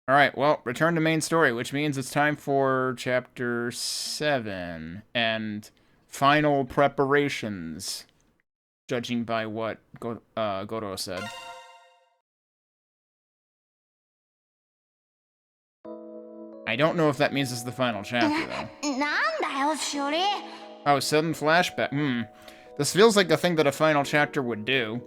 Alright, well, return to main story, which means it's time for chapter 7 and final preparations, judging by what Goro said. I don't know if that means it's the final chapter, though. Oh, sudden flashback. This feels like the thing that a final chapter would do.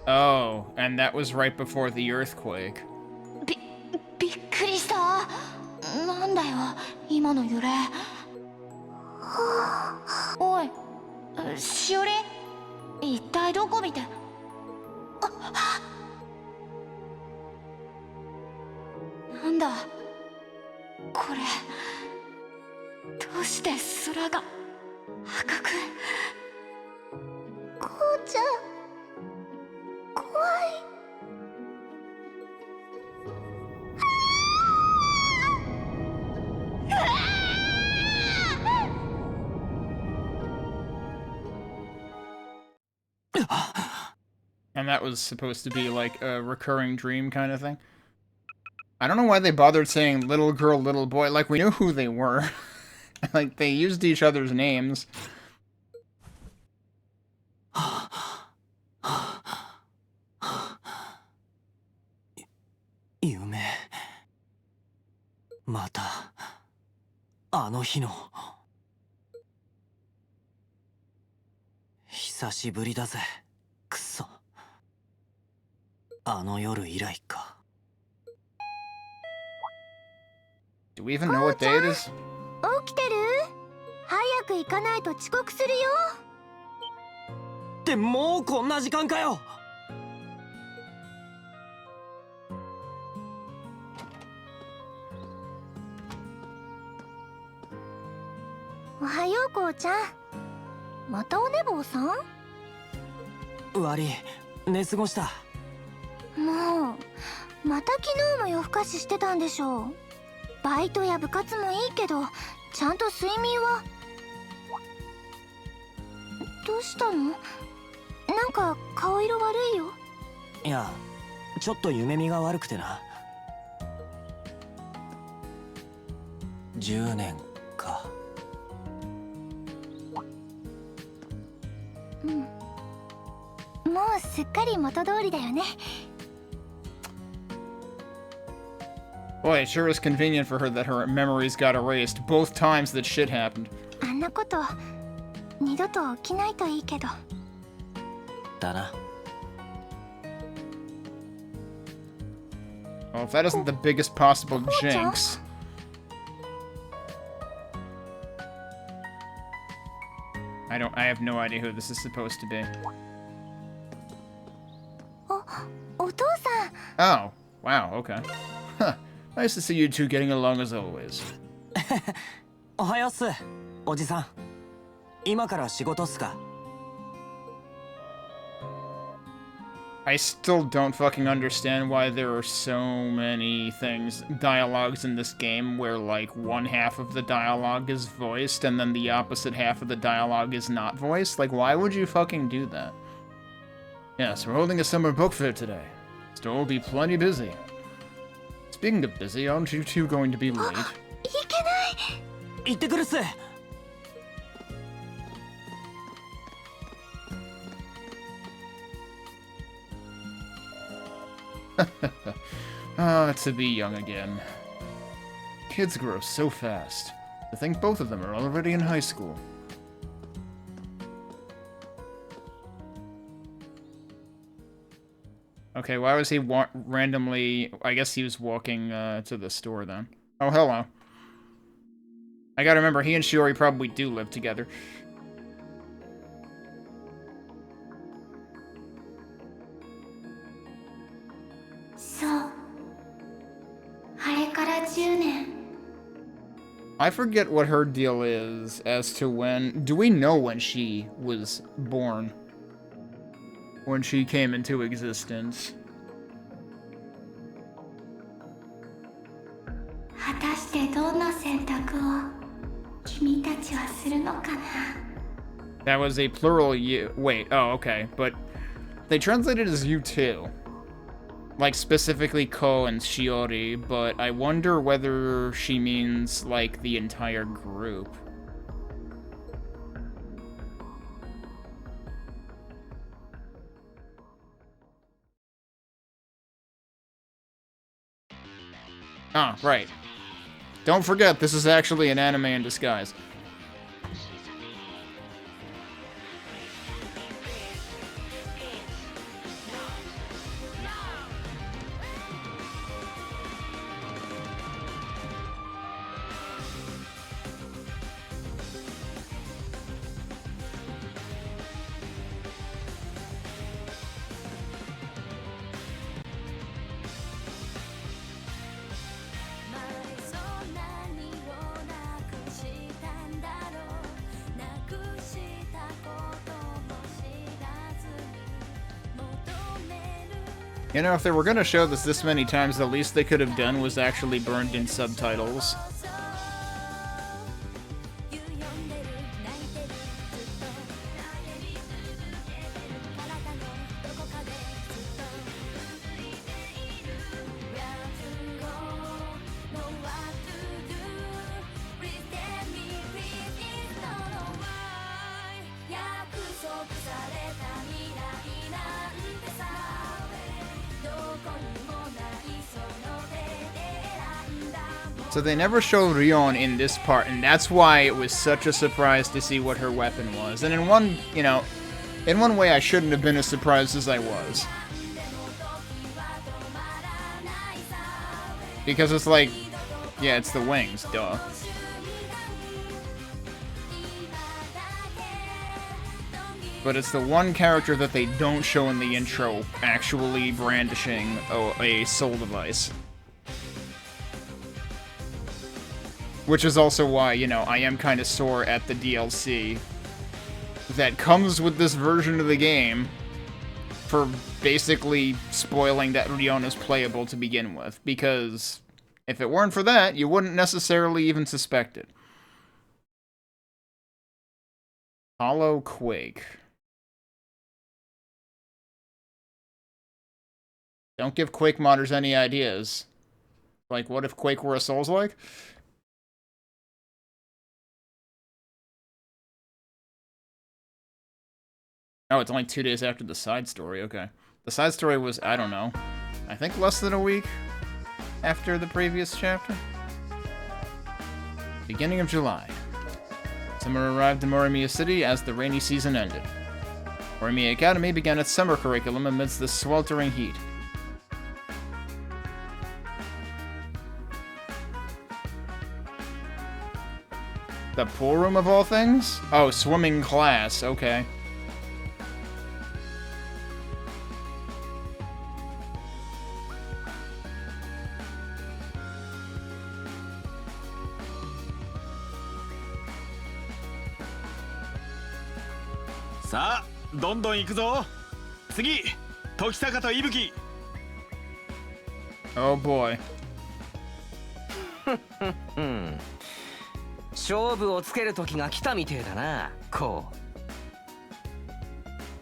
Oh, and that was right before the earthquake. And that was supposed to be like a recurring dream kind of thing. I don't know why they bothered saying little girl, little boy. Like, we knew who they were. Like, they used each other's names. Do we even know what day it is? Boy, it sure is convenient for her that her memories got erased both times that shit happened. Well, if that isn't the biggest possible jinx. I have no idea who this is supposed to be. Oh, wow, okay. Huh. Nice to see you two getting along as always. I still don't fucking understand why there are so many dialogues in this game where, like, one half of the dialogue is voiced and then the opposite half of the dialogue is not voiced. Like, why would you fucking do that? Yes, we're holding a summer book fair today. Store will be plenty busy. Speaking of busy, aren't you two going to be late? Ah, to be young again. Kids grow so fast. I think both of them are already in high school. Okay, why was he randomly... I guess he was walking to the store then. Oh, hello. I gotta remember, he and Shiori probably do live together. I forget what her deal is as to when... Do we know when she was born? When she came into existence? That was a plural you. Wait, oh, okay. But they translated as you too. Like, specifically Ko and Shiori, but I wonder whether she means, like, the entire group. Ah, right. Don't forget, this is actually an anime in disguise. You know, if they were gonna show this many times, the least they could have done was actually burned in subtitles. So they never show Rion in this part, and that's why it was such a surprise to see what her weapon was. And in one, you know, in one way I shouldn't have been as surprised as I was. Because it's like, yeah, it's the wings, duh. But it's the one character that they don't show in the intro actually brandishing a soul device. Which is also why, you know, I am kind of sore at the DLC that comes with this version of the game for basically spoiling that Rion is playable to begin with. Because if it weren't for that, you wouldn't necessarily even suspect it. Hollow Quake. Don't give Quake modders any ideas. Like, what if Quake were a Souls-like? Oh, it's only 2 days after the side story, okay. The side story was, I don't know, I think less than a week after the previous chapter? Beginning of July. Summer arrived in Morimiya City as the rainy season ended. Morimiya Academy began its summer curriculum amidst the sweltering heat. The pool room of all things? Oh, swimming class, okay. Oh boy.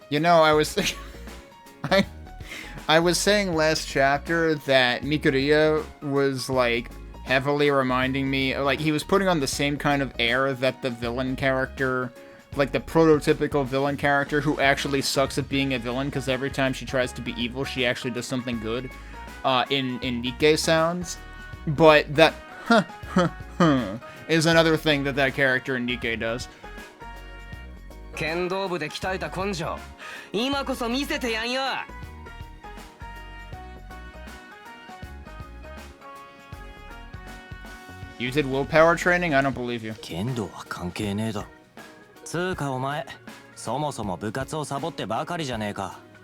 You know, I was I was saying last chapter that Mikuriya was like heavily reminding me, like he was putting on the same kind of air that the villain character, like the prototypical villain character who actually sucks at being a villain because every time she tries to be evil, she actually does something good, in Nikke sounds. But that is another thing that character in Nikke does. You did willpower training? I don't believe you.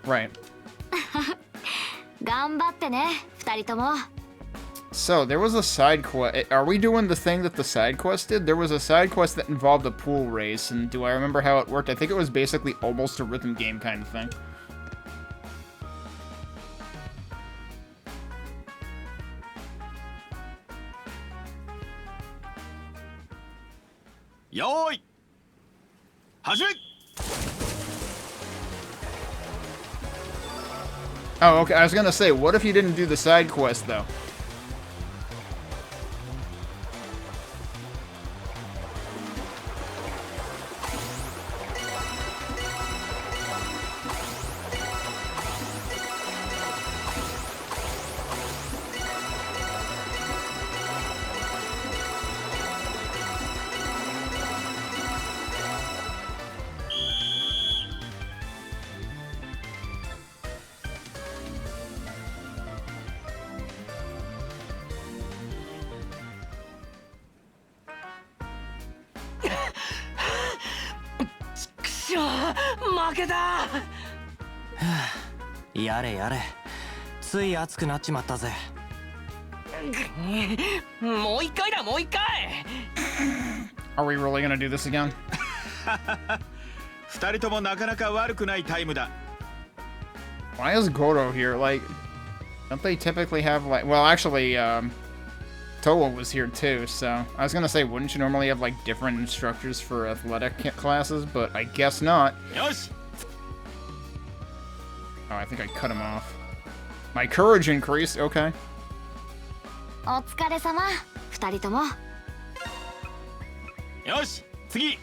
Right. So, there was a side quest. Are we doing the thing that the side quest did? There was a side quest that involved a pool race, and do I remember how it worked? I think it was basically almost a rhythm game kind of thing. Yoi! Hajime! Oh, okay. I was gonna say, what if you didn't do the side quest, though?やれやれ、つい熱くなっちまったぜ。もう一回だ、もう一回。Are we really gonna do this again? 二人ともなかなか悪くないタイムだ。Why is Goro here? Like, don't they typically have, like... Well, actually, Towa was here too, so... I was gonna say, wouldn't you normally have, like, different instructors for athletic classes? But I guess not. Yosh! Oh, I think I cut him off. My courage increased, okay. お疲れ様、二人とも。よし、次。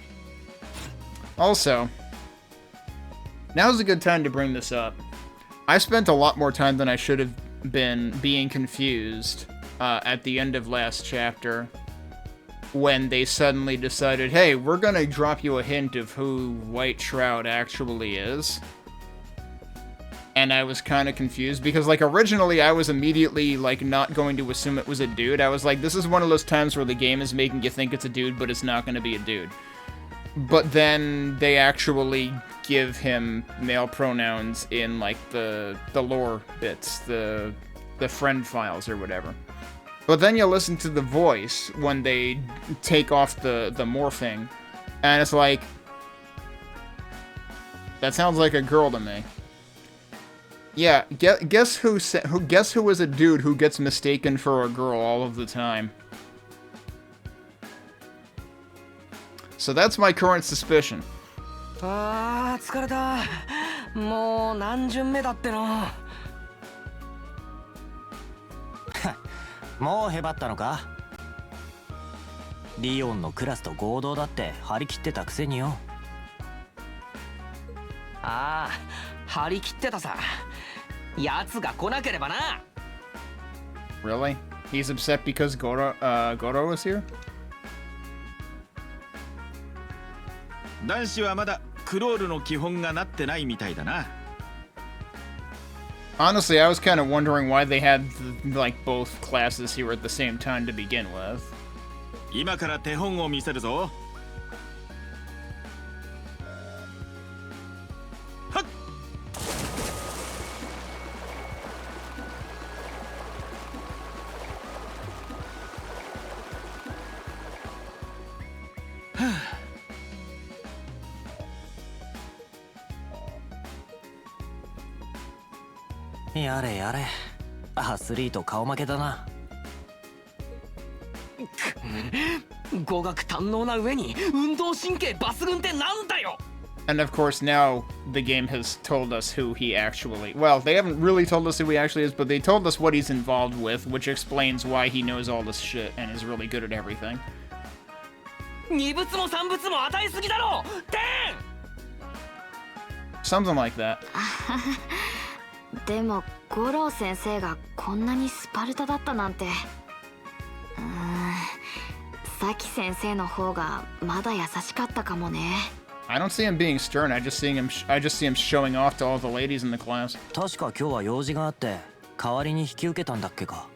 Also, now's a good time to bring this up. I spent a lot more time than I should have been being confused at the end of last chapter when they suddenly decided, hey, we're gonna drop you a hint of who White Shroud actually is. And I was kind of confused because, like, originally I was immediately, like, not going to assume it was a dude. I was like, this is one of those times where the game is making you think it's a dude, but it's not going to be a dude. But then they actually give him male pronouns in, like, the lore bits, the friend files or whatever. But then you listen to the voice when they take off the morphing, and it's like, that sounds like a girl to me. Yeah, guess who was a dude who gets mistaken for a girl all of the time. So that's my current suspicion. ああ、疲れた。もう何巡目だっての。もうへばったのか。リオンのクラスと合同だって張り切ってたくせによ。ああ、張り切ってたさ。奴が来なければな。Really? He's upset because Goro is here? 男子はまだクロールの基本がなってないみたいだな。Honestly, I was kind of wondering why they had, like, both classes here at the same time to begin with. 今から手本を見せるぞ。はっ。やれやれ、アスリート顔負けだな。語学堪能な上に運動神経抜群ってなんだよ。 And of course now the game has told us who he actually... Well, they haven't really told us who he actually is, but they told us what he's involved with, which explains why he knows all this shit and is really good at everything. 二物も三物も与えすぎだろ。Something like that. でも五郎先生がこんなにスパルタだったなんて。サキ先生の方がまだ優しかったかもね。I don't see him being stern. I just see him showing off to all the ladies in the class. 確か今日は用事があって代わりに引き受けたんだっけか。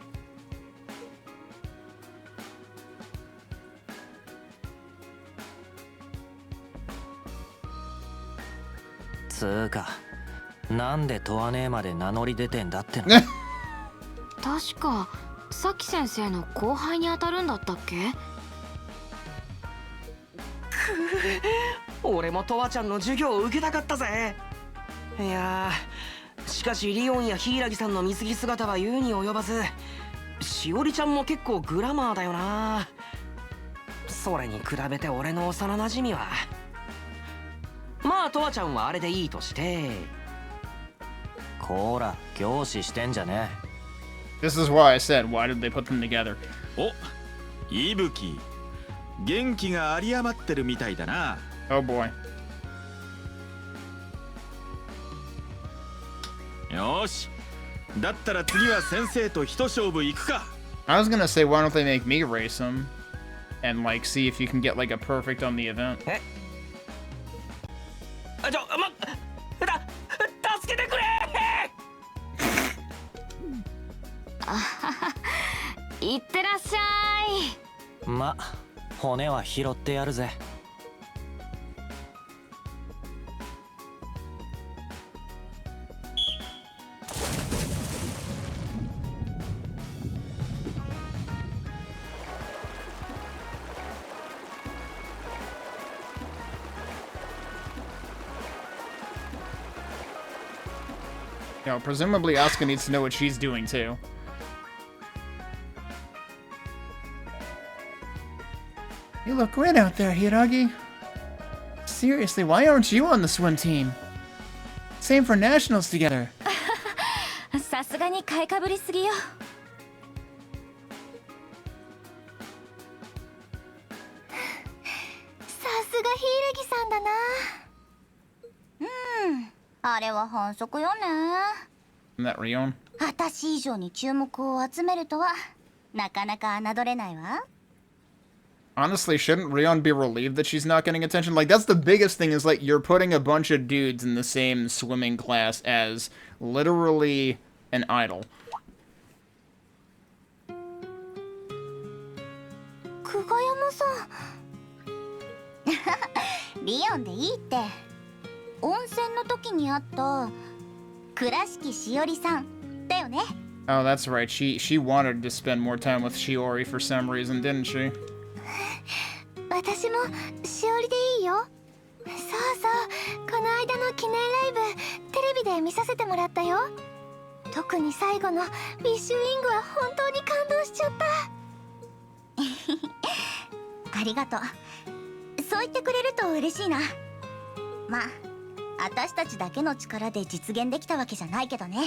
つーか、なんで問わねえまで名乗り出てんだっての。確かさき先生の後輩に当たるんだったっけ？俺もとわちゃんの授業を受けたかったぜ。いやー、しかしリオンや柊さんの水着姿は言うに及ばず、しおりちゃんも結構グラマーだよな。それに比べて俺の幼馴染は、まあとわちゃんはあれでいいとして。こら凝視してんじゃねえ。 This is why I said, why did they put them together? お、いぶき元気が有り余ってるみたいだな。 Oh boy. よし、だったら次は先生と一勝負行くか。 I was gonna say, why don't they make me race him? And like, see if you can get like a perfect on the event. 助けてくれいってらっしゃい。ま、骨は拾ってやるぜ。You know, presumably Asuka needs to know what she's doing too. You look great out there, Hiragi. Seriously, why aren't you on the swim team? Same for nationals together. さすがに買いかぶりすぎよ。さすが柊さんだな。あれは反則よね。 Isn't that Rion? 私以上に注目を集めるとはなかなか侮れないわ。 Honestly, shouldn't Rion be relieved that she's not getting attention? Like, that's the biggest thing is, like, you're putting a bunch of dudes in the same swimming class as literally an idol. 久我山さんリオンでいいって。温泉の時に会った倉敷しおりさんだよね。 Oh, that's right. She wanted to spend more time with Shiori for some reason, didn't she? 私もしおりでいいよ。そうそう、この間の記念ライブテレビで見させてもらったよ。特に最後のビッシュウィングは本当に感動しちゃった。ありがとう。そう言ってくれると嬉しいな。まあ私たちだけの力で実現できたわけじゃないけどね。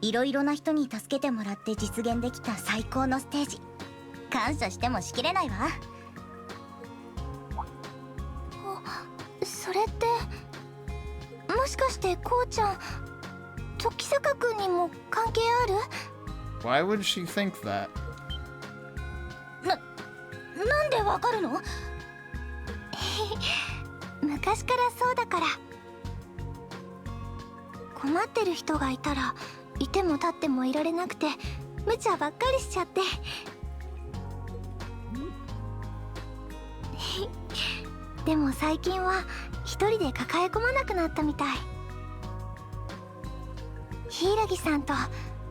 いろいろな人に助けてもらって実現できた最高のステージ、感謝してもしきれないわ。それってもしかしてこうちゃん時坂君にも関係ある？ Why would she think that? なんでわかるの？昔からそうだから。困ってる人がいたらいても立ってもいられなくて無茶ばっかりしちゃって。でも最近は一人で抱え込まなくなったみたい。柊さんと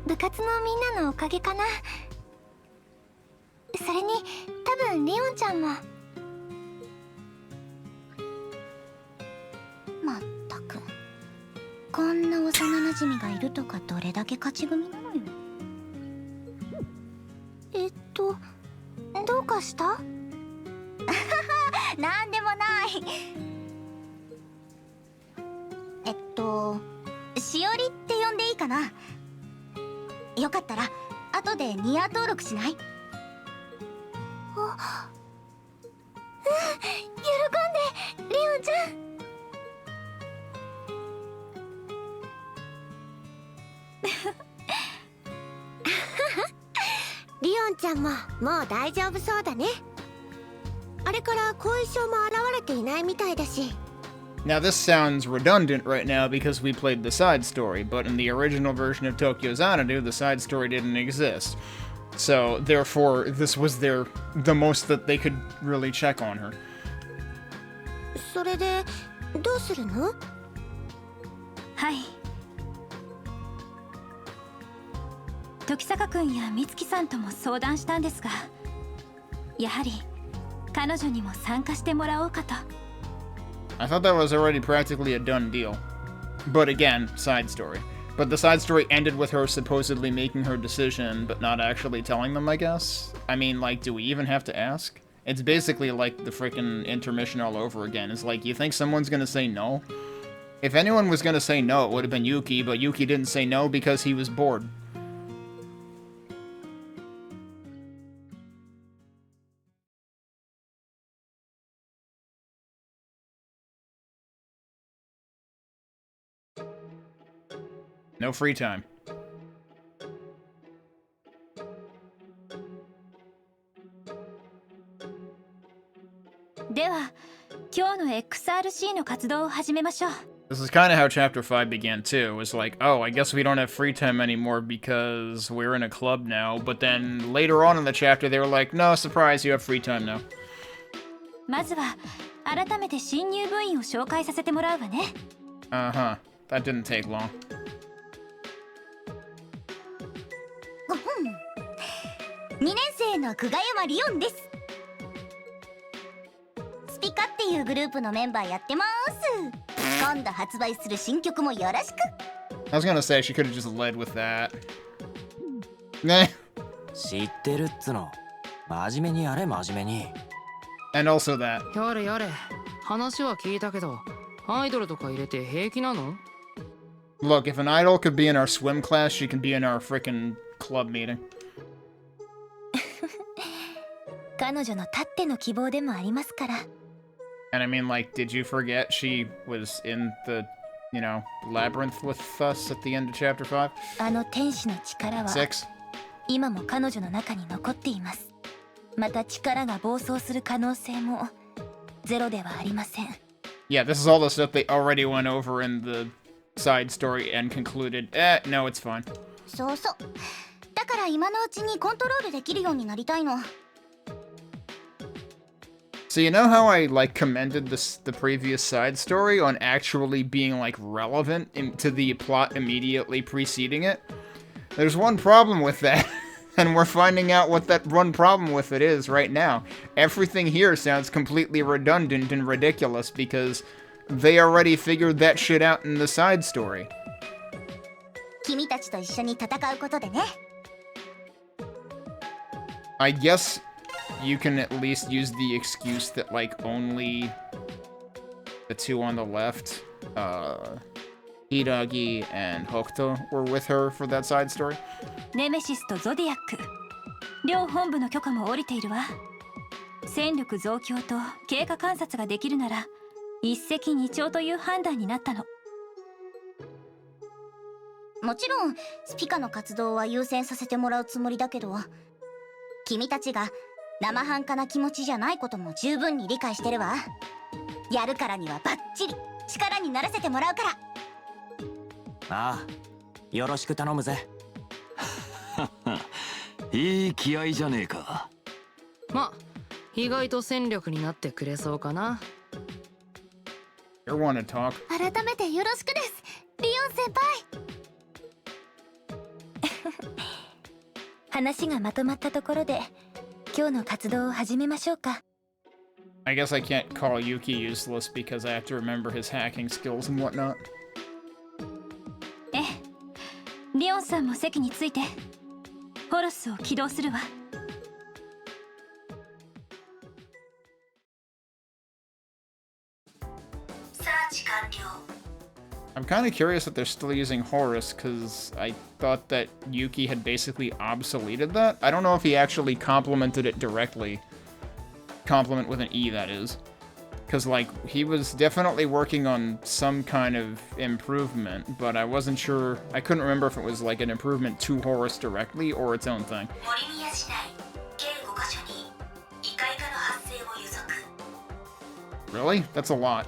部活のみんなのおかげかな。それに多分リオンちゃんも。まったくこんな幼なじみがいるとかどれだけ勝ち組なのよ。どうかした？なんでもない。しおりって呼んでいいかな？よかったら後でニア登録しない？喜んでリオンちゃん。リオンちゃんももう大丈夫そうだね。あれから後遺症も現れていないみたいだし。 Now this sounds redundant right now because we played the side story, but in the original version of Tokyo Xanadu, the side story didn't exist. So therefore, this was the most that they could really check on her. それでどうするの？はい。時坂くんや美月さんとも相談したんですが、やはり彼女にも参加してもらおうかと。 I thought that was already practically a done deal. But again, side story. But the side story ended with her supposedly making her decision, but not actually telling them, I guess? I mean, like, do we even have to ask? It's basically like the frickin' intermission all over again. It's like, you think someone's gonna say no? If anyone was gonna say no, it would have been Yuki, but Yuki didn't say no because he was bored. No free time. では、今日の XRC の活動を始めましょう。 This is kind of how Chapter 5 began too. It was like, oh, I guess we don't have free time anymore because we're in a club now. But then later on in the chapter, they were like, no, surprise, you have free time now. まずは改めて新入部員を紹介させてもらうわね。 Uh-huh. That didn't take long. 2年生の久我山リオンです。スピカっていうグループのメンバーやってます。今度発売する新曲もよろしく。 I was gonna say she could have just led with that. Nah. 知ってるっつの。真面目にやれ、真面目に。 And also that. やれやれ。話は聞いたけど、アイドルとか入れて平気なの？ Look, if an idol could be in our swim class, she can be in our frickin' club meeting. 彼女のたっての希望でもありますから。 And I mean, like, did you forget she was in the, you know, labyrinth with us at the end of Chapter 5? あの天使の力は 6? 今も彼女の中に残っています。また力が暴走する可能性もゼロではありません。 Yeah, this is all the stuff they already went over in the side story and concluded, no, it's fine. そうそう。だから今のうちにコントロールできるようになりたいの。 So you know how I, like, commended the previous side story on actually being, like, relevant to the plot immediately preceding it? There's one problem with that, and we're finding out what that one problem with it is right now. Everything here sounds completely redundant and ridiculous because they already figured that shit out in the side story. 君たちと一緒に戦うことでね。 I guess you can at least use the excuse that, like, only the two on the left, Hiragi and Hokuto were with her for that side story. ネメシスとゾディアック、両本部の許可も下りているわ。戦力増強と経過観察ができるなら一石二鳥という判断になったの。もちろんスピカの活動は優先させてもらうつもりだけど、君たちが生半可な気持ちじゃないことも十分に理解してるわ。やるからにはバッチリ力にならせてもらうから。ああ、よろしく頼むぜ。いい気合じゃねえか。ま、意外と戦力になってくれそうかな。You want to talk? 改めてよろしくです、リオン先輩。話がまとまったところで今日の活動を始めましょうか。 I guess I can't call Yuki useless because I have to remember his hacking skills and whatnot. ええ、リオンさんも席について。ホロスを起動するわ。サーチ完了。 I'm kind of curious that they're still using Horus, because I thought that Yuki had basically obsoleted that. I don't know if he actually complimented it directly. Compliment with an E, that is. Because, like, he was definitely working on some kind of improvement, but I wasn't sure. I couldn't remember if it was, like, an improvement to Horus directly or its own thing. Really? That's a lot.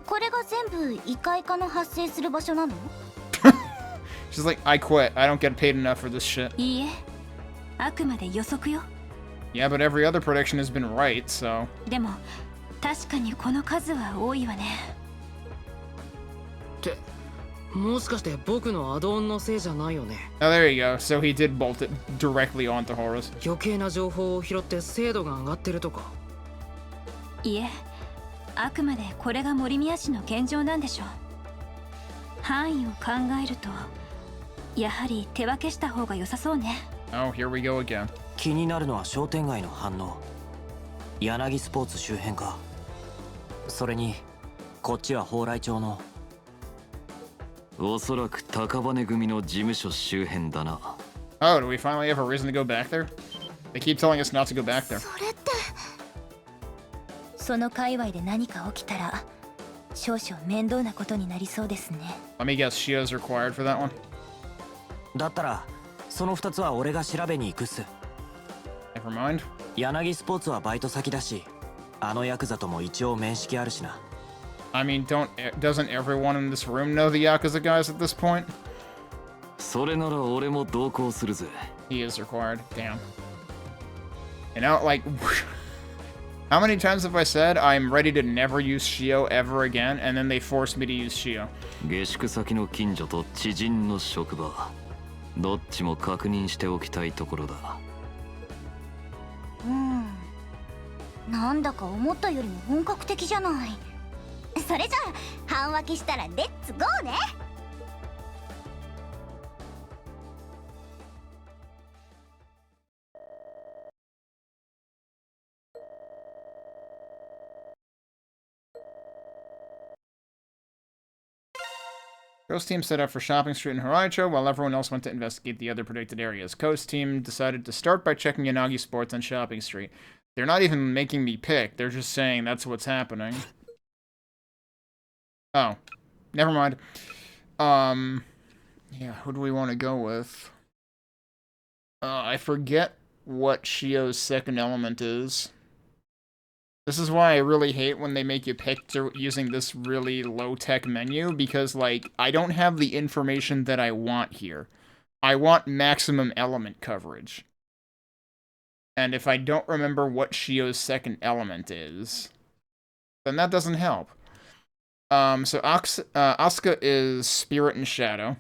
これが全部異界化の発生する場所なの？ She's like, I quit. I don't get paid enough for this shit. いいえ、あくまで予測よ。 Yeah, but every other prediction has been right, so... でも、確かにこの数は多いわね。ってもしかして僕のアドオンのせいじゃないよね。 Oh, there you go. So he did bolt it directly onto Horus. 余計な情報を拾って精度が上がってるとか。いえ、あくまでこれが森宮氏の現状なんでしょう。範囲を考えるとやはり手分けした方が良さそうね。 Oh, here we go again. 気になるのは商店街の反応。柳スポーツ周辺か。それにこっちは蓬莱町の。おそらく高羽組の事務所周辺だな。 Oh, do we finally have a reason to go back there? They keep telling us not to go back there. それってその界隈で何か起きたら少々面倒なことになりそうですね。 Let me guess, Shio's required for that one? だったらその2つは俺が調べに行くっす。 Never mind. 柳スポーツはバイト先だし、あのヤクザとも一応面識あるしな。 I mean, doesn't everyone in this room know the Yakuza guys at this point? それなら俺も同行するぜ。 He is required. Damn. You know, like, how many times have I said I'm ready to never use Shio ever again, and then they forced me to use Shio? 下宿先の近所と知人の職場、どっちも確認しておきたいところだ。なんだか思ったよりも本格的じゃない。それじゃあ半分けしたらレッツゴーね。Ghost team set out for Shopping Street in Horaicho, while everyone else went to investigate the other predicted areas. Coast team decided to start by checking Yanagi Sports on Shopping Street. They're not even making me pick, they're just saying that's what's happening. Oh. Never mind. Yeah, who do we want to go with? I forget what Shio's second element is. This is why I really hate when they make you pick using this really low-tech menu, because, like, I don't have the information that I want here. I want maximum element coverage. And if I don't remember what Shio's second element is, then that doesn't help. So Asuka is Spirit and Shadow.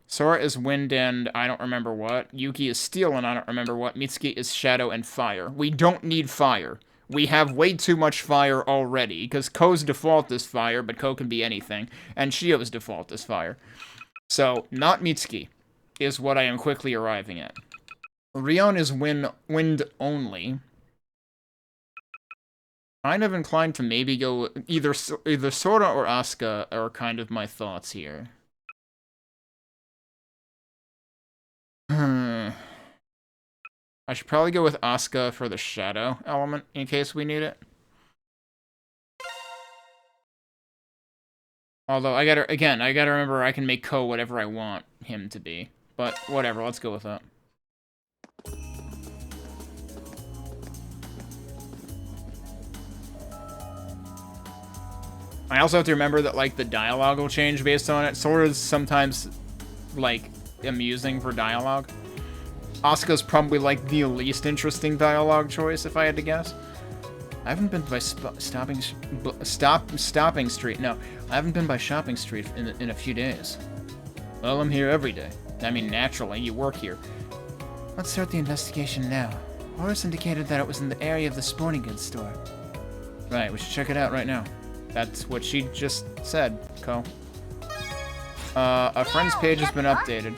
Sora is Wind and I don't remember what. Yuki is Steel and I don't remember what. Mitsuki is Shadow and Fire. We don't need Fire. We have way too much Fire already, because Ko's default is Fire, but Ko can be anything, and Shio's default is Fire. So, not Mitsuki is what I am quickly arriving at. Rion is Wind only. Kind of inclined to maybe go either Sora or Asuka are kind of my thoughts here. I should probably go with Asuka for the Shadow element in case we need it. Although I gotta remember I can make Ko whatever I want him to be. But whatever, let's go with that. I also have to remember that, like, the dialogue will change based on it. Sora's sometimes, like, amusing for dialogue. Asuka's probably, like, the least interesting dialogue choice, if I had to guess. I haven't been by Stopping Street. No, I haven't been by Shopping Street in a few days. Well, I'm here every day. I mean, naturally, you work here. Let's start the investigation now. Horace indicated that it was in the area of the sporting goods store. Right, we should check it out right now. That's what she just said, Ko. A friend's page has been updated.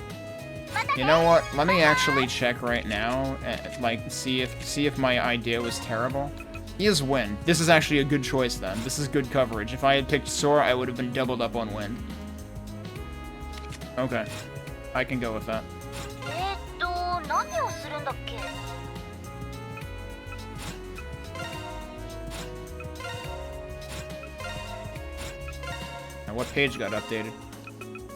You know what? Let me actually check right now, like, see if my idea was terrible. He is Wind. This is actually a good choice then. This is good coverage. If I had picked Sora, I would have been doubled up on Wind. Okay. I can go with that. Now, what page got updated?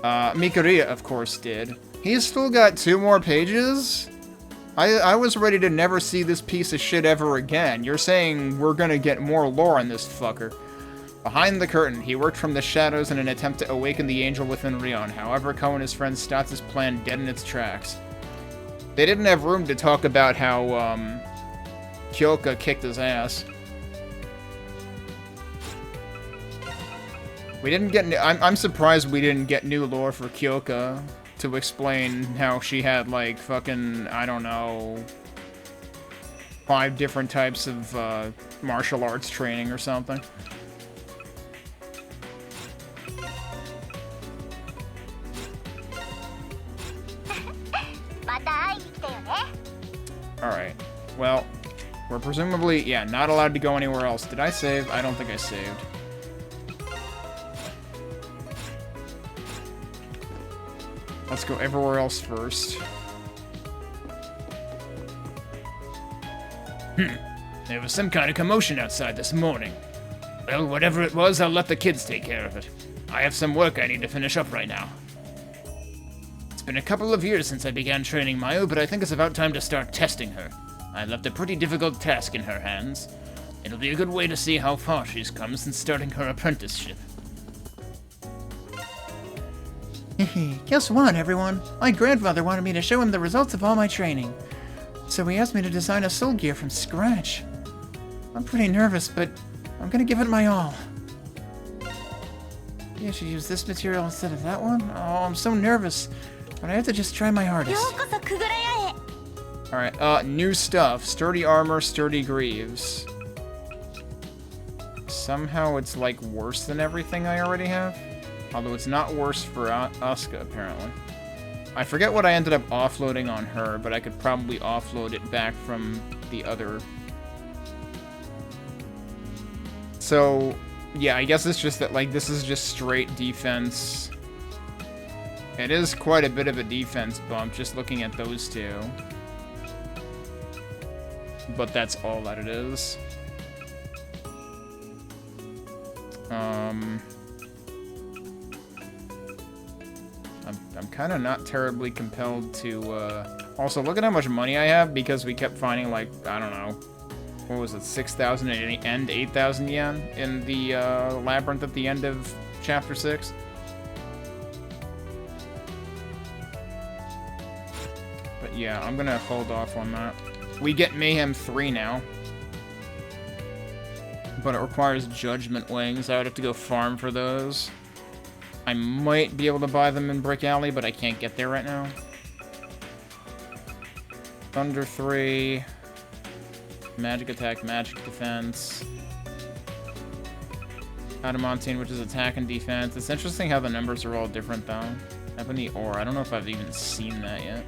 Mikariya, of course, did. He's still got 2 more pages? I was ready to never see this piece of shit ever again. You're saying we're gonna get more lore on this fucker. Behind the curtain, he worked from the shadows in an attempt to awaken the angel within Rion. However, Ko and his friends stopped his plan dead in its tracks. They didn't have room to talk about how, Kyoka kicked his ass. We didn't get... I'm surprised we didn't get new lore for Kyoka to explain how she had, like, fucking, I don't know, 5 different types of martial arts training or something. Alright. Well, we're presumably, yeah, not allowed to go anywhere else. Did I save? I don't think I saved. Let's go everywhere else first. There was some kind of commotion outside this morning. Well, whatever it was, I'll let the kids take care of it. I have some work I need to finish up right now. It's been a couple of years since I began training Mayu, but I think it's about time to start testing her. I left a pretty difficult task in her hands. It'll be a good way to see how far she's come since starting her apprenticeship. Guess what, everyone? My grandfather wanted me to show him the results of all my training. So he asked me to design a soul gear from scratch. I'm pretty nervous, but I'm gonna give it my all. Yeah, I should use this material instead of that one? Oh, I'm so nervous. But I have to just try my hardest. Alright, new stuff. Sturdy armor, sturdy greaves. Somehow it's, like, worse than everything I already have. Although it's not worse for Asuka, apparently. I forget what I ended up offloading on her, but I could probably offload it back from the other. So, yeah, I guess it's just that, like, this is just straight defense. It is quite a bit of a defense bump, just looking at those two. But that's all that it is. I'm kind of not terribly compelled to, also, look at how much money I have, because we kept finding, like, I don't know, what was it, 6,000 and 8,000 yen in the, labyrinth at the end of Chapter 6. But yeah, I'm gonna hold off on that. We get Mayhem 3 now. But it requires Judgment Wings. I would have to go farm for those. I might be able to buy them in Brick Alley, but I can't get there right now. Thunder 3. Magic Attack, Magic Defense. Adamantine, which is attack and defense. It's interesting how the numbers are all different, though. Ebony Ore. I don't know if I've even seen that yet.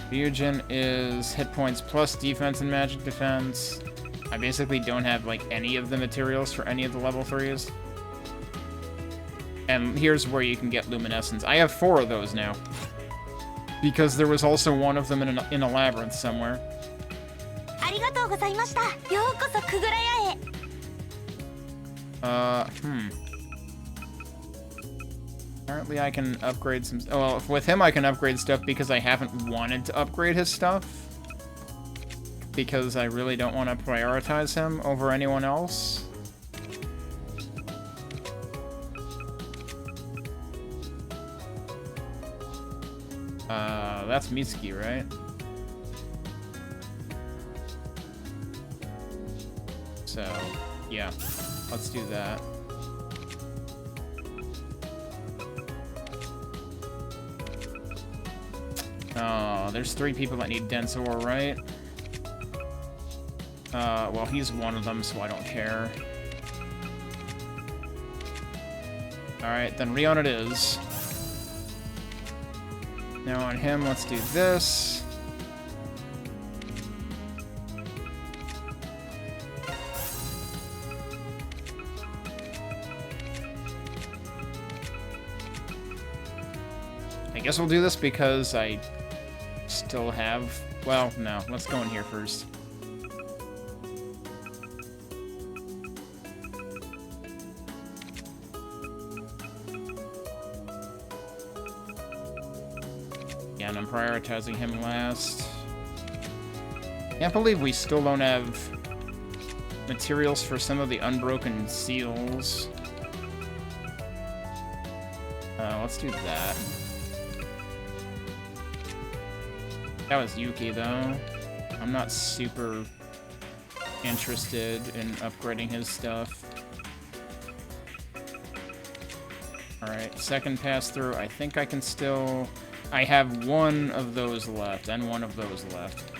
Fusion is hit points plus defense and magic defense. I basically don't have, like, any of the materials for any of the level 3s. And here's where you can get Luminescence. I have 4 of those now. Because there was also one of them in a labyrinth somewhere. Apparently I can upgrade some... Oh, well, with him I can upgrade stuff because I haven't wanted to upgrade his stuff. Because I really don't want to prioritize him over anyone else. That's Mitsuki, right? So, yeah. Let's do that. Oh, there's 3 people that need dense ore, right? Well, he's one of them, so I don't care. Alright, then Rion it is. Now on him, let's do this. I guess we'll do this because I still have... Well, no, let's go in here first. Yeah, and I'm prioritizing him last. Can't believe we still don't have materials for some of the unbroken seals. Let's do that. That was Yuki, though. I'm not super interested in upgrading his stuff. Alright, second pass through. I think I can still... I have one of those left, and one of those left.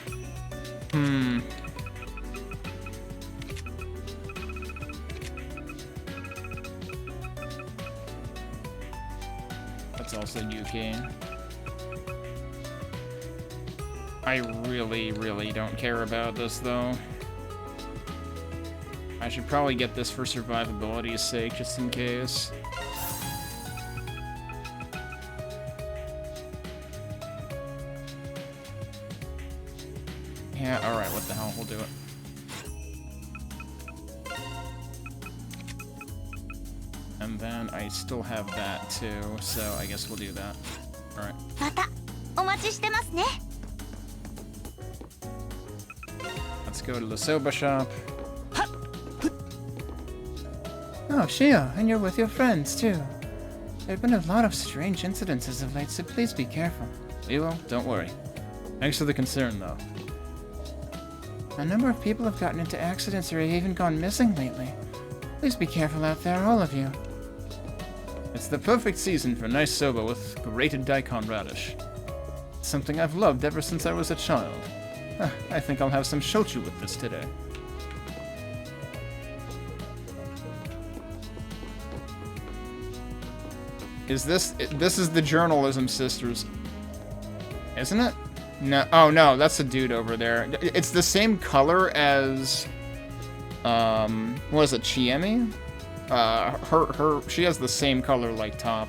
That's also Yuki. I really, really don't care about this, though. I should probably get this for survivability's sake, just in case. Yeah, alright, what the hell, we'll do it. And then I still have that too, so I guess we'll do that. Alright. またお待ちしてますね。 Let's go to the soba shop. Oh, Shio, and you're with your friends, too. There have been a lot of strange incidents as of late, so please be careful. We will, don't worry. Thanks for the concern, though. A number of people have gotten into accidents or have even gone missing lately. Please be careful out there, all of you. It's the perfect season for nice soba with grated daikon radish. It's something I've loved ever since I was a child. I think I'll have some shochu with this today. This is the Journalism Sisters, isn't it? No, oh no, that's a dude over there. It's the same color as, what is it, Chiemi? She has the same color, like, top.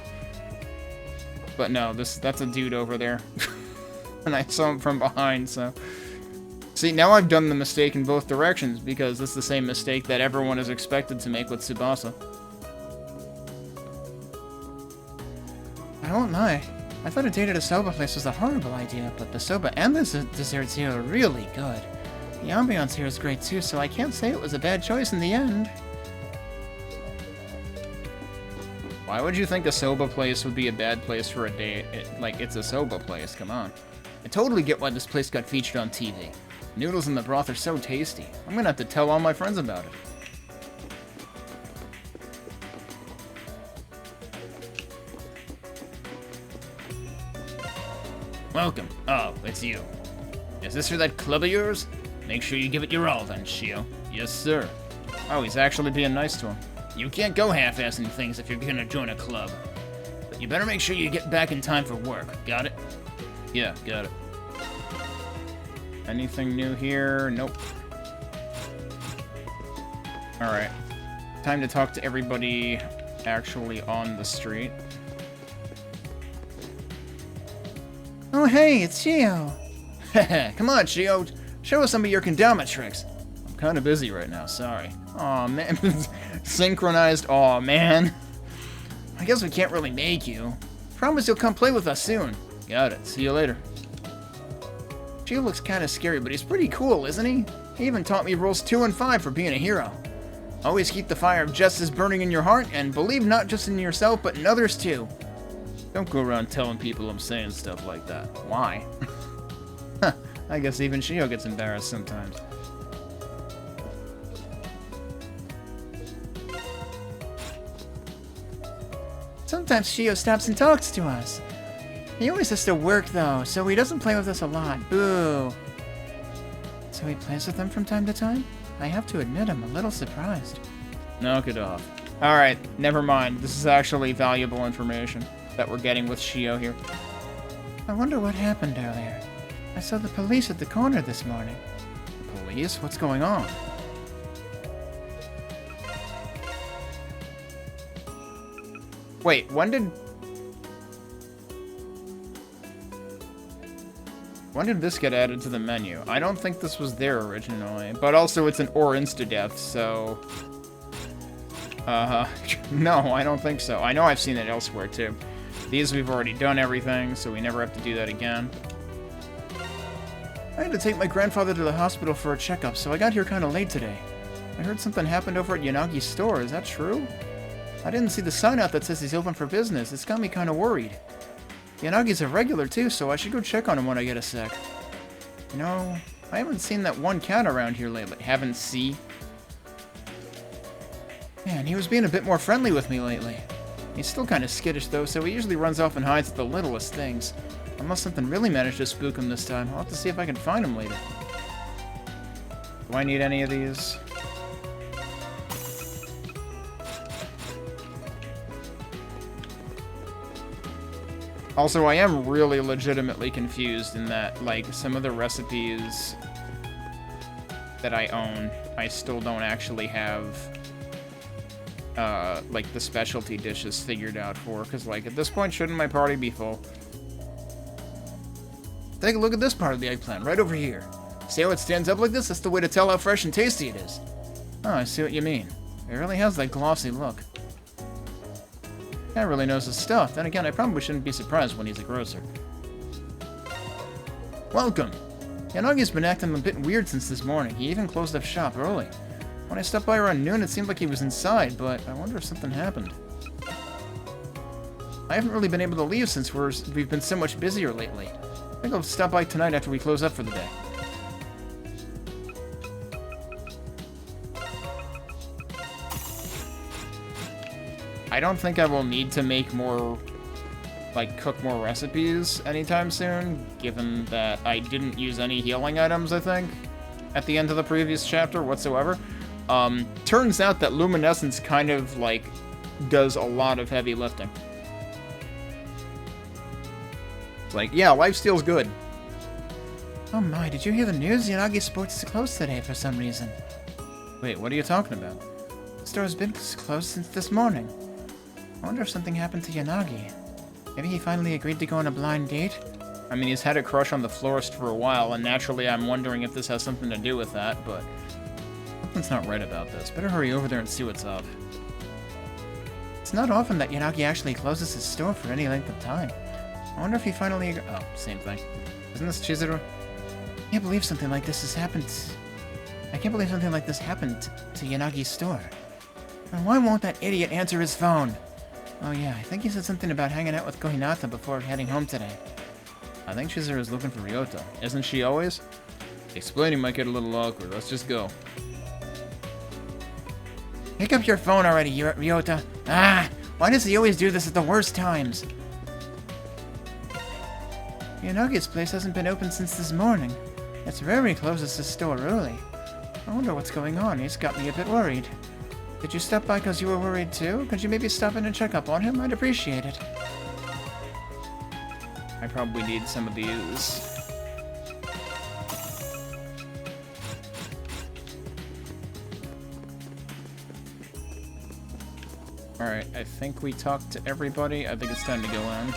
But no, that's a dude over there. And I saw him from behind, so... See, now I've done the mistake in both directions, because it's the same mistake that everyone is expected to make with Tsubasa. I won't lie. I thought a date at a soba place was a horrible idea, but the soba and the desserts here are really good. The ambiance here is great too, so I can't say it was a bad choice in the end. Why would you think a soba place would be a bad place for a date? It's a soba place, come on. I totally get why this place got featured on TV. Noodles in the broth are so tasty. I'm gonna have to tell all my friends about it. Welcome. Oh, it's you. Is this for that club of yours? Make sure you give it your all then, Shio. Yes, sir. Oh, he's actually being nice to him. You can't go half-assing things if you're gonna join a club. But you better make sure you get back in time for work. Got it? Yeah, got it. Anything new here? Nope. Alright. Time to talk to everybody actually on the street. Oh hey, it's Shio. Come on, Shio. Show us some of your kendama tricks. I'm kind of busy right now, sorry. Aw, man. Synchronized. Aw, man. I guess we can't really make you. Promise you'll come play with us soon. Got it. See you later. Shio looks kind of scary, but he's pretty cool, isn't he? He even taught me rules 2 and 5 for being a hero. Always keep the fire of justice burning in your heart, and believe not just in yourself, but in others too. Don't go around telling people I'm saying stuff like that. Why? I guess even Shio gets embarrassed sometimes. Sometimes Shio stops and talks to us. He always has to work though, so he doesn't play with us a lot. Boo. So he plays with them from time to time? I have to admit I'm a little surprised. Knock it off. Alright, never mind. This is actually valuable information that we're getting with Shio here. I wonder what happened earlier. I saw the police at the corner this morning. The police? What's going on? Wait, when did this get added to the menu? I don't think this was there originally, but also it's an or insta-death, so... no, I don't think so. I know I've seen it elsewhere, too. These we've already done everything, so we never have to do that again. I had to take my grandfather to the hospital for a checkup, so I got here kind of late today. I heard something happened over at Yanagi's store, is that true? I didn't see the sign out that says he's open for business. It's got me kind of worried. Yanagi's a regular too, so I should go check on him when I get a sec. You know, I haven't seen that one cat around here lately. Haven't see? Man, he was being a bit more friendly with me lately. He's still kind of skittish, though, so he usually runs off and hides at the littlest things. Unless something really managed to spook him this time. I'll have to see if I can find him later. Do I need any of these? Also, I am really legitimately confused in that, like, some of the recipes that I own, I still don't actually have, like, the specialty dishes figured out for, because, like, at this point, shouldn't my party be full? Take a look at this part of the eggplant, right over here. See how it stands up like this? That's the way to tell how fresh and tasty it is. Oh, I see what you mean. It really has that glossy look. Guy really knows his stuff. Then again, I probably shouldn't be surprised when he's a grocer. Welcome! Yanagi's been acting a bit weird since this morning. He even closed up shop early. When I stopped by around noon, it seemed like he was inside, but I wonder if something happened. I haven't really been able to leave since we've been so much busier lately. I think I'll stop by tonight after we close up for the day. I don't think I will need to make more, like, cook more recipes anytime soon, given that I didn't use any healing items, I think, at the end of the previous chapter whatsoever. Turns out that luminescence kind of, like, does a lot of heavy lifting. Like, yeah, lifesteal's good. Oh my, did you hear the news? Yanagi Sports is closed today for some reason. Wait, what are you talking about? The store has been closed since this morning. I wonder if something happened to Yanagi. Maybe he finally agreed to go on a blind date? I mean, he's had a crush on the florist for a while, and naturally I'm wondering if this has something to do with that, but something's not right about this. Better hurry over there and see what's up. It's not often that Yanagi actually closes his store for any length of time. I wonder if he finally... Oh, same thing. Isn't this Chizuru? I can't believe something like this has happened. I can't believe something like this happened to Yanagi's store. And why won't that idiot answer his phone? Oh yeah, I think he said something about hanging out with Kohinata before heading home today. I think Chizuru is looking for Ryota. Isn't she always? Explaining might get a little awkward. Let's just go. Pick up your phone already, Ryota. Ah! Why does he always do this at the worst times? Yanagi's place hasn't been open since this morning. It's rare he closes his store early. I wonder what's going on. He's got me a bit worried. Did you stop by because you were worried too? Could you maybe stop in and check up on him? I'd appreciate it. I probably need some of these. Alright, I think we talked to everybody. I think it's time to go in.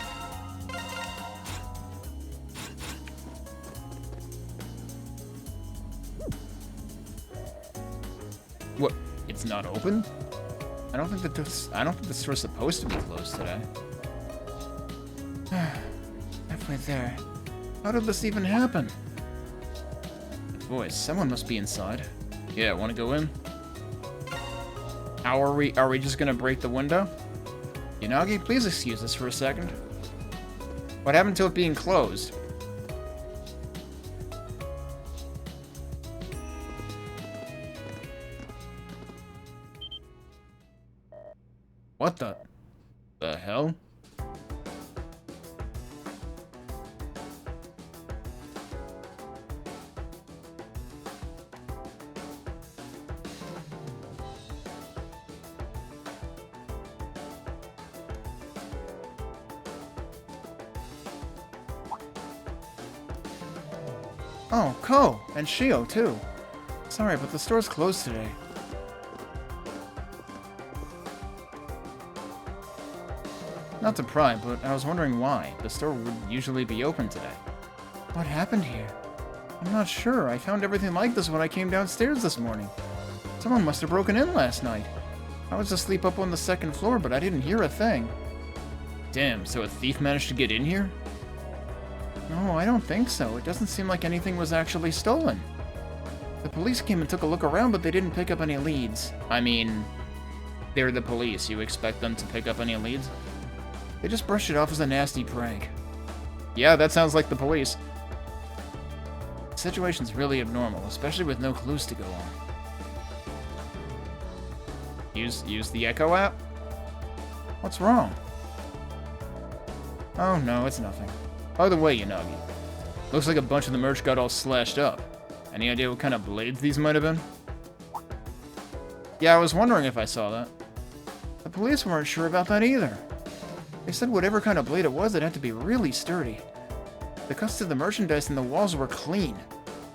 What? It's not open? I don't think the store's supposed to be closed today. Halfway there. How did this even happen? Voice, someone must be inside. Yeah, wanna go in? How are we just gonna break the window? Yanagi, please excuse us for a second. What happened to it being closed? What the hell? Oh, Ko! And Shio, too. Sorry, but the store's closed today. Not to pry, but I was wondering why. The store would usually be open today. What happened here? I'm not sure. I found everything like this when I came downstairs this morning. Someone must have broken in last night. I was asleep up on the second floor, but I didn't hear a thing. Damn, so a thief managed to get in here? No, I don't think so. It doesn't seem like anything was actually stolen. The police came and took a look around, but they didn't pick up any leads. I mean, they're the police. You expect them to pick up any leads? They just brushed it off as a nasty prank. Yeah, that sounds like the police. The situation's really abnormal, especially with no clues to go on. Use the Echo app? What's wrong? Oh, no, it's nothing. By the way, Yanagi, looks like a bunch of the merch got all slashed up. Any idea what kind of blades these might have been? Yeah, I was wondering if I saw that. The police weren't sure about that either. They said whatever kind of blade it was, it had to be really sturdy. The cuts to the merchandise and the walls were clean.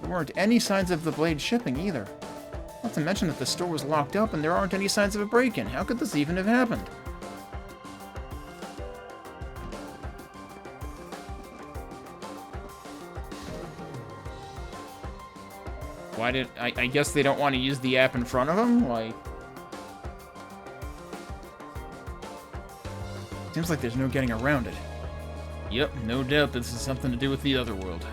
There weren't any signs of the blade shipping either. Not to mention that the store was locked up and there aren't any signs of a break-in. How could this even have happened? Why did... I guess they don't want to use the app in front of them? Like... Seems like there's no getting around it. Yep, no doubt this is something to do with the other world.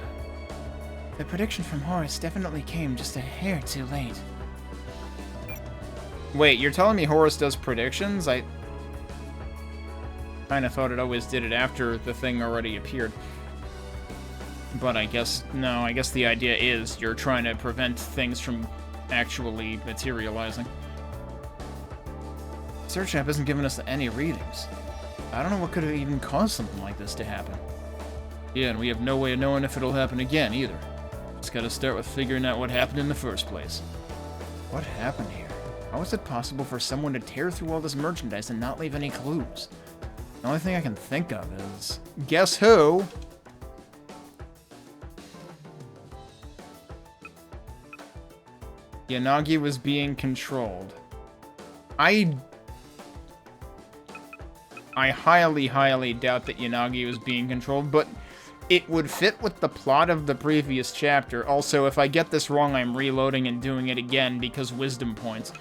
The prediction from Horace definitely came just a hair too late. Wait, you're telling me Horace does predictions? I kind of thought it always did it after the thing already appeared. But I guess, no, I guess the idea is you're trying to prevent things from actually materializing. Search app isn't giving us any readings. I don't know what could have even caused something like this to happen. Yeah, and we have no way of knowing if it'll happen again, either. Just gotta start with figuring out what happened in the first place. What happened here? How is it possible for someone to tear through all this merchandise and not leave any clues? The only thing I can think of is... Guess who? Yanagi was being controlled. I highly, highly doubt that Yanagi was being controlled, but it would fit with the plot of the previous chapter. Also, if I get this wrong, I'm reloading and doing it again because wisdom points.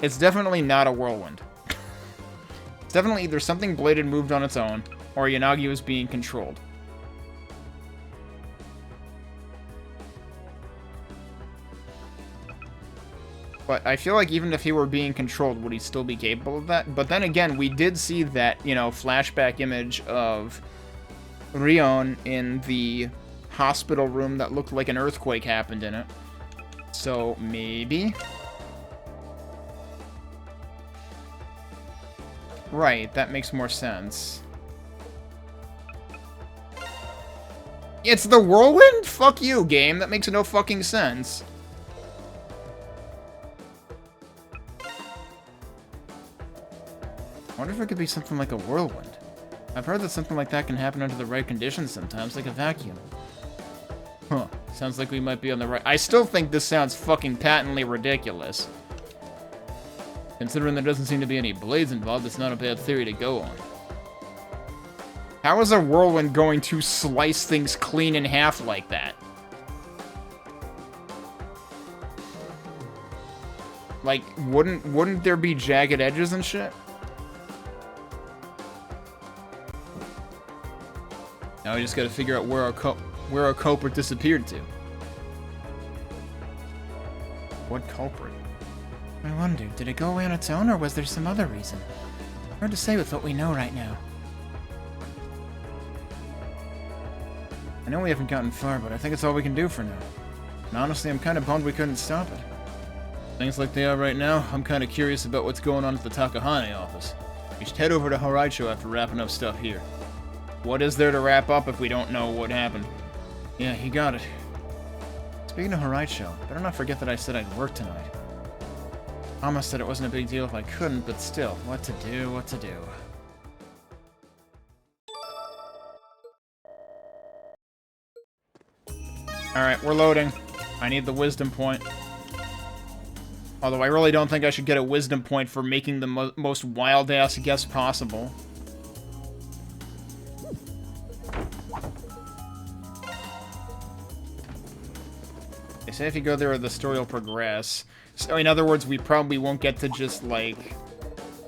It's definitely not a whirlwind. It's definitely either something bladed moved on its own, or Yanagi was being controlled. But I feel like even if he were being controlled, would he still be capable of that? But then again, we did see that, you know, flashback image of Rion in the hospital room that looked like an earthquake happened in it. So, maybe? Right, that makes more sense. It's the whirlwind? Fuck you, game. That makes no fucking sense. I wonder if it could be something like a whirlwind. I've heard that something like that can happen under the right conditions sometimes, like a vacuum. Huh. Sounds like we might be on the right... I still think this sounds fucking patently ridiculous. Considering there doesn't seem to be any blades involved, it's not a bad theory to go on. How is a whirlwind going to slice things clean in half like that? Like, wouldn't there be jagged edges and shit? Now we just gotta figure out where our culprit disappeared to. What culprit? I wonder, did it go away on its own, or was there some other reason? Hard to say with what we know right now. I know we haven't gotten far, but I think it's all we can do for now. And honestly, I'm kind of bummed we couldn't stop it. Things like they are right now, I'm kind of curious about what's going on at the Takahane office. We should head over to Horaicho after wrapping up stuff here. What is there to wrap up if we don't know what happened? Yeah, you got it. Speaking of Horaicho, better not forget that I said I'd work tonight. Almost said it wasn't a big deal if I couldn't, but still, what to do, what to do. Alright, we're loading. I need the wisdom point. Although I really don't think I should get a wisdom point for making the most wild-ass guess possible. They say if you go there, the story will progress. So, in other words, we probably won't get to just, like,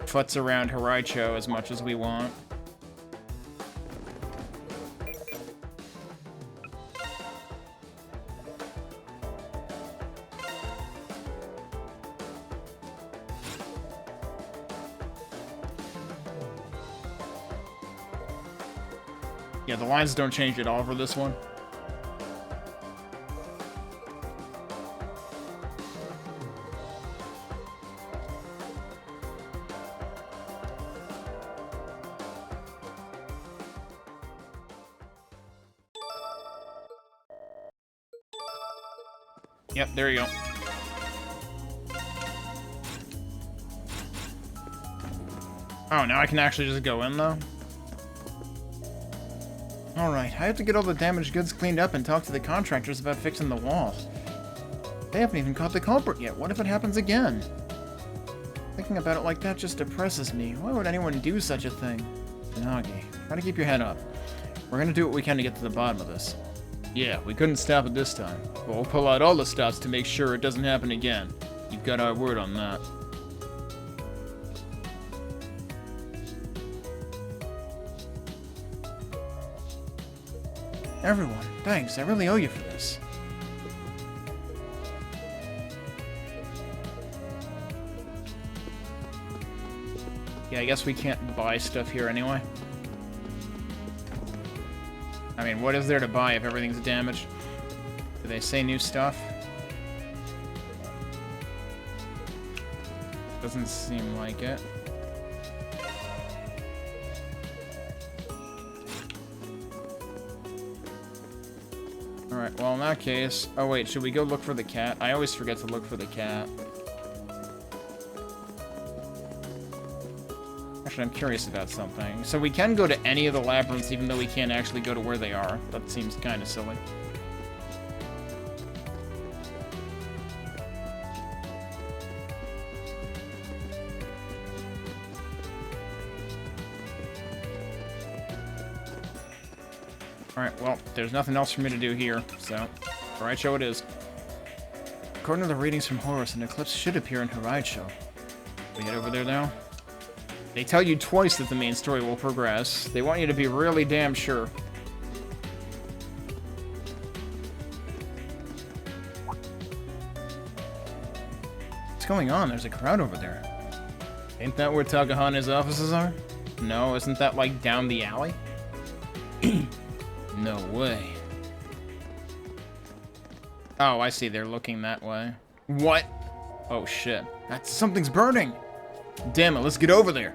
futz around Horaicho as much as we want. Yeah, the lines don't change at all for this one. Yep, there you go. Oh, now I can actually just go in, though? Alright, I have to get all the damaged goods cleaned up and talk to the contractors about fixing the wall. They haven't even caught the culprit yet. What if it happens again? Thinking about it like that just depresses me. Why would anyone do such a thing? Nagi, try to keep your head up. We're gonna do what we can to get to the bottom of this. Yeah, we couldn't stop it this time, but we'll pull out all the stops to make sure it doesn't happen again. You've got our word on that. Everyone, thanks. I really owe you for this. Yeah, I guess we can't buy stuff here anyway. I mean, what is there to buy if everything's damaged? Do they say new stuff? Doesn't seem like it. Alright, well in that case... Oh wait, should we go look for the cat? I always forget to look for the cat. Actually, I'm curious about something. So we can go to any of the labyrinths even though we can't actually go to where they are. That seems kind of silly. Alright, well, there's nothing else for me to do here, so... Horaisho it is. According to the readings from Horus, an eclipse should appear in Horaisho. We head over there now? They tell you twice that the main story will progress. They want you to be really damn sure. What's going on? There's a crowd over there. Ain't that where Takahana's offices are? No, isn't that like down the alley? No way. Oh, I see. They're looking that way. What? Oh, shit. Something's burning! Damn it, let's get over there.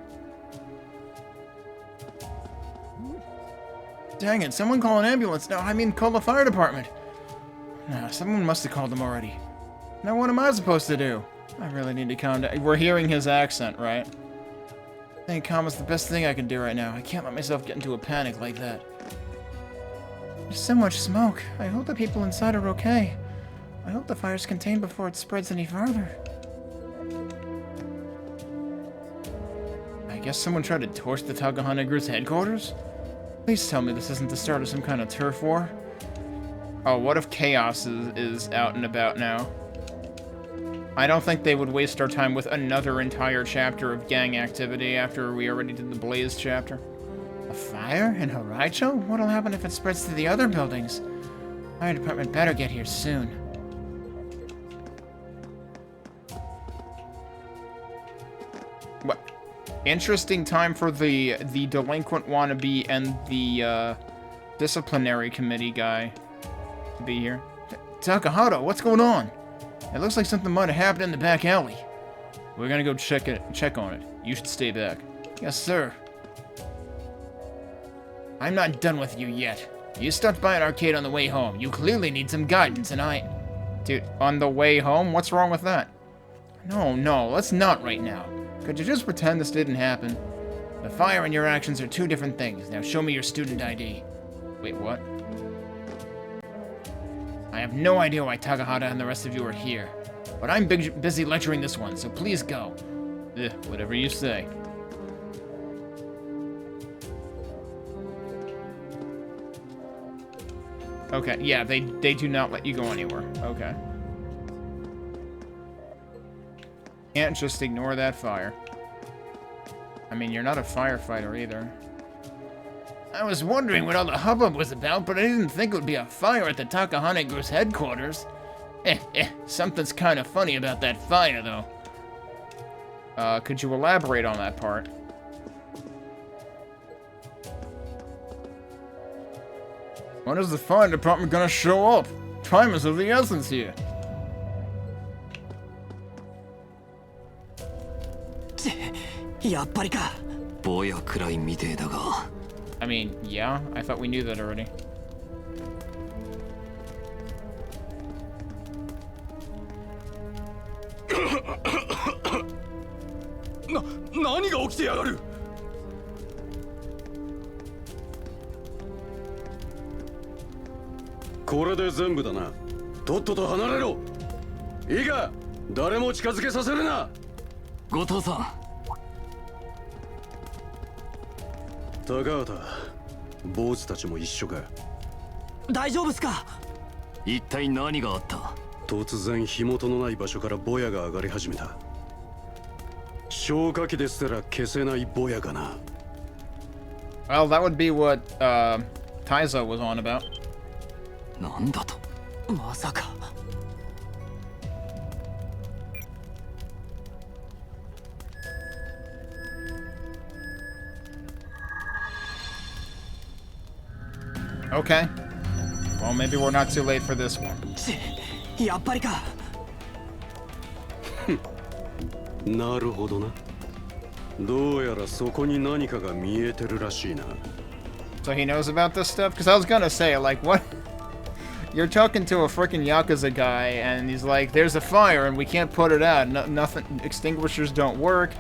Dang it, someone call an ambulance. No, I mean call the fire department. No, someone must have called them already. Now what am I supposed to do? I really need to calm down. We're hearing his accent, right? Staying calm is the best thing I can do right now. I can't let myself get into a panic like that. There's so much smoke. I hope the people inside are okay. I hope the fire's contained before it spreads any farther. I guess someone tried to torch the Takahana Group's headquarters? Please tell me this isn't the start of some kind of turf war. Oh, what if Chaos is out and about now? I don't think they would waste our time with another entire chapter of gang activity after we already did the Blaze chapter. A fire in Horaisho? What'll happen if it spreads to the other buildings? Fire department better get here soon. What? Interesting time for the delinquent wannabe and the disciplinary committee guy to be here. Takahata, what's going on? It looks like something might have happened in the back alley. We're gonna go check on it. You should stay back. Yes, sir. I'm not done with you yet. You stopped by an arcade on the way home. You clearly need some guidance, and I... Dude, on the way home? What's wrong with that? No, let's not right now. Could you just pretend this didn't happen? The fire and your actions are two different things. Now show me your student ID. Wait, what? I have no idea why Takahata and the rest of you are here. But I'm busy lecturing this one, so please go. Whatever you say. Okay, yeah, they do not let you go anywhere. Okay. Can't just ignore that fire. I mean, you're not a firefighter either. I was wondering what all the hubbub was about, but I didn't think it would be a fire at the Takahane Group's headquarters. Something's kind of funny about that fire, though. Could you elaborate on that part? When is the fire department gonna show up? Time is of the essence here. I mean, yeah, I thought we knew that already. 何が起きてやがる。これで全部だな。とっとと離れろ。いいか、誰も近づけさせるな。後藤さん。高畑、坊主たちも一緒か。大丈夫っすか。一体何があった。突然火元のない場所からボヤが上がり始めた。消火器ですら消せないボヤがな。Well, that would be what Taizo was on about. なんだと。まさか。Okay. Well, maybe we're not too late for this one. やっぱりか。なるほどな。どうやらそこに何かが見えてるらしいな。So he knows about this stuff? Because I was gonna say, like, what? You're talking to a freaking Yakuza guy, and he's like, there's a fire, and we can't put it out. Nothing, extinguishers don't work.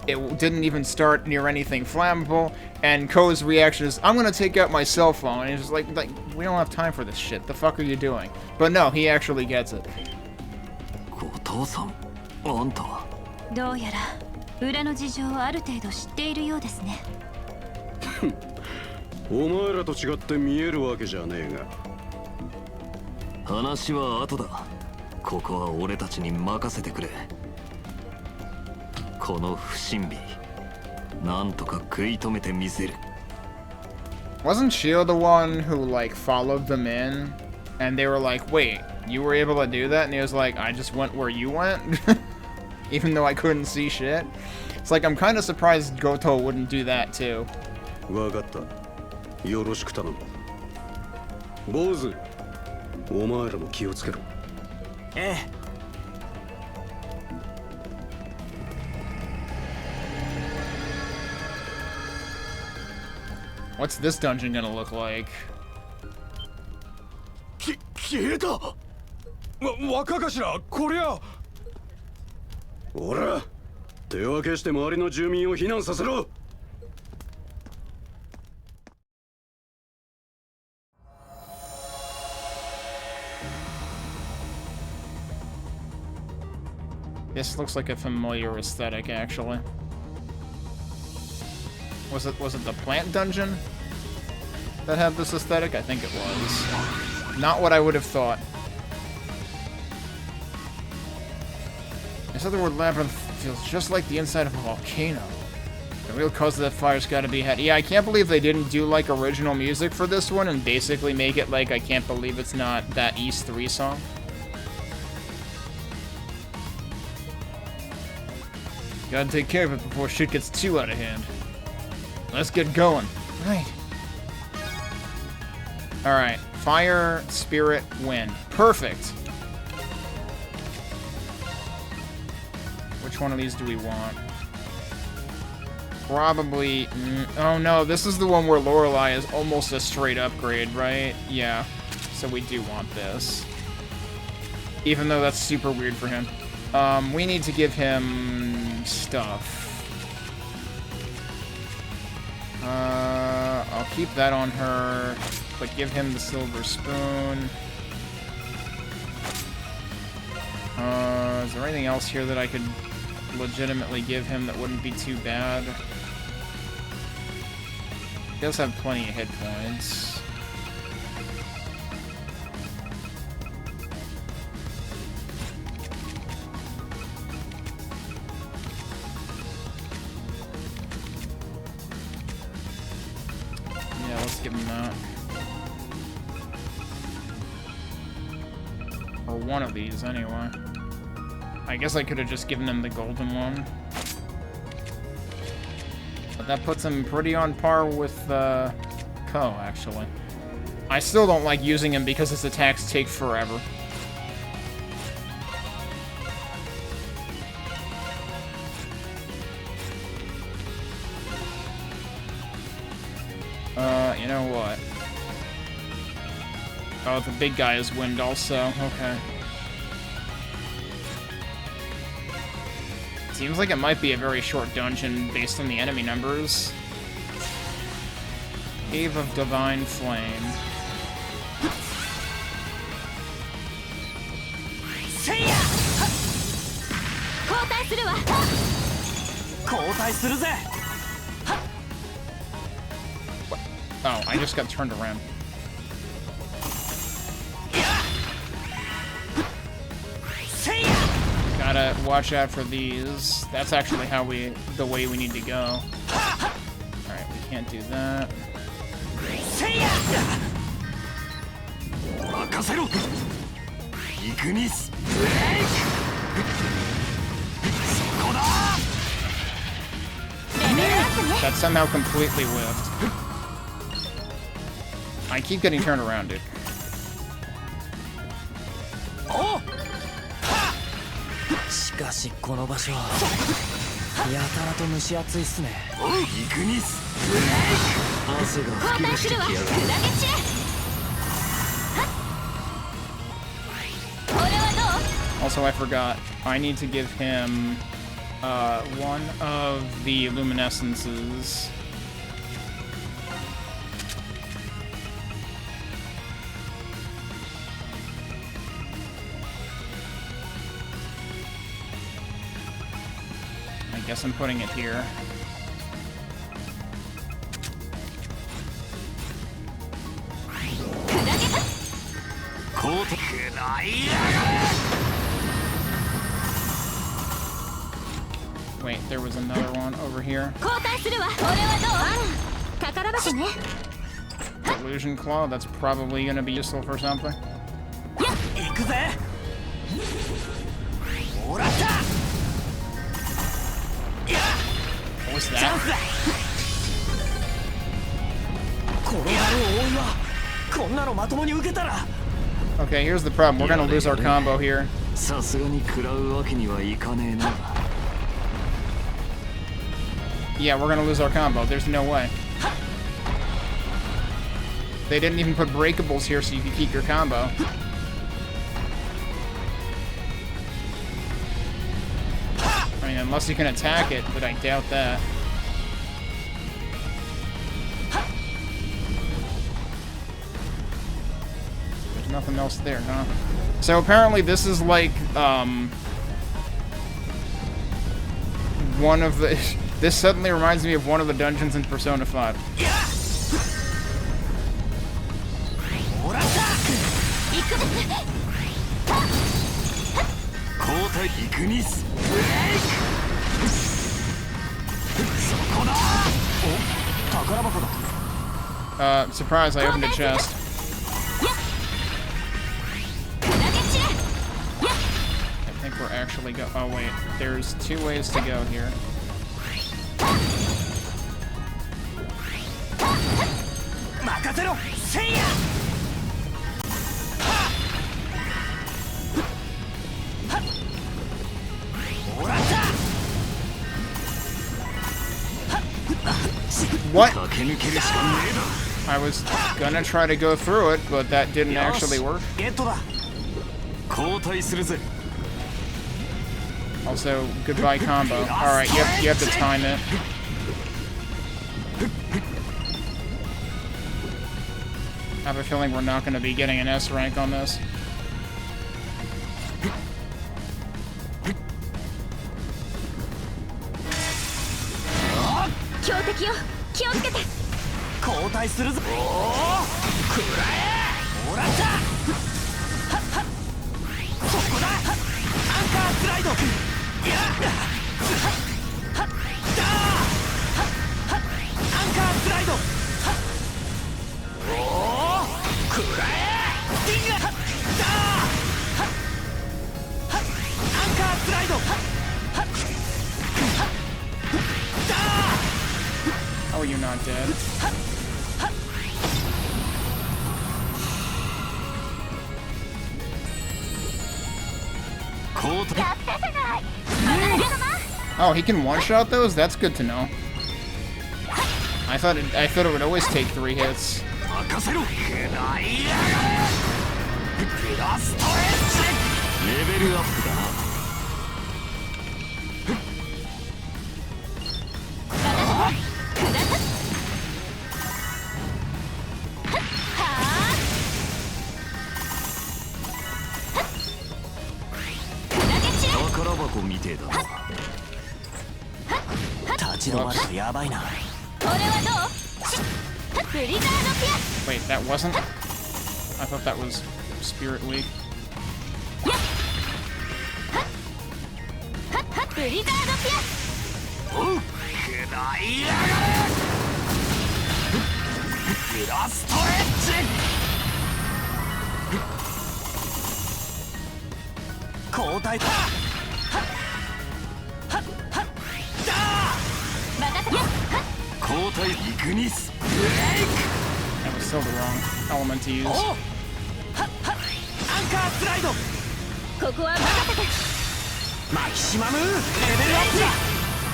It didn't even start near anything flammable. And Ko's reaction is, I'm gonna take out my cell phone. And he's just like, we don't have time for this shit. The fuck are you doing? But no, he actually gets it. 後藤さん、あんたは。どうやら裏の事情をある程度知っているようですね。お前らと違って見えるわけじゃねえが。話は後だ。ここは俺たちに任せてくれ。この不審火、なんとか食い止めてみせる。Wasn't Shio the one who, like, followed them in? And they were like, wait, you were able to do that? And he was like, I just went where you went? Even though I couldn't see shit? It's like, I'm kind of surprised Goto wouldn't do that, too. わかった。よろしく頼む。坊主、お前らも気をつけろ。ええ。What's this dungeon gonna look like? 消えた。若頭、こりゃ。おら、手分けして周りの住民を避難させろ。This looks like a familiar aesthetic, actually. Was it the plant dungeon that had this aesthetic? I think it was. Not what I would have thought. This other word labyrinth feels just like the inside of a volcano. The real cause of that fire's gotta be had. Yeah, I can't believe they didn't do like original music for this one and basically make it like I can't believe it's not that East 3 song. Gotta take care of it before shit gets too out of hand. Let's get going. Right. Alright. Fire, spirit, wind. Perfect. Which one of these do we want? Probably... oh no, this is the one where Lorelei is almost a straight upgrade, right? Yeah. So we do want this. Even though that's super weird for him. We need to give him... stuff. I'll keep that on her, but give him the silver spoon. Is there anything else here that I could legitimately give him that wouldn't be too bad? He does have plenty of hit points. Let's give him that. Or one of these, anyway. I guess I could have just given him the golden one. But that puts him pretty on par with, Ko, actually. I still don't like using him because his attacks take forever. You know what? Oh, the big guy is wind also. Okay. Seems like it might be a very short dungeon based on the enemy numbers. Cave of Divine Flame. Oh, I just got turned around. Gotta watch out for these. That's actually the way we need to go. Alright, we can't do that. That somehow completely whiffed. I keep getting turned around, dude. Also, I forgot. I need to give him one of the luminescences. I guess I'm putting it here. Wait, there was another one over here. Illusion Claw, that's probably gonna be useful for something. What was that? Okay, here's the problem. We're gonna lose our combo here. Yeah, we're gonna lose our combo. There's no way. They didn't even put breakables here so you can keep your combo. I mean, unless you can attack it, but I doubt that. There's nothing else there, huh? So apparently this is like, one of the... This suddenly reminds me of one of the dungeons in Persona 5. Surprise, I opened a chest. I think we're actually oh wait, there's two ways to go here. What? I was gonna try to go through it, but that didn't actually work. Also, goodbye combo. Alright, you have to time it. I have a feeling we're not gonna be getting an S rank on this. Oh, you're not dead. Oh, he can one-shot those? That's good to know. I thought it would always take 3 hits. みてえだな。立ち止まるとやばいな。これはどう？ブリザードピアス。 Wait, that wasn't? I thought that was Spirit Week. ブリザードピアス。おう、くらいやがれ。ブラストエッジ。交代だ。交代イグニス。ブレイク。 That was still the wrong element to use. アンカースライド。ここは任せて。マキシマムレベルアップだ。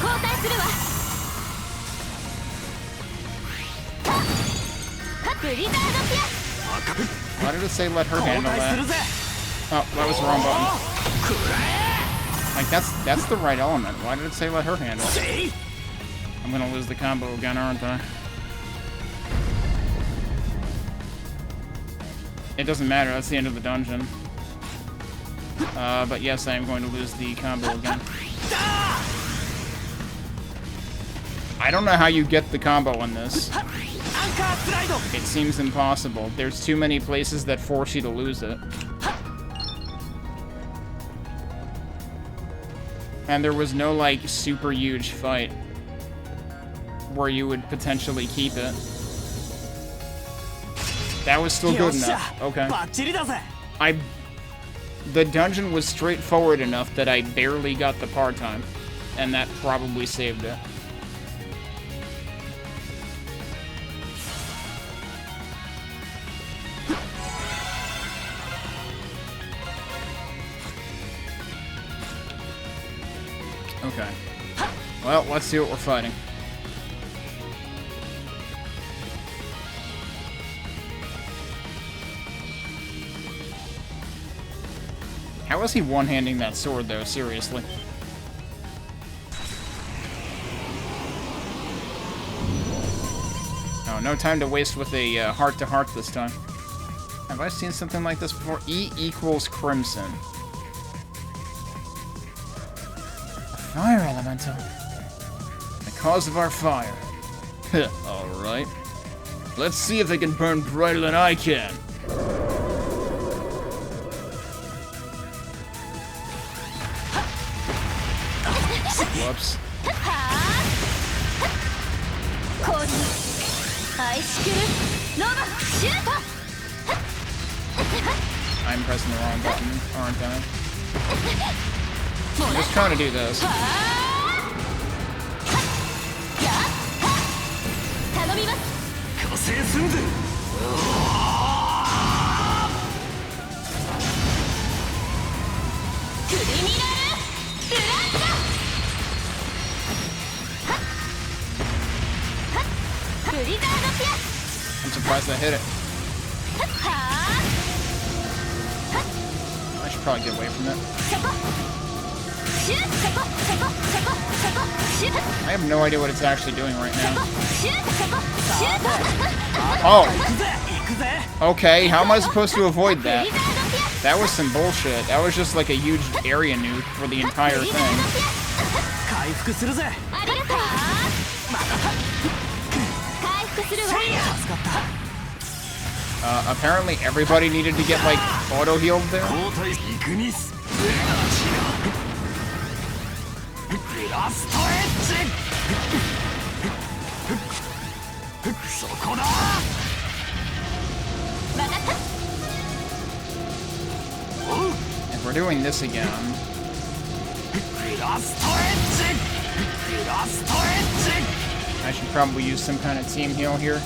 交代するわ。ブリザードピアス。 Why did it say let her 交 handle 代する that? ぜ。 Oh, that was the wrong button. くら Like, that's the right element. Why did it say let her handle? え。 I'm gonna lose the combo again, aren't I? It doesn't matter, that's the end of the dungeon. But yes, I am going to lose the combo again. I don't know how you get the combo in this. It seems impossible. There's too many places that force you to lose it. And there was no, like, super huge fight where you would potentially keep it. That was still good enough. Okay. The dungeon was straightforward enough that I barely got the par time, and that probably saved it. Okay. Well, let's see what we're fighting. How is he one-handing that sword, though? Seriously. Oh, no time to waste with a heart-to-heart this time. Have I seen something like this before? E equals Crimson. A fire elemental. The cause of our fire. Alright. Let's see if they can burn brighter than I can. Whoops. I'm pressing the wrong button, aren't I? I'm just trying to do this. I'm surprised I hit it. I should probably get away from it. I have no idea what it's actually doing right now. Oh! Okay, how am I supposed to avoid that? That was some bullshit. That was just like a huge area nuke for the entire thing. Apparently everybody needed to get, like, auto-healed there. If we're doing this again... I should probably use some kind of team heal here.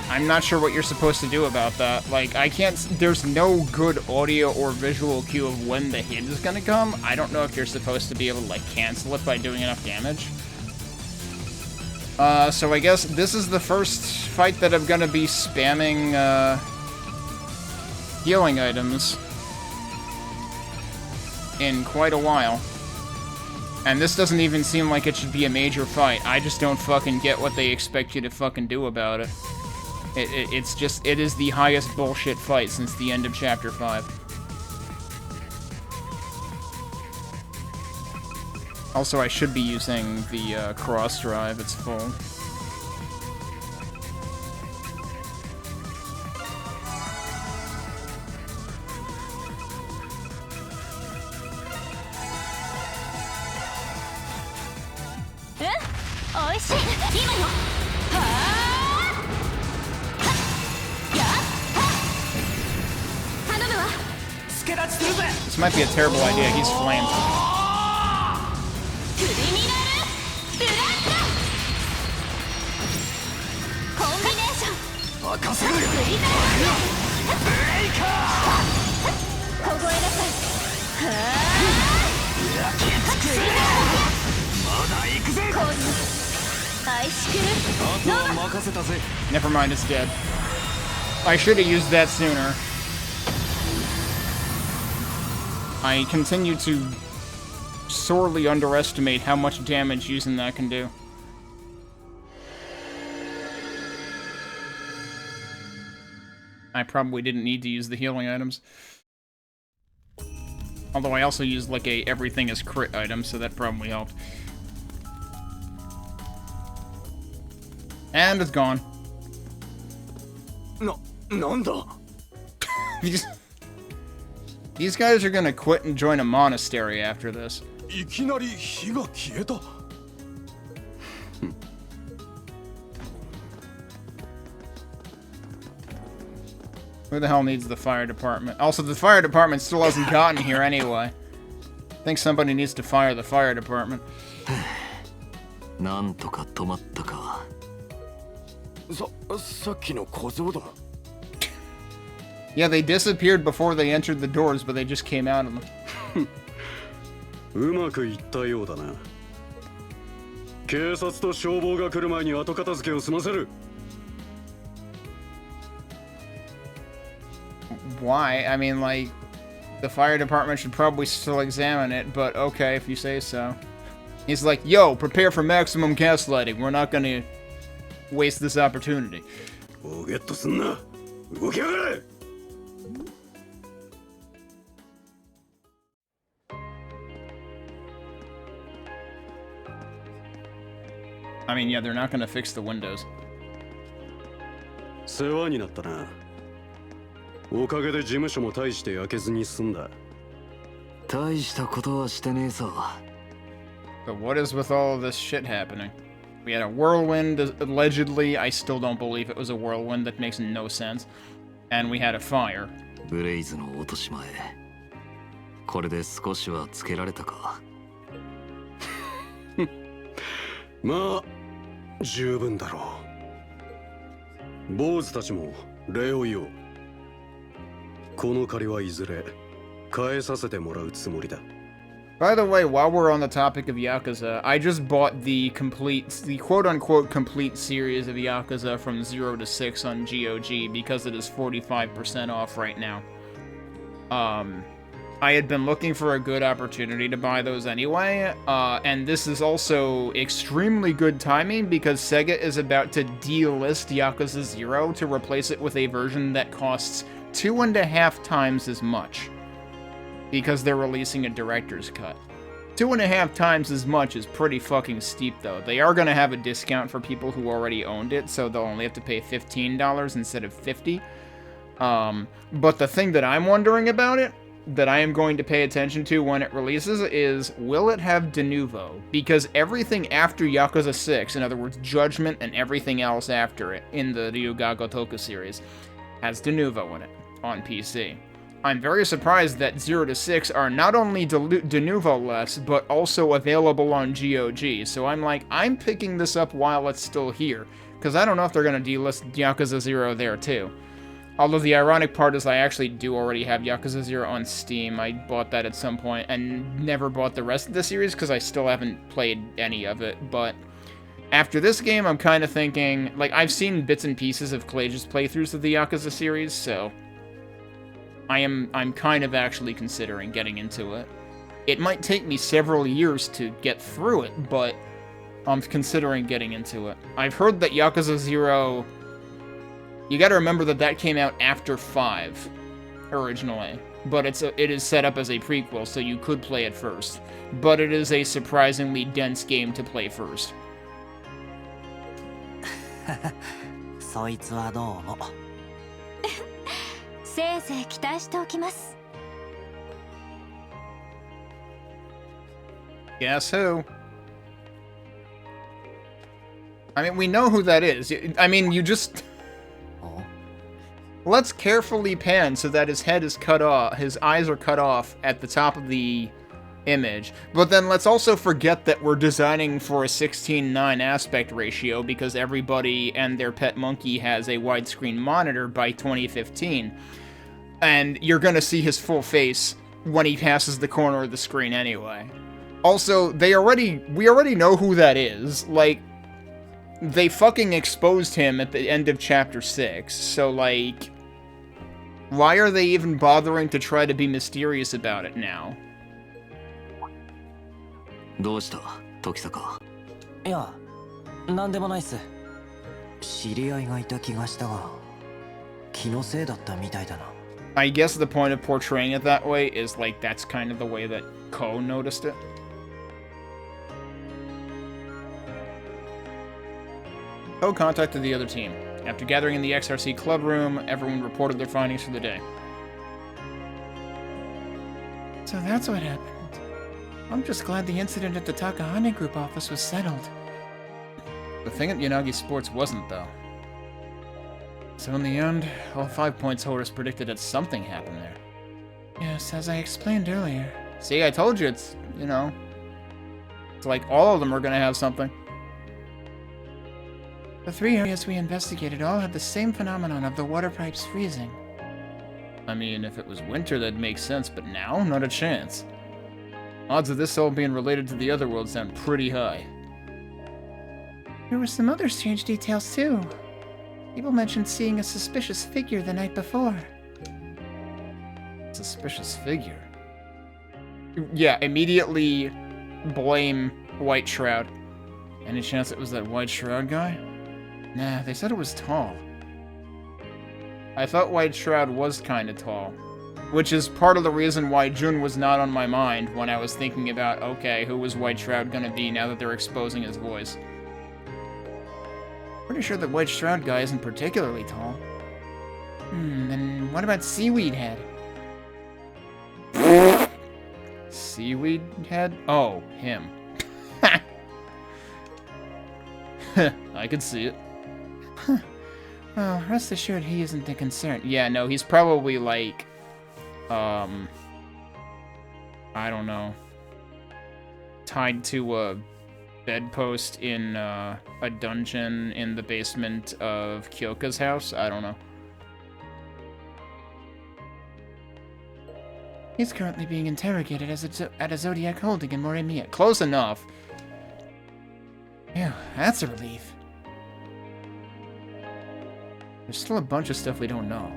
I'm not sure what you're supposed to do about that. Like, I can't... There's no good audio or visual cue of when the hit is gonna come. I don't know if you're supposed to be able to, like, cancel it by doing enough damage. So I guess this is the first fight that I'm gonna be spamming, healing items in quite a while. And this doesn't even seem like it should be a major fight. I just don't fucking get what they expect you to fucking do about it. It's just, it is the highest bullshit fight since the end of Chapter 5. Also, I should be using the cross drive, it's full. This might be a terrible idea, he's flamed. Never mind, it's dead. I should have used that sooner. I continue to sorely underestimate how much damage using that can do. I probably didn't need to use the healing items. Although I also used like a everything is crit item, so that probably helped. And it's gone. Nanda. These guys are gonna quit and join a monastery after this. いきなり火が消えた。Who the hell needs the fire department? Also, the fire department still hasn't gotten here anyway. I think somebody needs to fire the fire department. なんとか止まったか。さっきの小僧ども。Yeah, they disappeared before they entered the doors, but they just came out of them. うまくいったようだな。警察と消防が来る前に後片付けを済ませる。Why? I mean, like, the fire department should probably still examine it, but okay, if you say so. He's like, yo, prepare for maximum gaslighting. We're not gonna waste this opportunity. おゲットすんな。動きやがれ。I mean, yeah, they're not gonna fix the windows. 世話になったな。おかげで事務所も大して焼けずに済んだ。大したことはしてねえさ。But what is with all of this shit happening? We had a whirlwind, allegedly. I still don't believe it was a whirlwind. That makes no sense. And we had a fire. ブレイズの落とし前。これで少しはつけられたか。まあ、十分だろう。坊主たちも礼を言おう。この借りはいずれ返させてもらうつもりだ。By the way, while we're on the topic of Yakuza, I just bought the quote-unquote complete series of Yakuza from 0 to 6 on GOG because it is 45% off right now. I had been looking for a good opportunity to buy those anyway, and this is also extremely good timing because Sega is about to delist Yakuza 0 to replace it with a version that costs 2.5 times as much. Because they're releasing a director's cut. 2.5 times as much is pretty fucking steep, though. They are going to have a discount for people who already owned it, so they'll only have to pay $15 instead of $50. But the thing that I'm wondering about it, that I am going to pay attention to when it releases, is will it have de novo? Because everything after Yakuza 6, in other words, Judgment and everything else after it in the Ryuga Gotoku series, has de novo in it on PC. I'm very surprised that 0 to 6 are not only de novo-less, but also available on GOG, so I'm picking this up while it's still here, because I don't know if they're going to delist Yakuza 0 there too. Although the ironic part is I actually do already have Yakuza 0 on Steam. I bought that at some point and never bought the rest of the series because I still haven't played any of it, but after this game I'm kind of thinking, like, I've seen bits and pieces of Clage's playthroughs of the Yakuza series, so I'm kind of actually considering getting into it. It might take me several years to get through it, but I'm considering getting into it. I've heard that Yakuza 0... You gotta remember that that came out after 5, originally. But it is set up as a prequel, so you could play it first. But it is a surprisingly dense game to play first. そいつはどうも。せいぜい期待しておきます。Guess who? I mean, we know who that is. I mean, you just... Let's carefully pan so that his head is cut off, his eyes are cut off at the top of the image. But then let's also forget that we're designing for a 16:9 aspect ratio because everybody and their pet monkey has a widescreen monitor by 2015. And you're gonna see his full face when he passes the corner of the screen anyway. Also, we already know who that is. Like, they fucking exposed him at the end of Chapter 6, so, like... Why are they even bothering to try to be mysterious about it now? どうした時坂。いや、なんでもないっす。知り合いがいた気がしたが、気のせいだったみたいだな。I guess the point of portraying it that way is, like, that's kind of the way that Ko noticed it. Ko contacted the other team. After gathering in the XRC club room, everyone reported their findings for the day. So that's what happened. I'm just glad the incident at the Takahane Group office was settled. The thing at Yanagi Sports wasn't, though. So in the end, all 5 points holders predicted that something happened there. Yes, as I explained earlier. See, I told you it's, you know... It's like all of them are gonna have something. The 3 areas we investigated all had the same phenomenon of the water pipes freezing. I mean, if it was winter, that'd make sense, but now? Not a chance. Odds of this all being related to the other world sound pretty high. There were some other strange details, too. People mentioned seeing a suspicious figure the night before. Suspicious figure? Yeah, immediately blame White Shroud. Any chance it was that White Shroud guy? Nah, they said it was tall. I thought White Shroud was kinda tall. Which is part of the reason why Jun was not on my mind when I was thinking about, okay, who was White Shroud gonna be now that they're exposing his voice? Pretty sure the White Shroud guy isn't particularly tall. Then what about Seaweed Head? Seaweed Head? Oh, him. I could see it. Well, rest assured he isn't a concern. Yeah, no, he's probably like, I don't know, tied to a bedpost in a dungeon in the basement of Kyoka's house. I don't know. He's currently being interrogated at a Zodiac holding in Morimiya. Close enough. Phew, that's a relief. There's still a bunch of stuff we don't know.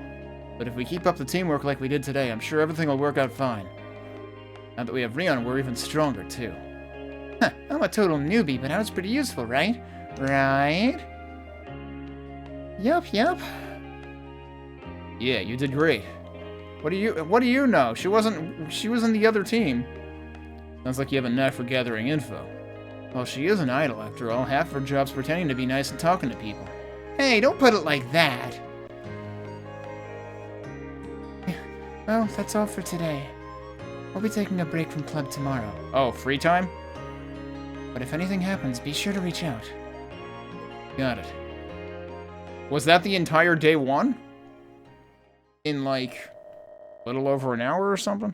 But if we keep up the teamwork like we did today, I'm sure everything will work out fine. Now that we have Rion, we're even stronger, too. Huh, I'm a total newbie, but I was pretty useful, right? Right? Yup. Yeah, you did great. What do you know? She was in the other team. Sounds like you have a knack for gathering info. Well, she is an idol, after all. Half her job's pretending to be nice and talking to people. Hey, don't put it like that! Well, that's all for today. We'll be taking a break from club tomorrow. Oh, free time? But if anything happens, be sure to reach out. Got it. Was that the entire day 1? In, like, a little over an hour or something?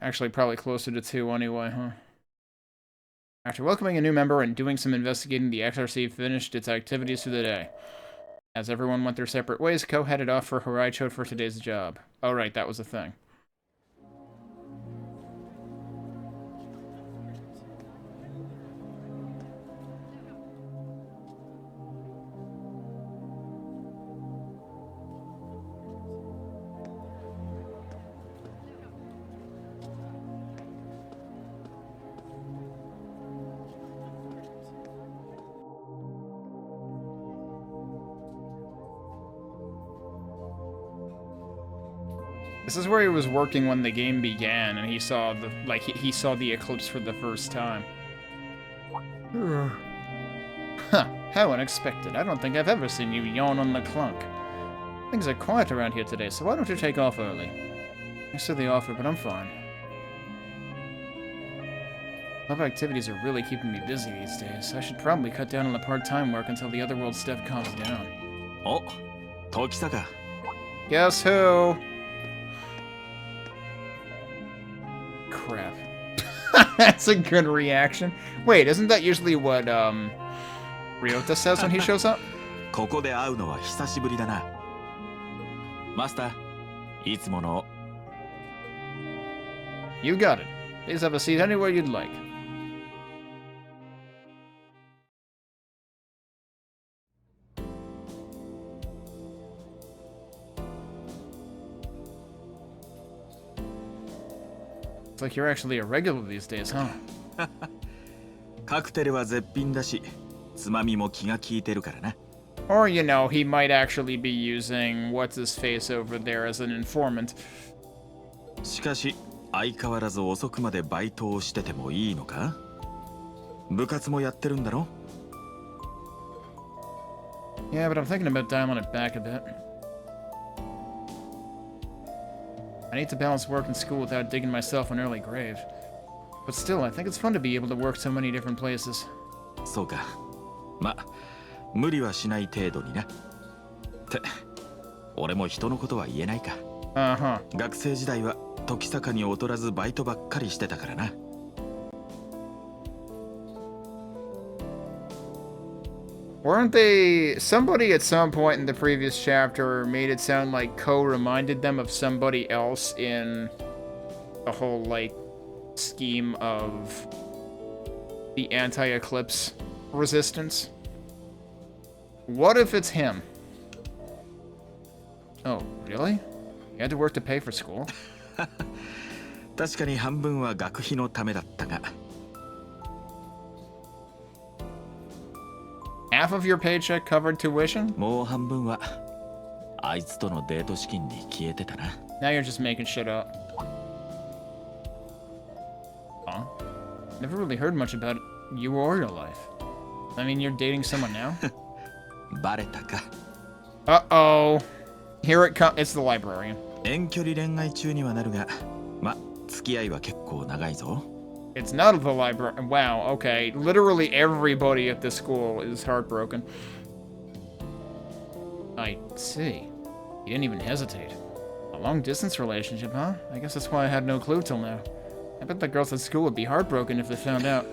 Actually, probably closer to 2 anyway, huh? After welcoming a new member and doing some investigating, the XRC finished its activities for the day. As everyone went their separate ways, Ko headed off for Horaicho for today's job. Oh right, that was the thing. This is where he was working when the game began, and he saw the he saw the eclipse for the first time. Huh, how unexpected. I don't think I've ever seen you yawn on the clunk. Things are quiet around here today, so why don't you take off early? Thanks for the offer, but I'm fine. Club activities are really keeping me busy these days. I should probably cut down on the part-time work until the Otherworld stuff calms down. Oh, Tokisaka. Guess who? Crap. That's a good reaction. Wait, isn't that usually what, Ryota says when he shows up? ここで会うのは久しぶりだな。マスター、いつもの。You got it. Please have a seat anywhere you'd like. Looks like you're actually a regular these days, huh? カクテルは絶品だし、つまみも気が利いてるからな。Or, you know, he might actually be using what's-his-face over there as an informant. しかし、相変わらず遅くまでバイトをしててもいいのか？部活もやってるんだろ？ Yeah, but I'm thinking about dialing it back a bit. I need to balance work and school without digging myself an early grave. But still, I think it's fun to be able to work so many different places. そうか。ま、無理はしない程度にな。って、俺も人のことは言えないか。学生時代は時坂に劣らずバイトばっかりしてたからな。Weren't they... Somebody at some point in the previous chapter made it sound like Ko reminded them of somebody else in the whole, like, scheme of the anti-eclipse resistance? What if it's him? Oh, really? You had to work to pay for school? 確かに半分は学費のためだったが。Half of your paycheck covered tuition? もう半分はあいつとのデート資金に消えてたな。Now you're just making shit up. Huh? Never really heard much about you or your life. I mean, you're dating someone now? バレたか。Uh-oh. Here it comes. It's the librarian. 遠距離恋愛中にはなるが、ま、付き合いは結構長いぞ。It's not the library. Wow, okay. Literally everybody at this school is heartbroken. I see. You didn't even hesitate. A long-distance relationship, huh? I guess that's why I had no clue till now. I bet the girls at school would be heartbroken if they found out.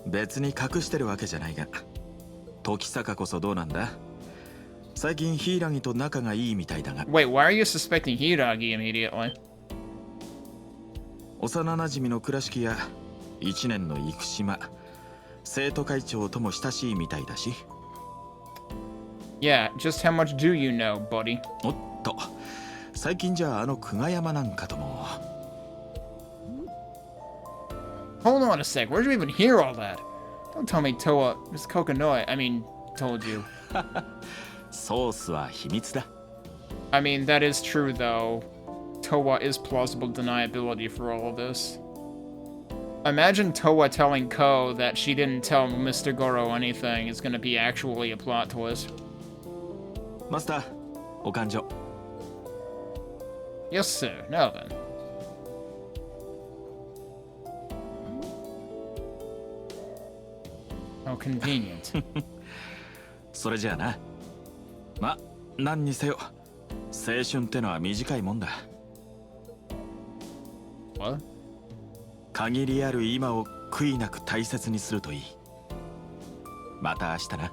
別に隠してるわけじゃないが。時坂こそどうなんだ？最近ヒイラギと仲がいいみたいだが。Wait, why are you suspecting Hiragi immediately? 幼馴染の倉敷や1年の生島、生徒会長とも親しいみたいだし。Yeah, just how much do you know, buddy? おっと、最近じゃあの久我山なんかとも。Hold on a sec, where'd you even hear all that? Don't tell me Toa, Miss Kokonoi, told you. ソースは秘密だ。I mean, that is true though. Toa is plausible deniability for all of this. Imagine Toa telling Ko that she didn't tell Mr. Goro anything is gonna be actually a plot twist. マスター、お勘定。Yes, sir. Now then. How convenient. それじゃあな。ま、何にせよ、青春ってのは短いもんだ。What? 限りある今を悔いなく大切にするといい。また明日な。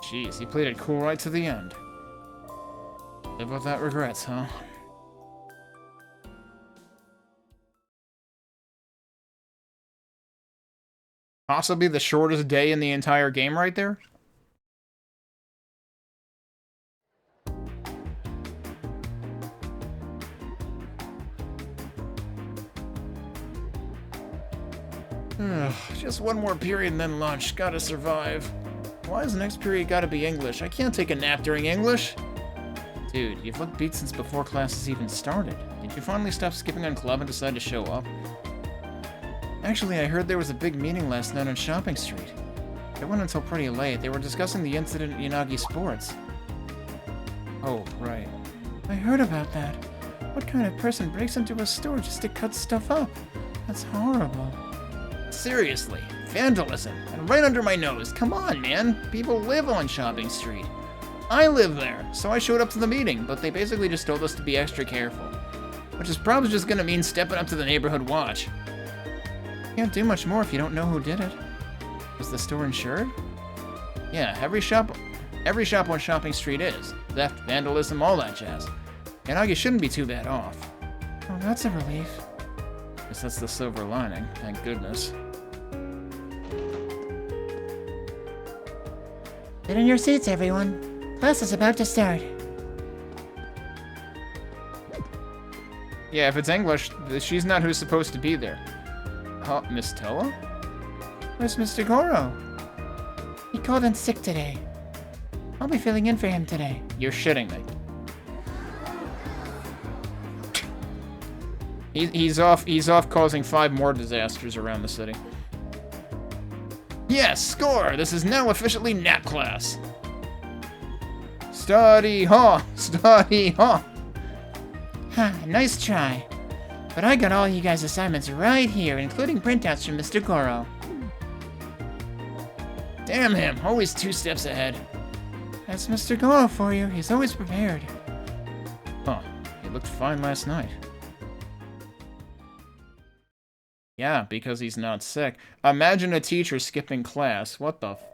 Jeez, he played it cool right to the end. Live without regrets, huh? Possibly the shortest day in the entire game right there? Ugh, just one more period and then lunch. Gotta survive. Why is the next period gotta be English? I can't take a nap during English. Dude, you've looked beat since before classes even started. Did you finally stop skipping on club and decide to show up? Actually, I heard there was a big meeting last night on Shopping Street. It went until pretty late. They were discussing the incident at Yanagi Sports. Oh, right. I heard about that. What kind of person breaks into a store just to cut stuff up? That's horrible. Seriously, vandalism, and right under my nose. Come on, man. People live on Shopping Street. I live there, so I showed up to the meeting, but they basically just told us to be extra careful. Which is probably just gonna mean stepping up to the neighborhood watch. Can't do much more if you don't know who did it. Was the store insured? Yeah, every shop on Shopping Street is. Theft, vandalism, all that jazz. Yanagi shouldn't be too bad off. Oh, that's a relief. Guess that's the silver lining, thank goodness. Get in your seats, everyone. Class is about to start. Yeah, if it's English, she's not who's supposed to be there. Huh, Miss Toa? Where's Mr. Goro? He called in sick today. I'll be filling in for him today. You're shitting me. He's off causing 5 more disasters around the city. Yes, score! This is now officially nap class. Study hall! Study hall! Huh, nice try. But I got all you guys' assignments right here, including printouts from Mr. Goro. Damn him, always 2 steps ahead. That's Mr. Goro for you, he's always prepared. Huh, he looked fine last night. Yeah, because he's not sick. Imagine a teacher skipping class. What the f...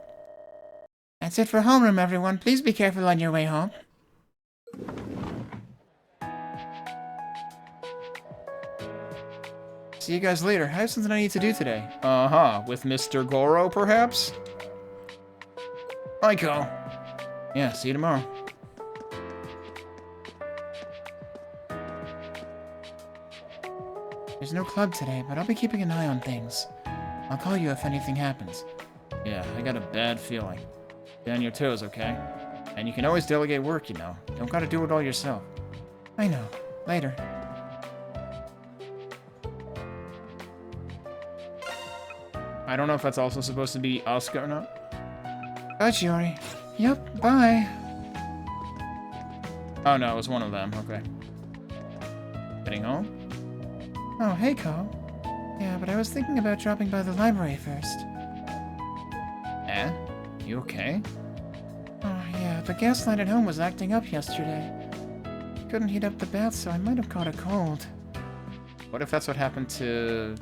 That's it for homeroom, everyone. Please be careful on your way home. See you guys later. I have something I need to do today. Uh-huh. With Mr. Goro, perhaps? Bye, Ko. Yeah, see you tomorrow. There's no club today, but I'll be keeping an eye on things. I'll call you if anything happens. Yeah, I got a bad feeling. Be on your toes, okay? And you can always delegate work, you know. Don't gotta do it all yourself. I know. Later. I don't know if that's also supposed to be Asuka or not. Bye, Chiori. Yep, bye. Oh no, it was one of them, okay. Heading home? Oh, hey, Ko. Yeah, but I was thinking about dropping by the library first. Eh? You okay? Oh, yeah, the gas line at home was acting up yesterday. Couldn't heat up the bath, so I might have caught a cold. What if that's what happened to...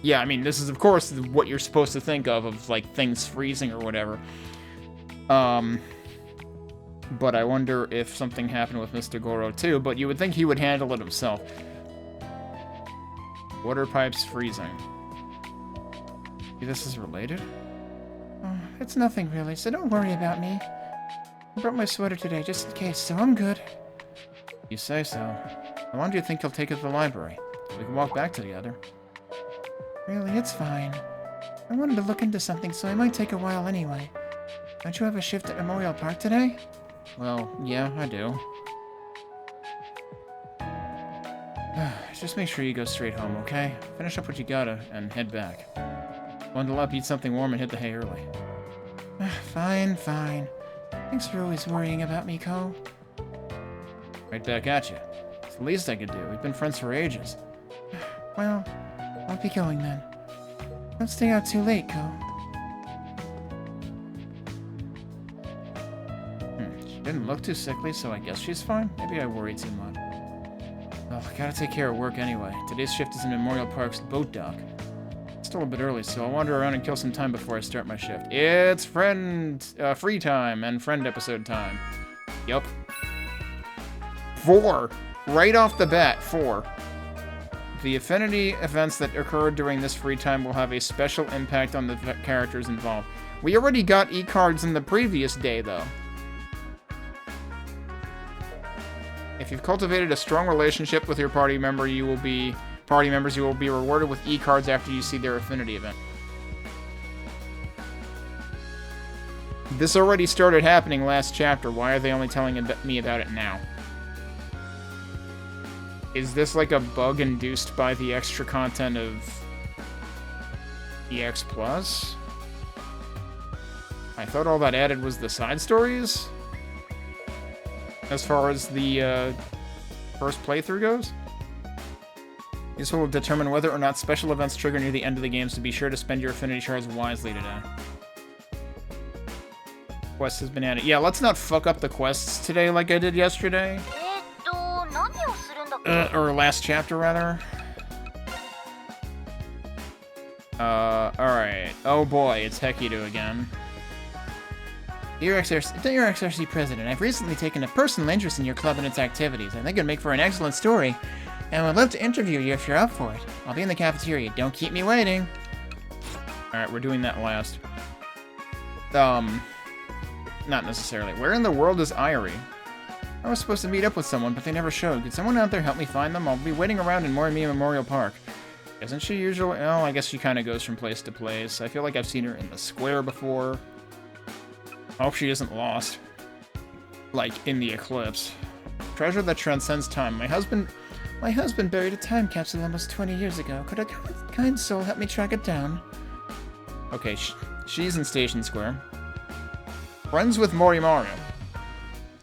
Yeah, I mean, this is, of course, what you're supposed to think of, like, things freezing or whatever. But I wonder if something happened with Mr. Goro, too, but you would think he would handle it himself. Water pipes freezing. Maybe this is related? Oh, it's nothing really, so don't worry about me. I brought my sweater today just in case, so I'm good. You say so. How long do you think he'll take at the library? We can walk back together. Really, it's fine. I wanted to look into something, so I might take a while anyway. Don't you have a shift at Memorial Park today? Well, yeah, I do. Just make sure you go straight home, okay? Finish up what you gotta, and head back. Bundle up, eat something warm, and hit the hay early. Fine, fine. Thanks for always worrying about me, Ko. Right back at you. It's the least I could do. We've been friends for ages. Well, I'll be going then. Don't stay out too late, Ko. She didn't look too sickly, so I guess she's fine. Maybe I worry too much. Oh, I gotta take care of work anyway. Today's shift is in Memorial Park's boat dock. It's still a bit early, so I'll wander around and kill some time before I start my shift. It's free time and friend episode time. Yup. 4. Right off the bat, 4. The affinity events that occurred during this free time will have a special impact on the characters involved. We already got e-cards in the previous day, though. If you've cultivated a strong relationship with your party member, you will be Party members, you will be rewarded with e-cards after you see their affinity event. This already started happening last chapter. Why are they only telling me about it now? Is this like a bug induced by the extra content of EX Plus? I thought all that added was the side stories? As far as the first playthrough goes? This will determine whether or not special events trigger near the end of the game, so be sure to spend your affinity shards wisely today. Quest has been added. Yeah, let's not fuck up the quests today like I did yesterday. Or last chapter, rather. Alright. Oh boy, it's Hekido again. Dear XRC President, I've recently taken a personal interest in your club and its activities. I think it'd make for an excellent story, and would love to interview you if you're up for it. I'll be in the cafeteria. Don't keep me waiting. Alright, we're doing that last. Not necessarily. Where in the world is Irie? I was supposed to meet up with someone, but they never showed. Could someone out there help me find them? I'll be waiting around in Morimiya Memorial Park. Isn't she usually? Oh, I guess she kind of goes from place to place. I feel like I've seen her in the square before. I hope she isn't lost. Like, in the eclipse. Treasure that transcends time. My husband buried a time capsule almost 20 years ago. Could a kind soul help me track it down? Okay, she's in Station Square. Friends with Morimaru.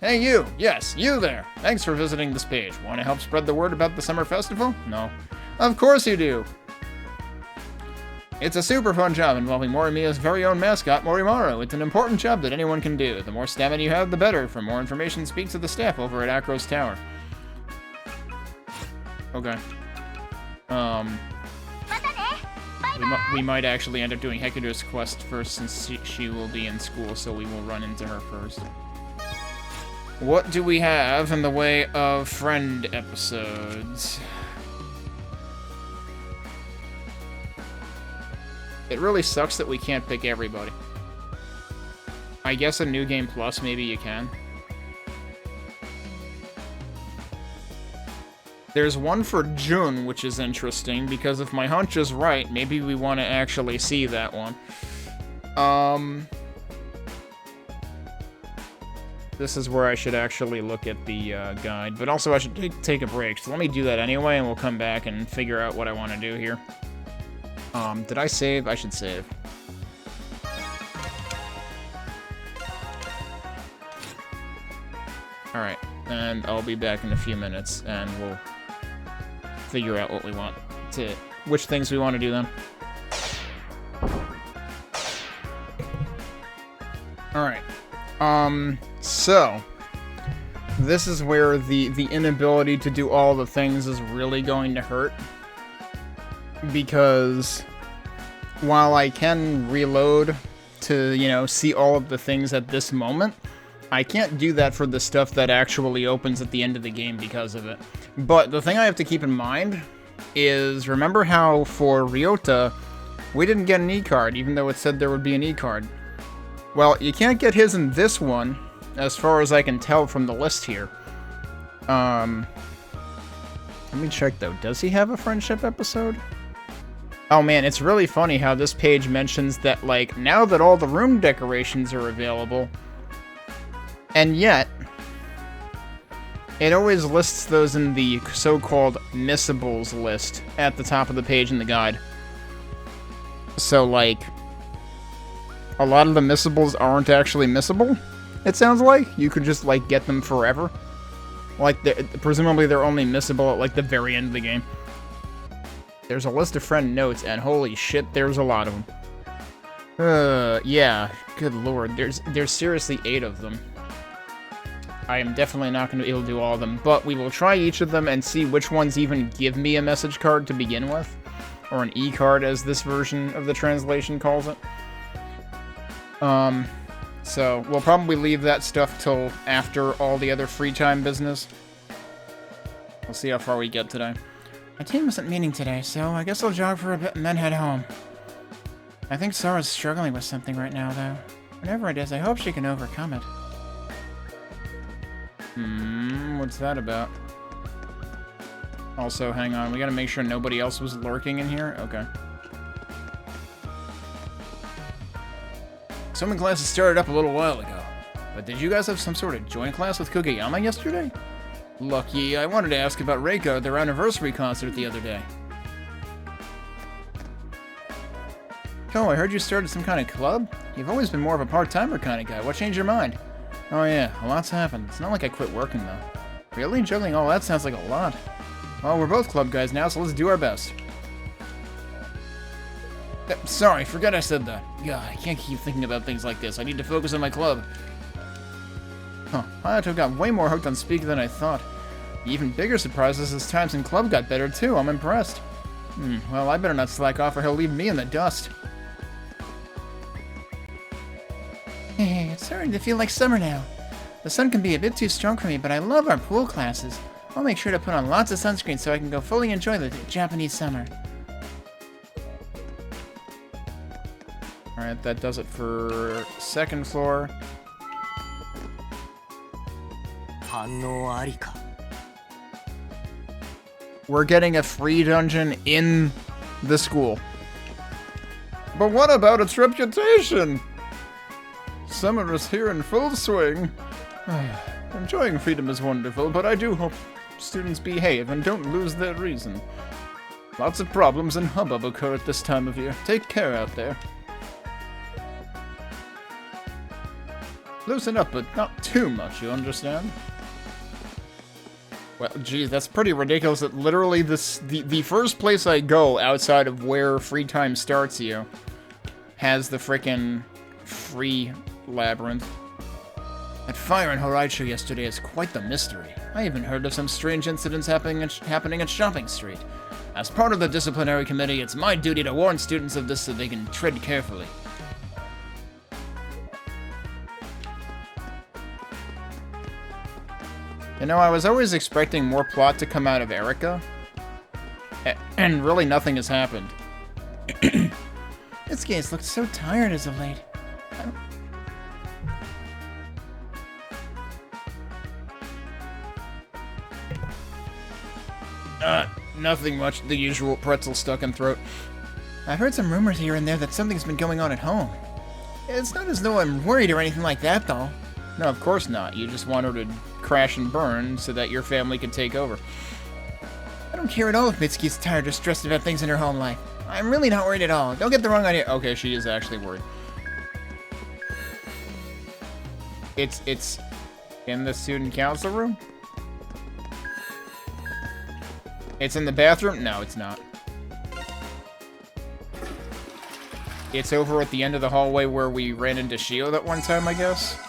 Hey you! Yes, you there! Thanks for visiting this page. Want to help spread the word about the summer festival? No. Of course you do! It's a super fun job involving Morimiya's very own mascot, Morimaru. It's an important job that anyone can do. The more stamina you have, the better. For more information, speak to the staff over at Acro's Tower. Okay. We might actually end up doing Hekido's quest first since she will be in school, so we will run into her first. What do we have in the way of friend episodes? It really sucks that we can't pick everybody. I guess a New Game Plus, maybe you can. There's one for June, which is interesting, because if my hunch is right, maybe we want to actually see that one. This is where I should actually look at the guide, but also I should take a break, so let me do that anyway, and we'll come back and figure out what I want to do here. Did I save? I should save. Alright, and I'll be back in a few minutes, and we'll figure out what we want to... which things we want to do then. Alright. So... this is where the inability to do all the things is really going to hurt. Because... while I can reload to, you know, see all of the things at this moment, I can't do that for the stuff that actually opens at the end of the game because of it. But the thing I have to keep in mind is, remember how for Ryota, we didn't get an E-card, even though it said there would be an E-card. Well, you can't get his in this one, as far as I can tell from the list here. Let me check, though. Does he have a friendship episode? Oh man, it's really funny how this page mentions that, like, now that all the room decorations are available, and yet, it always lists those in the so-called missables list at the top of the page in the guide. So, like, a lot of the missables aren't actually missable, it sounds like. You could just, like, get them forever. Like, presumably they're only missable at, like, the very end of the game. There's a list of friend notes, and holy shit, there's a lot of them. Yeah, good lord, there's seriously 8 of them. I am definitely not going to be able to do all of them, but we will try each of them and see which ones even give me a message card to begin with. Or an E-card, as this version of the translation calls it. So, we'll probably leave that stuff till after all the other free time business. We'll see how far we get today. My team wasn't meeting today, so I guess I'll jog for a bit and then head home. I think Sora's struggling with something right now, though. Whatever it is, I hope she can overcome it. What's that about? Also, hang on, we gotta make sure nobody else was lurking in here? Okay. Swimming classes started up a little while ago. But did you guys have some sort of joint class with Kugeyama yesterday? Lucky, I wanted to ask about Reiko, their anniversary concert the other day. Oh, I heard you started some kind of club? You've always been more of a part-timer kind of guy. What changed your mind? Oh yeah, a lot's happened. It's not like I quit working, though. Really? Juggling all that sounds like a lot. Well, we're both club guys now, so let's do our best. Sorry, forgot I said that. God, I can't keep thinking about things like this. I need to focus on my club. Huh, I ought to have got way more hooked on speaking than I thought. The even bigger surprise is his times in club got better, too. I'm impressed. Well, I better not slack off or he'll leave me in the dust. Hey, it's starting to feel like summer now. The sun can be a bit too strong for me, but I love our pool classes. I'll make sure to put on lots of sunscreen so I can go fully enjoy the Japanese summer. Alright, that does it for second floor. We're getting a free dungeon in the school. But what about its reputation? Summer is here in full swing. Enjoying freedom is wonderful, but I do hope students behave and don't lose their reason. Lots of problems and hubbub occur at this time of year. Take care out there. Loosen up, but not too much, you understand? Well, geez, that's pretty ridiculous that literally the first place I go outside of where free time starts you has the frickin' free labyrinth. That fire in Horaicho yesterday is quite the mystery. I even heard of some strange incidents happening at Shopping Street. As part of the disciplinary committee, it's my duty to warn students of this so they can tread carefully. You know, I was always expecting more plot to come out of Erica, and really nothing has happened. This game's looked so tired as of late. Nothing much. The usual pretzel stuck in throat. I've heard some rumors here and there that something's been going on at home. It's not as though I'm worried or anything like that, though. No, of course not. You just want her to crash and burn so that your family can take over. I don't care at all if Mitsuki's tired or stressed about things in her home life. I'm really not worried at all. Don't get the wrong idea. Okay, she is actually worried. It's in the student council room? It's in the bathroom? No, it's not. It's over at the end of the hallway where we ran into Shio that one time, I guess?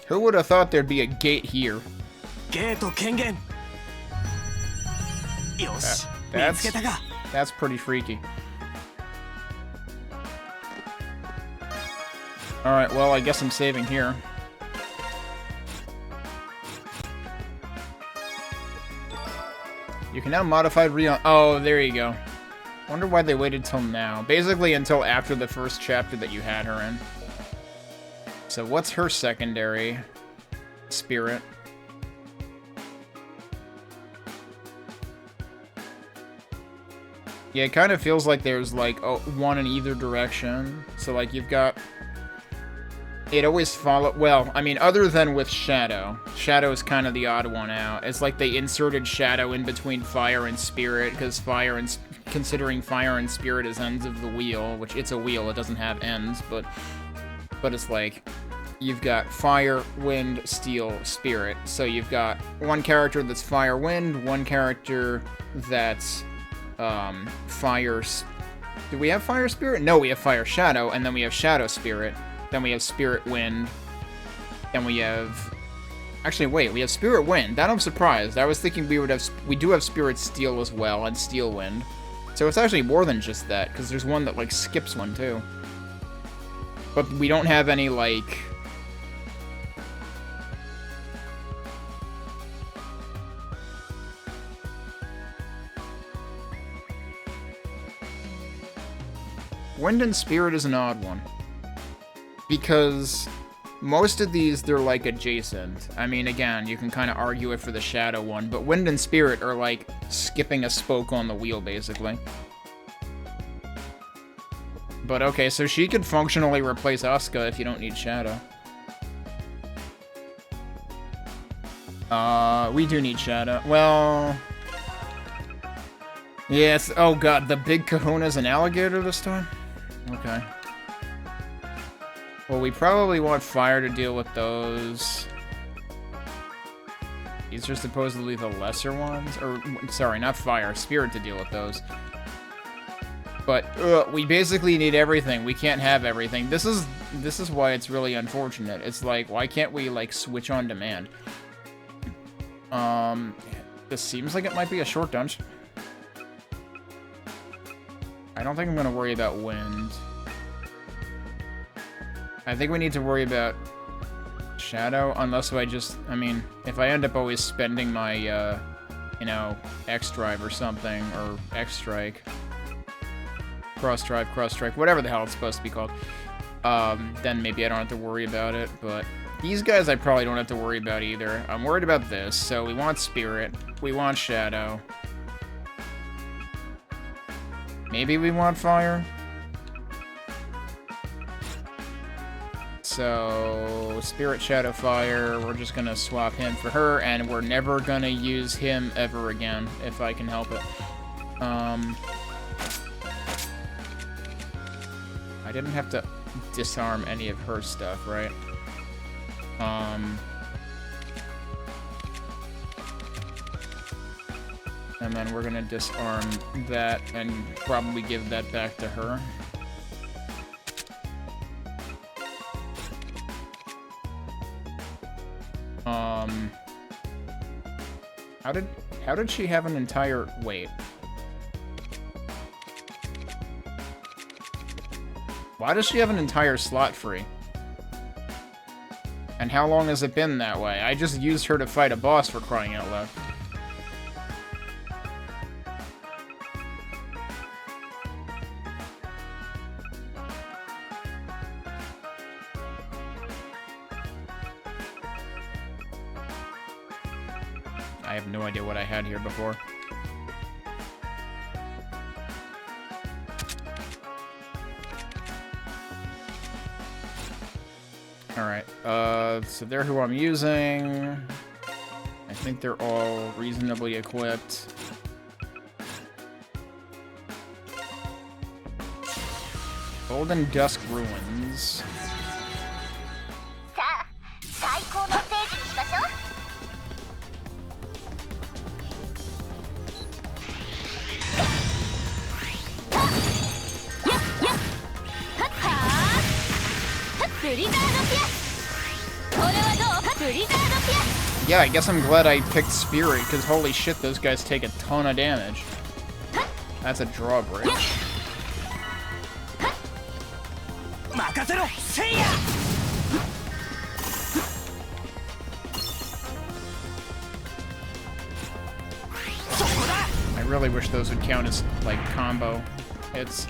Who would have thought there'd be a gate here? That's pretty freaky. Alright, well, I guess I'm saving here. You can now modify Rion. Oh, there you go. Wonder why they waited till now. Basically until after the first chapter that you had her in. So what's her secondary spirit? Yeah, it kind of feels like there's like one in either direction. So like you've got... It always follow. Well, I mean, other than with Shadow. Shadow is kind of the odd one out. It's like they inserted Shadow in between Fire and Spirit, because considering Fire and Spirit as ends of the wheel, which it's a wheel, it doesn't have ends, but it's like you've got Fire, Wind, Steel, Spirit. So you've got one character that's Fire, Wind, one character that's Fire. Do we have Fire Spirit? No, we have Fire Shadow, and then we have Shadow Spirit. Then we have Spirit Wind. Then we have... Actually, wait, we have Spirit Wind. That I'm surprised. I was thinking we do have Spirit Steel as well, and Steel Wind. So it's actually more than just that, because there's one that, like, skips one, too. But we don't have any, like... Wind and Spirit is an odd one. Because most of these, they're, like, adjacent. I mean, again, you can kind of argue it for the Shadow one, but Wind and Spirit are, like, skipping a spoke on the wheel, basically. But, okay, so she could functionally replace Asuka if you don't need Shadow. We do need Shadow. Well... Yes, oh god, the big kahuna's an alligator this time? Okay. Well, we probably want Fire to deal with those. These are supposedly the lesser ones. Or, sorry, not Fire, Spirit to deal with those. But, we basically need everything. We can't have everything. This is why it's really unfortunate. It's like, why can't we, like, switch on demand? This seems like it might be a short dungeon. I don't think I'm gonna worry about wind. I think we need to worry about Shadow, unless I mean, if I end up always spending my, you know, X-Drive or something, or X-Strike. Cross-Drive, Cross-Strike, whatever the hell it's supposed to be called. Then maybe I don't have to worry about it, but these guys I probably don't have to worry about either. I'm worried about this, so we want Spirit, we want Shadow. Maybe we want Fire? So, Spirit, Shadow, Fire, we're just gonna swap him for her, and we're never gonna use him ever again, if I can help it. I didn't have to disarm any of her stuff, right? And then we're gonna disarm that and probably give that back to her. How did she have an entire... Wait. Why does she have an entire slot free? And how long has it been that way? I just used her to fight a boss, for crying out loud. I have no idea what I had here before. Alright, so they're who I'm using. I think they're all reasonably equipped. Golden Dusk Ruins. Yeah, I guess I'm glad I picked Spirit, because holy shit, those guys take a ton of damage. That's a drawbridge. I really wish those would count as, like, combo hits.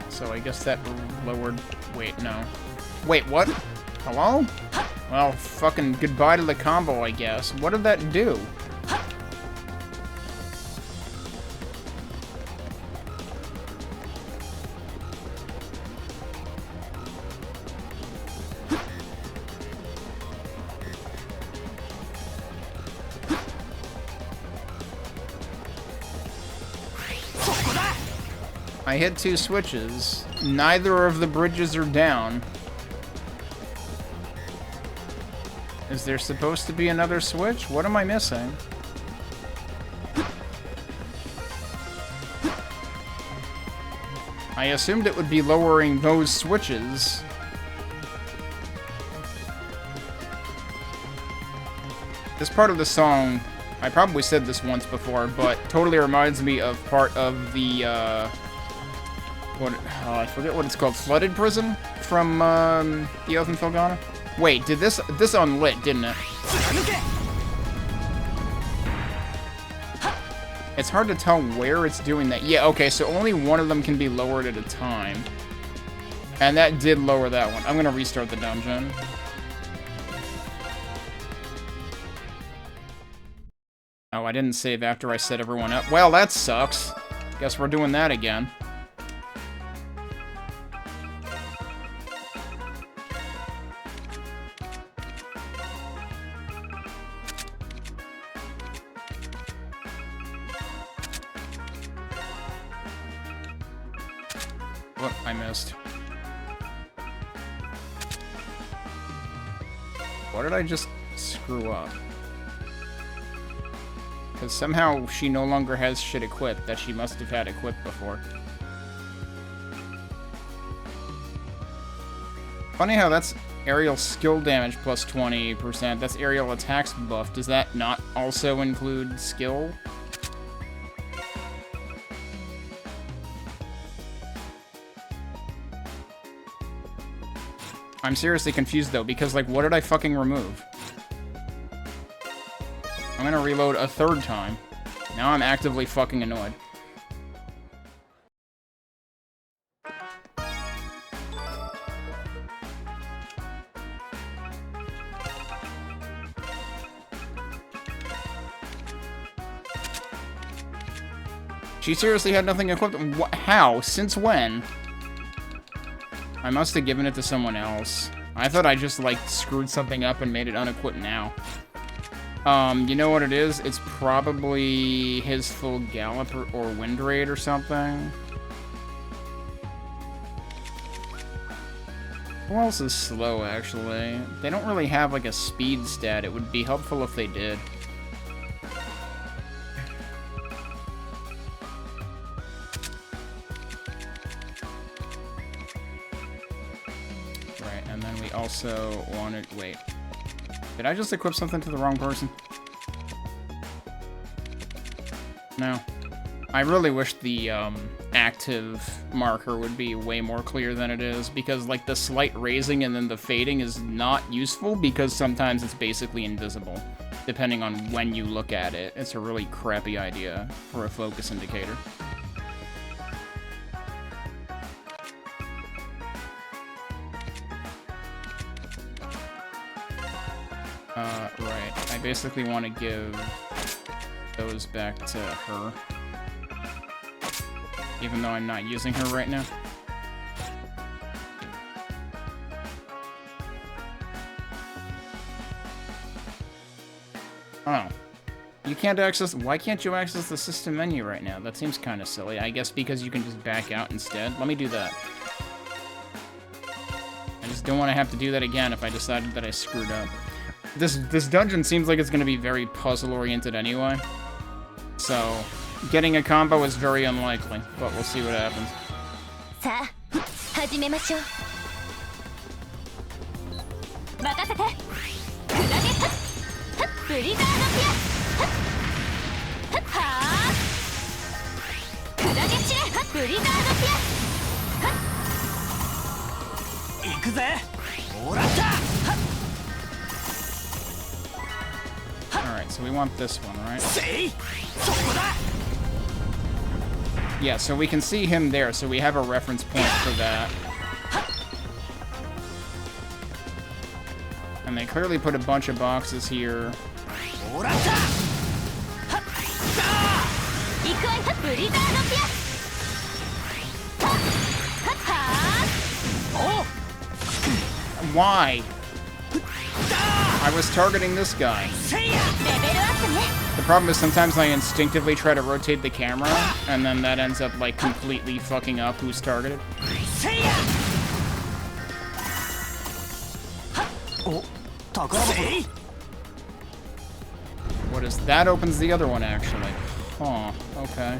So I guess that lowered... Wait, no. Wait, what? Hello? Well, fucking goodbye to the combo, I guess. What did that do? I hit 2 switches. Neither of the bridges are down. Is there supposed to be another switch? What am I missing? I assumed it would be lowering those switches. This part of the song, I probably said this once before, but totally reminds me of part of the, I forget what it's called, Flooded Prison from, the Oath and Felghana? Wait, did this unlit, didn't it? It's hard to tell where it's doing that. Yeah, okay, so only one of them can be lowered at a time. And that did lower that one. I'm gonna restart the dungeon. Oh, I didn't save after I set everyone up. Well, that sucks. Guess we're doing that again. What? I missed. What did I just screw up? Because somehow she no longer has shit equipped that she must have had equipped before. Funny how that's aerial skill damage plus 20%. That's aerial attacks buff. Does that not also include skill? I'm seriously confused though, because like, what did I fucking remove? I'm gonna reload a third time. Now I'm actively fucking annoyed. She seriously had nothing equipped? How? Since when? I must have given it to someone else. I thought I just, like, screwed something up and made it unequipped now. You know what it is? It's probably his full gallop or wind rate or something. Who else is slow, actually? They don't really have, like, a speed stat. It would be helpful if they did. Right, and then we also wanted... Wait. Did I just equip something to the wrong person? No. I really wish the active marker would be way more clear than it is, because like the slight raising and then the fading is not useful because sometimes it's basically invisible, depending on when you look at it. It's a really crappy idea for a focus indicator. Right. I basically want to give those back to her. Even though I'm not using her right now. Oh. You can't access... Why can't you access the system menu right now? That seems kind of silly. I guess because you can just back out instead. Let me do that. I just don't want to have to do that again if I decided that I screwed up. This dungeon seems like it's going to be very puzzle-oriented anyway. So, getting a combo is very unlikely, but we'll see what happens. Alright, so we want this one, right? Yeah, so we can see him there, so we have a reference point for that. And they clearly put a bunch of boxes here. Why? I was targeting this guy. The problem is sometimes I instinctively try to rotate the camera, and then that ends up, like, completely fucking up who's targeted. What is... That opens the other one, actually. Huh, okay.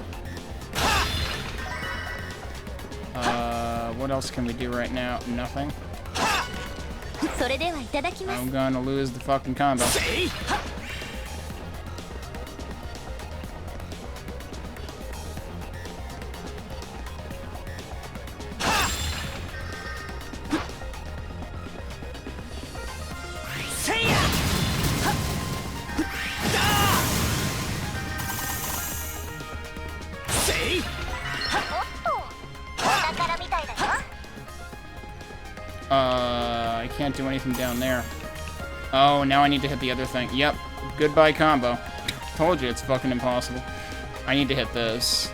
What else can we do right now? Nothing. I'm gonna lose the fucking combo. I can't do anything down there. Oh, now I need to hit the other thing. Yep. Goodbye combo. Told you it's fucking impossible. I need to hit this.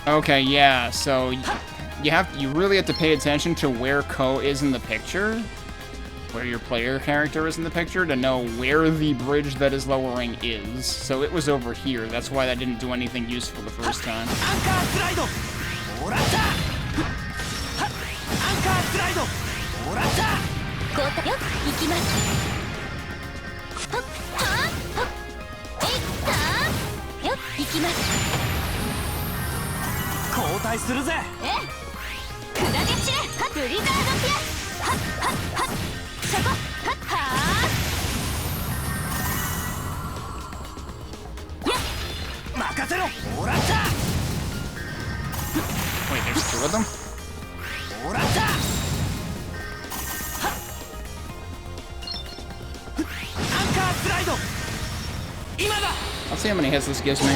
Okay, yeah, so you really have to pay attention to where Ko is in the picture, where your player character is in the picture, to know where the bridge that is lowering is. So it was over here. That's why that didn't do anything useful the first time. Wait, there's two of them? Let's see how many hits this gives me.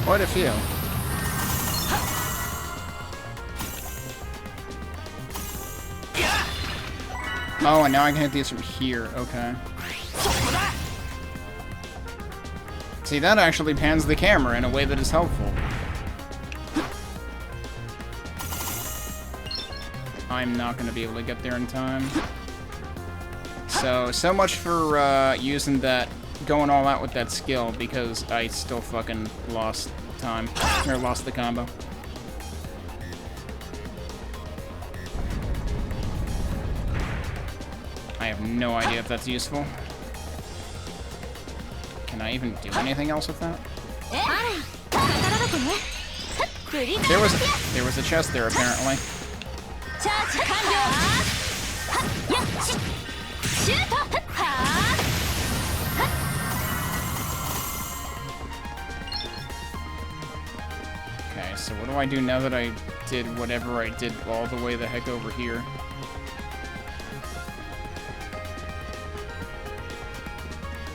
Quite a few. Oh, and now I can hit these from here. Okay. See, that actually pans the camera in a way that is helpful. I'm not going to be able to get there in time. So much for using that, going all out with that skill, because I still fucking lost time, or lost the combo. I have no idea if that's useful. Can I even do anything else with that? There was a chest there apparently. Okay, so what do I do now that I did whatever I did all the way the heck over here?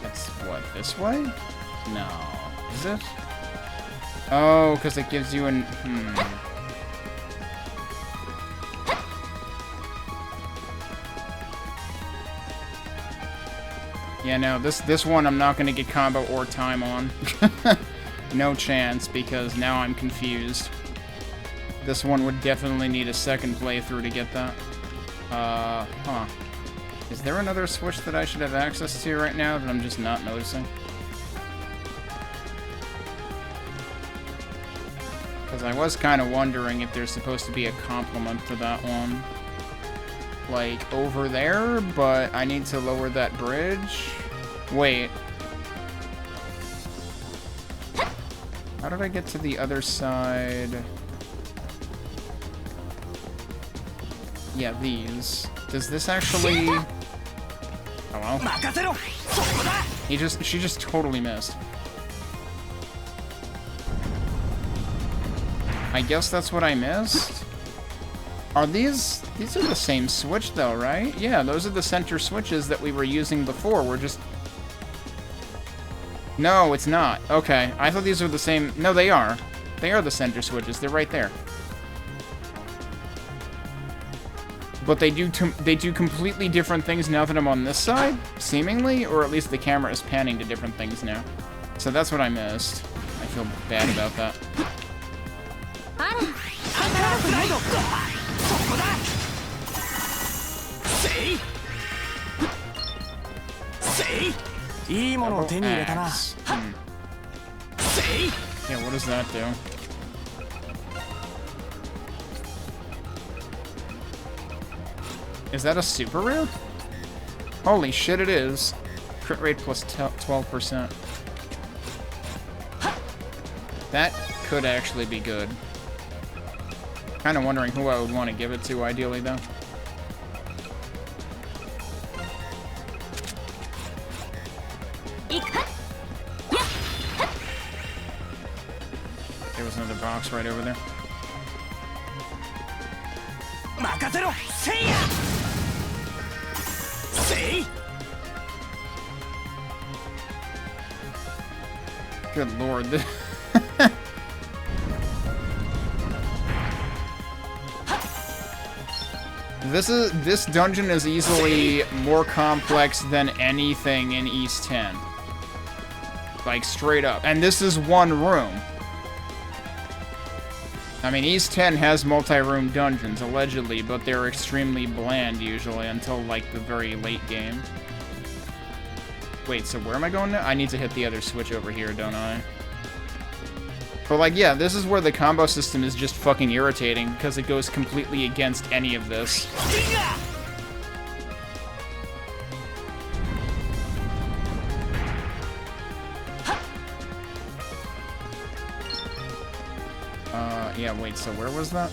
That's what, this way? No. Is it? Oh, because it gives you an... Yeah, no, this one I'm not going to get combo or time on. No chance, because now I'm confused. This one would definitely need a second playthrough to get that. Huh. Is there another switch that I should have access to right now that I'm just not noticing? Because I was kind of wondering if there's supposed to be a complement to that one. Like, over there, but I need to lower that bridge. Wait. How did I get to the other side? Yeah, these. Does this actually... Hello? She just totally missed. I guess that's what I missed? Are these are the same switch though, right? Yeah, those are the center switches that we were using before. We're just... No, it's not. Okay, I thought these were the same... No, they are. They are the center switches. They're right there. But they do completely different things now that I'm on this side, seemingly, or at least the camera is panning to different things now. So that's what I missed. I feel bad about that. Yeah, what does that do? Is that a super rare? Holy shit, it is. Crit rate plus 12%. That could actually be good. Kind of wondering who I would want to give it to, ideally, though. There was another box right over there. Good lord. This dungeon is easily more complex than anything in East 10. Like, straight up. And this is one room. I mean, East 10 has multi-room dungeons, allegedly, but they're extremely bland, usually, until, like, the very late game. Wait, so where am I going now? I need to hit the other switch over here, don't I? But, like, yeah, this is where the combo system is just fucking irritating, because it goes completely against any of this. Yeah, wait, so where was that?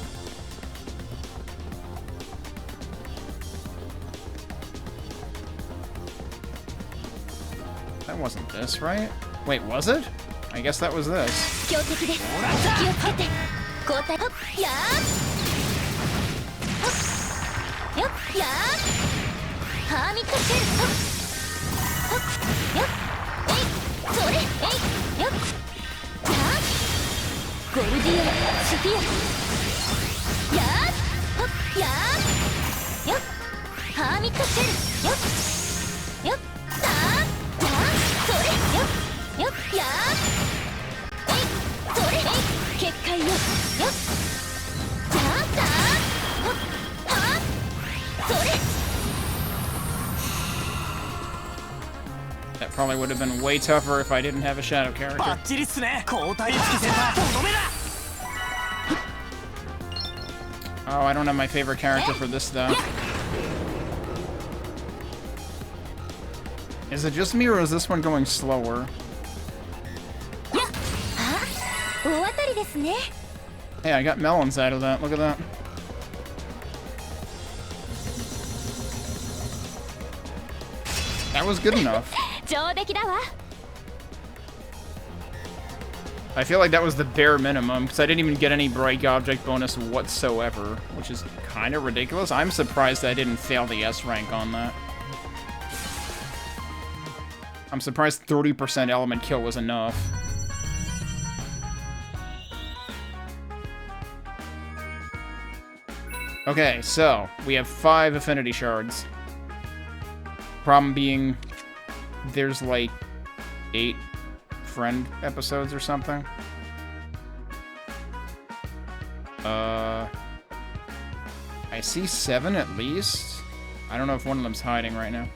That wasn't this, right? Wait, was it? I guess that was this. That probably would have been way tougher if I didn't have a shadow character. Oh, I don't have my favorite character for this, though. Is it just me, or is this one going slower? Hey, I got melons out of that. Look at that. That was good enough. I feel like that was the bare minimum, because I didn't even get any break object bonus whatsoever, which is kind of ridiculous. I'm surprised I didn't fail the S rank on that. I'm surprised 30% element kill was enough. Okay, so we have 5 affinity shards. Problem being, there's like 8 friend episodes or something. I see 7 at least. I don't know if one of them's hiding right now.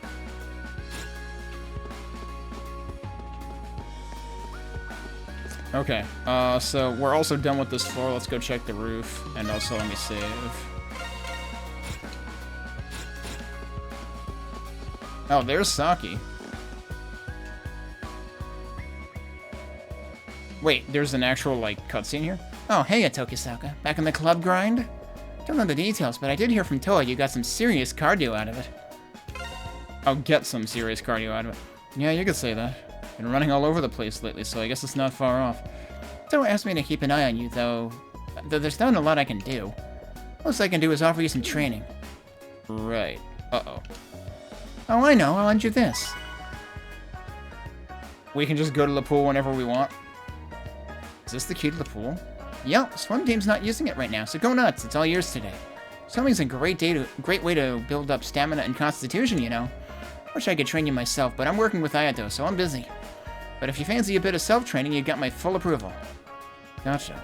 Okay, so we're also done with this floor. Let's go check the roof, and also let me save. Oh, there's Saki. Wait, there's an actual, like, cutscene here? Oh, hey, Tokisaka. Back in the club grind? Don't know the details, but I did hear from Toa you got some serious cardio out of it. I'll get some serious cardio out of it. Yeah, you could say that. Been running all over the place lately, so I guess it's not far off. Toa asked me to keep an eye on you, though there's not a lot I can do. Most I can do is offer you some training. Right. Uh-oh. Oh, I know. I'll lend you this. We can just go to the pool whenever we want. Is this the key to the pool? Yup, swim team's not using it right now, so go nuts. It's all yours today. Swimming's a great way to build up stamina and constitution, you know. Wish I could train you myself, but I'm working with Ayato, so I'm busy. But if you fancy a bit of self-training, you got my full approval. Gotcha.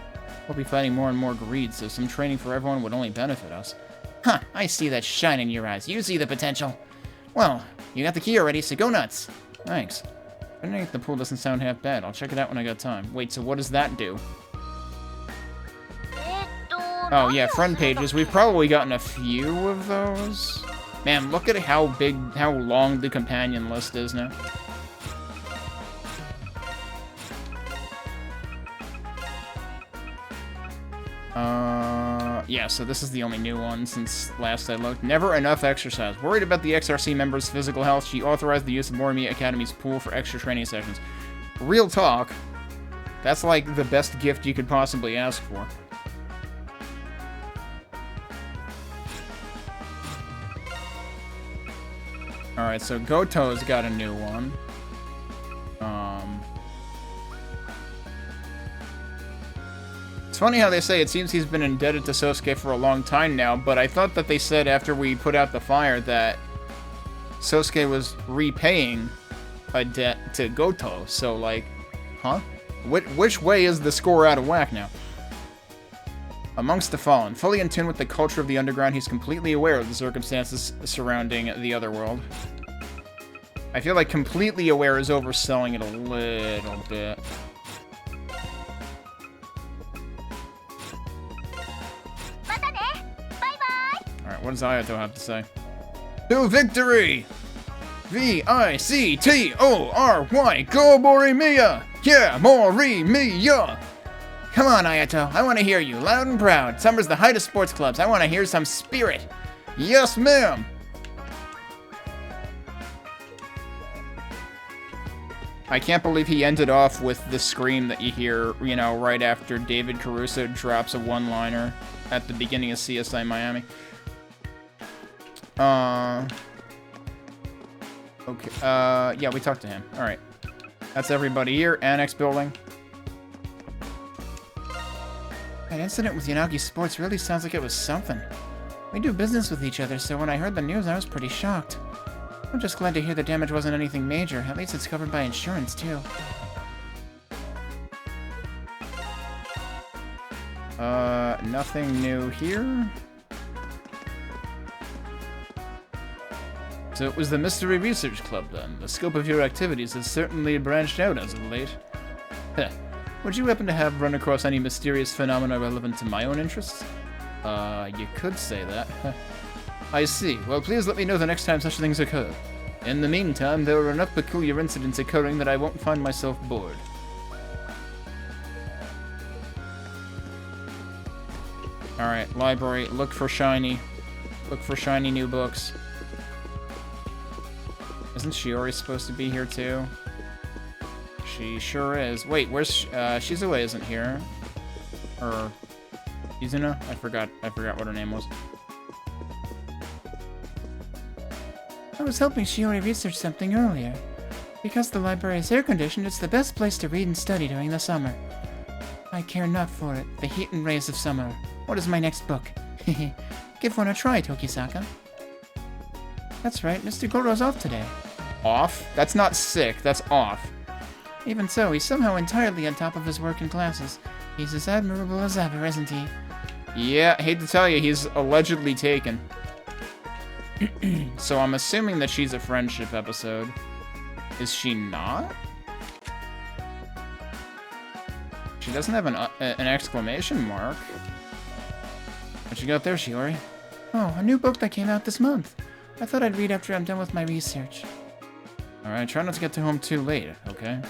We'll be fighting more and more greed, so some training for everyone would only benefit us. Huh, I see that shine in your eyes. You see the potential. Well, you got the key already, so go nuts. Thanks. The pool doesn't sound half bad. I'll check it out when I got time. Wait, so what does that do? Oh, yeah, friend pages. We've probably gotten a few of those. Man, look at how long the companion list is now. Yeah, so this is the only new one since last I looked. Never enough exercise. Worried about the XRC members' physical health, she authorized the use of Morimi Academy's pool for extra training sessions. Real talk. That's like the best gift you could possibly ask for. Alright, so Goto's got a new one. It's funny how they say it seems he's been indebted to Sosuke for a long time now, but I thought that they said after we put out the fire that Sosuke was repaying a debt to Goto, so like, huh? Which way is the score out of whack now? Amongst the Fallen, fully in tune with the culture of the underground, he's completely aware of the circumstances surrounding the other world. I feel like completely aware is overselling it a little bit. Alright, what does Ayato have to say? To victory! V-I-C-T-O-R-Y! Go Morimiya! Yeah, Morimiya! Come on, Ayato. I want to hear you, loud and proud. Summer's the height of sports clubs. I want to hear some spirit. Yes, ma'am! I can't believe he ended off with the scream that you hear, you know, right after David Caruso drops a one-liner at the beginning of CSI Miami. Okay, yeah, we talked to him. Alright. That's everybody here. Annex building. That incident with Yanagi Sports really sounds like it was something. We do business with each other, so when I heard the news, I was pretty shocked. I'm just glad to hear the damage wasn't anything major. At least it's covered by insurance, too. Nothing new here. So it was the Mystery Research Club, then. The scope of your activities has certainly branched out as of late. Heh. Would you happen to have run across any mysterious phenomena relevant to my own interests? You could say that. I see. Well, please let me know the next time such things occur. In the meantime, there are enough peculiar incidents occurring that I won't find myself bored. Alright, library. Look for shiny. Look for shiny new books. Isn't Shiori supposed to be here too? She sure is. Wait, where's Shizue isn't here. Or Izuna? I forgot what her name was. I was hoping Shiori researched something earlier. Because the library is air-conditioned, it's the best place to read and study during the summer. I care not for it, the heat and rays of summer. What is my next book? Give one a try, Tokisaka. That's right, Mr. Goro's off today. Off? That's not sick, that's off. Even so, he's somehow entirely on top of his work and classes. He's as admirable as ever, isn't he? Yeah, I hate to tell you, he's allegedly taken. So I'm assuming that she's a friendship episode. Is she not? She doesn't have an exclamation mark. What you got there, Shiori? Oh, a new book that came out this month. I thought I'd read after I'm done with my research. Alright, try not to get to home too late, okay?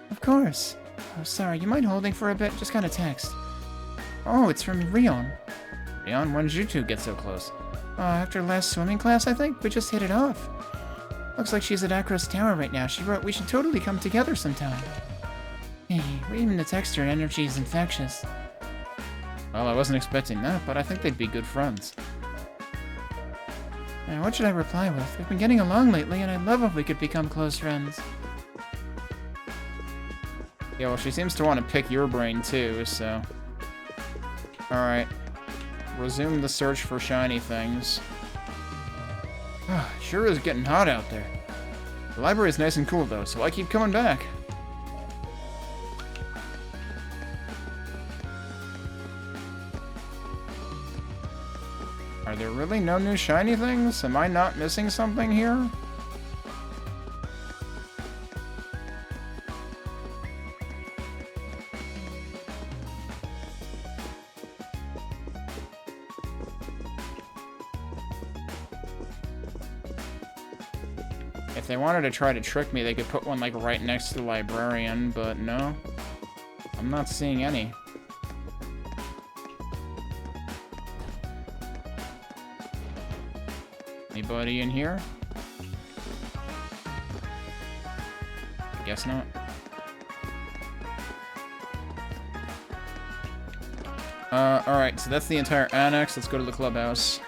Of course. Oh, sorry, you mind holding for a bit? Just got a text. Oh, it's from Rion. Rion, when did you two get so close? After last swimming class, I think. We just hit it off. Looks like she's at Akros Tower right now. She wrote, we should totally come together sometime. Hey, reading the text her energy is infectious. Well, I wasn't expecting that, but I think they'd be good friends. Now, what should I reply with? We've been getting along lately, and I'd love if we could become close friends. Yeah, well, she seems to want to pick your brain, too, so... Alright. Resume the search for shiny things. Sure is getting hot out there. The library's nice and cool, though, so I keep coming back. Are there really no new shiny things? Am I not missing something here? If they wanted to try to trick me, they could put one, like, right next to the librarian, but no. I'm not seeing any. Anybody in here? I guess not. Alright, so that's the entire annex. Let's go to the clubhouse.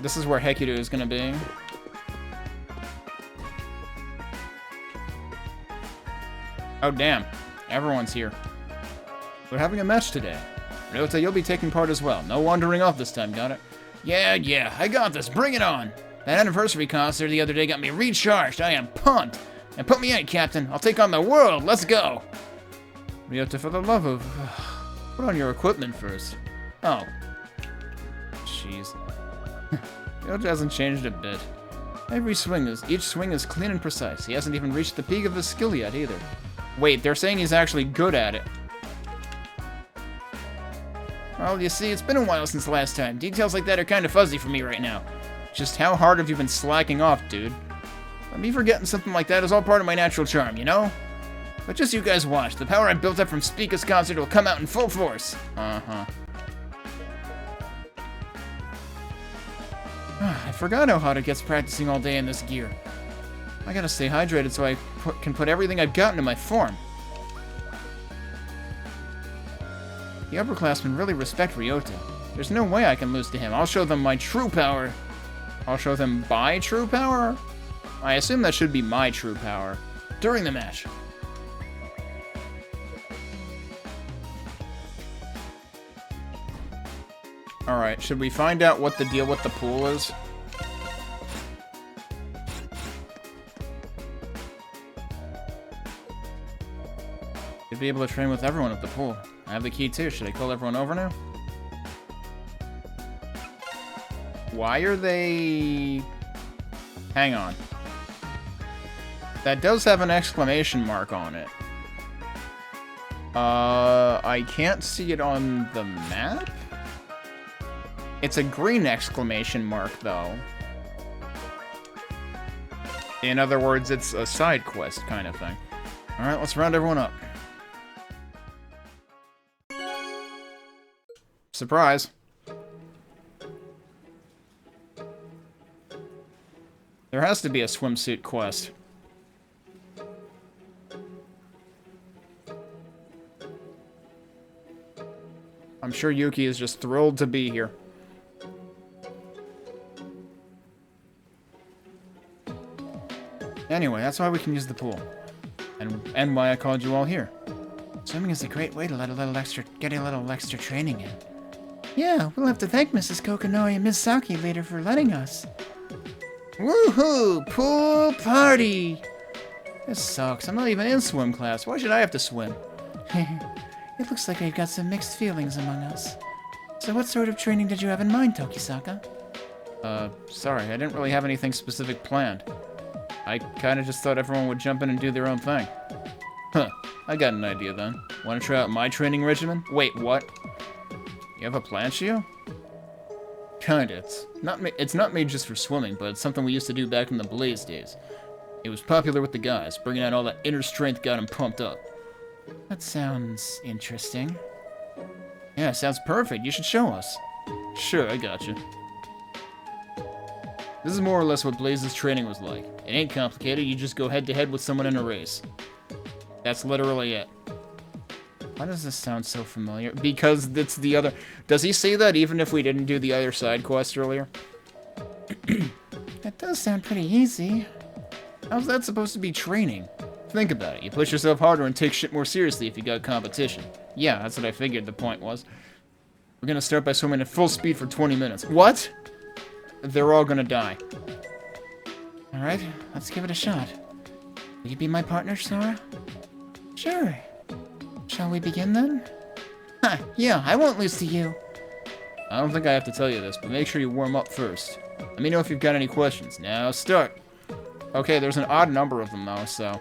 This is where Hekiru is gonna be. Oh, damn. Everyone's here. We're having a match today. Ryota, you'll be taking part as well. No wandering off this time, got it? Yeah, I got this. Bring it on. That anniversary concert the other day got me recharged. I am pumped. And put me in, Captain. I'll take on the world. Let's go. Ryota, for the love of... Put on your equipment first. Oh. Jeez. Ryota hasn't changed a bit. Each swing is clean and precise. He hasn't even reached the peak of his skill yet, either. Wait, they're saying he's actually good at it. Well, you see, it's been a while since the last time. Details like that are kind of fuzzy for me right now. Just how hard have you been slacking off, dude? But me forgetting something like that is all part of my natural charm, you know? But just you guys watch. The power I built up from Spica's concert will come out in full force. Uh-huh. I forgot how hard it gets practicing all day in this gear. I gotta stay hydrated so I can put everything I've got into my form. The upperclassmen really respect Ryota. There's no way I can lose to him. I'll show them my true power. I'll show them my true power? I assume that should be my true power. During the match. Alright, should we find out what the deal with the pool is? You'd be able to train with everyone at the pool. I have the key too. Should I call everyone over now? Why are they... Hang on. That does have an exclamation mark on it. I can't see it on the map? It's a green exclamation mark, though. In other words, it's a side quest kind of thing. Alright, let's round everyone up. Surprise. There has to be a swimsuit quest. I'm sure Yuki is just thrilled to be here. Anyway, that's why we can use the pool. And why I called you all here. Swimming is a great way to get a little extra training in. Yeah, we'll have to thank Mrs. Kokonoi and Ms. Saki later for letting us. Woohoo! Pool party! This sucks. I'm not even in swim class. Why should I have to swim? It looks like we've got some mixed feelings among us. So what sort of training did you have in mind, Tokisaka? Sorry, I didn't really have anything specific planned. I kinda just thought everyone would jump in and do their own thing. Huh, I got an idea then. Wanna try out my training regimen? Wait, what? You have a plan, Shio? Kinda. It's not made just for swimming, but it's something we used to do back in the Blaze days. It was popular with the guys, bringing out all that inner strength got them pumped up. That sounds interesting. Yeah, sounds perfect. You should show us. Sure, I got you. This is more or less what Blaze's training was like. It ain't complicated, you just go head-to-head with someone in a race. That's literally it. Why does this sound so familiar? Because it's the other... Does he say that even if we didn't do the other side quest earlier? That does sound pretty easy. How's that supposed to be training? Think about it. You push yourself harder and take shit more seriously if you got competition. Yeah, that's what I figured the point was. We're gonna start by swimming at full speed for 20 minutes. What? They're all gonna die. Alright, let's give it a shot. Will you be my partner, Sora? Sure. Shall we begin then? Ha, yeah, I won't lose to you. I don't think I have to tell you this, but make sure you warm up first. Let me know if you've got any questions. Now start. Okay, there's an odd number of them though, so...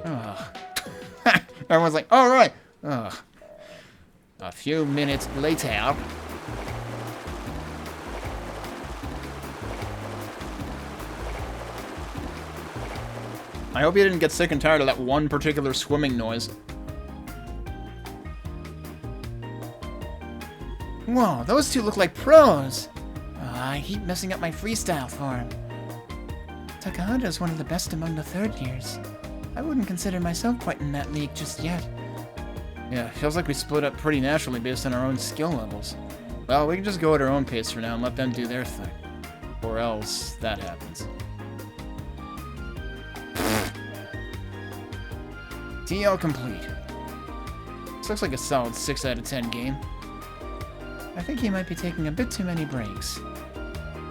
Ugh. Everyone's like, alright! Ugh. A few minutes later... I hope you didn't get sick and tired of that one particular swimming noise. Whoa, those two look like pros! I keep messing up my freestyle form. Takahata is one of the best among the third years. I wouldn't consider myself quite in that league just yet. Yeah, feels like we split up pretty naturally based on our own skill levels. Well, we can just go at our own pace for now and let them do their thing. Or else that happens. TL complete. This looks like a solid 6 out of 10 game. I think he might be taking a bit too many breaks.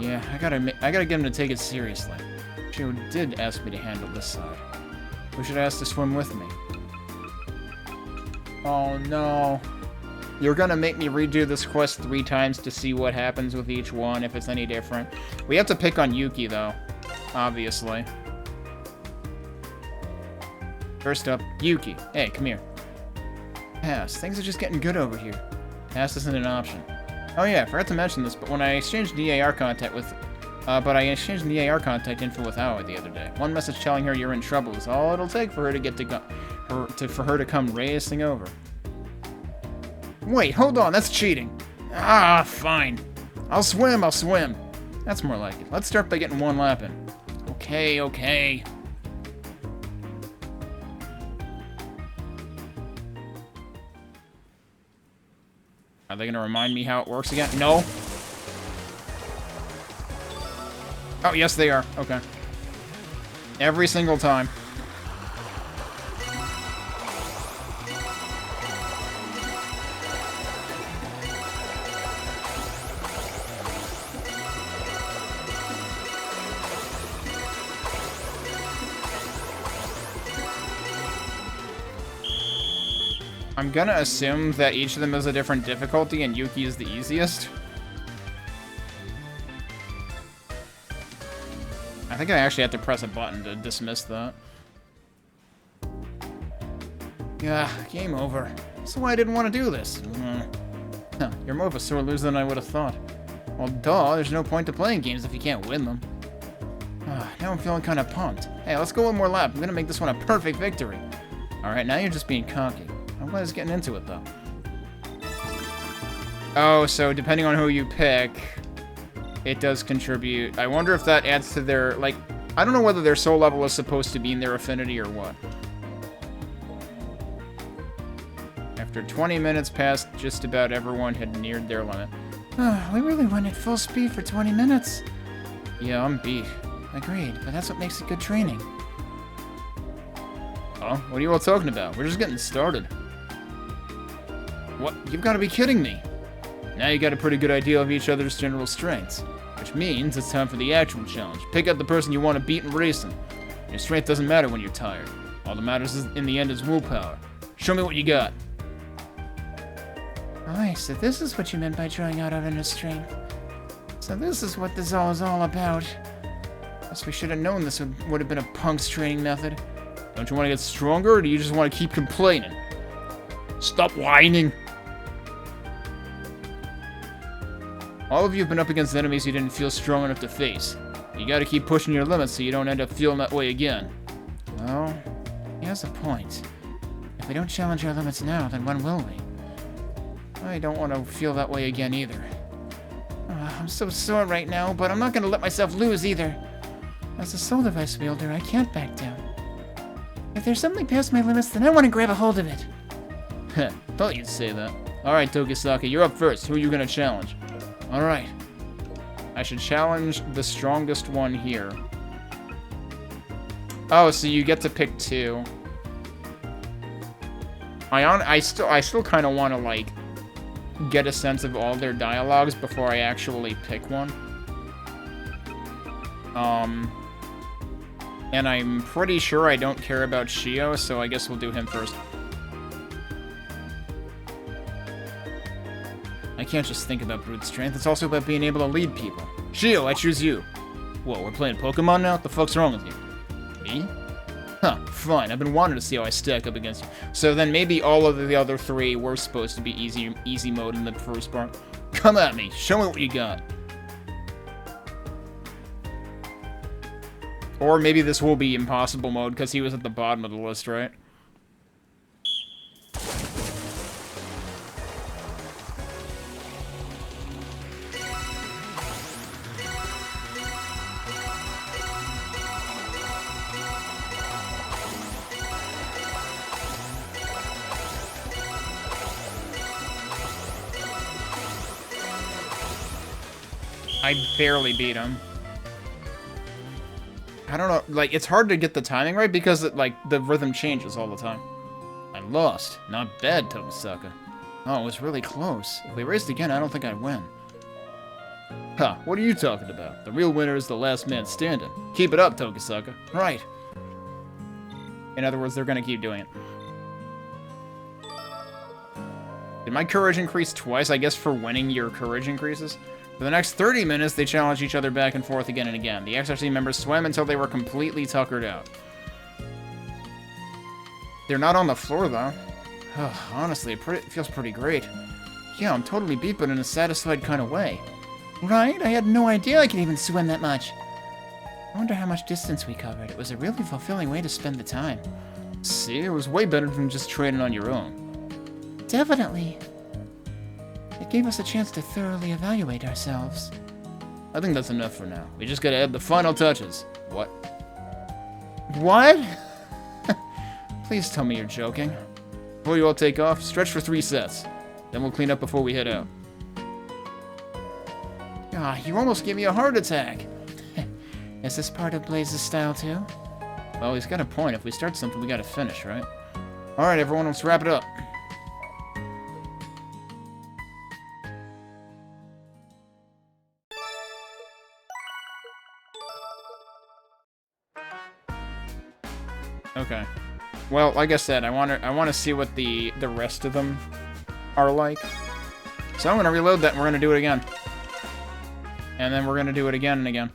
Yeah, I gotta get him to take it seriously. She did ask me to handle this side. Who should I ask to swim with me? Oh no. You're gonna make me redo this quest 3 times to see what happens with each one, if it's any different. We have to pick on Yuki, though. Obviously. First up, Yuki. Hey, come here. Pass. Things are just getting good over here. Pass isn't an option. Oh yeah, I forgot to mention this, but when I exchanged DAR contact with... exchanged the AR contact info with Aoi the other day. One message telling her you're in trouble is all it'll take for her to get for her to come racing over. Wait, hold on, that's cheating. Ah, fine. I'll swim. That's more like it. Let's start by getting 1 lap in. Okay. Are they gonna remind me how it works again? No. Oh, yes, they are. Okay. Every single time. I'm gonna assume that each of them is a different difficulty and Yuki is the easiest. I think I actually have to press a button to dismiss that. Yeah, game over. That's why I didn't want to do this. Huh, you're more of a sore loser than I would have thought. Well, duh, there's no point to playing games if you can't win them. Now I'm feeling kind of pumped. Hey, let's go 1 more lap. I'm gonna make this one a perfect victory. Alright, now you're just being cocky. I'm glad he's getting into it, though. Oh, so depending on who you pick, it does contribute. I wonder if that adds to their, like, I don't know whether their soul level is supposed to be in their affinity or what. After 20 minutes passed, just about everyone had neared their limit. We really went at full speed for 20 minutes. Yeah, I'm beat. Agreed, but that's what makes it good training. Oh, what are you all talking about? We're just getting started. What? You've got to be kidding me. Now you got a pretty good idea of each other's general strengths. Which means it's time for the actual challenge. Pick out the person you want to beat in racing. Your strength doesn't matter when you're tired. All that matters in the end is willpower. Show me what you got. Oh, so this is what you meant by drawing out our inner strength. So this is what this all is all about. Guess we should have known this would have been a punk's training method. Don't you want to get stronger, or do you just want to keep complaining? Stop whining! All of you have been up against enemies you didn't feel strong enough to face. You gotta keep pushing your limits so you don't end up feeling that way again. Well, he has a point. If we don't challenge our limits now, then when will we? I don't want to feel that way again either. I'm so sore right now, but I'm not gonna let myself lose either. As a soul device wielder, I can't back down. If there's something past my limits, then I want to grab a hold of it. Heh, thought you'd say that. Alright, Togisaki, you're up first. Who are you gonna challenge? Alright. I should challenge the strongest one here. Oh, so you get to pick 2. I still kind of want to, like, get a sense of all their dialogues before I actually pick one. And I'm pretty sure I don't care about Shio, so I guess we'll do him first. I can't just think about brute strength, it's also about being able to lead people. Shio, I choose you. Whoa, we're playing Pokemon now? What the fuck's wrong with you? Me? Huh, fine, I've been wanting to see how I stack up against you. So then maybe all of the other 3 were supposed to be easy mode in the first part. Come at me, show me what you got. Or maybe this will be impossible mode, because he was at the bottom of the list, right? I barely beat him. I don't know, like, it's hard to get the timing right because, the rhythm changes all the time. lost. Not bad, Tokisaka. Oh, it was really close. If we raced again, I don't think I'd win. Ha, what are you talking about? The real winner is the last man standing. Keep it up, Tokisaka. Right. In other words, they're gonna keep doing it. Did my courage increase twice? I guess for winning, your courage increases. For the next 30 minutes, they challenged each other back and forth again and again. The XRC members swam until they were completely tuckered out. They're not on the floor, though. Honestly, it feels pretty great. Yeah, I'm totally beat, but in a satisfied kind of way. Right? I had no idea I could even swim that much. I wonder how much distance we covered. It was a really fulfilling way to spend the time. See, it was way better than just training on your own. Definitely. It gave us a chance to thoroughly evaluate ourselves. I think that's enough for now. We just gotta add the final touches. What? What? Please tell me you're joking. Before you all take off, stretch for 3 sets. Then we'll clean up before we head out. Ah, you almost gave me a heart attack. Is this part of Blaze's style too? Well, he's got a point. If we start something, we gotta finish, right? Alright, everyone, let's wrap it up. Okay. Well, like I said, I want to see what the rest of them are like. So I'm gonna reload that and we're gonna do it again. And then we're gonna do it again and again.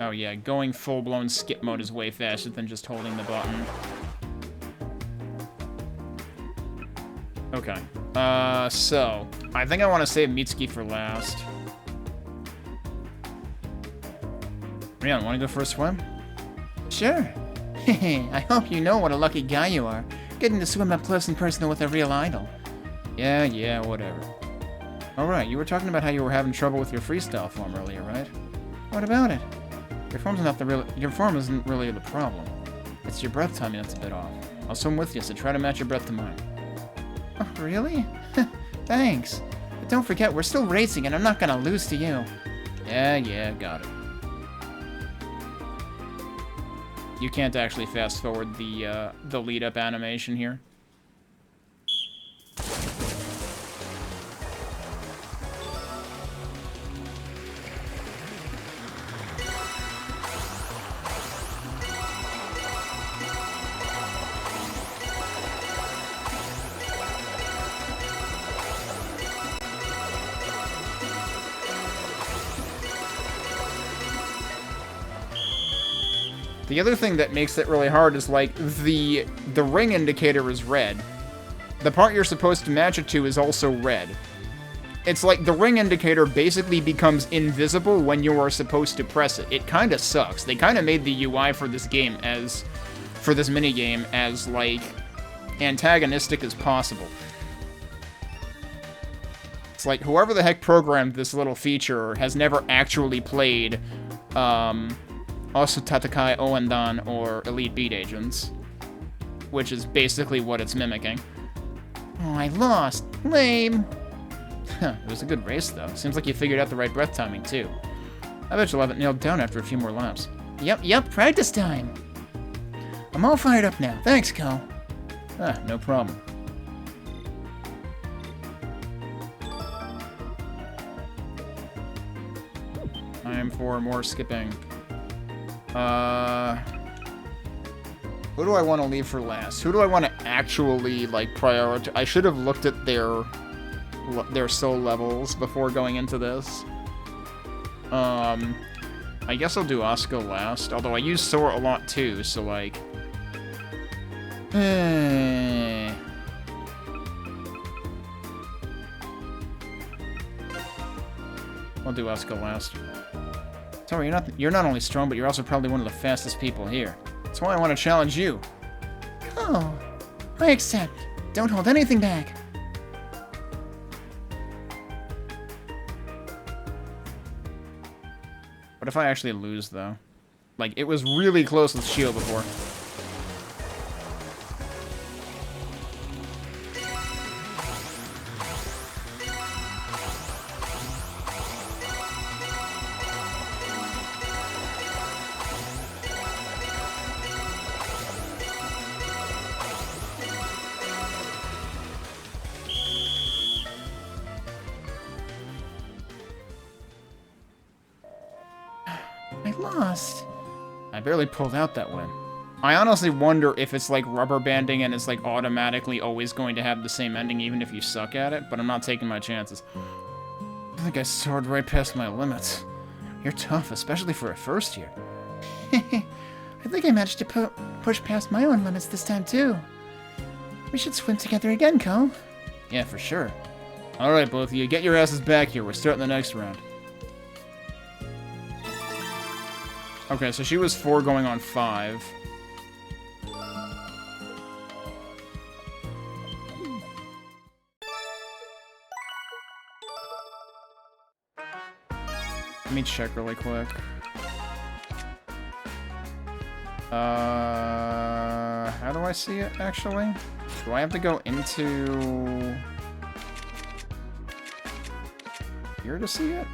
Oh yeah, going full-blown skip mode is way faster than just holding the button. Okay. So, I think I want to save Mitsuki for last. Rian, want to go for a swim? Sure. I hope you know what a lucky guy you are, getting to swim up close and personal with a real idol. Yeah, whatever. Alright, you were talking about how you were having trouble with your freestyle form earlier, right? What about it? Your form isn't really the problem. It's your breath timing that's a bit off. I'll swim with you, so try to match your breath to mine. Oh, really? Thanks. But don't forget, we're still racing, and I'm not gonna lose to you. Yeah, got it. You can't actually fast forward the lead-up animation here. The other thing that makes it really hard is, like, the ring indicator is red. The part you're supposed to match it to is also red. It's like the ring indicator basically becomes invisible when you are supposed to press it. It kind of sucks. They kind of made the UI for this game for this minigame as, like, antagonistic as possible. It's like, whoever the heck programmed this little feature has never actually played, also Tatakai Oendan or Elite Beat Agents, which is basically what it's mimicking. Oh, I lost. Lame. It was a good race, though. Seems like you figured out the right breath timing, too. I bet you'll have it nailed down after a few more laps. Yep, practice time. I'm all fired up now. Thanks, Ko. No problem. Time for more skipping. Who do I want to leave for last? Who do I want to actually, like, prioritize? I should have looked at their soul levels before going into this. I guess I'll do Asuka last, although I use Sora a lot too, so, like... I'll do Asuka last. Sorry, you're not only strong, but you're also probably one of the fastest people here. That's why I want to challenge you. Oh, I accept. Don't hold anything back. What if I actually lose, though? Like, it was really close with Shio before. lost. I barely pulled out that win. I honestly wonder if it's like rubber banding and it's like automatically always going to have the same ending even if you suck at it, but I'm not taking my chances. I think I soared right past my limits. You're tough, especially for a first year. I think I managed to push past my own limits this time too. We should swim together again, Ko. Yeah, for sure. Alright, both of you, get your asses back here. We're starting the next round. Okay, so she was 4 going on 5. Let me check really quick. How do I see it, actually? Do I have to go into... here to see it?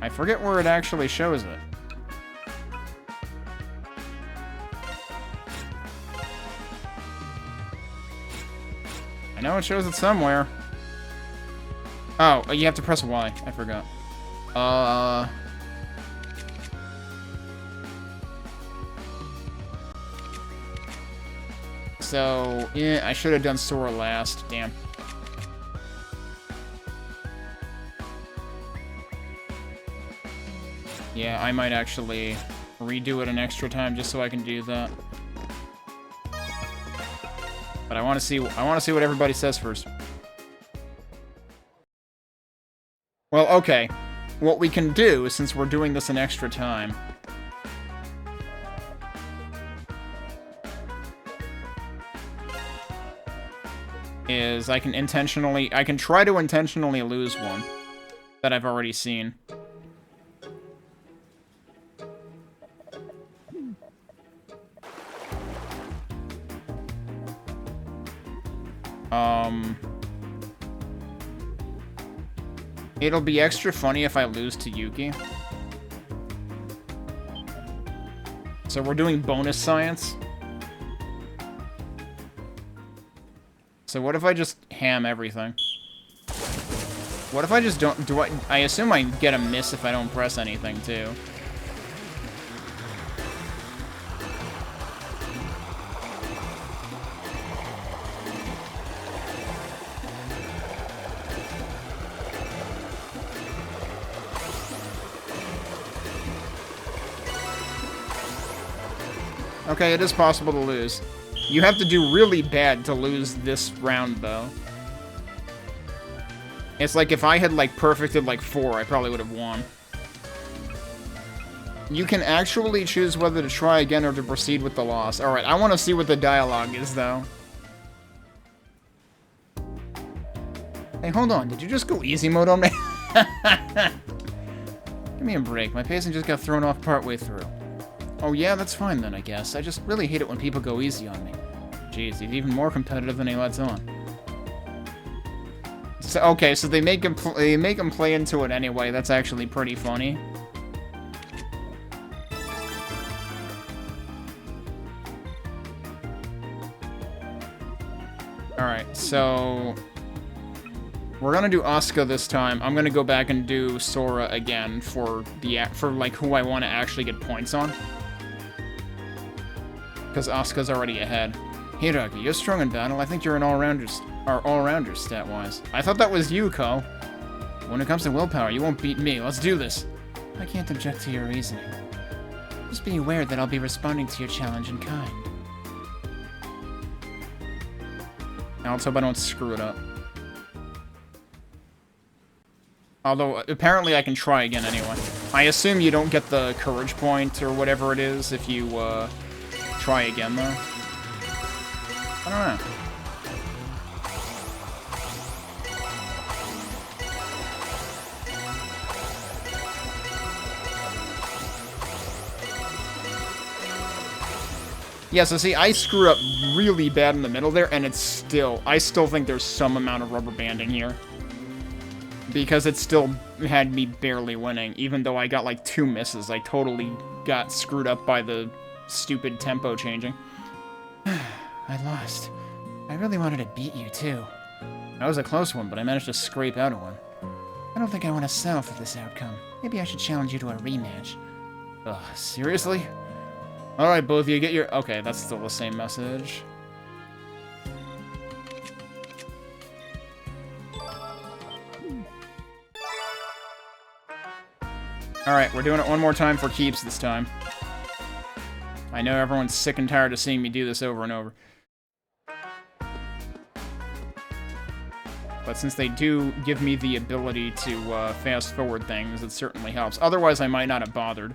I forget where it actually shows it. I know it shows it somewhere. Oh, you have to press Y. I forgot. So, yeah, I should have done Sora last. Damn. Yeah, I might actually redo it an extra time just so I can do that. But I want to see what everybody says first. Well, okay. What we can do, since we're doing this an extra time, is I can try to intentionally lose one that I've already seen. It'll be extra funny if I lose to Yuki. So we're doing bonus science. So what if I just ham everything? What if I just don't... I assume I get a miss if I don't press anything, too. Okay, it is possible to lose. You have to do really bad to lose this round, though. It's like if I had, like, perfected, like, 4, I probably would have won. You can actually choose whether to try again or to proceed with the loss. Alright, I want to see what the dialogue is, though. Hey, hold on. Did you just go easy mode on me? Give me a break. My pacing just got thrown off partway through. Oh yeah, that's fine then, I guess. I just really hate it when people go easy on me. Jeez, he's even more competitive than he lets on. So, okay, so they make him play into it anyway. That's actually pretty funny. Alright, so... we're gonna do Asuka this time. I'm gonna go back and do Sora again for like who I want to actually get points on. Because Asuka's already ahead. Hiragi, you're strong in battle. I think you're an all-rounder stat-wise. I thought that was you, Ko. When it comes to willpower, you won't beat me. Let's do this. I can't object to your reasoning. Just be aware that I'll be responding to your challenge in kind. Now let's hope I don't screw it up. Although, apparently I can try again anyway. I assume you don't get the courage point or whatever it is if you, try again, though. I don't know. Yeah, so see, I screw up really bad in the middle there, and I still think there's some amount of rubber banding here. Because it still had me barely winning, even though I got like 2 misses. I totally got screwed up by the stupid tempo changing. I lost. I really wanted to beat you, too. That was a close one, but I managed to scrape out of one. I don't think I want to settle for this outcome. Maybe I should challenge you to a rematch. Ugh, seriously? Alright, both of you, get your... Okay, that's still the same message. Alright, we're doing it one more time for keeps this time. I know everyone's sick and tired of seeing me do this over and over. But since they do give me the ability to fast forward things, it certainly helps. Otherwise, I might not have bothered.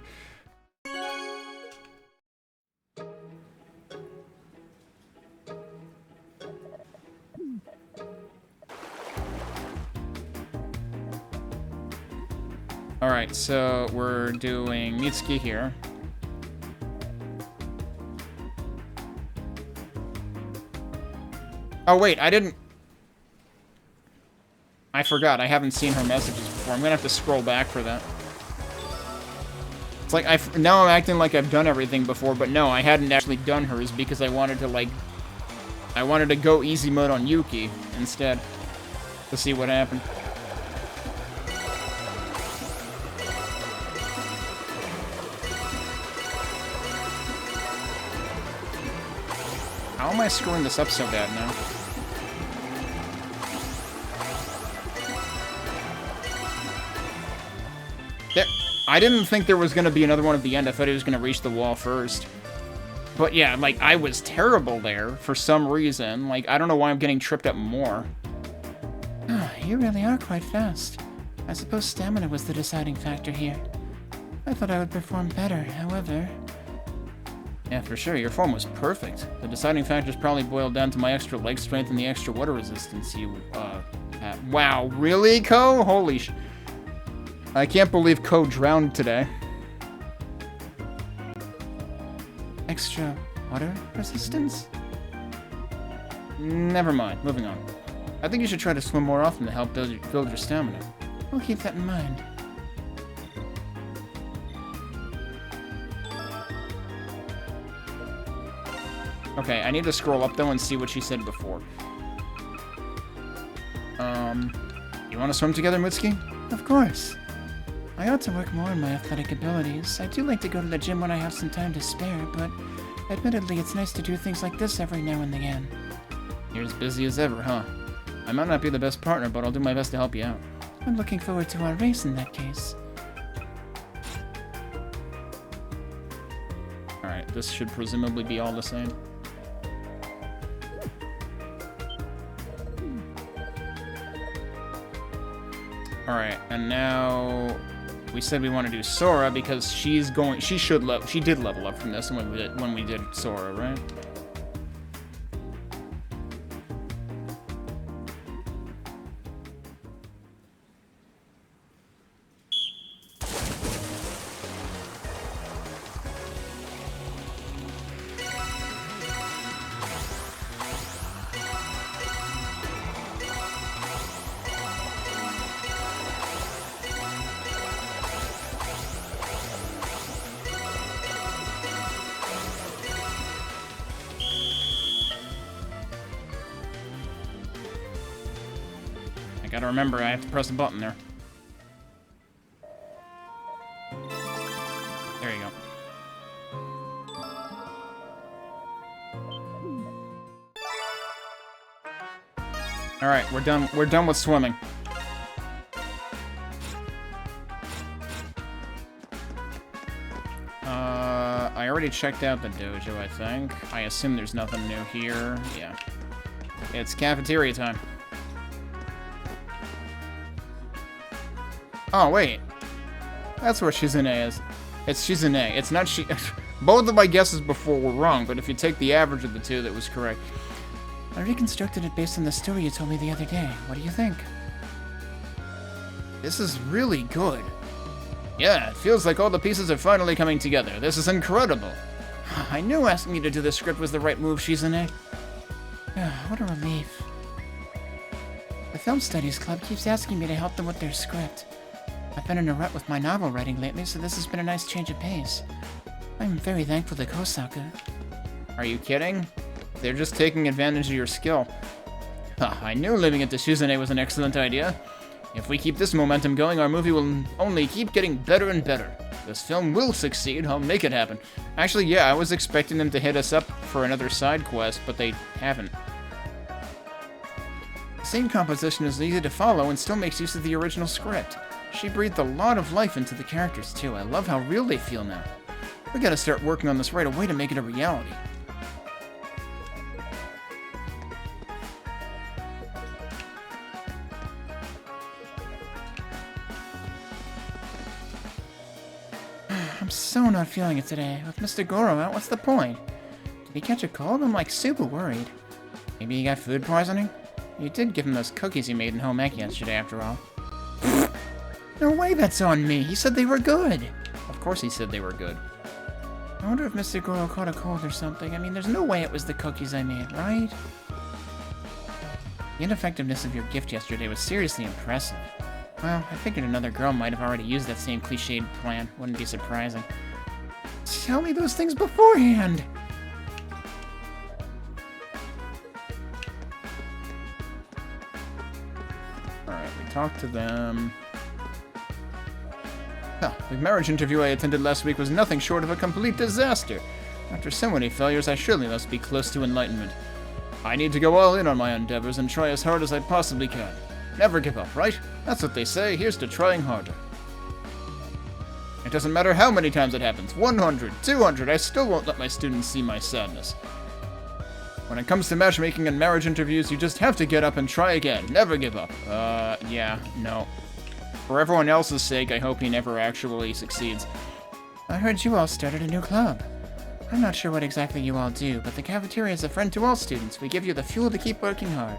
Alright, so we're doing Mitsuki here. Oh wait, I didn't... I forgot, I haven't seen her messages before. I'm gonna have to scroll back for that. It's like, now I'm acting like I've done everything before, but no, I hadn't actually done hers because I wanted to, like... I wanted to go easy mode on Yuki instead. To see what happened. How am I screwing this up so bad now? I didn't think there was going to be another one at the end. I thought he was going to reach the wall first. But yeah, like, I was terrible there for some reason. Like, I don't know why I'm getting tripped up more. You really are quite fast. I suppose stamina was the deciding factor here. I thought I would perform better, however... Yeah, for sure. Your form was perfect. The deciding factors probably boiled down to my extra leg strength and the extra water resistance you, had. Wow, really, Ko? Holy sh... I can't believe Ko drowned today. Extra water resistance? Never mind. Moving on. I think you should try to swim more often to help build your stamina. I'll keep that in mind. Okay, I need to scroll up, though, and see what she said before. You want to swim together, Mitsuki? Of course. I ought to work more on my athletic abilities. I do like to go to the gym when I have some time to spare, but admittedly, it's nice to do things like this every now and again. You're as busy as ever, huh? I might not be the best partner, but I'll do my best to help you out. I'm looking forward to our race in that case. Alright, this should presumably be all the same. Alright, and now we said we want to do Sora because she did level up from this when we did Sora, right? I gotta remember, I have to press a button there. There you go. Alright, we're done. We're done with swimming. I already checked out the dojo, I think. I assume there's nothing new here. Yeah. It's cafeteria time. Oh, wait. That's where Shizune is. It's Shizune. It's not she... Both of my guesses before were wrong, but if you take the average of the two, that was correct. I reconstructed it based on the story you told me the other day. What do you think? This is really good. Yeah, it feels like all the pieces are finally coming together. This is incredible. I knew asking you to do the script was the right move, Shizune. What a relief. The Film Studies Club keeps asking me to help them with their script. I've been in a rut with my novel writing lately, so this has been a nice change of pace. I'm very thankful to Kosaka. Are you kidding? They're just taking advantage of your skill. I knew leaving it to Shizune was an excellent idea. If we keep this momentum going, our movie will only keep getting better and better. This film will succeed. I'll make it happen. Actually, yeah, I was expecting them to hit us up for another side quest, but they haven't. The scene composition is easy to follow and still makes use of the original script. She breathed a lot of life into the characters, too. I love how real they feel now. We gotta start working on this right away to make it a reality. I'm so not feeling it today. With Mr. Goro out, what's the point? Did he catch a cold? I'm like super worried. Maybe he got food poisoning? You did give him those cookies you made in home ec yesterday, after all. No way that's on me. He said they were good. Of course he said they were good. I wonder if Mr. Goro caught a cold or something. I mean, there's no way it was the cookies I made, right? The ineffectiveness of your gift yesterday was seriously impressive. Well, I figured another girl might have already used that same cliched plan. Wouldn't be surprising. Tell me those things beforehand! Alright, we talked to them. Huh, the marriage interview I attended last week was nothing short of a complete disaster. After so many failures, I surely must be close to enlightenment. I need to go all in on my endeavors and try as hard as I possibly can. Never give up, right? That's what they say. Here's to trying harder. It doesn't matter how many times it happens. 100, 200, I still won't let my students see my sadness. When it comes to matchmaking and marriage interviews, you just have to get up and try again. Never give up. Yeah, no. For everyone else's sake, I hope he never actually succeeds. I heard you all started a new club. I'm not sure what exactly you all do, but the cafeteria is a friend to all students. We give you the fuel to keep working hard.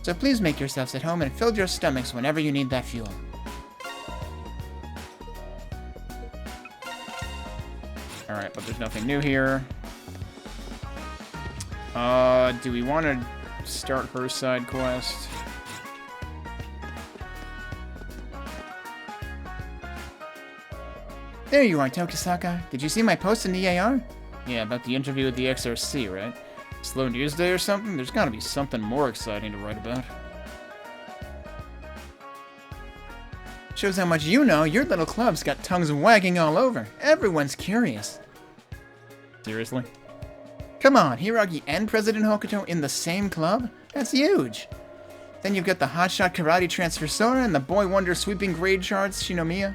So please make yourselves at home and fill your stomachs whenever you need that fuel. Alright, but there's nothing new here. Do we want to start her side quest? There you are, Tokisaka. Did you see my post in the AR? Yeah, about the interview with the XRC, right? Slow news day or something? There's gotta be something more exciting to write about. Shows how much you know. Your little club's got tongues wagging all over. Everyone's curious. Seriously? Come on, Hiragi and President Hokuto in the same club? That's huge. Then you've got the hotshot karate transfer Sora and the boy wonder sweeping grade charts Shinomiya.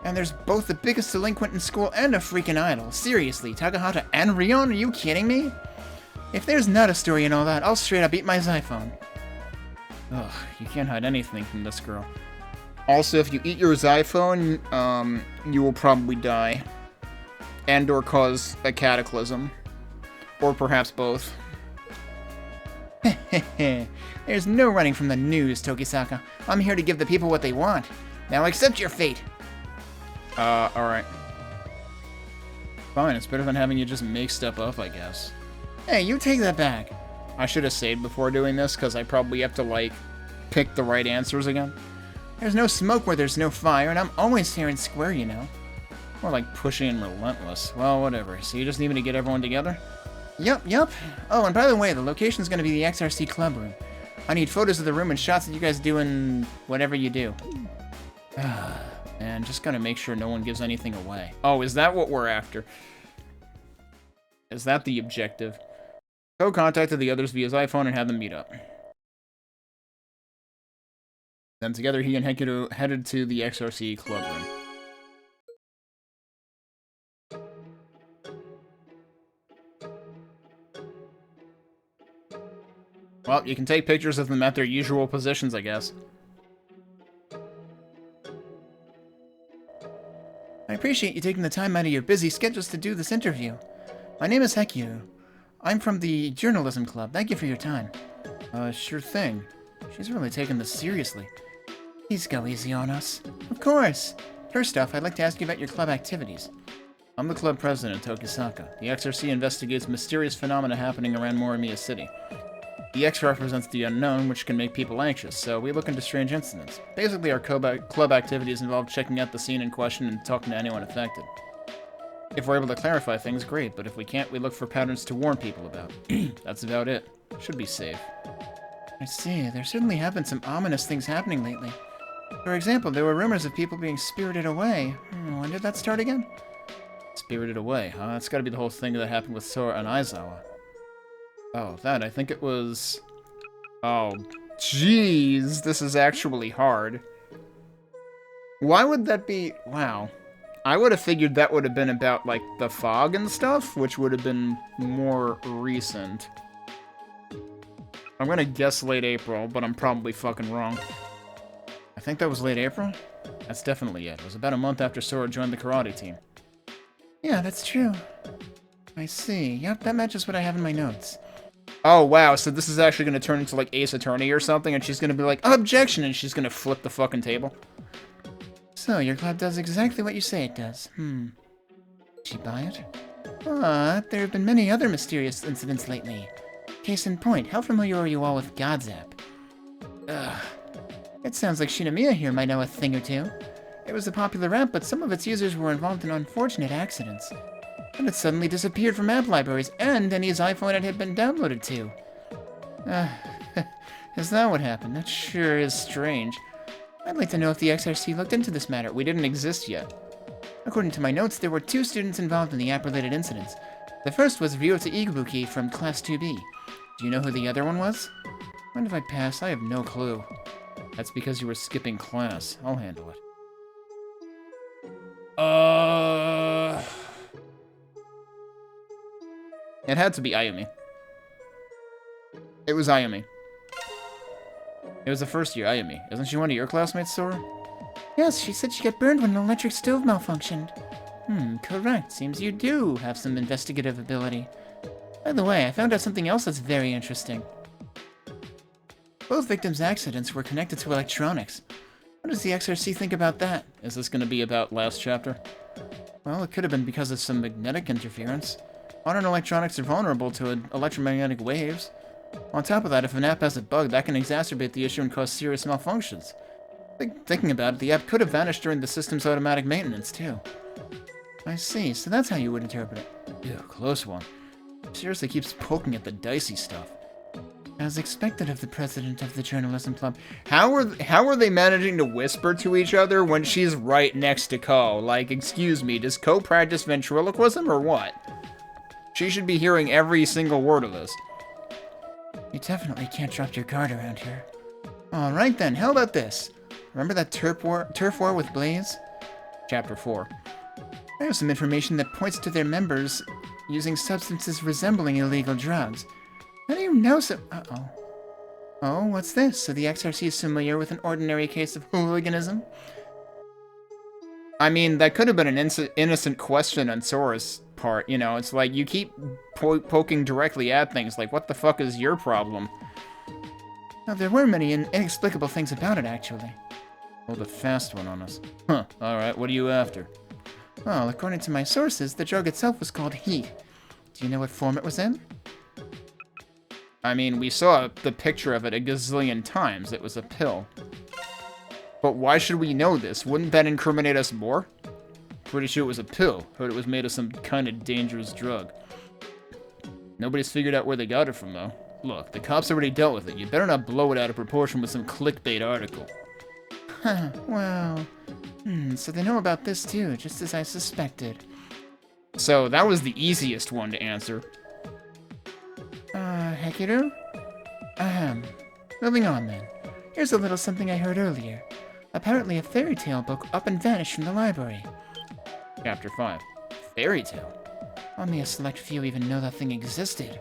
And there's both the biggest delinquent in school and a freaking idol. Seriously, Takahata and Rion? Are you kidding me? If there's not a story in all that, I'll straight up eat my Xiphone. Ugh, you can't hide anything from this girl. Also, if you eat your Xiphone, you will probably die. And or cause a cataclysm. Or perhaps both. There's no running from the news, Tokisaka. I'm here to give the people what they want. Now accept your fate. Alright. Fine, it's better than having you just make stuff up, I guess. Hey, you take that back. I should have saved before doing this, because I probably have to, like, pick the right answers again. There's no smoke where there's no fire, and I'm always fair and square, you know. More like pushy and relentless. Well, whatever. So you just need me to get everyone together? Yup. Oh, and by the way, the location's gonna be the XRC club room. I need photos of the room and shots of you guys doing whatever you do. And just gotta make sure no one gives anything away. Oh, is that what we're after? Is that the objective? Go contacted the others via Xiphone and have them meet up. Then together he and Hekido headed to the XRC club room. Well, you can take pictures of them at their usual positions, I guess. I appreciate you taking the time out of your busy schedules to do this interview. My name is Hekido. I'm from the Journalism Club. Thank you for your time. Sure thing. She's really taking this seriously. Please go easy on us. Of course. First off, I'd like to ask you about your club activities. I'm the club president, Tokisaka. The XRC investigates mysterious phenomena happening around Morimiya City. The X represents the unknown, which can make people anxious, so we look into strange incidents. Basically, our club activities involve checking out the scene in question and talking to anyone affected. If we're able to clarify things, great, but if we can't, we look for patterns to warn people about. That's about it. Should be safe. I see. There certainly have been some ominous things happening lately. For example, there were rumors of people being spirited away. When did that start again? Spirited away, huh? That's gotta be the whole thing that happened with Sora and Aizawa. Oh, I think it was... Oh, jeez, this is actually hard. Why would that be... Wow. I would have figured that would have been about, like, the fog and stuff, which would have been more recent. I'm gonna guess late April, but I'm probably fucking wrong. I think that was late April? That's definitely it. It was about a month after Sora joined the karate team. Yeah, that's true. I see. Yep, that matches what I have in my notes. Oh, wow, so this is actually gonna turn into, like, Ace Attorney or something, and she's gonna be like, objection, and she's gonna flip the fucking table. So, your club does exactly what you say it does. Did she buy it? But there have been many other mysterious incidents lately. Case in point, how familiar are you all with Godzap? Ugh. It sounds like Shinomiya here might know a thing or two. It was a popular app, but some of its users were involved in unfortunate accidents. And it suddenly disappeared from app libraries and any's iPhone it had been downloaded to. Is that what happened? That sure is strange. I'd like to know if the XRC looked into this matter. We didn't exist yet. According to my notes, there were 2 students involved in the app-related incidents. The first was Ryota Ibuki from Class 2B. Do you know who the other one was? Mind if I pass? I have no clue. That's because you were skipping class. I'll handle it. It had to be Ayumi. It was Ayumi. It was the first year, Ayumi. Isn't she one of your classmates, Sora? Yes, she said she got burned when an electric stove malfunctioned. Correct. Seems you do have some investigative ability. By the way, I found out something else that's very interesting. Both victims' accidents were connected to electronics. What does the XRC think about that? Is this going to be about last chapter? Well, it could have been because of some magnetic interference. Modern electronics are vulnerable to electromagnetic waves. On top of that, if an app has a bug, that can exacerbate the issue and cause serious malfunctions. Thinking about it, the app could have vanished during the system's automatic maintenance, too. I see, so that's how you would interpret it. Ew, close one. Seriously keeps poking at the dicey stuff. As expected of the president of the journalism club. How are they managing to whisper to each other when she's right next to Ko? Like, excuse me, does Ko practice ventriloquism or what? She should be hearing every single word of this. You definitely can't drop your guard around here. Alright then, how about this? Remember that turf war with Blaze? Chapter 4. I have some information that points to their members using substances resembling illegal drugs. How do you know so- Uh-oh. Oh, what's this? So the XRC is familiar with an ordinary case of hooliganism? I mean, that could have been an innocent question on Sora's part, you know? It's like, you keep poking directly at things, like, what the fuck is your problem? Well, there were many inexplicable things about it, actually. Hold a fast one on us. Huh, alright, what are you after? Well, according to my sources, the drug itself was called heat. Do you know what form it was in? I mean, we saw the picture of it a gazillion times. It was a pill. But why should we know this? Wouldn't that incriminate us more? Pretty sure it was a pill. Heard it was made of some kind of dangerous drug. Nobody's figured out where they got it from, though. Look, the cops already dealt with it. You better not blow it out of proportion with some clickbait article. Huh, well... so they know about this too, just as I suspected. So, that was the easiest one to answer. Hekiru? Moving on then. Here's a little something I heard earlier. Apparently a fairy tale book up and vanished from the library. Chapter 5. Fairy tale? Only a select few even know that thing existed.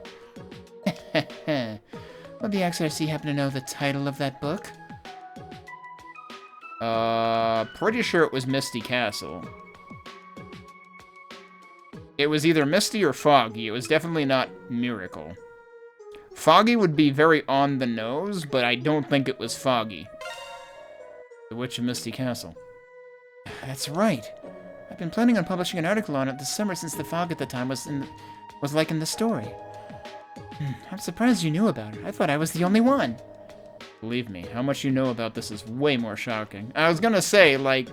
Would the XRC happen to know the title of that book? Pretty sure it was Misty Castle. It was either Misty or Foggy. It was definitely not Miracle. Foggy would be very on the nose, but I don't think it was Foggy. The Witch of Misty Castle. That's right. I've been planning on publishing an article on it this summer since the fog at the time was like in the story. I'm surprised you knew about it. I thought I was the only one. Believe me, how much you know about this is way more shocking. I was gonna say, like...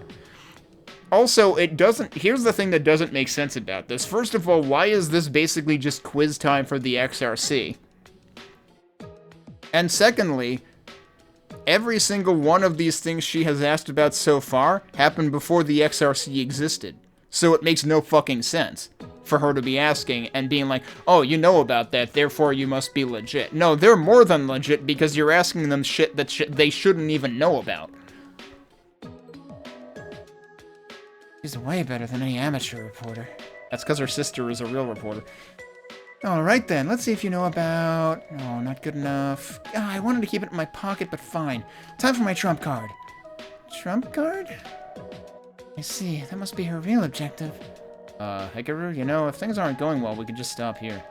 Also, it doesn't... Here's the thing that doesn't make sense about this. First of all, why is this basically just quiz time for the XRC? And secondly, every single one of these things she has asked about so far happened before the XRC existed. So it makes no fucking sense for her to be asking and being like, oh, you know about that, therefore you must be legit. No, they're more than legit because you're asking them shit that they shouldn't even know about. She's way better than any amateur reporter. That's because her sister is a real reporter. Alright then, let's see if you know about... Oh, not good enough. I wanted to keep it in my pocket, but fine. Time for my trump card. Trump card? I see, that must be her real objective. Hikaru, you know, if things aren't going well, we could just stop here.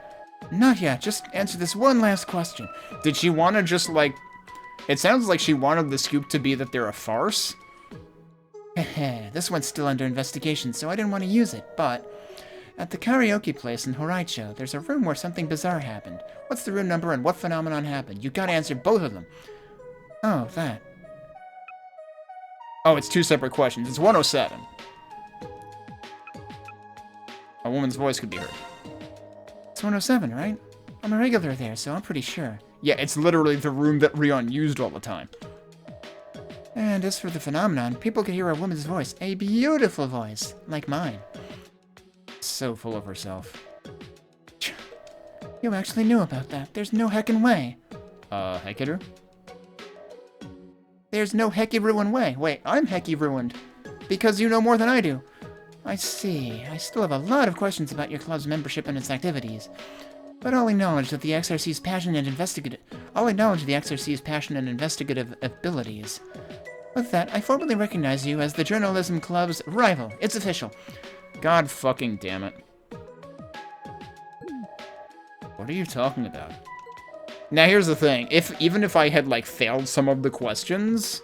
Not yet, just answer this one last question. Did she want to just, like... It sounds like she wanted the scoop to be that they're a farce. Heh, this one's still under investigation, so I didn't want to use it, but... At the karaoke place in Horaicho, there's a room where something bizarre happened. What's the room number and what phenomenon happened? You gotta answer both of them. Oh, that. Oh, it's two separate questions. It's 107. A woman's voice could be heard. It's 107, right? I'm a regular there, so I'm pretty sure. Yeah, it's literally the room that Rion used all the time. And as for the phenomenon, people could hear a woman's voice. A beautiful voice, like mine. So full of herself. You actually knew about that. There's no heckin' way. Hekiru? There's no hecky ruined way. Wait, I'm hecky ruined. Because you know more than I do. I see. I still have a lot of questions about your club's membership and its activities. But I'll acknowledge that the XRC's passion and investigative abilities. With that, I formally recognize you as the journalism club's rival. It's official. God fucking damn it. What are you talking about? Now here's the thing, even if I had, like, failed some of the questions,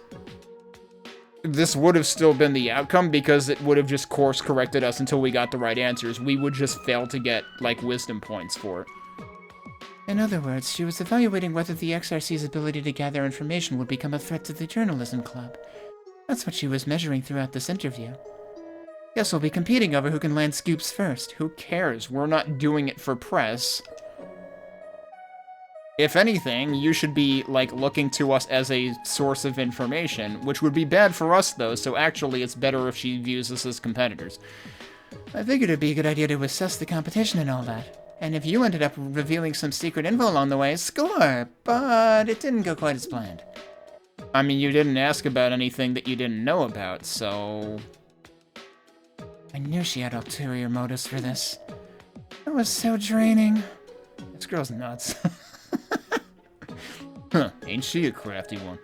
this would have still been the outcome because it would have just course-corrected us until we got the right answers. We would just fail to get, like, wisdom points for it. In other words, she was evaluating whether the XRC's ability to gather information would become a threat to the journalism club. That's what she was measuring throughout this interview. Guess we'll be competing over who can land scoops first. Who cares? We're not doing it for press. If anything, you should be, like, looking to us as a source of information, which would be bad for us, though, so actually it's better if she views us as competitors. I figured it'd be a good idea to assess the competition and all that. And if you ended up revealing some secret info along the way, score! But it didn't go quite as planned. I mean, you didn't ask about anything that you didn't know about, so... I knew she had ulterior motives for this. It was so draining. This girl's nuts. Huh, ain't she a crafty one.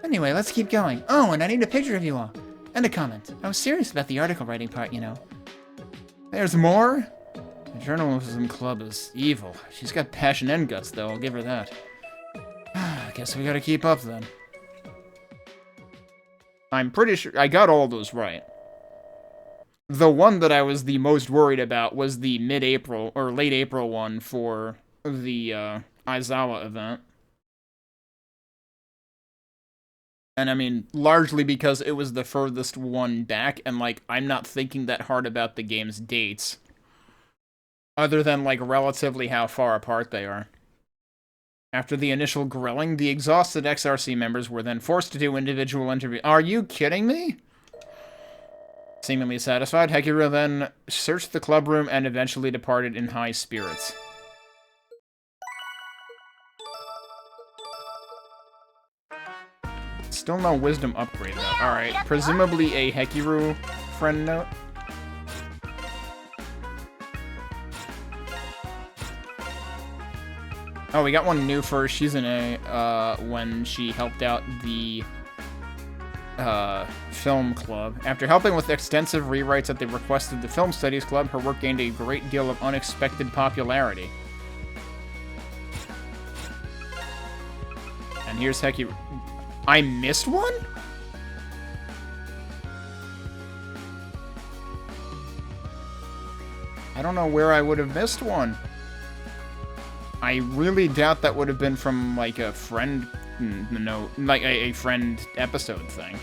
Anyway, let's keep going. Oh, and I need a picture of you all. And a comment. I was serious about the article writing part, you know. There's more? The journalism club is evil. She's got passion and guts, though, I'll give her that. I guess we gotta keep up, then. I'm pretty sure I got all those right. The one that I was the most worried about was the mid-April, or late April one for the, Aizawa event. And I mean, largely because it was the furthest one back, and, like, I'm not thinking that hard about the game's dates. Other than, like, relatively how far apart they are. After the initial grilling, the exhausted XRC members were then forced to do individual interviews. Are you kidding me? Seemingly satisfied, Hekiru then searched the club room and eventually departed in high spirits. Still no wisdom upgrade, though. Alright, presumably a Hekiru friend note. Oh, we got one new for Shizune, when she helped out the film club. After helping with extensive rewrites at the request of the Film Studies Club, her work gained a great deal of unexpected popularity. And here's Hekiru. I missed one? I don't know where I would have missed one. I really doubt that would have been from, like, a friend... No, like, a friend episode thing.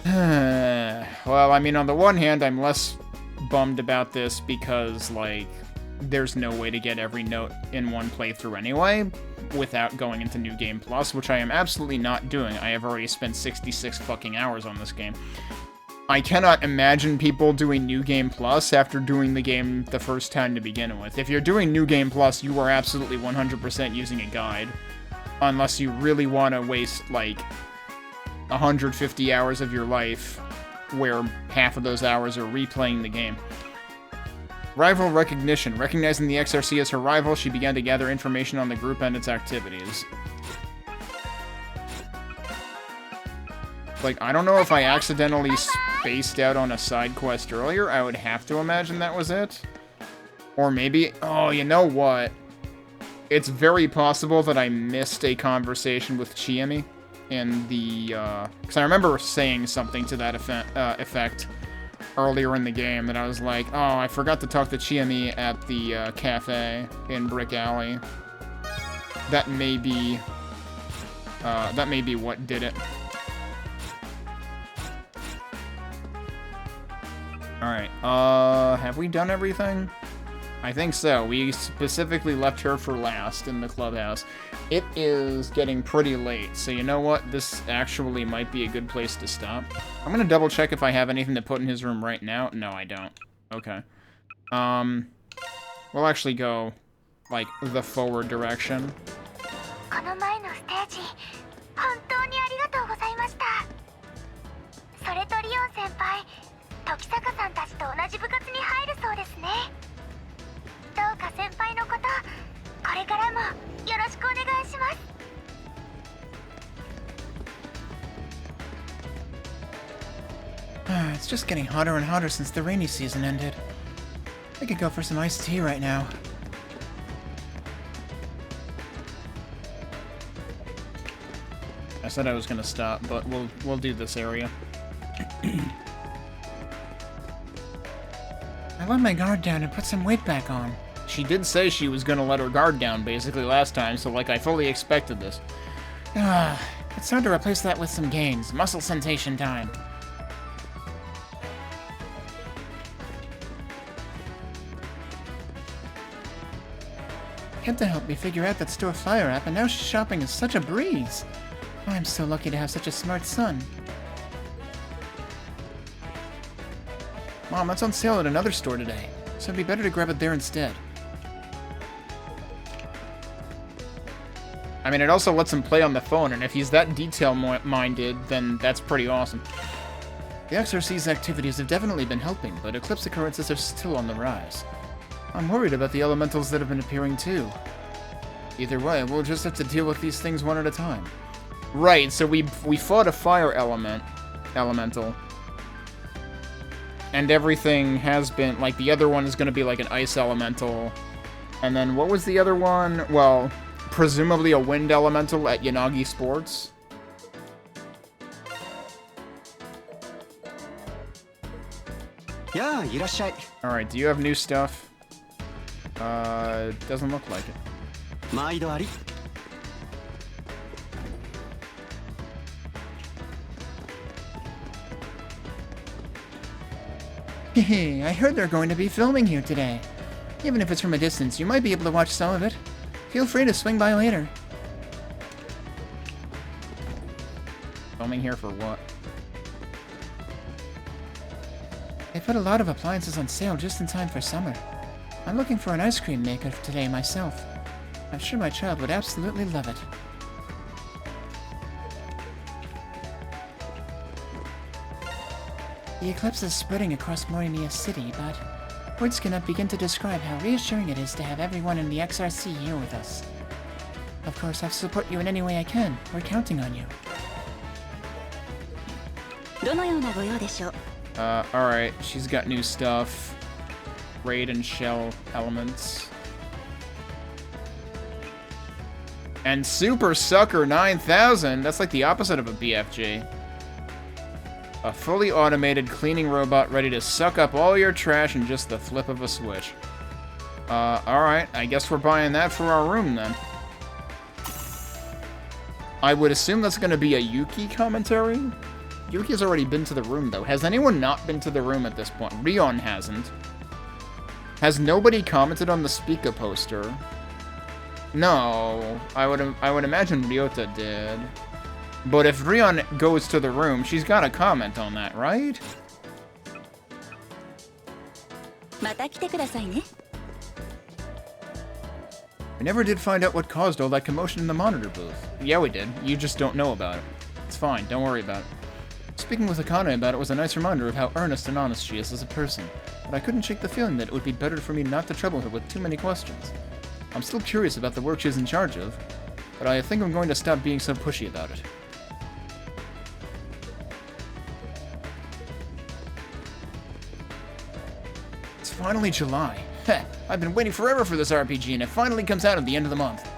Well, I mean, on the one hand, I'm less bummed about this because, like, there's no way to get every note in one playthrough anyway. without going into New Game Plus, which I am absolutely not doing. I have already spent 66 fucking hours on this game. I cannot imagine people doing New Game Plus after doing the game the first time to begin with. If you're doing New Game Plus, you are absolutely 100% using a guide. Unless you really want to waste, like, 150 hours of your life, where half of those hours are replaying the game. Rival recognition. Recognizing the XRC as her rival, she began to gather information on the group and its activities. Like, I don't know if I accidentally spaced out on a side quest earlier. I would have to imagine that was it. Or maybe... Oh, you know what? It's very possible that I missed a conversation with Chiemi in the... Because I remember saying something to that effect earlier in the game, that I was like, oh, I forgot to talk to Chiemi at the cafe in Brick Alley. That may be what did it. Alright, have we done everything? I think so. We specifically left her for last in the clubhouse. It is getting pretty late, so you know what? This actually might be a good place to stop. I'm gonna double check if I have anything to put in his room right now. No, I don't. Okay. We'll actually go, like, the forward direction. It's just getting hotter and hotter since the rainy season ended. I could go for some iced tea right now. I said I was gonna stop, but we'll do this area. I let my guard down and put some weight back on. She did say she was gonna let her guard down basically last time, so like I fully expected this. It's time to replace that with some gains. Muscle sensation time. Kenta helped me figure out that Store Flyer app, and now shopping is such a breeze. I'm so lucky to have such a smart son. Mom, that's on sale at another store today, so it'd be better to grab it there instead. I mean, it also lets him play on the phone, and if he's that detail-minded, then that's pretty awesome. The XRC's activities have definitely been helping, but eclipse occurrences are still on the rise. I'm worried about the elementals that have been appearing too. Either way, we'll just have to deal with these things one at a time. Right, so we fought a fire elemental. And everything has been, like, the other one is going to be like an ice elemental. And then what was the other one? Well, presumably a wind elemental at Yanagi Sports. Yeah, irashai. Alright, do you have new stuff? Doesn't look like it. Maido ari. Hehe, I heard they're going to be filming here today. Even if it's from a distance, you might be able to watch some of it. Feel free to swing by later. Filming here for what? They put a lot of appliances on sale just in time for summer. I'm looking for an ice cream maker today myself. I'm sure my child would absolutely love it. The eclipse is spreading across Morimiya City, but words cannot begin to describe how reassuring it is to have everyone in the XRC here with us. Of course, I'll support you in any way I can. We're counting on you. Alright, she's got new stuff. Raid and shell elements. And Super Sucker 9000! That's like the opposite of a BFG. A fully automated cleaning robot ready to suck up all your trash in just the flip of a switch. Alright, I guess we're buying that for our room then. I would assume that's gonna be a Yuki commentary? Yuki's already been to the room though. Has anyone not been to the room at this point? Rion hasn't. Has nobody commented on the Speaker poster? No, I would imagine Ryota did. But if Rion goes to the room, she's got to comment on that, right? We never did find out what caused all that commotion in the monitor booth. Yeah, we did. You just don't know about it. It's fine, don't worry about it. Speaking with Akane about it was a nice reminder of how earnest and honest she is as a person, but I couldn't shake the feeling that it would be better for me not to trouble her with too many questions. I'm still curious about the work she's in charge of, but I think I'm going to stop being so pushy about it. It's finally July. Heh, I've been waiting forever for this RPG, and it finally comes out at the end of the month.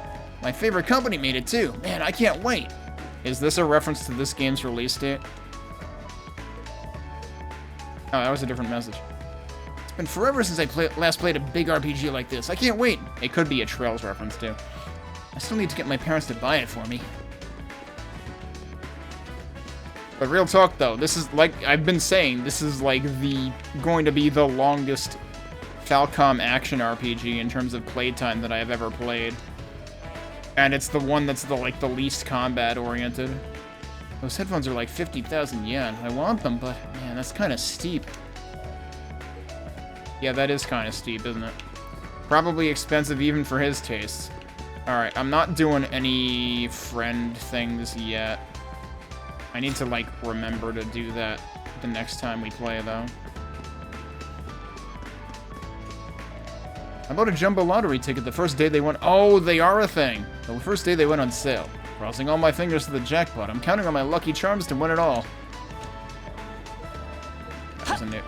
My favorite company made it too. Man, I can't wait. Is this a reference to this game's release date? Oh, that was a different message. It's been forever since I last played a big RPG like this. I can't wait. It could be a Trails reference too. I still need to get my parents to buy it for me. But real talk though, this is like I've been saying, this is like going to be the longest Falcom action RPG in terms of playtime that I have ever played. And it's the one that's the least combat oriented. Those headphones are like 50,000 yen. I want them, but man, that's kind of steep. Yeah, that is kind of steep, isn't it? Probably expensive even for his tastes. Alright, I'm not doing any friend things yet. I need to, like, remember to do that the next time we play, though. I bought a jumbo lottery ticket the first day they went... Oh, they are a thing! The first day they went on sale. Crossing all my fingers to the jackpot. I'm counting on my lucky charms to win it all.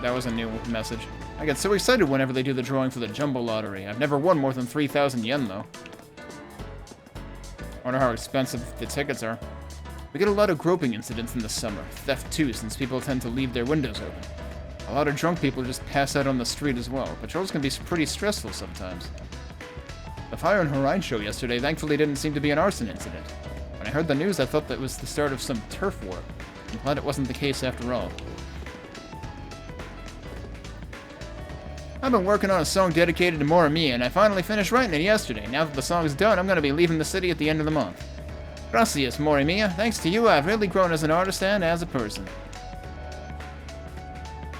That was a new message. I get so excited whenever they do the drawing for the jumbo lottery. I've never won more than 3,000 yen, though. I wonder how expensive the tickets are. We get a lot of groping incidents in the summer. Theft, too, since people tend to leave their windows open. A lot of drunk people just pass out on the street as well. Patrols can be pretty stressful sometimes. The fire in Horai show yesterday thankfully didn't seem to be an arson incident. When I heard the news, I thought that was the start of some turf war. I'm glad it wasn't the case after all. I've been working on a song dedicated to Morimiya, and I finally finished writing it yesterday. Now that the song is done, I'm going to be leaving the city at the end of the month. Gracias, Morimiya. Thanks to you, I've really grown as an artist and as a person.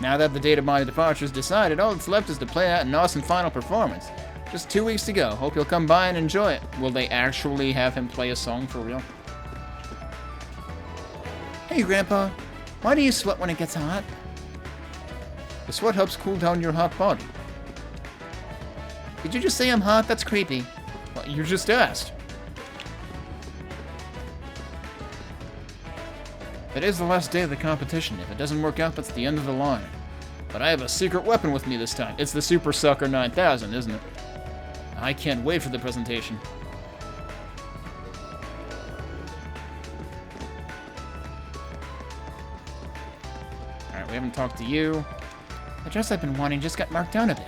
Now that the date of my departure is decided, all that's left is to play out an awesome final performance. Just 2 weeks to go. Hope you'll come by and enjoy it. Will they actually have him play a song for real? Hey, Grandpa. Why do you sweat when it gets hot? The sweat helps cool down your hot body. Did you just say I'm hot? That's creepy. Well, you just asked. It is the last day of the competition. If it doesn't work out, that's the end of the line. But I have a secret weapon with me this time. It's the Super Sucker 9000, isn't it? I can't wait for the presentation. Alright, we haven't talked to you. The dress I've been wanting just got marked down a bit.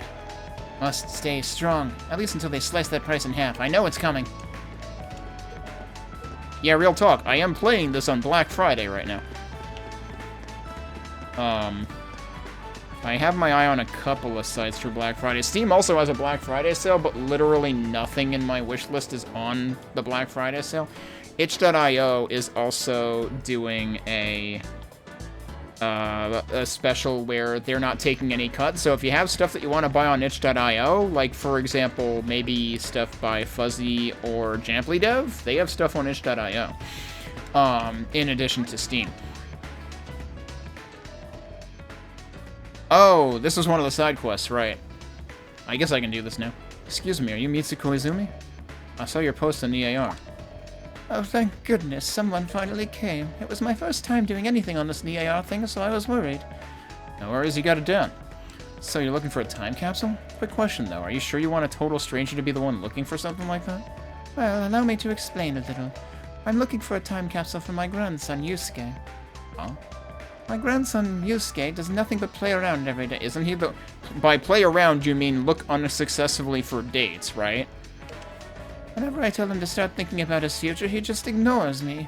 Must stay strong, at least until they slice that price in half. I know it's coming. Yeah, real talk. I am playing this on Black Friday right now. I have my eye on a couple of sites for Black Friday. Steam also has a Black Friday sale, but literally nothing in my wish list is on the Black Friday sale. itch.io is also doing a special where they're not taking any cuts. So if you have stuff that you want to buy on itch.io, like for example, maybe stuff by Fuzzy or Jamply Dev, they have stuff on itch.io, in addition to Steam. Oh, this was one of the side quests, right. I guess I can do this now. Excuse me, are you Mitsuko Izumi? I saw your post on the AR. Oh, thank goodness, someone finally came. It was my first time doing anything on this NEAR thing, so I was worried. No worries, you got it done. So you're looking for a time capsule? Quick question, though. Are you sure you want a total stranger to be the one looking for something like that? Well, allow me to explain a little. I'm looking for a time capsule for my grandson, Yusuke. Huh? My grandson, Yusuke, does nothing but play around every day. Isn't he the... By play around, you mean look unsuccessfully for dates, right? Whenever I tell him to start thinking about his future, he just ignores me.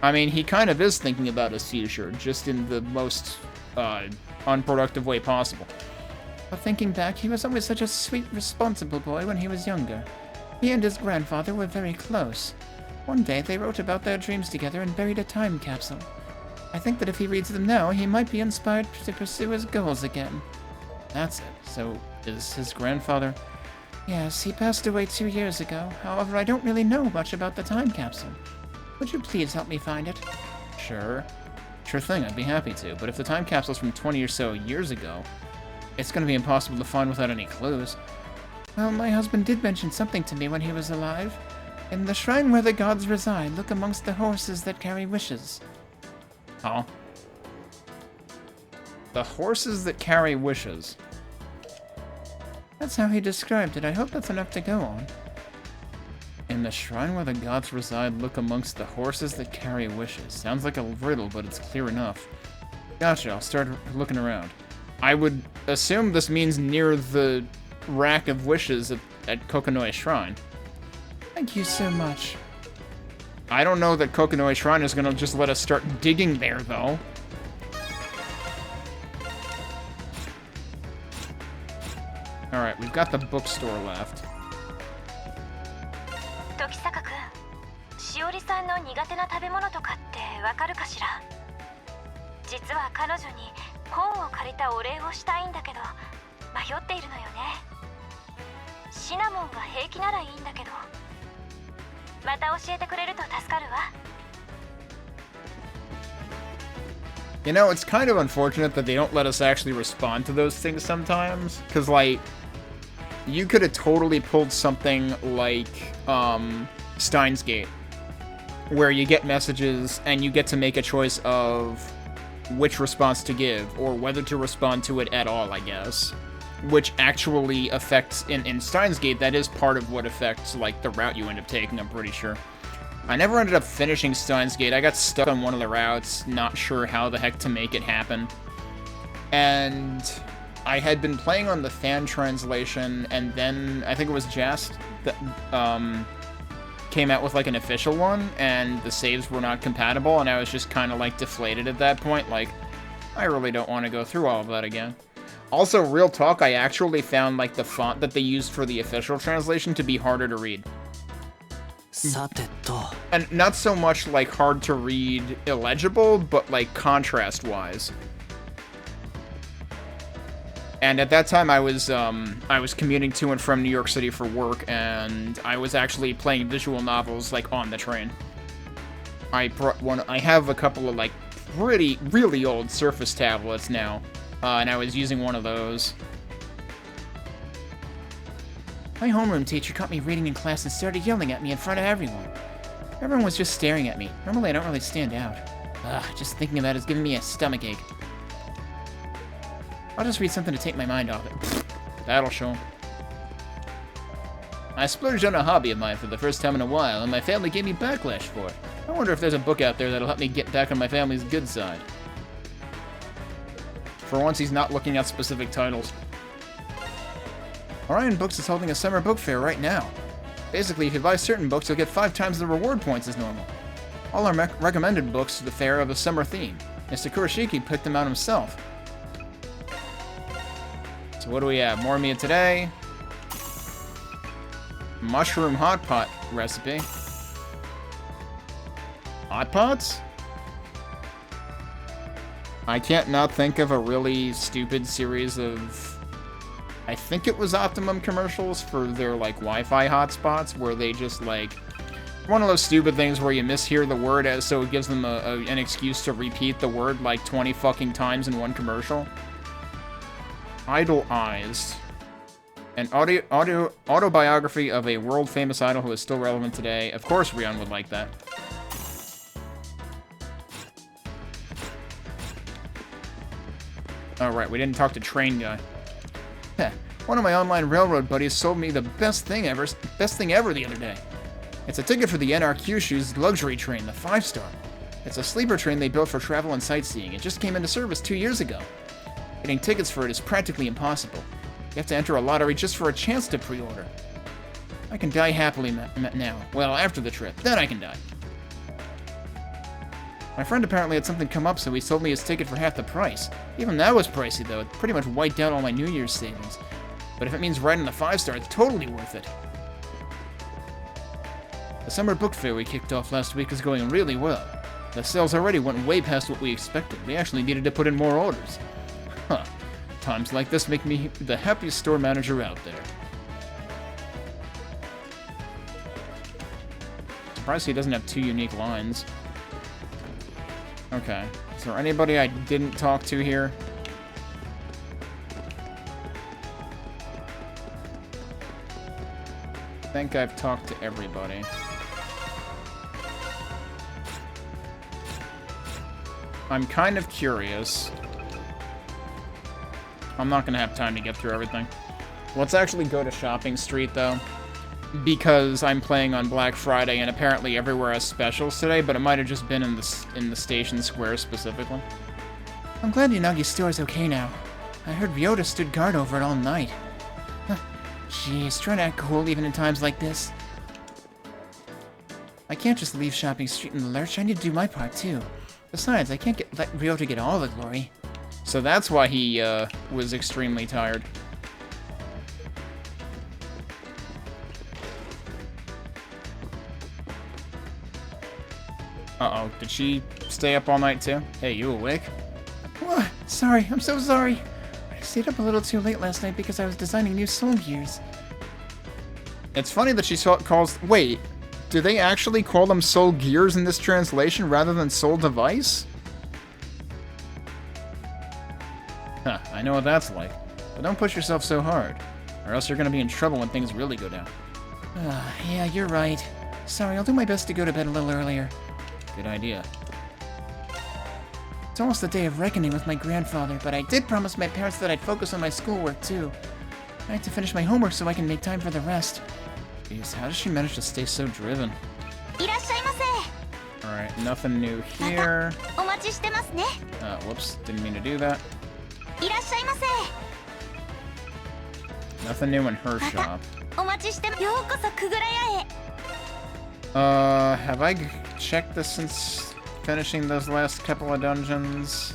I mean, he kind of is thinking about his future, just in the most unproductive way possible. But thinking back, he was always such a sweet, responsible boy when he was younger. He and his grandfather were very close. One day they wrote about their dreams together and buried a time capsule. I think that if he reads them now, he might be inspired to pursue his goals again. That's it. So, is his grandfather... Yes, he passed away 2 years ago. However, I don't really know much about the time capsule. Would you please help me find it? Sure. Sure thing, I'd be happy to. But if the time capsule's from 20 or so years ago, it's gonna be impossible to find without any clues. Well, my husband did mention something to me when he was alive. In the shrine where the gods reside, look amongst the horses that carry wishes. Oh. The horses that carry wishes. That's how he described it. I hope that's enough to go on. In the shrine where the gods reside, look amongst the horses that carry wishes. Sounds like a riddle, but it's clear enough. Gotcha, I'll start looking around. I would assume this means near the rack of wishes at Kokonoi Shrine. Thank you so much. I don't know that Kokonoi Shrine is gonna just let us start digging there, though. Alright, we've got the bookstore left. 時坂君、しおりさんの苦手な食べ物とかってわかるかしら？実は彼女に本を借りたお礼をしたいんだけど、迷っているのよね。シナモンが平気ならいいんだけど、また教えてくれると助かるわ。You know, it's kind of unfortunate that they don't let us actually respond to those things sometimes, because, like, you could have totally pulled something like, Steins Gate, where you get messages and you get to make a choice of which response to give, or whether to respond to it at all, I guess. Which actually affects, in Steins Gate, that is part of what affects, like, the route you end up taking, I'm pretty sure. I never ended up finishing Steins Gate. I got stuck on one of the routes, not sure how the heck to make it happen. And I had been playing on the fan translation, and then I think it was Jest that came out with like an official one, and the saves were not compatible, and I was just kind of like deflated at that point. Like, I really don't want to go through all of that again. Also, real talk, I actually found like the font that they used for the official translation to be harder to read. And not so much like hard to read illegible, but like contrast-wise. And at that time I was commuting to and from New York City for work, and I was actually playing visual novels like on the train. I have a couple of like really old Surface tablets now, and I was using one of those. My homeroom teacher caught me reading in class and started yelling at me in front of everyone. Everyone was just staring at me. Normally I don't really stand out. Ugh, just thinking of that is giving me a stomachache. I'll just read something to take my mind off it. That'll show. I splurged on a hobby of mine for the first time in a while, and my family gave me backlash for it. I wonder if there's a book out there that'll help me get back on my family's good side. For once, he's not looking at specific titles. Orion Books is holding a summer book fair right now. Basically, if you buy certain books, you'll get 5 times the reward points as normal. All our recommended books to the fair have a summer theme. Mr. Kurashiki picked them out himself. So what do we have? More meat today. Mushroom hot pot recipe. Hot pots? I can't not think of a really stupid series of... I think it was Optimum commercials for their, like, Wi-Fi hotspots, where they just, like... One of those stupid things where you mishear the word, so it gives them an excuse to repeat the word, like, 20 fucking times in one commercial. Idol Eyes. An autobiography of a world-famous idol who is still relevant today. Of course Rion would like that. Alright, we didn't talk to Train Guy. One of my online railroad buddies sold me the best thing ever the other day. It's a ticket for the NRQ Shoes luxury train, the 5-star. It's a sleeper train they built for travel and sightseeing. It just came into service 2 years ago. Getting tickets for it is practically impossible. You have to enter a lottery just for a chance to pre-order. I can die happily now. Well, after the trip. Then I can die. My friend apparently had something come up, so he sold me his ticket for half the price. Even that was pricey, though. It pretty much wiped out all my New Year's savings. But if it means riding the 5-star, it's totally worth it. The summer book fair we kicked off last week is going really well. The sales already went way past what we expected. We actually needed to put in more orders. Huh. Times like this make me the happiest store manager out there. Surprised he doesn't have 2 unique lines. Okay. Is there anybody I didn't talk to here? I think I've talked to everybody. I'm kind of curious. I'm not gonna have time to get through everything. Let's actually go to Shopping Street, though. Because I'm playing on Black Friday, and apparently everywhere has specials today, but it might have just been in the Station Square specifically. I'm glad Yanagi's store is okay now. I heard Ryota stood guard over it all night. Jeez, trying to act cool even in times like this. I can't just leave Shopping Street in the lurch. I need to do my part, too. Besides, I can't let Ryota get all the glory. So that's why he was extremely tired. Uh-oh, did she stay up all night too? Hey, you awake? What? Sorry, I'm so sorry. I stayed up a little too late last night because I was designing new soul gears. It's funny that she calls... Wait, do they actually call them soul gears in this translation rather than soul device? Huh, I know what that's like. But don't push yourself so hard, or else you're gonna be in trouble when things really go down. Yeah, you're right. Sorry, I'll do my best to go to bed a little earlier. Good idea. It's almost the day of reckoning with my grandfather, but I did promise my parents that I'd focus on my schoolwork, too. I have to finish my homework so I can make time for the rest. Jeez, how does she manage to stay so driven? Alright, nothing new here. Whoops, didn't mean to do that. Nothing new in her shop. Have I checked this since finishing those last couple of dungeons?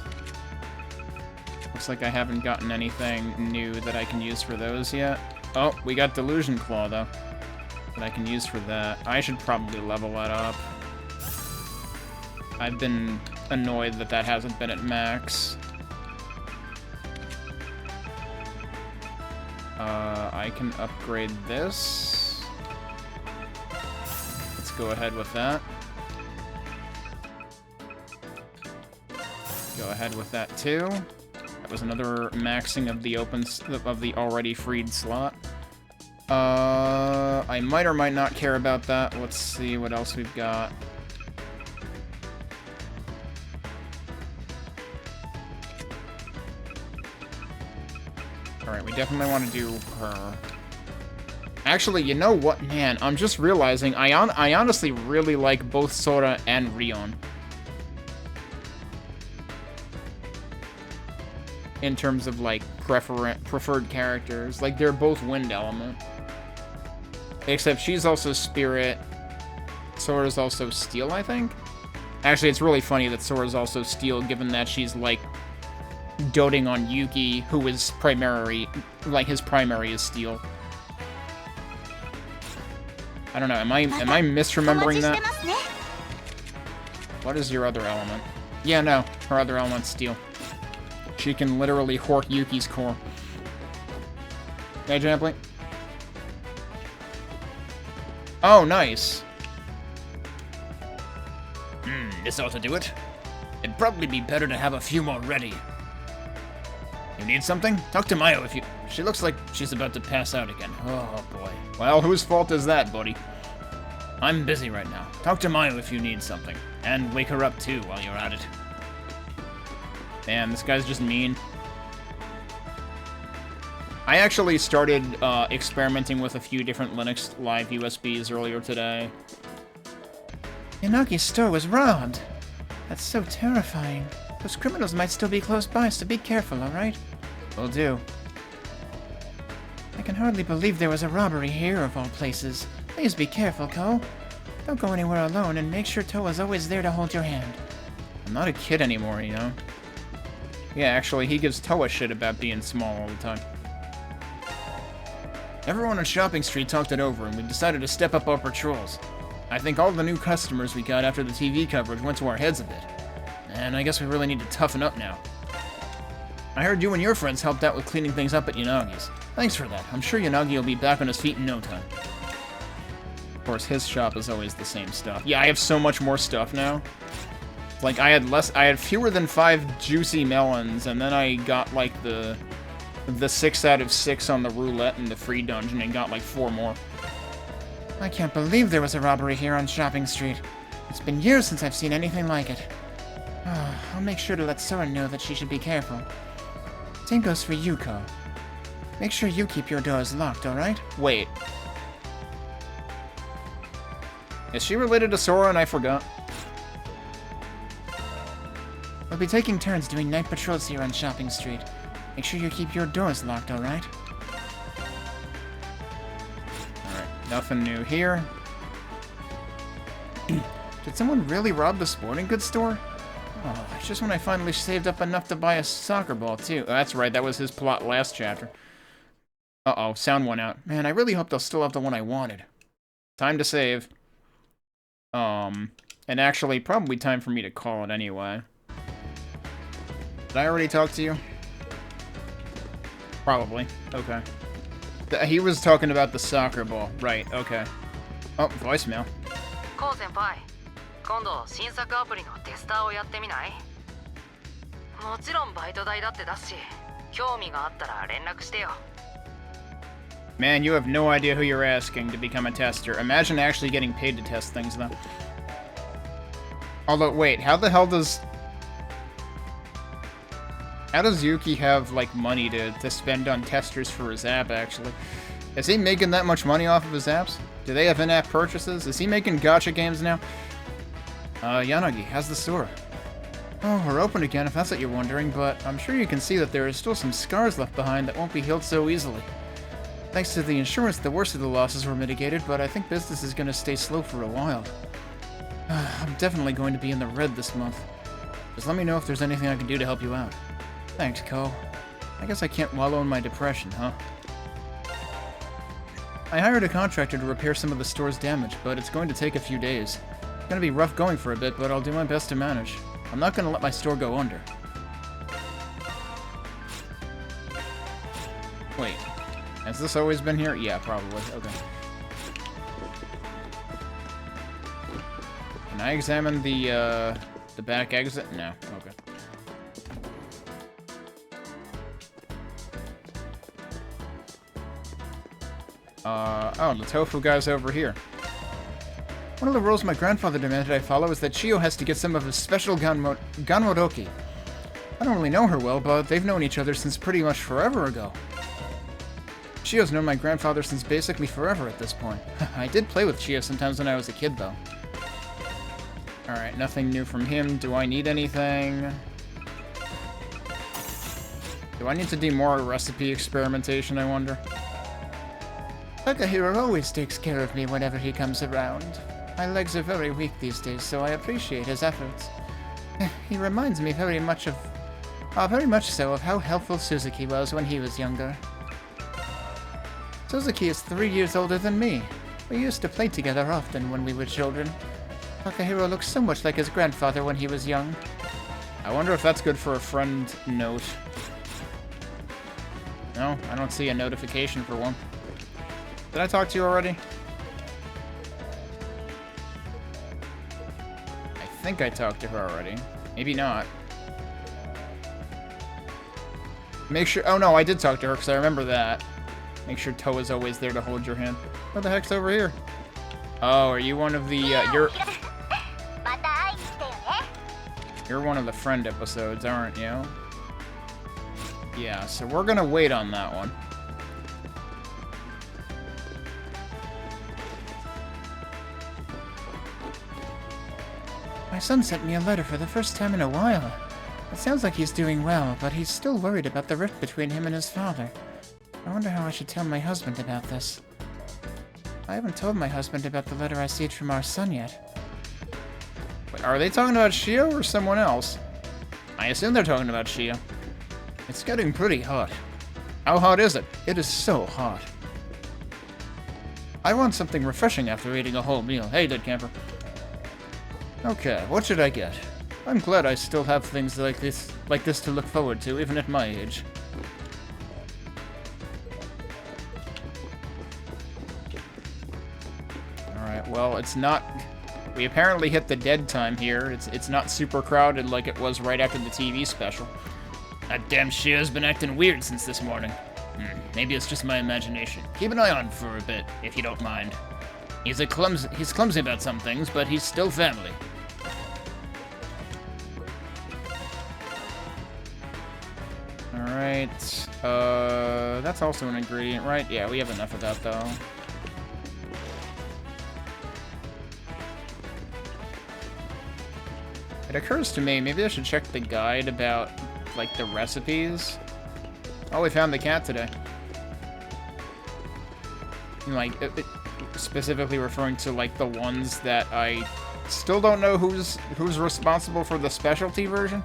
Looks like I haven't gotten anything new that I can use for those yet. Oh, we got Delusion Claw, though, that I can use for that. I should probably level that up. I've been annoyed that that hasn't been at max. I can upgrade this. Let's go ahead with that. Go ahead with that too. That was another maxing of the already freed slot. I might or might not care about that. Let's see what else we've got. Alright, we definitely want to do her. Actually, you know what, man? I'm just realizing I honestly really like both Sora and Rion. In terms of, like, preferred characters. Like, they're both wind element. Except she's also spirit. Sora's also steel, I think? Actually, it's really funny that Sora's also steel, given that she's, like, doting on Yuki, who is primary, like, his primary is steel. I don't know, am I misremembering that? What is your other element? Yeah, no, her other element's steel. She can literally hork Yuki's core. Hey, Jampley. Oh, nice. This ought to do it. It'd probably be better to have a few more ready. You need something? Talk to Mayo if you... She looks like she's about to pass out again. Oh, boy. Well, whose fault is that, buddy? I'm busy right now. Talk to Mayo if you need something. And wake her up, too, while you're at it. Man, this guy's just mean. I actually started experimenting with a few different Linux Live USBs earlier today. Yanagi's store was robbed. That's so terrifying. Those criminals might still be close by, so be careful, alright? Will do. I can hardly believe there was a robbery here, of all places. Please be careful, Ko. Don't go anywhere alone, and make sure Toa's always there to hold your hand. I'm not a kid anymore, you know? Yeah, actually, he gives Toa shit about being small all the time. Everyone on Shopping Street talked it over, and we decided to step up our patrols. I think all the new customers we got after the TV coverage went to our heads a bit. And I guess we really need to toughen up now. I heard you and your friends helped out with cleaning things up at Yanagi's. Thanks for that. I'm sure Yanagi will be back on his feet in no time. Of course, his shop is always the same stuff. Yeah, I have so much more stuff now. Like, I had fewer than 5 juicy melons, and then I got, like, the 6 out of 6 on the roulette in the free dungeon and got, like, 4 more. I can't believe there was a robbery here on Shopping Street. It's been years since I've seen anything like it. I'll make sure to let Sora know that she should be careful. Same goes for Yuko. Make sure you keep your doors locked, alright? Wait. Is she related to Sora and I forgot? We'll be taking turns doing night patrols here on Shopping Street. Make sure you keep your doors locked, alright? Alright, nothing new here. Did someone really rob the sporting goods store? Oh, it's just when I finally saved up enough to buy a soccer ball, too. Oh, that's right, that was his plot last chapter. Uh-oh, sound went out. Man, I really hope they'll still have the one I wanted. Time to save. And actually, probably time for me to call it anyway. Did I already talk to you? Probably. Okay. He was talking about the soccer ball. Right, okay. Oh, voicemail. コウ先輩、今度新作アプリのテスターをやってみない？もちろんバイト代だって出すし、興味があったら連絡してよ。 Man, you have no idea who you're asking to become a tester. Imagine actually getting paid to test things, though. Although, wait, how the hell does... How does Yuki have, like, money to spend on testers for his app, actually? Is he making that much money off of his apps? Do they have in-app purchases? Is he making gacha games now? Yanagi, how's the store? Oh, we're open again if that's what you're wondering, but I'm sure you can see that there are still some scars left behind that won't be healed so easily. Thanks to the insurance, the worst of the losses were mitigated, but I think business is going to stay slow for a while. I'm definitely going to be in the red this month. Just let me know if there's anything I can do to help you out. Thanks, Ko. I guess I can't wallow in my depression, huh? I hired a contractor to repair some of the store's damage, but it's going to take a few days. It's going to be rough going for a bit, but I'll do my best to manage. I'm not going to let my store go under. Wait. Has this always been here? Yeah, probably. Okay. Can I examine the back exit? No. Okay. Oh, the tofu guy's over here. One of the rules my grandfather demanded I follow is that Chio has to get some of his special ganmodoki. I don't really know her well, but they've known each other since pretty much forever ago. Chio's known my grandfather since basically forever at this point. I did play with Chio sometimes when I was a kid, though. Alright, nothing new from him. Do I need anything? Do I need to do more recipe experimentation, I wonder? Takahiro always takes care of me whenever he comes around. My legs are very weak these days, so I appreciate his efforts. He reminds me very much so of how helpful Suzuki was when he was younger. Suzuki is 3 years older than me. We used to play together often when we were children. Takahiro looks so much like his grandfather when he was young. I wonder if that's good for a friend note. No, I don't see a notification for one. Did I talk to you already? I think I talked to her already. Maybe not. Make sure... Oh no, I did talk to her because I remember that. Make sure Toa's always there to hold your hand. What the heck's over here? Oh, are you one of the... You're one of the friend episodes, aren't you? Yeah, so we're gonna wait on that one. My son sent me a letter for the first time in a while. It sounds like he's doing well, but he's still worried about the rift between him and his father. I wonder how I should tell my husband about this. I haven't told my husband about the letter I received from our son yet. Wait, are they talking about Shio or someone else? I assume they're talking about Shio. It's getting pretty hot. How hot is it? It is so hot. I want something refreshing after eating a whole meal. Hey, dead camper. Okay, what should I get? I'm glad I still have things like this to look forward to, even at my age. Alright, well, it's not... We apparently hit the dead time here. It's not super crowded like it was right after the TV special. That damn Shio's been acting weird since this morning. Maybe it's just my imagination. Keep an eye on for a bit, if you don't mind. He's clumsy about some things, but he's still family. Alright, that's also an ingredient, right? Yeah, we have enough of that, though. It occurs to me, maybe I should check the guide about, like, the recipes. Oh, we found the cat today. Like, specifically referring to, like, the ones that I still don't know who's responsible for the specialty version.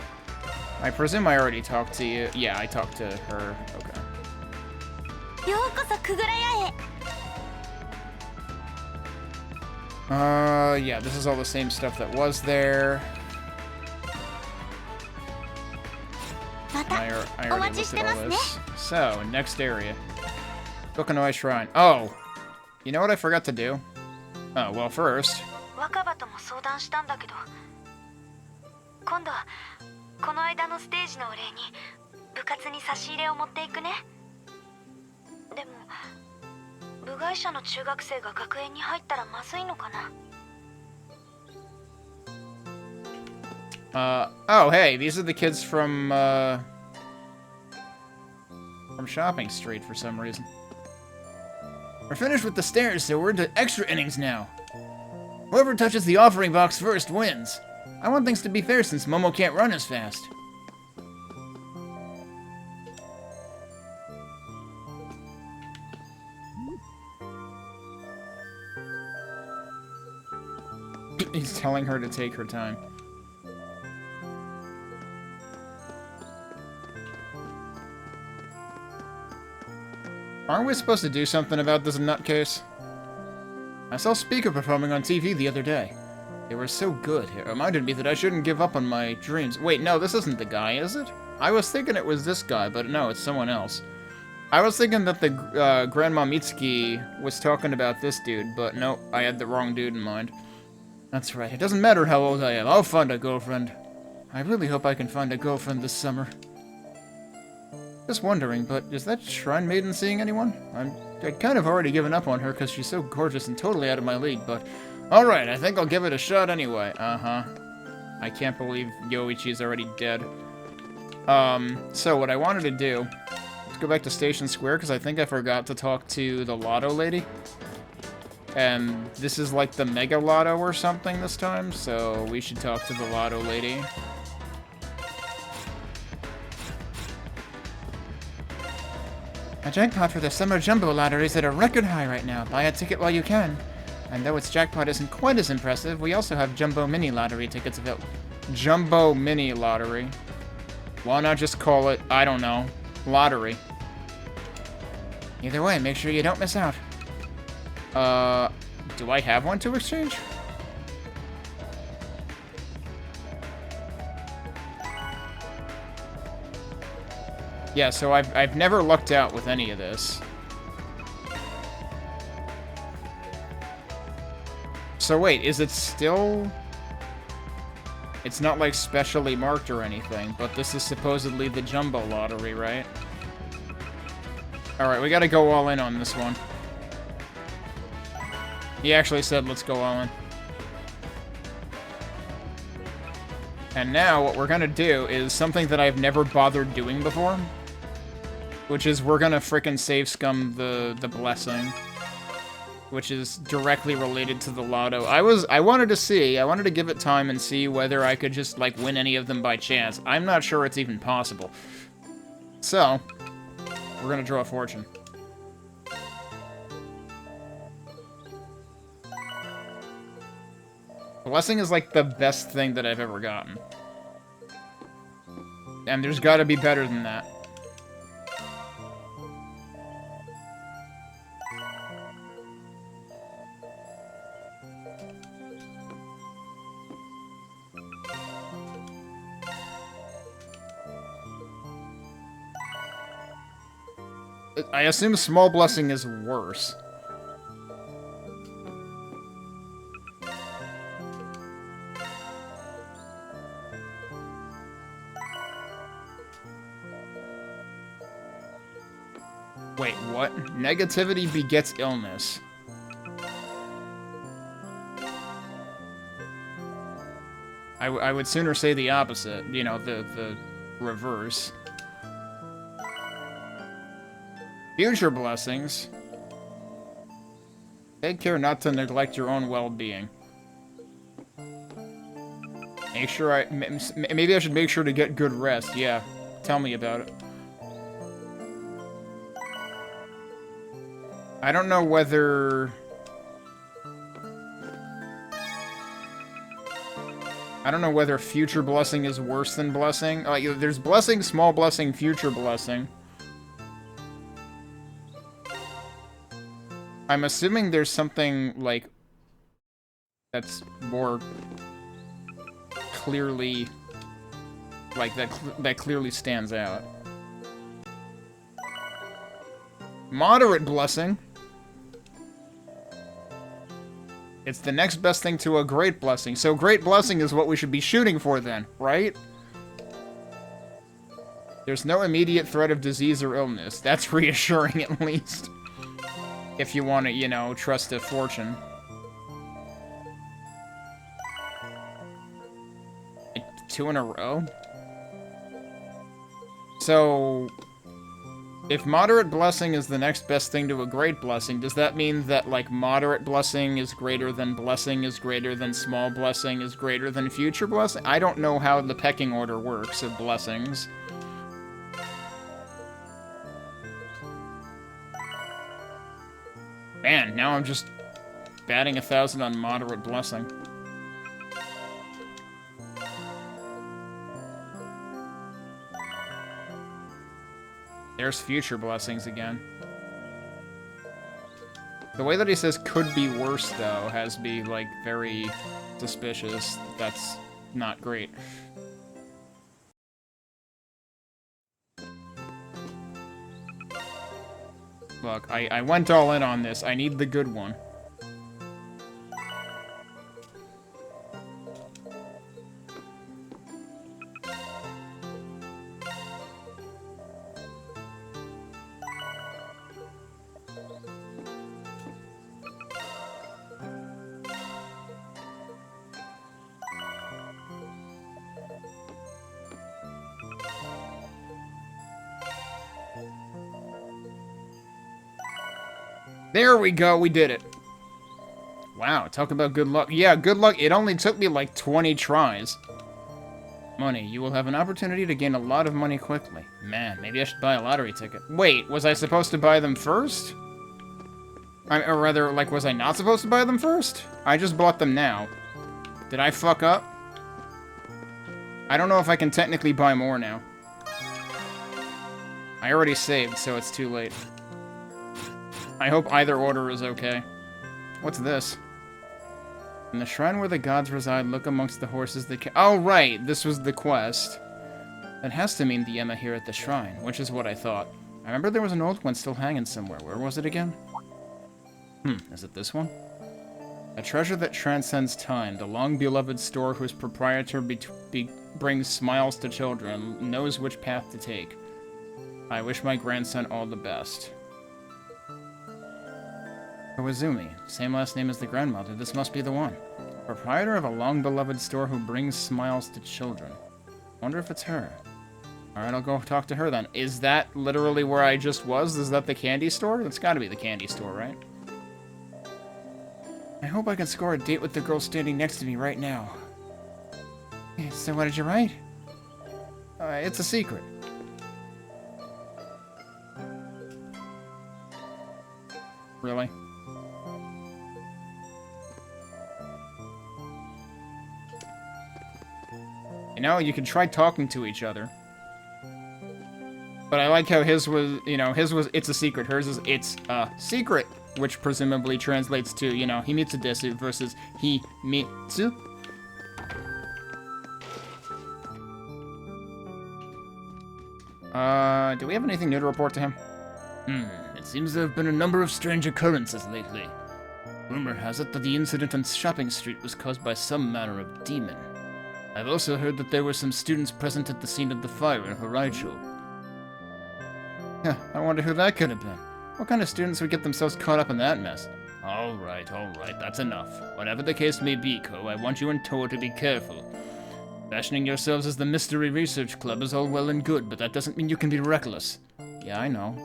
I presume I already talked to you. Yeah, I talked to her. Okay. Yeah, this is all the same stuff that was there. I already looked at all this. So, next area. Kokonoi Shrine. Oh! You know what I forgot to do? Oh, well, first... この間のステージのお礼に部活に差し入れを持っていくね。でも部外者の中学生が学園に入ったらまずいのかな。Oh, hey, these are the kids from Shopping Street for some reason. We're finished with the stairs, so we're into extra innings now. Whoever touches the offering box first wins. I want things to be fair since Momo can't run as fast. He's telling her to take her time. Aren't we supposed to do something about this nutcase? I saw Speaker performing on TV the other day. They were so good. It reminded me that I shouldn't give up on my dreams. Wait, no, this isn't the guy, is it? I was thinking it was this guy, but no, it's someone else. I was thinking that the Grandma Mitsuki was talking about this dude, but no, I had the wrong dude in mind. That's right, it doesn't matter how old I am, I'll find a girlfriend. I really hope I can find a girlfriend this summer. Just wondering, but is that Shrine Maiden seeing anyone? I'd kind of already given up on her because she's so gorgeous and totally out of my league, but... Alright, I think I'll give it a shot anyway. Uh-huh. I can't believe Yoichi's already dead. So what I wanted to do... Let's go back to Station Square, because I think I forgot to talk to the Lotto lady. And this is like the Mega Lotto or something this time, so we should talk to the Lotto lady. A jackpot for the Summer Jumbo Lottery is at a record high right now. Buy a ticket while you can. And though its jackpot isn't quite as impressive, we also have Jumbo Mini Lottery tickets available. Jumbo Mini Lottery. Why not just call it, I don't know, Lottery? Either way, make sure you don't miss out. Do I have one to exchange? Yeah, so I've never lucked out with any of this. So wait, is it still... It's not like specially marked or anything, but this is supposedly the Jumbo Lottery, right? Alright, we gotta go all in on this one. He actually said let's go all in. And now what we're gonna do is something that I've never bothered doing before. Which is we're gonna frickin' save scum the blessing. Which is directly related to the Lotto. I wanted to give it time and see whether I could just, like, win any of them by chance. I'm not sure it's even possible. So, we're gonna draw a fortune. Blessing is, like, the best thing that I've ever gotten. And there's gotta be better than that. I assume small blessing is worse. Wait, what? Negativity begets illness. I would sooner say the opposite, you know, the reverse. Future blessings. Take care not to neglect your own well-being. Make sure maybe I should make sure to get good rest, yeah. Tell me about it. I don't know whether... I don't know whether future blessing is worse than blessing. Like, there's blessing, small blessing, future blessing. I'm assuming there's something, like, that's more clearly... like, that clearly stands out. Moderate blessing. It's the next best thing to a great blessing. So great blessing is what we should be shooting for then, right? There's no immediate threat of disease or illness. That's reassuring, at least. If you want to, you know, trust a fortune. Two in a row? So... if moderate blessing is the next best thing to a great blessing, does that mean that, like, moderate blessing is greater than small blessing is greater than future blessing? I don't know how the pecking order works of blessings. Man, now I'm just batting 1,000 on moderate blessing. There's future blessings again. The way that he says could be worse, though, has me, like, very suspicious. That's not great. Look, I went all in on this. I need the good one. There we go, we did it. Wow, talk about good luck. Yeah, good luck. It only took me like 20 tries. Money. You will have an opportunity to gain a lot of money quickly. Man, maybe I should buy a lottery ticket. Wait, was I supposed to buy them first? Or rather, like, was I not supposed to buy them first? I just bought them now. Did I fuck up? I don't know if I can technically buy more now. I already saved, so it's too late. I hope either order is okay. What's this? In the shrine where the gods reside, look amongst the horses that oh, right! This was the quest. That has to mean the Emma here at the shrine, which is what I thought. I remember there was an old one still hanging somewhere. Where was it again? Is it this one? A treasure that transcends time, the long-beloved store whose proprietor brings smiles to children, knows which path to take. I wish my grandson all the best. Kawazumi, same last name as the grandmother, this must be the one. Proprietor of a long-beloved store who brings smiles to children. Wonder if it's her. Alright, I'll go talk to her then. Is that literally where I just was? Is that the candy store? That's gotta be the candy store, right? I hope I can score a date with the girl standing next to me right now. So what did you write? It's a secret. Really? You know, you can try talking to each other. But I like how his was, you know, his was, it's a secret. Hers is, it's a secret. Which presumably translates to, you know, Himitsu desu versus Himitsu. Do we have anything new to report to him? It seems there have been a number of strange occurrences lately. Rumor has it that the incident on Shopping Street was caused by some manner of demon. I've also heard that there were some students present at the scene of the fire in Horaicho. Yeah, I wonder who that could have been. What kind of students would get themselves caught up in that mess? Alright, that's enough. Whatever the case may be, Ko, I want you and Toa to be careful. Fashioning yourselves as the Mystery Research Club is all well and good, but that doesn't mean you can be reckless. Yeah, I know.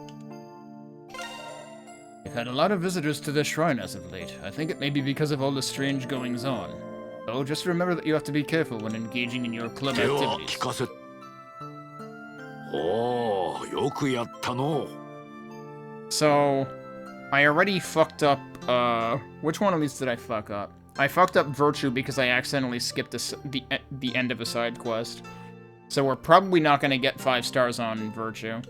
We've had a lot of visitors to the shrine as of late. I think it may be because of all the strange goings-on. So just remember that you have to be careful when engaging in your club activities. So, I already fucked up, which one of these did I fuck up? I fucked up Virtue because I accidentally skipped the end of a side quest. So we're probably not gonna get 5 stars on Virtue.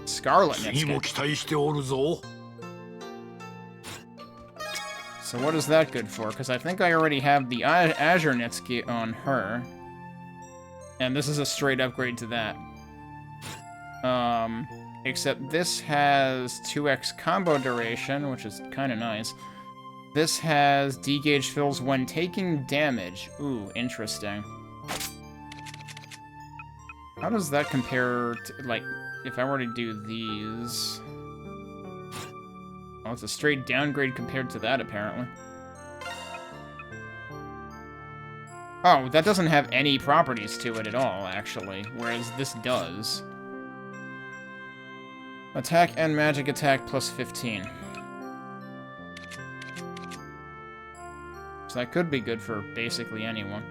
Scarlet Nitsuke. So what is that good for? Because I think I already have the Azure Nitsuke on her. And this is a straight upgrade to that. Except this has 2x combo duration, which is kind of nice. This has D-gauge fills when taking damage. Ooh, interesting. How does that compare to, like, if I were to do these? Well, it's a straight downgrade compared to that, apparently. Oh, that doesn't have any properties to it at all, actually, whereas this does. Attack and magic attack plus 15. So that could be good for basically anyone.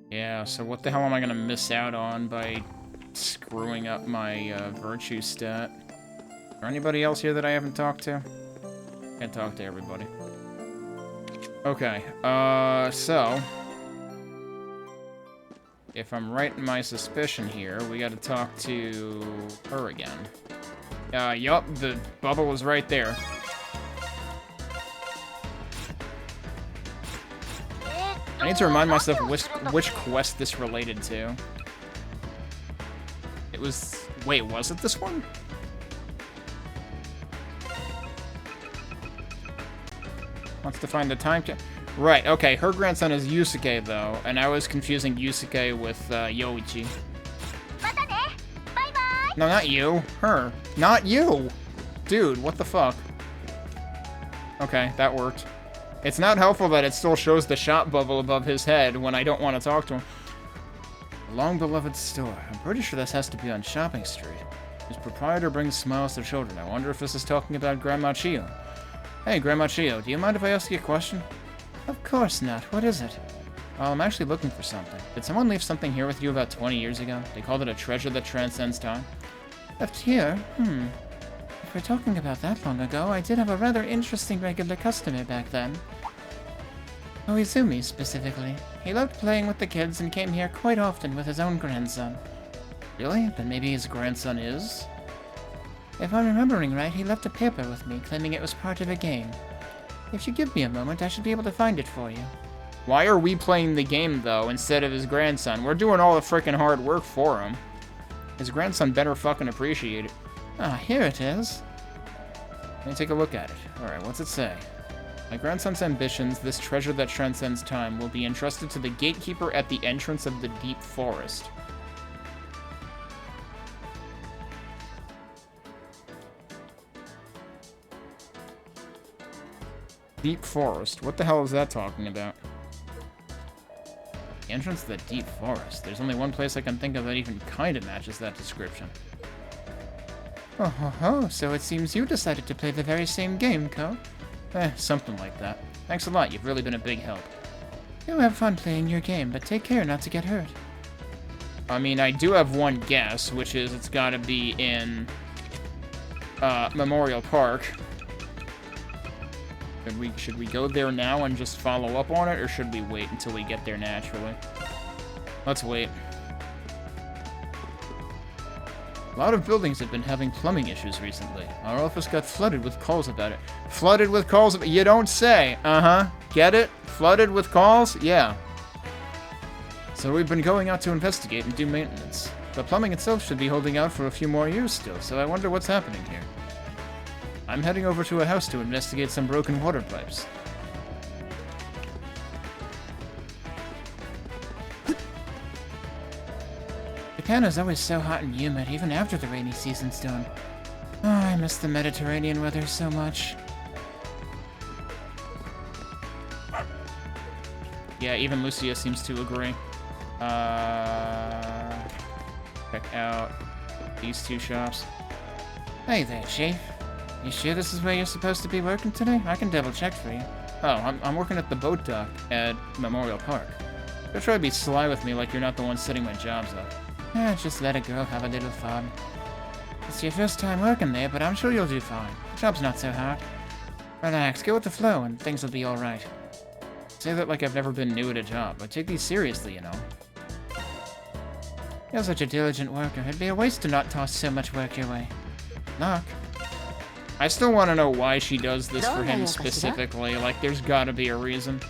Yeah, so what the hell am I gonna miss out on by screwing up my virtue stat? Is there anybody else here that I haven't talked to? Can't talk to everybody. Okay, so... if I'm right in my suspicion here, we gotta talk to her again. Yup, the bubble was right there. I need to remind myself which quest this related to. It was... wait, was it this one? Wants to find the time to... right, okay, her grandson is Yusuke, though, and I was confusing Yusuke with Yoichi. No, not you. Her. Not you! Dude, what the fuck? Okay, that worked. It's not helpful that it still shows the shop bubble above his head when I don't want to talk to him. Long-beloved store. I'm pretty sure this has to be on Shopping Street. Whose proprietor brings smiles to children. I wonder if this is talking about Grandma Chio. Hey, Grandma Chio, do you mind if I ask you a question? Of course not. What is it? Well, I'm actually looking for something. Did someone leave something here with you about 20 years ago? They called it a treasure that transcends time. Left here? If we're talking about that long ago, I did have a rather interesting regular customer back then. Oizumi, specifically. He loved playing with the kids and came here quite often with his own grandson. Really? Then maybe his grandson is? If I'm remembering right, he left a paper with me, claiming it was part of a game. If you give me a moment, I should be able to find it for you. Why are we playing the game, though, instead of his grandson? We're doing all the frickin' hard work for him. His grandson better fucking appreciate it. Ah, here it is. Let me take a look at it. Alright, what's it say? My grandson's ambitions, this treasure that transcends time, will be entrusted to the gatekeeper at the entrance of the deep forest. Deep forest? What the hell is that talking about? The entrance to the deep forest. There's only one place I can think of that even kind of matches that description. Oh, so it seems you decided to play the very same game, Ko? Something like that. Thanks a lot, you've really been a big help. You have fun playing your game, but take care not to get hurt. I mean, I do have one guess, which is it's gotta be in Memorial Park. Should we go there now and just follow up on it, or should we wait until we get there naturally? Let's wait. A lot of buildings have been having plumbing issues recently. Our office got flooded with calls about it. Flooded with calls? You don't say. Uh-huh. Get it? Flooded with calls? Yeah. So we've been going out to investigate and do maintenance. The plumbing itself should be holding out for a few more years still, so I wonder what's happening here. I'm heading over to a house to investigate some broken water pipes. Japan is always so hot and humid, even after the rainy season's done. Oh, I miss the Mediterranean weather so much. Yeah, even Lucia seems to agree. Check out these two shops. Hey there, Chief. You sure this is where you're supposed to be working today? I can double check for you. Oh, I'm working at the boat dock at Memorial Park. Don't try to be sly with me like you're not the one setting my jobs up. Just let a girl have a little fun. It's your first time working there, but I'm sure you'll do fine. The job's not so hard. Relax, go with the flow, and things will be alright. Say that like I've never been new at a job. I take these seriously, you know. You're such a diligent worker. It'd be a waste to not toss so much work your way. Luck. I still want to know why she does this for him specifically. Like, there's gotta be a reason.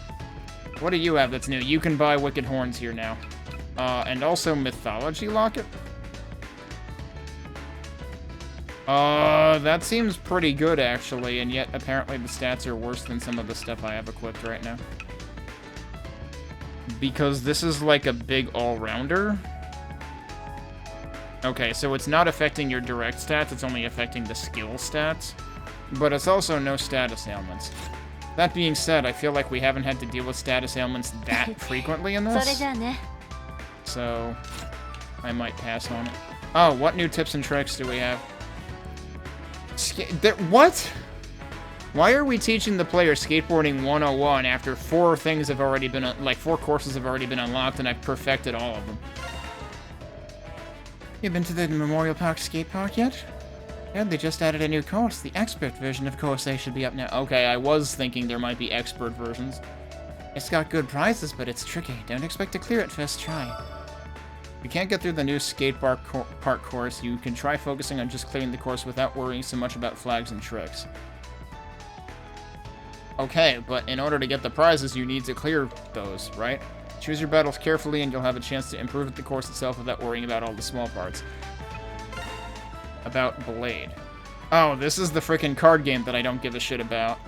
What do you have that's new? You can buy Wicked Horns here now. And also Mythology Locket? That seems pretty good, actually, and yet apparently the stats are worse than some of the stuff I have equipped right now. Because this is like a big all-rounder. Okay, so it's not affecting your direct stats, it's only affecting the skill stats. But it's also no status ailments. That being said, I feel like we haven't had to deal with status ailments that frequently in this. So, I might pass on it. Oh, what new tips and tricks do we have? What? Why are we teaching the player Skateboarding 101 after 4 things have already been, like 4 courses have already been unlocked and I've perfected all of them? You been to the Memorial Park skate park yet? Yeah, they just added a new course. The expert version of Course A should be up now. Okay, I was thinking there might be expert versions. It's got good prizes, but it's tricky. Don't expect to clear it first try. If you can't get through the new skate park course, you can try focusing on just clearing the course without worrying so much about flags and tricks. Okay, but in order to get the prizes, you need to clear those, right? Choose your battles carefully and you'll have a chance to improve the course itself without worrying about all the small parts. About Blade. Oh, this is the frickin' card game that I don't give a shit about.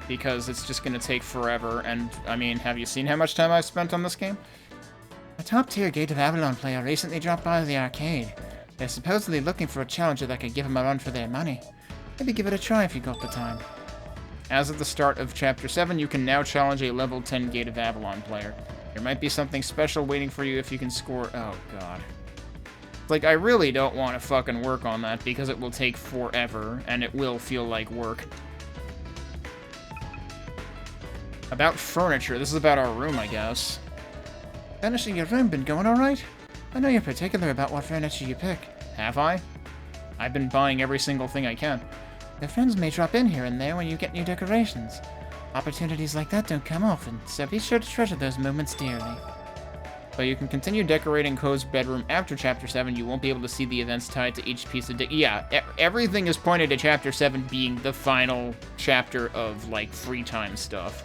Because it's just gonna take forever, and, I mean, have you seen how much time I've spent on this game? A top-tier Gate of Avalon player recently dropped by the arcade. They're supposedly looking for a challenger that could give them a run for their money. Maybe give it a try if you got the time. As of the start of Chapter 7, you can now challenge a level 10 Gate of Avalon player. There might be something special waiting for you if you can score... Oh, God. Like, I really don't want to fucking work on that because it will take forever, and it will feel like work. About furniture. This is about our room, I guess. Finishing your room been going alright? I know you're particular about what furniture you pick. Have I? I've been buying every single thing I can. Your friends may drop in here and there when you get new decorations. Opportunities like that don't come often, so be sure to treasure those moments dearly. But you can continue decorating Ko's bedroom after Chapter 7. You won't be able to see the events tied to each piece of... Yeah, everything is pointed to Chapter 7 being the final chapter of, like, free time stuff.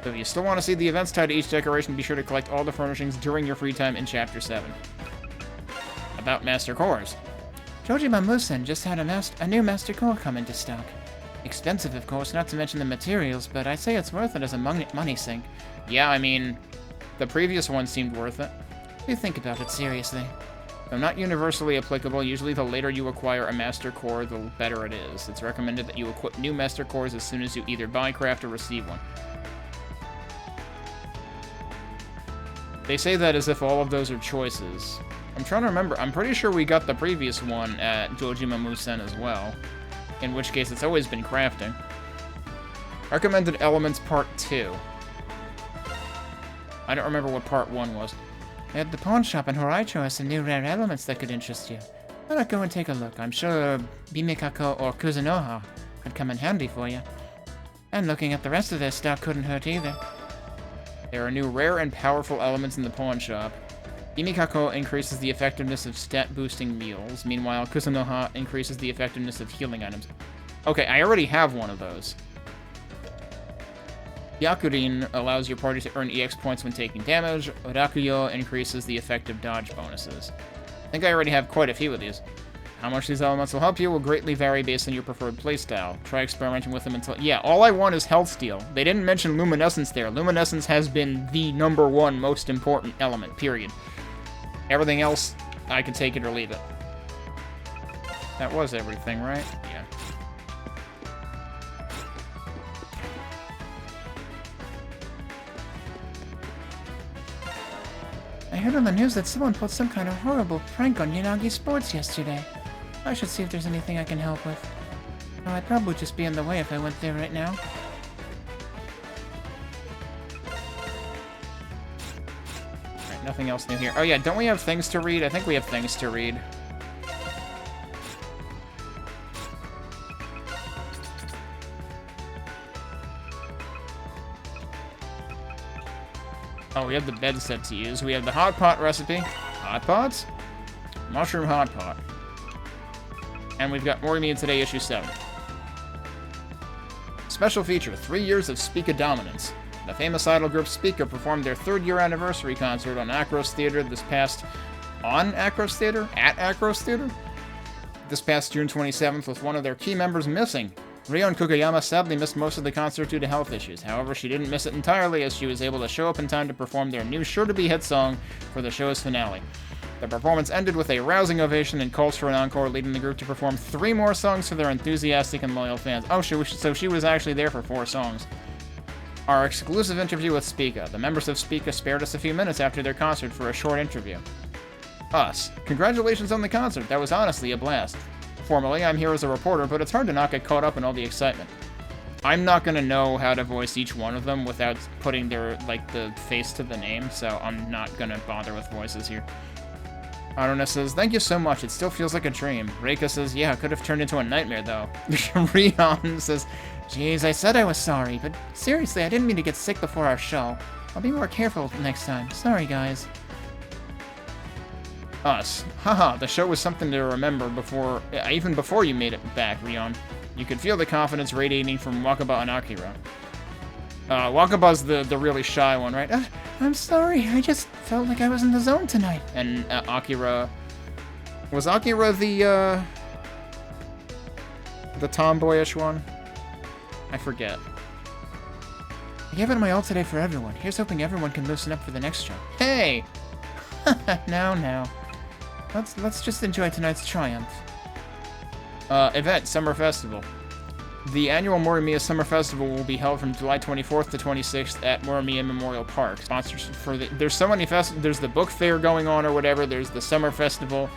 So if you still want to see the events tied to each decoration, be sure to collect all the furnishings during your free time in Chapter 7. About Master Cores. Jojima Musen just had a new Master Core come into stock. Expensive, of course, not to mention the materials, but I say it's worth it as a money sink. Yeah, I mean, the previous one seemed worth it. If you think about it seriously. Though not universally applicable, usually the later you acquire a Master Core, the better it is. It's recommended that you equip new Master Cores as soon as you either buy, craft, or receive one. They say that as if all of those are choices. I'm trying to remember. I'm pretty sure we got the previous one at Jojima Musen as well. In which case, it's always been crafting. Recommended Elements Part 2. I don't remember what Part 1 was. At the pawn shop in Horaicho has some new rare elements that could interest you. Why not go and take a look? I'm sure Bimikako or Kuzunoha could come in handy for you. And looking at the rest of their stock couldn't hurt either. There are new rare and powerful elements in the pawn shop. Imikako increases the effectiveness of stat-boosting meals. Meanwhile, Kusunoha increases the effectiveness of healing items. Okay, I already have one of those. Yakurin allows your party to earn EX points when taking damage. Rakuyo increases the effective dodge bonuses. I think I already have quite a few of these. How much these elements will help you will greatly vary based on your preferred playstyle. Try experimenting with them until... Yeah, all I want is health steal. They didn't mention luminescence there. Luminescence has been the #1 most important element, period. Everything else, I can take it or leave it. That was everything, right? Yeah. I heard on the news that someone pulled some kind of horrible prank on Yanagi Sports yesterday. I should see if there's anything I can help with. Oh, I'd probably just be in the way if I went there right now. Alright, nothing else new here. Oh yeah, don't we have things to read? I think we have things to read. Oh, we have the bed set to use. We have the hot pot recipe. Hot pots? Mushroom hot pot. And we've got Morimi Today issue 7. Special feature, 3 years of Spica dominance. The famous idol group Spica performed their 3rd-year anniversary concert on Acros Theater this past... On Acros Theater? At Acros Theater? This past June 27th with one of their key members missing. Rion Kugayama sadly missed most of the concert due to health issues. However, she didn't miss it entirely as she was able to show up in time to perform their new sure-to-be hit song for the show's finale. The performance ended with a rousing ovation and calls for an encore, leading the group to perform 3 more songs for their enthusiastic and loyal fans. Oh, so she was actually there for 4 songs. Our exclusive interview with Spica. The members of Spica spared us a few minutes after their concert for a short interview. Us. Congratulations on the concert. That was honestly a blast. Formally, I'm here as a reporter, but it's hard to not get caught up in all the excitement. I'm not gonna know how to voice each one of them without putting their, like, the face to the name, so I'm not gonna bother with voices here. Aruna says, thank you so much, it still feels like a dream. Reika says, yeah, it could have turned into a nightmare, though. Rion says, geez, I said I was sorry, but seriously, I didn't mean to get sick before our show. I'll be more careful next time. Sorry, guys. Us. Haha, the show was something to remember before, even before you made it back, Rion. You could feel the confidence radiating from Wakaba and Akira. Wakaba's the really shy one, right? I'm sorry, I just felt like I was in the zone tonight. And Akira... Was Akira the tomboyish one? I forget. I gave it my all today for everyone. Here's hoping everyone can loosen up for the next show. Hey! Now. Let's just enjoy tonight's triumph. Event, Summer Festival. The annual Morimiya Summer Festival will be held from July 24th to 26th at Morimiya Memorial Park. Sponsors for the... There's so many there's the book fair going on or whatever. There's the Summer Festival.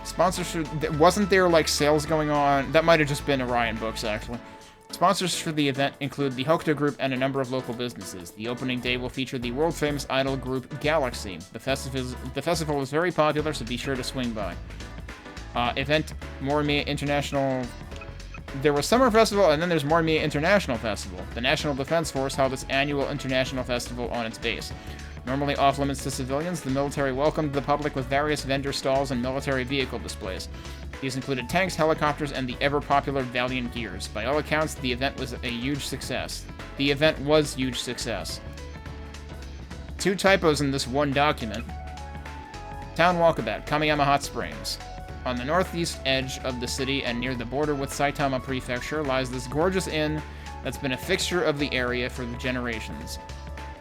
Sponsors for... Wasn't there, like, sales going on? That might have just been Orion Books, actually. Sponsors for the event include the Hokuto Group and a number of local businesses. The opening day will feature the world-famous idol group Galaxy. The festival is very popular, so be sure to swing by. Event Morimiya International... There was Summer Festival, and then there's Morimiya International Festival. The National Defense Force held its annual international festival on its base. Normally off-limits to civilians, the military welcomed the public with various vendor stalls and military vehicle displays. These included tanks, helicopters, and the ever-popular Valiant Gears. By all accounts, the event was a huge success. The event was huge success. 2 typos in this one document. Town Walkabout, Kamiyama Hot Springs. On the northeast edge of the city and near the border with Saitama Prefecture lies this gorgeous inn that's been a fixture of the area for generations.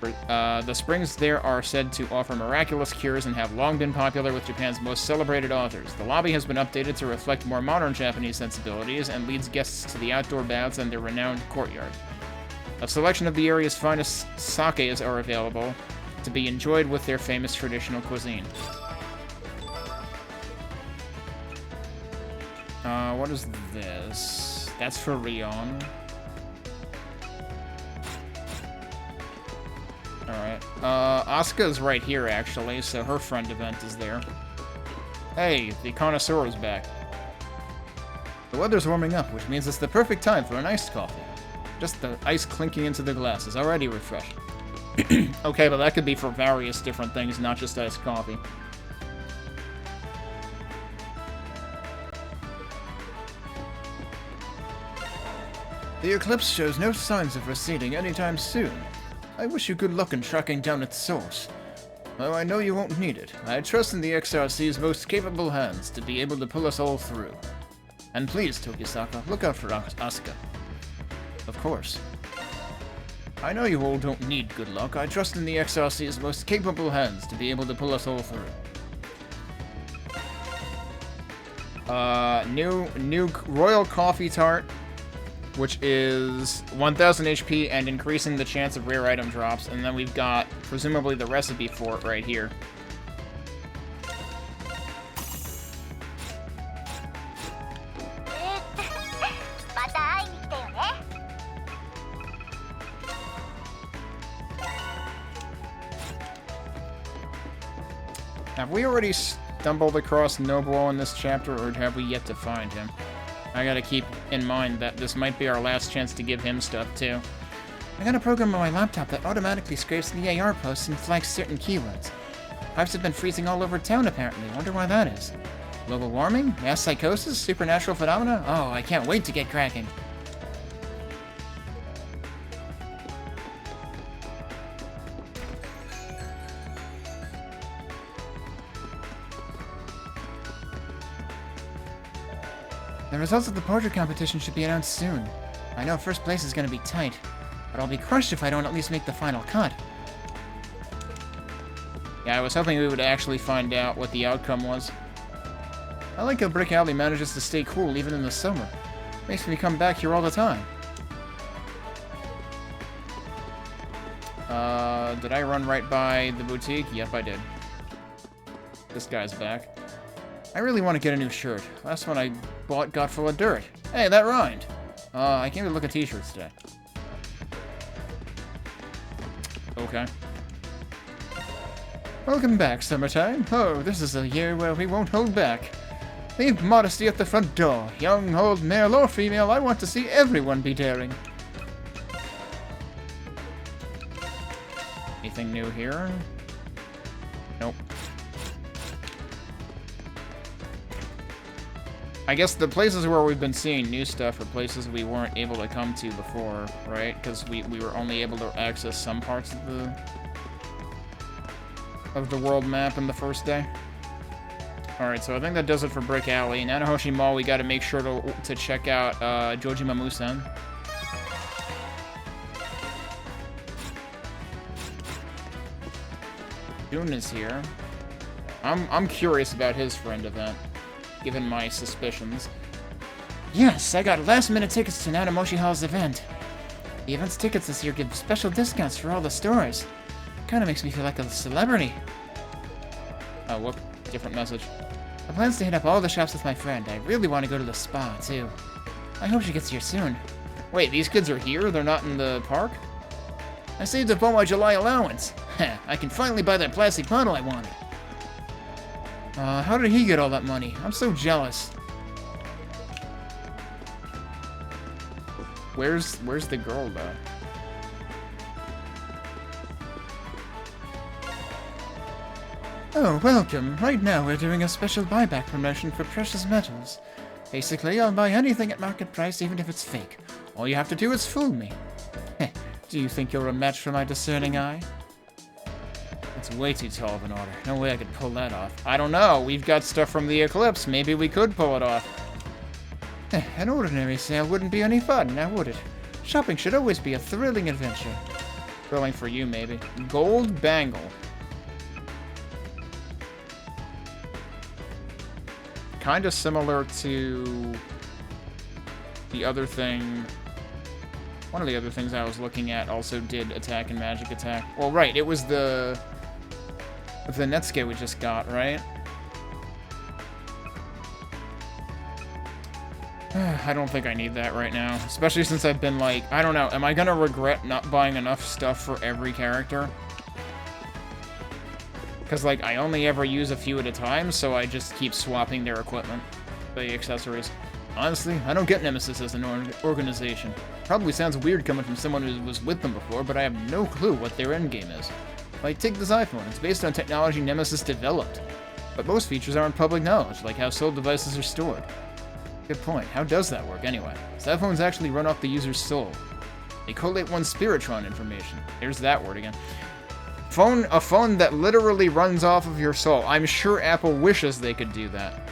The springs there are said to offer miraculous cures and have long been popular with Japan's most celebrated authors. The lobby has been updated to reflect more modern Japanese sensibilities and leads guests to the outdoor baths and their renowned courtyard. A selection of the area's finest sakes are available to be enjoyed with their famous traditional cuisine. What is this? That's for Rion. Alright. Asuka's right here, actually, so her friend event is there. Hey, the connoisseur is back. The weather's warming up, which means it's the perfect time for an iced coffee. Just the ice clinking into the glass is already refreshing. Okay, but that could be for various different things, not just iced coffee. The eclipse shows no signs of receding anytime soon. I wish you good luck in tracking down its source. Though I know you won't need it, I trust in the XRC's most capable hands to be able to pull us all through. And please, Tokisaka, look out for Asuka. Of course. I know you all don't need good luck. I trust in the XRC's most capable hands to be able to pull us all through. New Royal Coffee Tart, which is 1000 HP and increasing the chance of rare item drops. And then we've got, presumably, the recipe for it right here. Have we already stumbled across Nobuo in this chapter, or have we yet to find him? I gotta keep in mind that this might be our last chance to give him stuff, too. I got a program on my laptop that automatically scrapes the AR posts and flags certain keywords. Pipes have been freezing all over town, apparently. Wonder why that is. Global warming? Mass psychosis? Supernatural phenomena? Oh, I can't wait to get cracking. The results of the portrait competition should be announced soon. I know first place is going to be tight, but I'll be crushed if I don't at least make the final cut. Yeah, I was hoping we would actually find out what the outcome was. I like how Brick Alley manages to stay cool even in the summer. Makes me come back here all the time. Did I run right by the boutique? Yep, I did. This guy's back. I really want to get a new shirt. Last one I bought got full of dirt. Hey, that rhymed. I came to look at t-shirts today. Okay. Welcome back, summertime. Oh, this is a year where we won't hold back. Leave modesty at the front door. Young, old, male, or female, I want to see everyone be daring. Anything new here? Nope. I guess the places where we've been seeing new stuff are places we weren't able to come to before, right? Because we were only able to access some parts of the world map in the first day. Alright, so I think that does it for Brick Alley. In Nanahoshi Mall, we gotta make sure to check out Jojima Musen. Jun is here. I'm curious about his friend event, given my suspicions. Yes, I got last-minute tickets to Nanamoshi Hall's event. The event's tickets this year give special discounts for all the stores. Kinda makes me feel like a celebrity. Oh, whoop. Different message. I plans to hit up all the shops with my friend. I really want to go to the spa, too. I hope she gets here soon. Wait, these kids are here? They're not in the park? I saved up all my July allowance. I can finally buy that plastic bottle I wanted. How did he get all that money? I'm so jealous. Where's the girl, though? Oh, welcome. Right now we're doing a special buyback promotion for precious metals. Basically, I'll buy anything at market price even if it's fake. All you have to do is fool me. Do you think you're a match for my discerning eye? It's way too tall of an order. No way I could pull that off. I don't know. We've got stuff from the Eclipse. Maybe we could pull it off. An ordinary sale wouldn't be any fun, now would it? Shopping should always be a thrilling adventure. Thrilling for you, maybe. Gold bangle. Kind of similar to the other thing. One of the other things I was looking at also did attack and magic attack. Well, right, it was the Netsuke we just got, right? I don't think I need that right now. Especially since I've been like, I don't know, am I gonna regret not buying enough stuff for every character? Because, like, I only ever use a few at a time, so I just keep swapping their equipment, the accessories. Honestly, I don't get Nemesis as an organization. Probably sounds weird coming from someone who was with them before, but I have no clue what their endgame is. Like, take this iPhone. It's based on technology Nemesis developed. But most features aren't public knowledge, like how soul devices are stored. Good point. How does that work, anyway? Cell phones actually run off the user's soul. They collate one's spiritron information. There's that word again. A phone that literally runs off of your soul. I'm sure Apple wishes they could do that.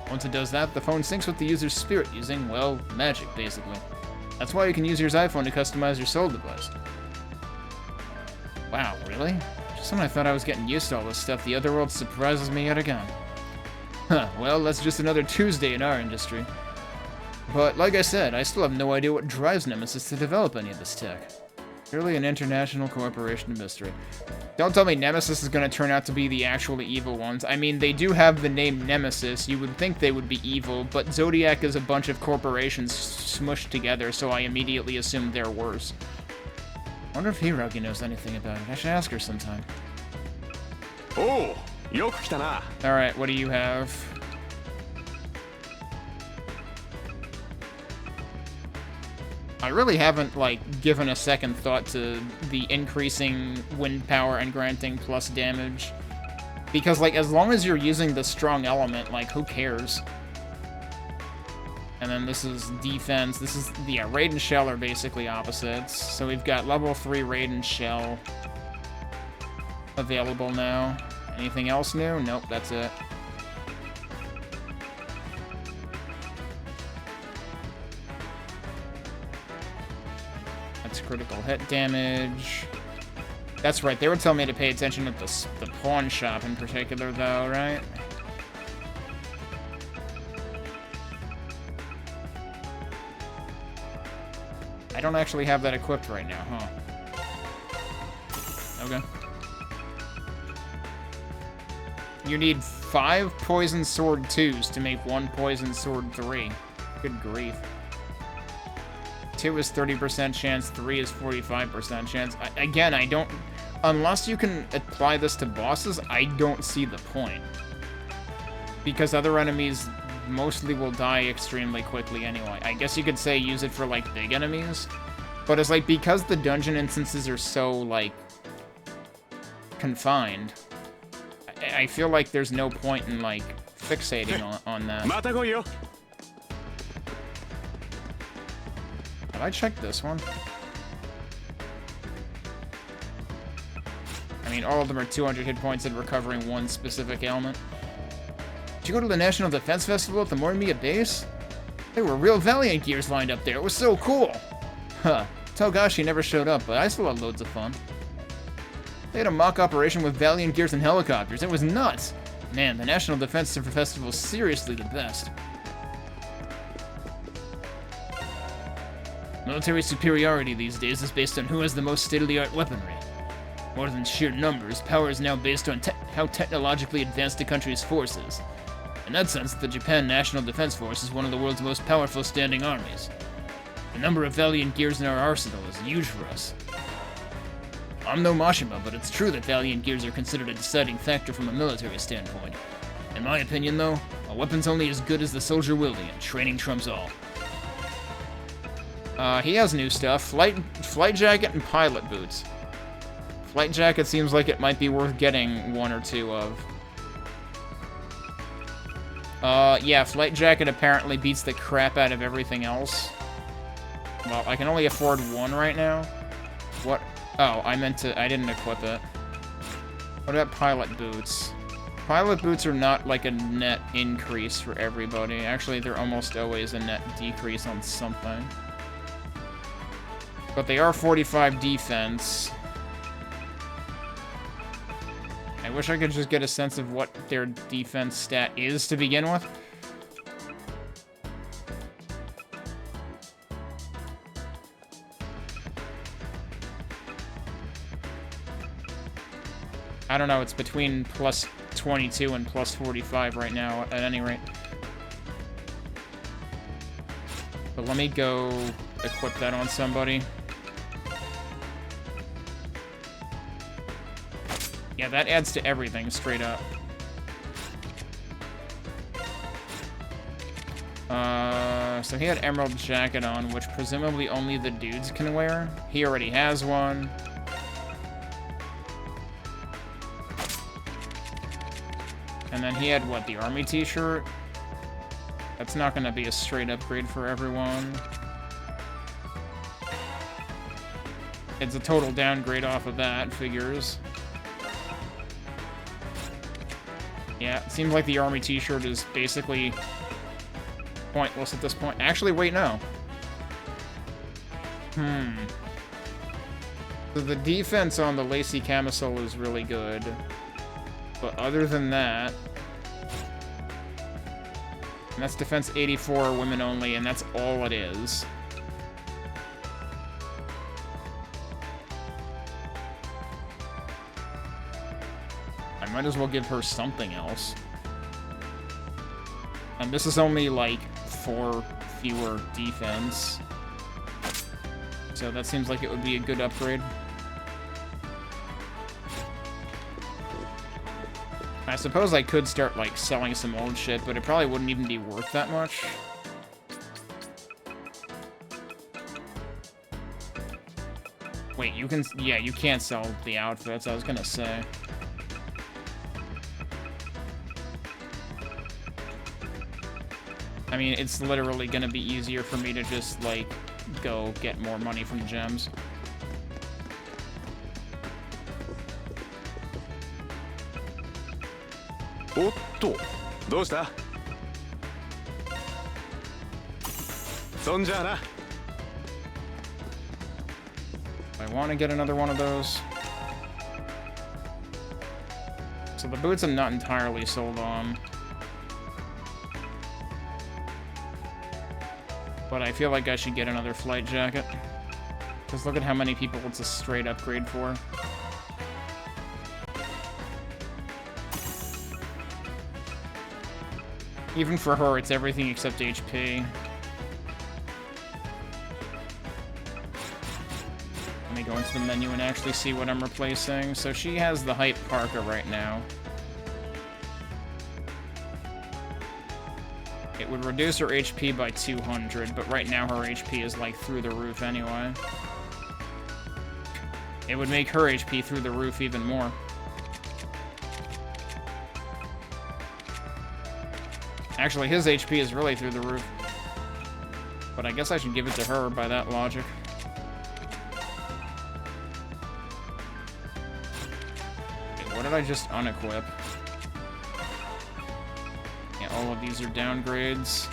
Once it does that, the phone syncs with the user's spirit using, well, magic, basically. That's why you can use your iPhone to customize your soul device. Wow, really? Just when I thought I was getting used to all this stuff, the other world surprises me yet again. Huh, well, that's just another Tuesday in our industry. But, like I said, I still have no idea what drives Nemesis to develop any of this tech. Purely an international corporation of mystery. Don't tell me Nemesis is going to turn out to be the actually evil ones. I mean, they do have the name Nemesis. You would think they would be evil, but Zodiac is a bunch of corporations smushed together, so I immediately assumed they're worse. I wonder if Hiroki knows anything about it. I should ask her sometime. Oh, yoku kita na. Alright, what do you have? I really haven't, like, given a second thought to the increasing wind power and granting plus damage. Because, like, as long as you're using the strong element, like, who cares? And then this is defense. This is, yeah, Raid and Shell are basically opposites. So we've got level 3 Raid and Shell available now. Anything else new? Nope, that's it. That's critical hit damage. That's right, they were telling me to pay attention to the pawn shop in particular, though, right? I don't actually have that equipped right now, huh? Okay. You need 5 Poison Sword 2s to make 1 Poison Sword 3. Good grief. 2 is 30% chance, 3 is 45% chance. Again, I don't... Unless you can apply this to bosses, I don't see the point. Because other enemies mostly will die extremely quickly anyway. I guess you could say use it for, like, big enemies. But it's like, because the dungeon instances are so, like, confined, I feel like there's no point in, like, fixating on that. Have I checked this one? I mean, all of them are 200 hit points and recovering one specific ailment. Did you go to the National Defense Festival at the Morimiya base? There were real Valiant gears lined up there. It was so cool. Huh. Togashi never showed up, but I still had loads of fun. They had a mock operation with Valiant gears and helicopters. It was nuts. Man, the National Defense Festival is seriously the best. Military superiority these days is based on who has the most state-of-the-art weaponry. More than sheer numbers, power is now based on how technologically advanced a country's force is. In that sense, the Japan National Defense Force is one of the world's most powerful standing armies. The number of Valiant gears in our arsenal is huge for us. I'm no Mashima, but it's true that Valiant gears are considered a deciding factor from a military standpoint. In my opinion, though, a weapon's only as good as the soldier wielding it. Training trumps all. He has new stuff. Flight jacket and pilot boots. Flight jacket seems like it might be worth getting 1 or 2 of. Yeah, flight jacket apparently beats the crap out of everything else. Well, I can only afford 1 right now. What? Oh, I didn't equip it. What about pilot boots? Pilot boots are not like a net increase for everybody. Actually, they're almost always a net decrease on something. But they are 45 defense. I wish I could just get a sense of what their defense stat is to begin with. I don't know, it's between plus 22 and plus 45 right now, at any rate. But let me go equip that on somebody. Yeah, that adds to everything, straight up. So he had Emerald Jacket on, which presumably only the dudes can wear. He already has one. And then he had, what, the army t-shirt? That's not gonna be a straight upgrade for everyone. It's a total downgrade off of that, figures. Yeah, it seems like the army t-shirt is basically pointless at this point. Actually, wait, no. So the defense on the lacy camisole is really good. But other than that... And that's defense 84, women only, and that's all it is. I might as well give her something else. And this is only, like, 4 fewer defense. So that seems like it would be a good upgrade. I suppose I could start, like, selling some old shit, but it probably wouldn't even be worth that much. Wait, you can... Yeah, you can't sell the outfits, I was gonna say. I mean, it's literally gonna be easier for me to just, like, go get more money from gems. Otto, どうした? そんじゃあな。I want to get another one of those. So the boots I'm not entirely sold on. But I feel like I should get another flight jacket. Because look at how many people it's a straight upgrade for. Even for her, it's everything except HP. Let me go into the menu and actually see what I'm replacing. So she has the hype parka right now. It would reduce her HP by 200, but right now her HP is like through the roof anyway. It would make her HP through the roof even more. Actually, his HP is really through the roof. But I guess I should give it to her by that logic. Okay, what did I just unequip? Yeah, all of these are downgrades.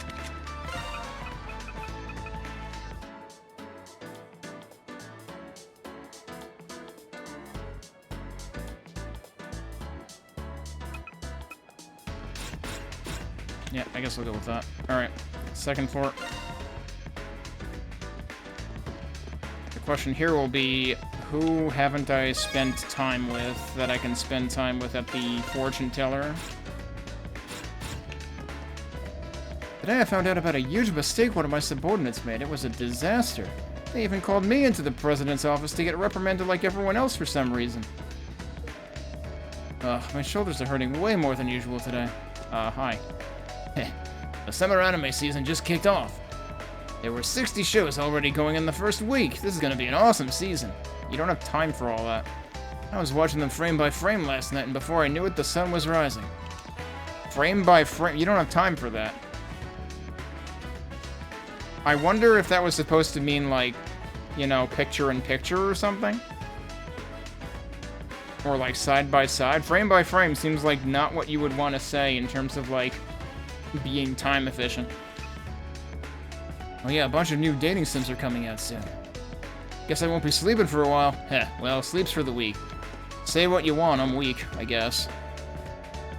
Yeah, I guess we'll go with that. Alright, second fort. The question here will be, who haven't I spent time with that I can spend time with at the fortune teller? Today I found out about a huge mistake one of my subordinates made. It was a disaster. They even called me into the president's office to get reprimanded like everyone else for some reason. My shoulders are hurting way more than usual today. Hi. The summer anime season just kicked off. There were 60 shows already going in the first week. This is gonna be an awesome season. You don't have time for all that. I was watching them frame by frame last night, and before I knew it, the sun was rising. Frame by frame? You don't have time for that. I wonder if that was supposed to mean, like, you know, picture in picture or something? Or, like, side by side? Frame by frame seems like not what you would want to say in terms of, like, being time efficient. Oh yeah, a bunch of new dating sims are coming out soon. Guess I won't be sleeping for a while. Heh, well, sleep's for the weak. Say what you want, I'm weak, I guess.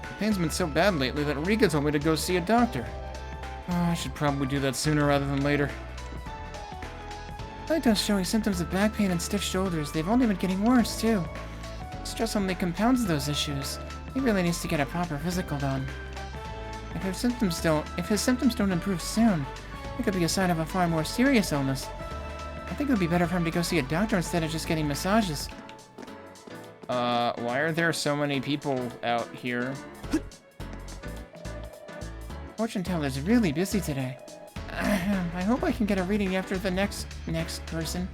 The pain's been so bad lately that Rika told me to go see a doctor. Oh, I should probably do that sooner rather than later. Saito's showing symptoms of back pain and stiff shoulders. They've only been getting worse, too. Stress only compounds those issues. He really needs to get a proper physical done. If his symptoms don't improve soon, it could be a sign of a far more serious illness. I think it would be better for him to go see a doctor instead of just getting massages. Why are there so many people out here? Fortune teller's really busy today. I hope I can get a reading after the next person.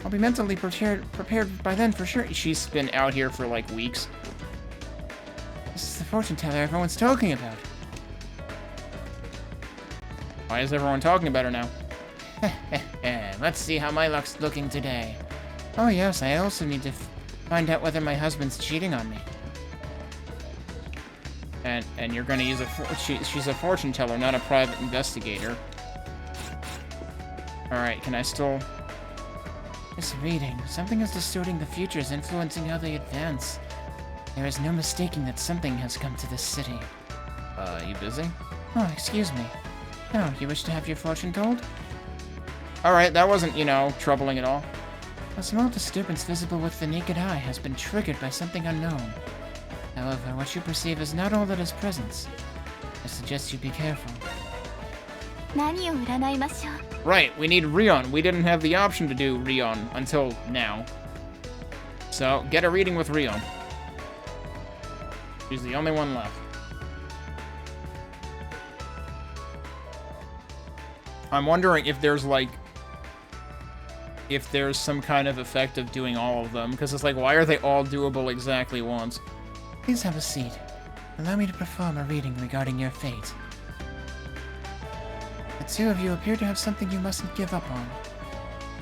I'll be mentally prepared by then for sure. She's been out here for like weeks. This is the fortune teller everyone's talking about. Why is everyone talking about her now? Let's see how my luck's looking today. Oh yes, I also need to find out whether my husband's cheating on me. And you're gonna use she's a fortune teller, not a private investigator. Alright, can I still... This reading. Something is distorting the futures, influencing how they advance. There is no mistaking that something has come to this city. You busy? Oh, excuse me. No, you wish to have your fortune told? Alright, that wasn't, you know, troubling at all. A small disturbance visible with the naked eye has been triggered by something unknown. However, what you perceive is not all that is present. I suggest you be careful. Right, we need Rion. We didn't have the option to do Rion until now. So, get a reading with Rion. She's the only one left. I'm wondering if there's, like... if there's some kind of effect of doing all of them. Because it's like, why are they all doable exactly once? Please have a seat. Allow me to perform a reading regarding your fate. The two of you appear to have something you mustn't give up on.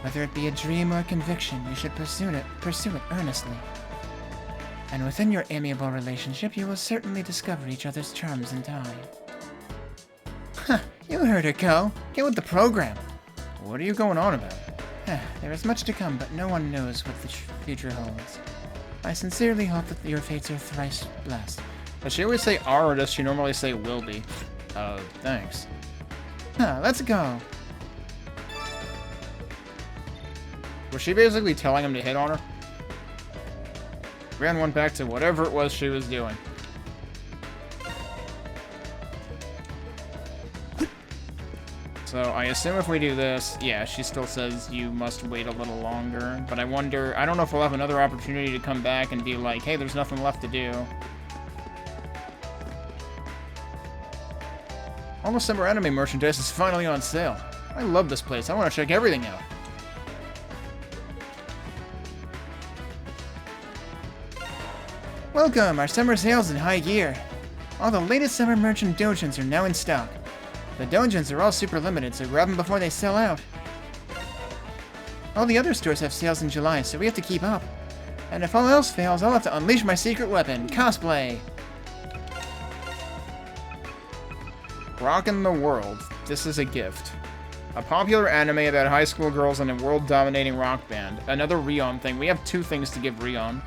Whether it be a dream or a conviction, you should pursue it earnestly. And within your amiable relationship, you will certainly discover each other's charms in time. Huh, you heard her, Ko. Get with the program. What are you going on about? There is much to come, but no one knows what the future holds. I sincerely hope that your fates are thrice blessed. Does she always say are, or does she normally say will be? Thanks. Let's go. Was she basically telling him to hit on her? Ran one back to whatever it was she was doing. So I assume if we do this, yeah, she still says you must wait a little longer. But I wonder, I don't know if we'll have another opportunity to come back and be like, hey, there's nothing left to do. All the summer anime merchandise is finally on sale. I love this place. I want to check everything out. Welcome! Our summer sale's in high gear. All the latest summer merchant dojins are now in stock. The dojins are all super limited, so grab them before they sell out. All the other stores have sales in July, so we have to keep up. And if all else fails, I'll have to unleash my secret weapon, cosplay! Rockin' the World. This is a gift. A popular anime about high school girls and a world-dominating rock band. Another Rion thing. We have two things to give Rion.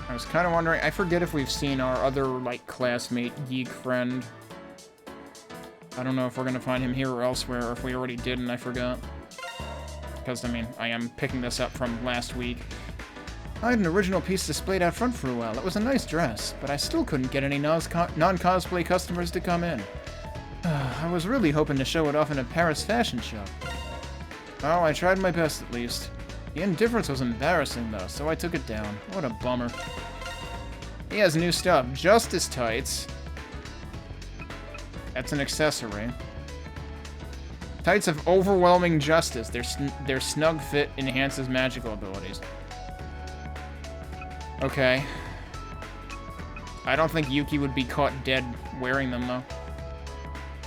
I was kind of wondering, I forget if we've seen our other, like, classmate, geek friend. I don't know if we're gonna find him here or elsewhere, or if we already did and I forgot. Because, I mean, I am picking this up from last week. I had an original piece displayed out front for a while. It was a nice dress, but I still couldn't get any non-cosplay customers to come in. I was really hoping to show it off in a Paris fashion show. Well, I tried my best at least. The indifference was embarrassing, though, so I took it down. What a bummer. He has new stuff. Justice tights. That's an accessory. Tights of overwhelming justice. Their snug fit enhances magical abilities. Okay. I don't think Yuki would be caught dead wearing them, though.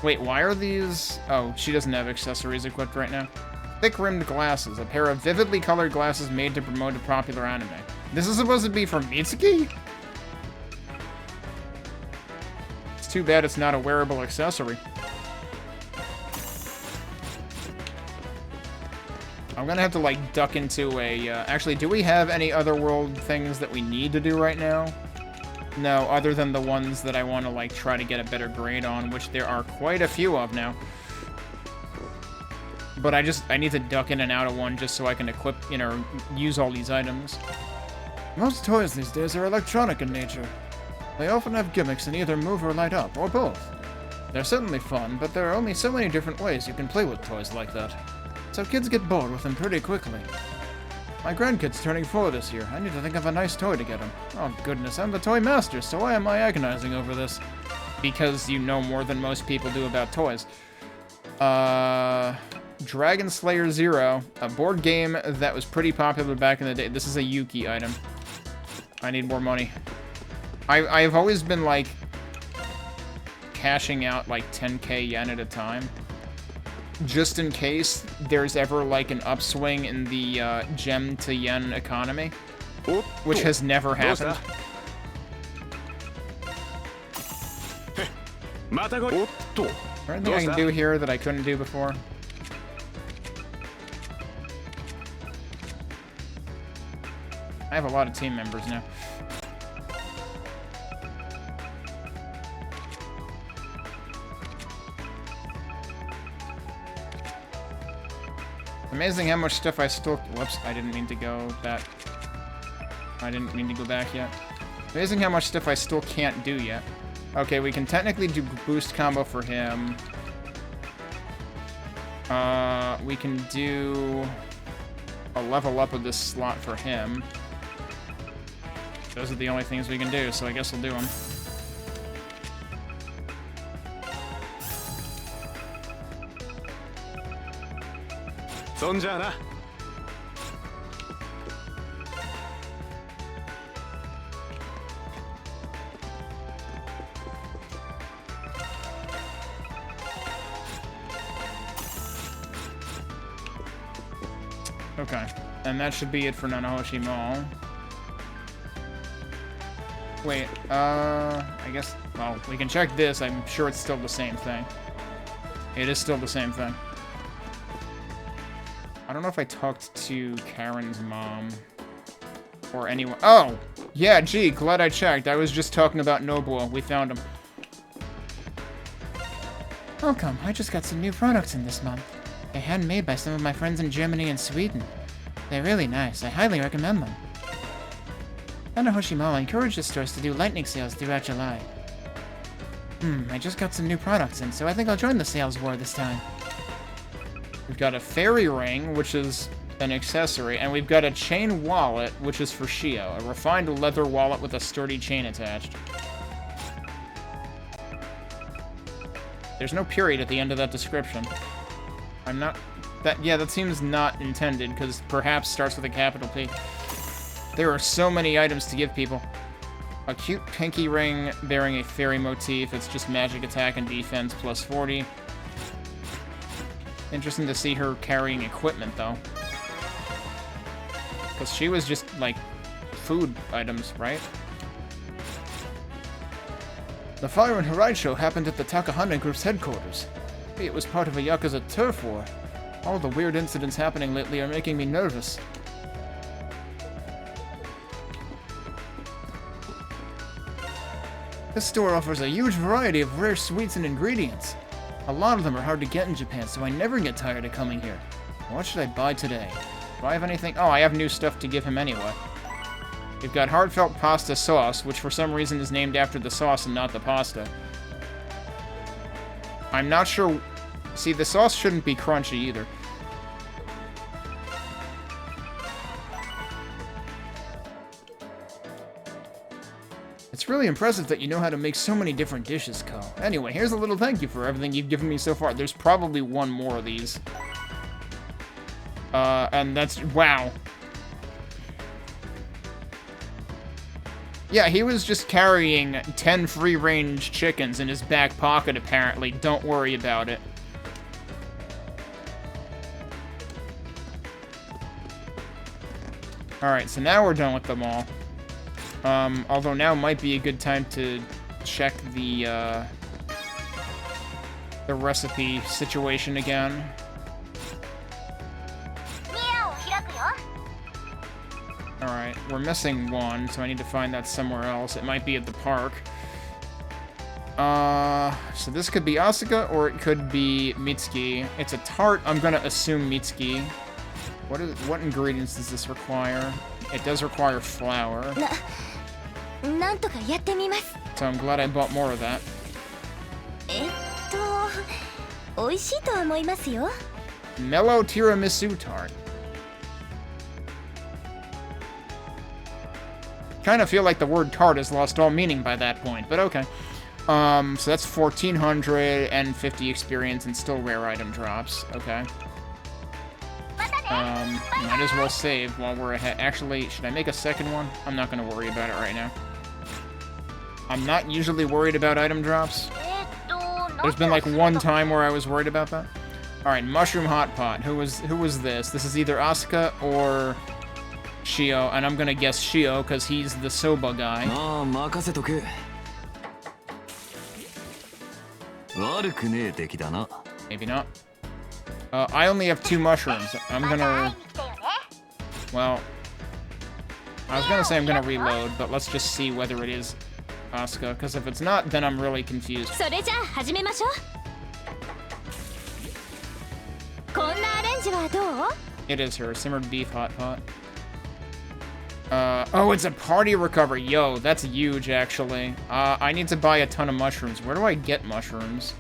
Wait, why are these... Oh, she doesn't have accessories equipped right now. Thick-rimmed glasses. A pair of vividly colored glasses made to promote a popular anime. This is supposed to be for Mitsuki? It's too bad it's not a wearable accessory. I'm gonna have to, like, duck into a... Actually, do we have any otherworld things that we need to do right now? No, other than the ones that I want to, like, try to get a better grade on, which there are quite a few of now. But I need to duck in and out of one just so I can equip, you know, use all these items. Most toys these days are electronic in nature. They often have gimmicks and either move or light up, or both. They're certainly fun, but there are only so many different ways you can play with toys like that. So kids get bored with them pretty quickly. My grandkid's turning 4 this year. I need to think of a nice toy to get him. Oh goodness, I'm the toy master, so why am I agonizing over this? Because you know more than most people do about toys. Dragon Slayer Zero, a board game that was pretty popular back in the day. This is a Yuki item. I need more money. I've always been, like, cashing out, like, 10k yen at a time. Just in case there's ever, like, an upswing in the gem to yen economy. Which has never happened. Is there anything I can do here that I couldn't do before? I have a lot of team members now. Amazing how much stuff I still... Whoops, I didn't mean to go that... I didn't mean to go back yet. Amazing how much stuff I still can't do yet. Okay, we can technically do boost combo for him. We can do a level up of this slot for him. Those are the only things we can do, so I guess we'll do them. Okay, and that should be it for Nanahoshi Mall. Wait, I guess, well, we can check this. I'm sure it's still the same thing. It is still the same thing. I don't know if I talked to Karen's mom or anyone. Oh, yeah, gee, glad I checked. I was just talking about Nobuo. We found him. Welcome. I just got some new products in this month. They're handmade by some of my friends in Germany and Sweden. They're really nice. I highly recommend them. Nanahoshi Mall encourages stores to do lightning sales throughout July. I just got some new products in, so I think I'll join the sales war this time. We've got a fairy ring, which is an accessory, and we've got a chain wallet, which is for Shio, a refined leather wallet with a sturdy chain attached. There's no period at the end of that description. I'm not... Yeah, that seems not intended, because perhaps starts with a capital P. There are so many items to give people. A cute pinky ring bearing a fairy motif. It's just magic attack and defense plus 40. Interesting to see her carrying equipment, though. Because she was just, like, food items, right? The fire in Horaisho happened at the Takahane Group's headquarters. Maybe it was part of a Yakuza turf war. All the weird incidents happening lately are making me nervous. This store offers a huge variety of rare sweets and ingredients. A lot of them are hard to get in Japan, so I never get tired of coming here. What should I buy today? Do I have anything? Oh, I have new stuff to give him anyway. We've got heartfelt pasta sauce, which for some reason is named after the sauce and not the pasta. I'm not sure... See, the sauce shouldn't be crunchy either. It's really impressive that you know how to make so many different dishes, Ko. Anyway, here's a little thank you for everything you've given me so far. There's probably one more of these. And that's... Wow. Yeah, he was just carrying 10 free-range chickens in his back pocket, apparently. Don't worry about it. Alright, so now we're done with them all. Although now might be a good time to check the recipe situation again. Alright, we're missing one, so I need to find that somewhere else. It might be at the park. So this could be Asuka, or it could be Mitsuki. It's a tart, I'm gonna assume Mitsuki. What ingredients does this require? It does require flour. So I'm glad I bought more of that. 美味しいと思いますよ。 Mellow tiramisu tart. Kind of feel like the word tart has lost all meaning by that point, but okay. So that's 1,450 experience and still rare item drops. Okay. Might as well save while we're ahead. Actually, should I make a second one? I'm not going to worry about it right now. I'm not usually worried about item drops. There's been like one time where I was worried about that. Alright, Mushroom Hot Pot. Who was this? This is either Asuka or Shio, and I'm gonna guess Shio because he's the soba guy. Maybe not. I only have 2 mushrooms. I'm gonna... Well... I was gonna say I'm gonna reload, but let's just see whether it is Asuka, because if it's not, then I'm really confused. It is her. Simmered beef hot pot. Oh, it's a party recovery. Yo, that's huge, actually. I need to buy a ton of mushrooms. Where do I get mushrooms?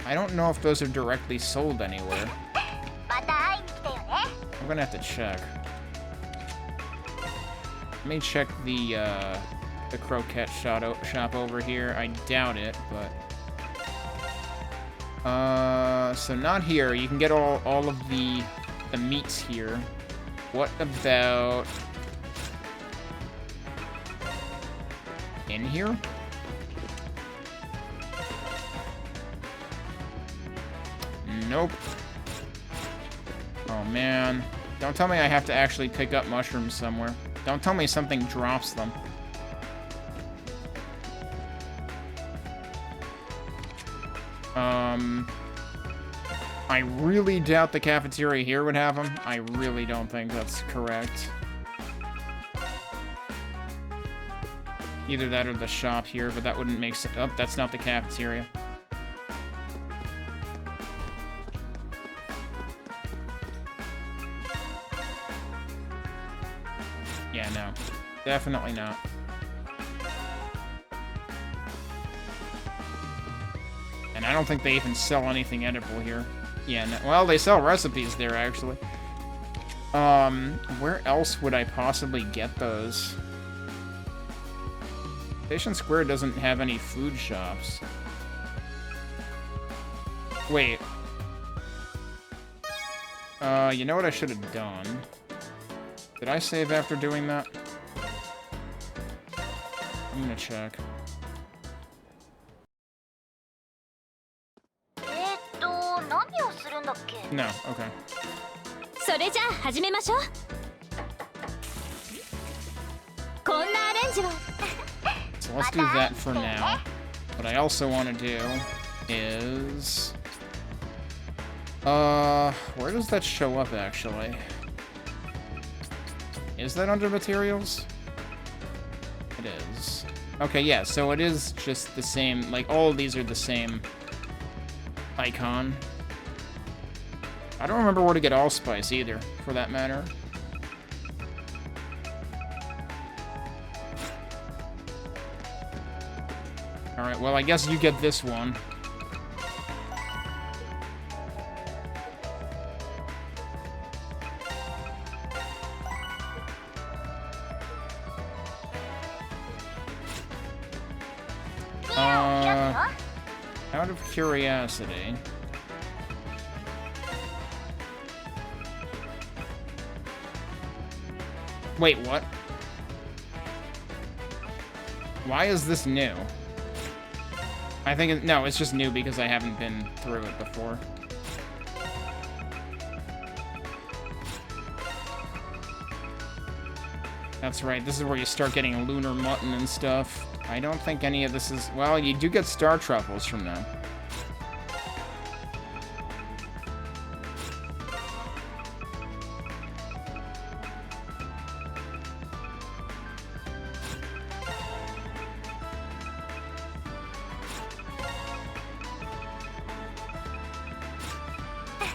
I don't know if those are directly sold anywhere. I'm gonna have to check. Let me check the croquette shop over here. I doubt it, but... so not here. You can get all of the meats here. What about... in here? Nope. Oh, man. Don't tell me I have to actually pick up mushrooms somewhere. Don't tell me something drops them. I really doubt the cafeteria here would have them. I really don't think that's correct. Either that or the shop here, but that wouldn't make sense. Oh, that's not the cafeteria. Yeah, no. Definitely not. And I don't think they even sell anything edible here. Yeah, no, well, they sell recipes there, actually. Where else would I possibly get those? Station Square doesn't have any food shops. Wait. You know what I should have done? Did I save after doing that? I'm gonna check. No, okay. So let's do that for now. What I also want to do is... where does that show up, actually? Is that under materials? It is. Okay, yeah, so it is just the same, like, all of these are the same icon. I don't remember where to get allspice either, for that matter. Alright, well, I guess you get this one. Out of curiosity... Wait, what? Why is this new? I think no, it's just new because I haven't been through it before. That's right, this is where you start getting lunar mutton and stuff. I don't think any of this is... Well, you do get star truffles from them.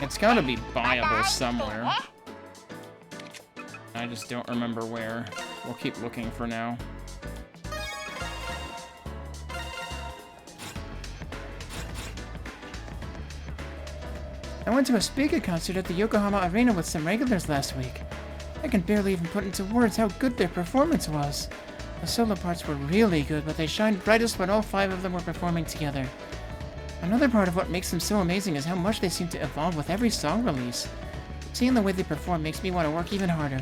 It's gotta be buyable somewhere. I just don't remember where. We'll keep looking for now. I went to a speaker concert at the Yokohama Arena with some regulars last week. I can barely even put into words how good their performance was. The solo parts were really good, but they shined brightest when all 5 of them were performing together. Another part of what makes them so amazing is how much they seem to evolve with every song release. Seeing the way they perform makes me want to work even harder.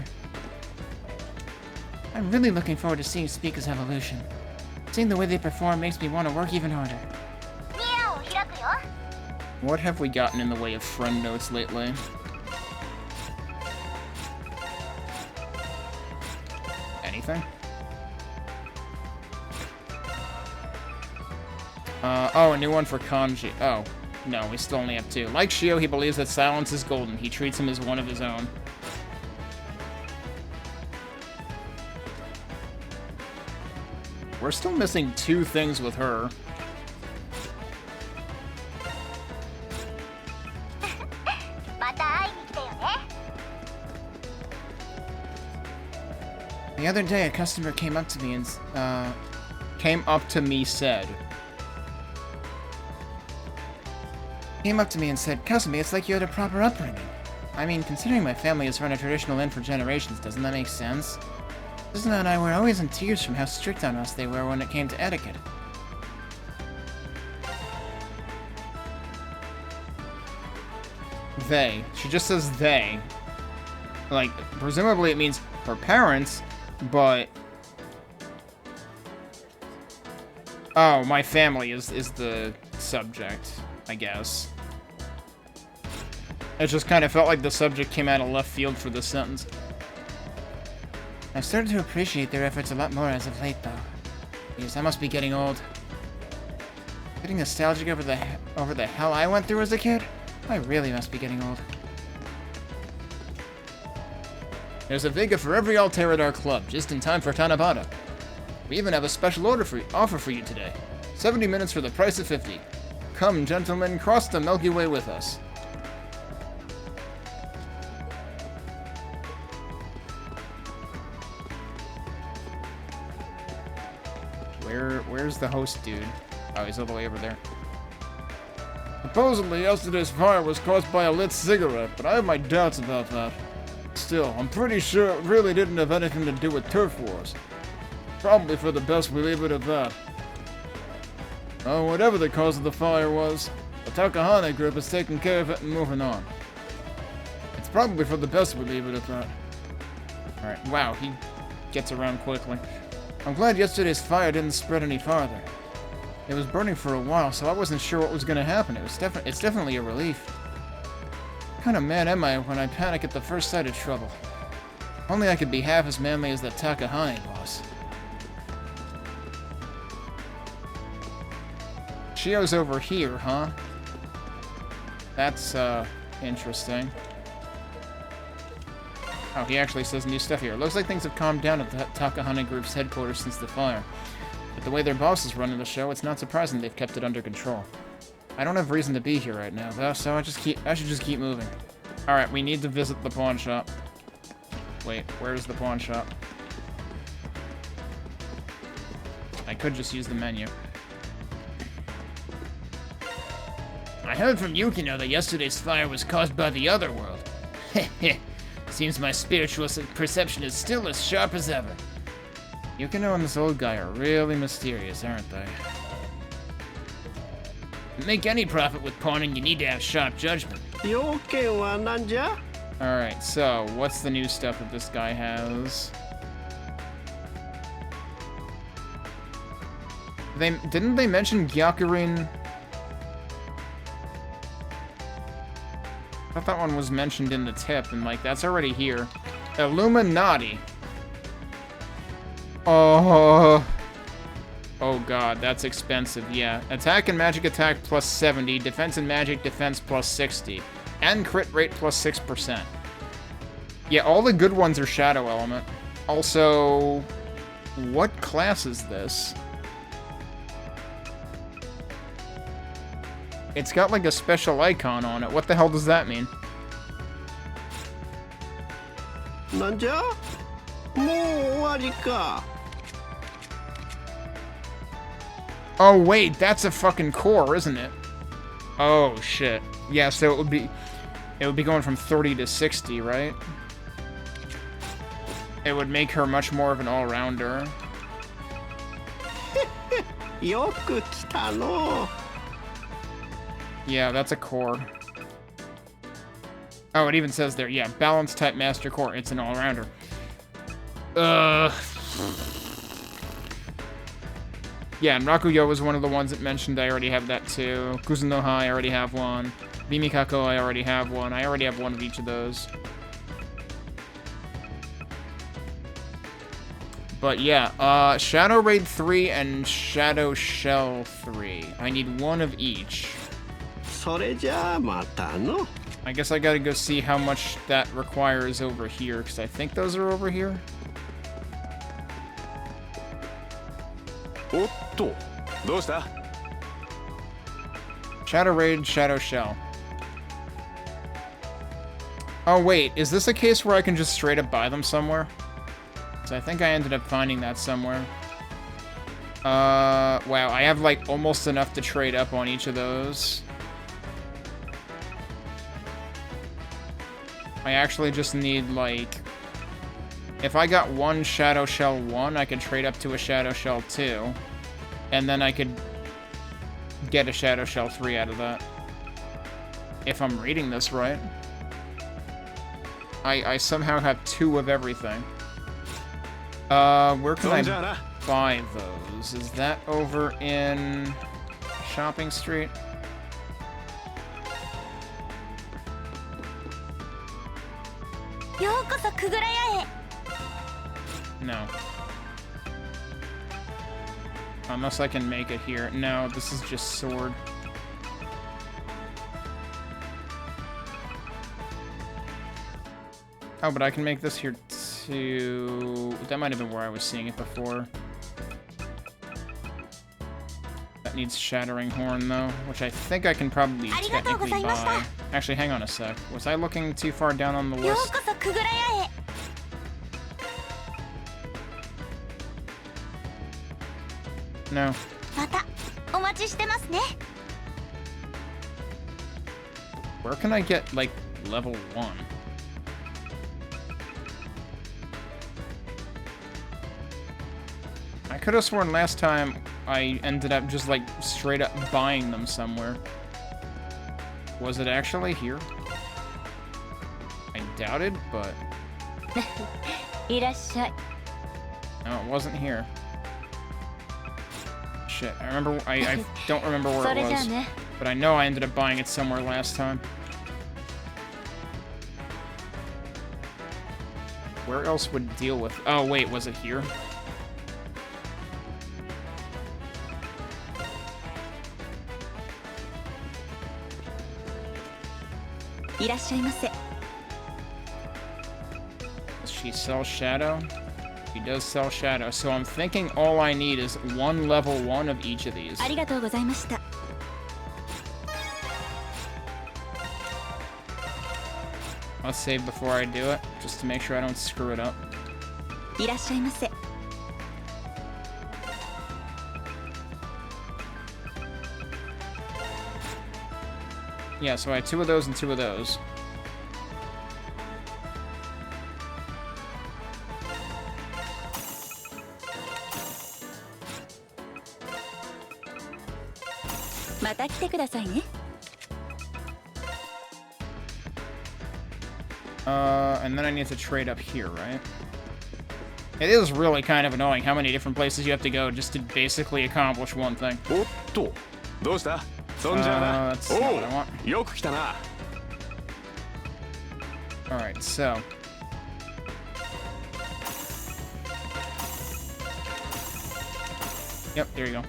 I'm really looking forward to seeing Speaker's evolution. Seeing the way they perform makes me want to work even harder. What have we gotten in the way of friend notes lately? Anything? Oh, a new one for Kanji. Oh, no, we still only have 2. Like Shio, he believes that silence is golden. He treats him as one of his own. We're still missing 2 things with her. The other day, a customer came up to me and said, Kasumi, it's like you had a proper upbringing. I mean, considering my family has run a traditional inn for generations, doesn't that make sense? Susan and I were always in tears from how strict on us they were when it came to etiquette. They. She just says they. Like, presumably it means her parents, but... Oh, my family is the subject, I guess. It just kind of felt like the subject came out of left field for this sentence. I've started to appreciate their efforts a lot more as of late, though. Because I must be getting old. Getting nostalgic over the hell I went through as a kid? I really must be getting old. There's a Vega for every altar at our club, just in time for Tanabata. We even have a special offer for you today. 70 minutes for the price of 50. Come, gentlemen, cross the Milky Way with us. Where's the host dude? Oh, he's all the way over there. Supposedly, yesterday's fire was caused by a lit cigarette, but I have my doubts about that. Still, I'm pretty sure it really didn't have anything to do with turf wars. Probably for the best we leave it at that. Oh, whatever the cause of the fire was, the Takahane group is taking care of it and moving on. It's probably for the best we leave it at that. Alright, wow, he gets around quickly. I'm glad yesterday's fire didn't spread any farther. It was burning for a while, so I wasn't sure what was going to happen. It's definitely a relief. What kind of man am I when I panic at the first sight of trouble? Only I could be half as manly as that Takahane boss. Shio's over here, huh? That's, interesting. Oh, he actually says new stuff here. Looks like things have calmed down at the Takahane Group's headquarters since the fire. But the way their boss is running the show, it's not surprising they've kept it under control. I don't have reason to be here right now, though, so I should just keep moving. Alright, we need to visit the pawn shop. Wait, where's the pawn shop? I could just use the menu. I heard from Yukino that yesterday's fire was caused by the other world. Heh. Seems my spiritual perception is still as sharp as ever. Yukino and this old guy are really mysterious, aren't they? To make any profit with pawning, you need to have sharp judgment. Alright, so, what's the new stuff that this guy has? Didn't they mention Gyakurin? I thought that one was mentioned in the tip, and like, that's already here. Illuminati. Oh god, that's expensive, yeah. Attack and magic attack plus 70, defense and magic defense plus 60, and crit rate plus 6%. Yeah, all the good ones are shadow element. Also, what class is this? It's got like a special icon on it. What the hell does that mean? Oh wait, that's a fucking core, isn't it? Oh shit. Yeah, so it would be... It would be going from 30 to 60, right? It would make her much more of an all-rounder. Yeah, that's a core. Oh, it even says there, yeah, balance type master core. It's an all-rounder. Yeah, and Rakuyo was one of the ones that mentioned I already have that too. Kuzunoha, I already have one. Bimikako, I already have one. I already have one of each of those. But yeah, Shadow Raid 3 and Shadow Shell 3. I need one of each. I guess I gotta go see how much that requires over here, because I think those are over here. Shadow Raid, Shadow Shell. Oh wait, is this a case where I can just straight up buy them somewhere? So I think I ended up finding that somewhere. Wow, I have like almost enough to trade up on each of those. I actually just need like... If I got one Shadow Shell 1, I could trade up to a Shadow Shell 2. And then I could get a Shadow Shell 3 out of that. If I'm reading this right. I somehow have 2 of everything. Where can I buy those? Is that over in Shopping Street? No. Unless I can make it here. No, this is just sword. Oh, but I can make this here too. That might have been where I was seeing it before. That needs Shattering Horn, though, which I think I can probably technically buy. Actually, hang on a sec. Was I looking too far down on the list? No. Where can I get, like, level 1? I could have sworn last time I ended up just, like, straight up buying them somewhere. Was it actually here? I doubt it, but... No, it wasn't here. Shit, I remember, I don't remember where it was, but I know I ended up buying it somewhere last time. Where else would deal with... Oh, wait, was it here? Does she sell Shadow? She does sell Shadow, so I'm thinking all I need is one level 1 of each of these. I'll save before I do it, just to make sure I don't screw it up. Yeah, so I had 2 of those and 2 of those. And then I need to trade up here, right? It is really kind of annoying how many different places you have to go just to basically accomplish one thing. That's not what I want. Alright, so... Yep, there you go.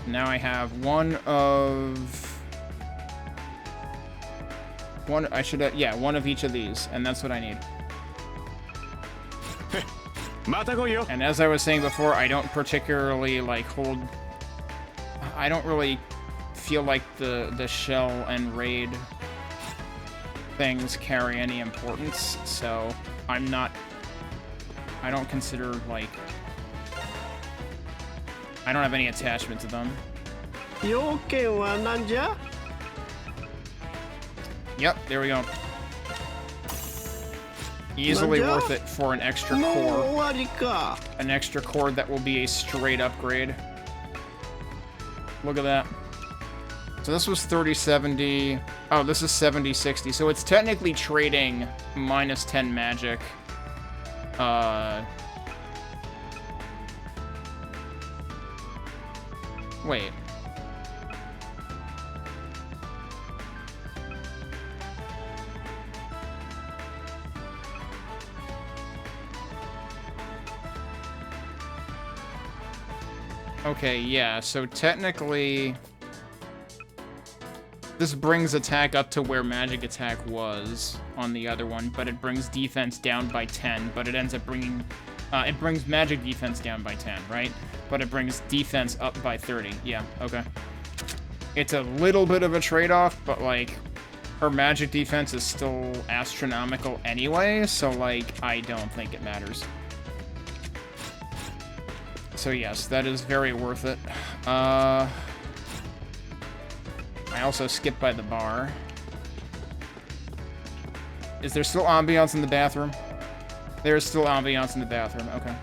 Now I have one of... I should have, yeah, one of each of these, and that's what I need. And as I was saying before, I don't particularly, like, hold... I don't really feel like the shell and raid things carry any importance, so I'm not... I don't consider, like... I don't have any attachment to them. Yep, there we go. Easily worth it for an extra core. An extra core that will be a straight upgrade. Look at that. So this was 30-70. Oh, this is 70-60. So it's technically trading minus 10 magic. Wait. Okay, yeah, so technically this brings attack up to where magic attack was on the other one, but it brings defense down by 10, but it ends up bringing it brings magic defense down by 10, right? But it brings defense up by 30. Yeah, okay. It's a little bit of a trade-off, but like her magic defense is still astronomical anyway, so like I don't think it matters. So yes, that is very worth it. I also skipped by the bar. Is there still ambiance in the bathroom? There's still ambiance in the bathroom, okay.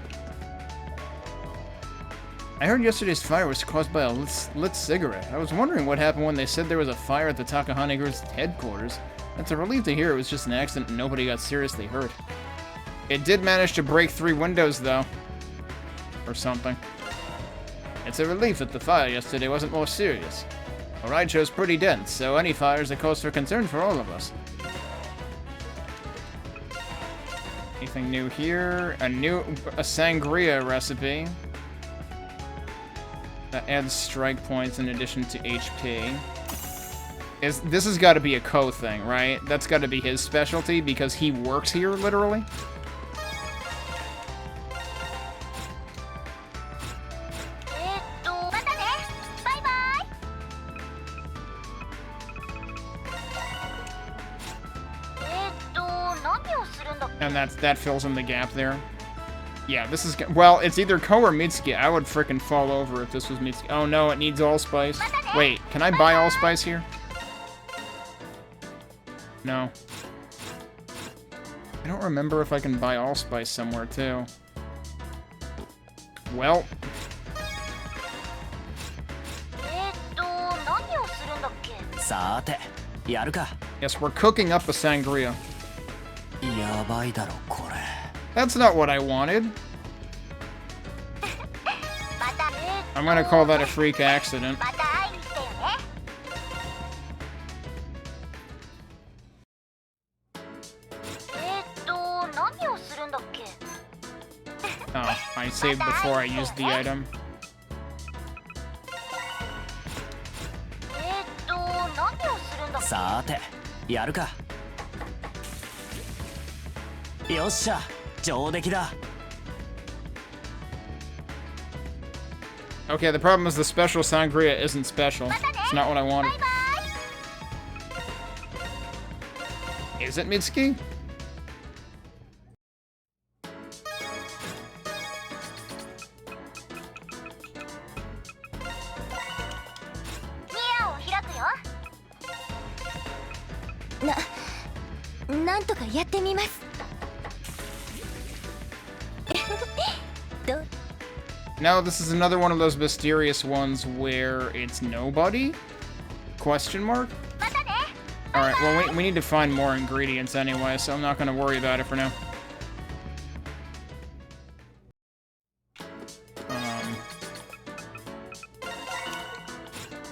I heard yesterday's fire was caused by a lit cigarette. I was wondering what happened when they said there was a fire at the Takahane Group's headquarters. It's a relief to hear it was just an accident and nobody got seriously hurt. It did manage to break 3 windows, though. Or something. It's a relief that the fire yesterday wasn't more serious. The rideshow's pretty dense, so any fire is a cause for concern for all of us. Anything new here? A sangria recipe. That adds strike points in addition to HP. This has got to be a Ko thing, right? That's got to be his specialty because he works here, literally. And that fills in the gap there. Yeah, this is... Well, it's either Ko or Mitsuki. I would frickin' fall over if this was Mitsuki. Oh no, it needs allspice. Wait, can I buy allspice here? No. I don't remember if I can buy allspice somewhere, too. Well... Yes, we're cooking up a sangria. That's not what I wanted. I'm gonna call that a freak accident. Oh, I saved before I used the item. Okay, the problem is the special sangria isn't special. It's not what I wanted. Is it Mitsuki? No, this is another one of those mysterious ones where it's nobody? Question mark? Alright, well, we need to find more ingredients anyway, so I'm not going to worry about it for now.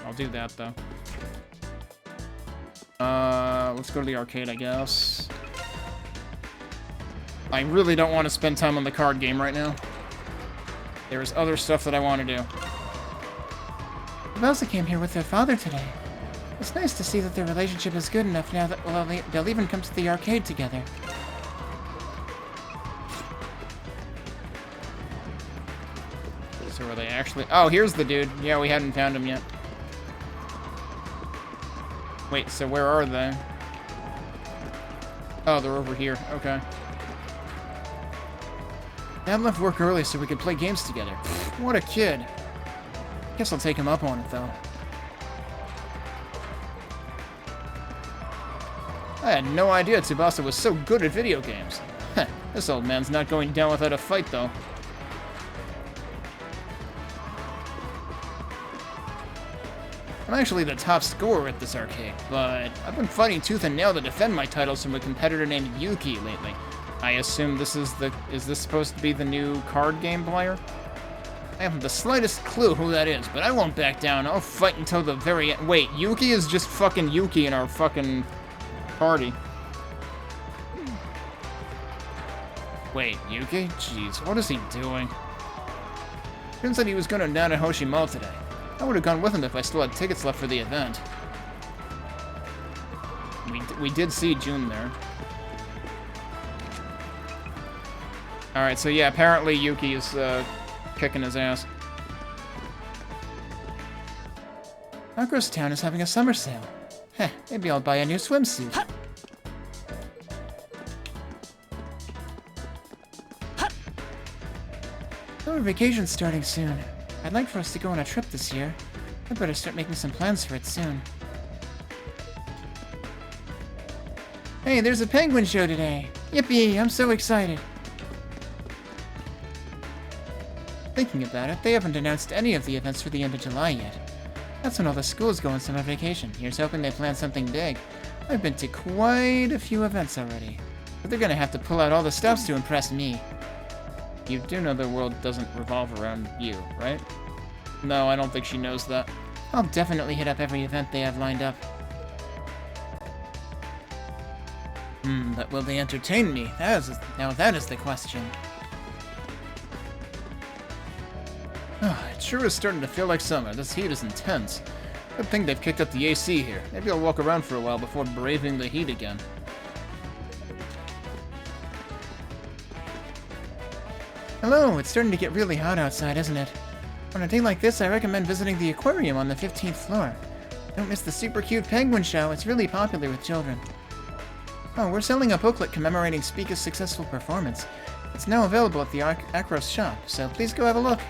I'll do that, though. Let's go to the arcade, I guess. I really don't want to spend time on the card game right now. There's other stuff that I want to do. Elsa came here with their father today. It's nice to see that their relationship is good enough now that they'll even come to the arcade together. So are they actually... Oh, here's the dude. Yeah, we hadn't found him yet. Wait, so where are they? Oh, they're over here. Okay. Dad left work early so we could play games together. What a kid. Guess I'll take him up on it, though. I had no idea Tsubasa was so good at video games. Heh, this old man's not going down without a fight, though. I'm actually the top scorer at this arcade, but I've been fighting tooth and nail to defend my titles from a competitor named Yuki lately. I assume this is this supposed to be the new card game player? I haven't the slightest clue who that is, but I won't back down. I'll fight until the very end. Wait, Yuki is just fucking Yuki in our fucking party. Wait, Yuki? Jeez, what is he doing? Jun said he was going to Nanahoshi Mall today. I would have gone with him if I still had tickets left for the event. We did see Jun there. Alright, so yeah, apparently Yuki is kicking his ass. Across Town is having a summer sale. Heh, maybe I'll buy a new swimsuit. Summer vacation's starting soon. I'd like for us to go on a trip this year. I'd better start making some plans for it soon. Hey, there's a penguin show today! Yippee, I'm so excited! Thinking about it, they haven't announced any of the events for the end of July yet. That's when all the schools go on summer vacation. Here's hoping they plan something big. I've been to quite a few events already. But they're gonna have to pull out all the stops to impress me. You do know the world doesn't revolve around you, right? No, I don't think she knows that. I'll definitely hit up every event they have lined up. But will they entertain me? Now that is the question. It sure is starting to feel like summer. This heat is intense. Good thing they've kicked up the AC here. Maybe I'll walk around for a while before braving the heat again. Hello, it's starting to get really hot outside, isn't it? On a day like this, I recommend visiting the aquarium on the 15th floor. Don't miss the super cute penguin show. It's really popular with children. Oh, we're selling a booklet commemorating Spica's successful performance. It's now available at the Acros shop, so please go have a look.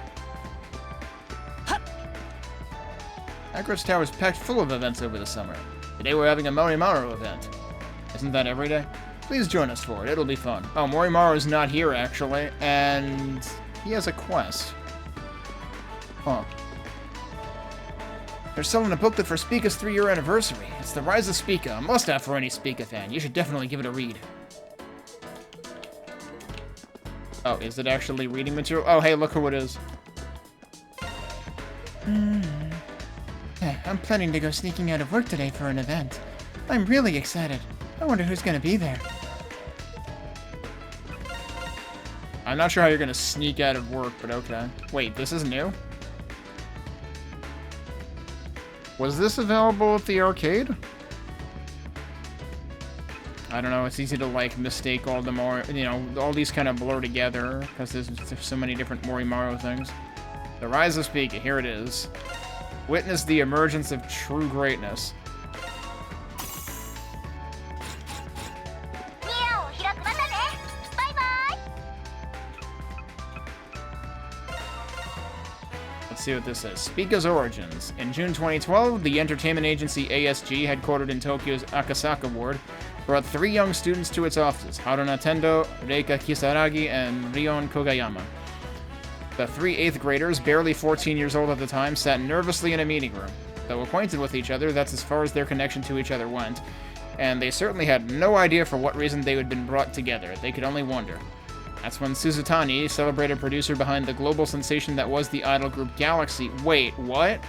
Acros Tower is packed full of events over the summer. Today we're having a Morimaru event. Isn't that every day? Please join us for it. It'll be fun. Oh, Morimaru's not here, actually, and he has a quest. Huh. They're selling a booklet for Spica's 3-year anniversary. It's The Rise of Spica, a must-have for any Spica fan. You should definitely give it a read. Oh, is it actually reading material? Oh, hey, look who it is. I'm planning to go sneaking out of work today for an event. I'm really excited. I wonder who's gonna be there. I'm not sure how you're gonna sneak out of work, but okay. Wait, this is new? Was this available at the arcade? I don't know, it's easy to, like, mistake all the more, you know, all these kind of blur together, because there's so many different Morimaru things. The Rise of Spica, here it is. Witness the emergence of true greatness. Let's see what this says. Spica's origins. In June 2012, the entertainment agency ASG, headquartered in Tokyo's Akasaka Ward, brought 3 young students to its offices: Haruna Tendo, Reika Kisaragi, and Rion Kogayama. The 3 8th graders, barely 14 years old at the time, sat nervously in a meeting room. Though acquainted with each other, that's as far as their connection to each other went, and they certainly had no idea for what reason they had been brought together. They could only wonder. That's when Suzutani, celebrated producer behind the global sensation that was the idol group Galaxy... Wait, what?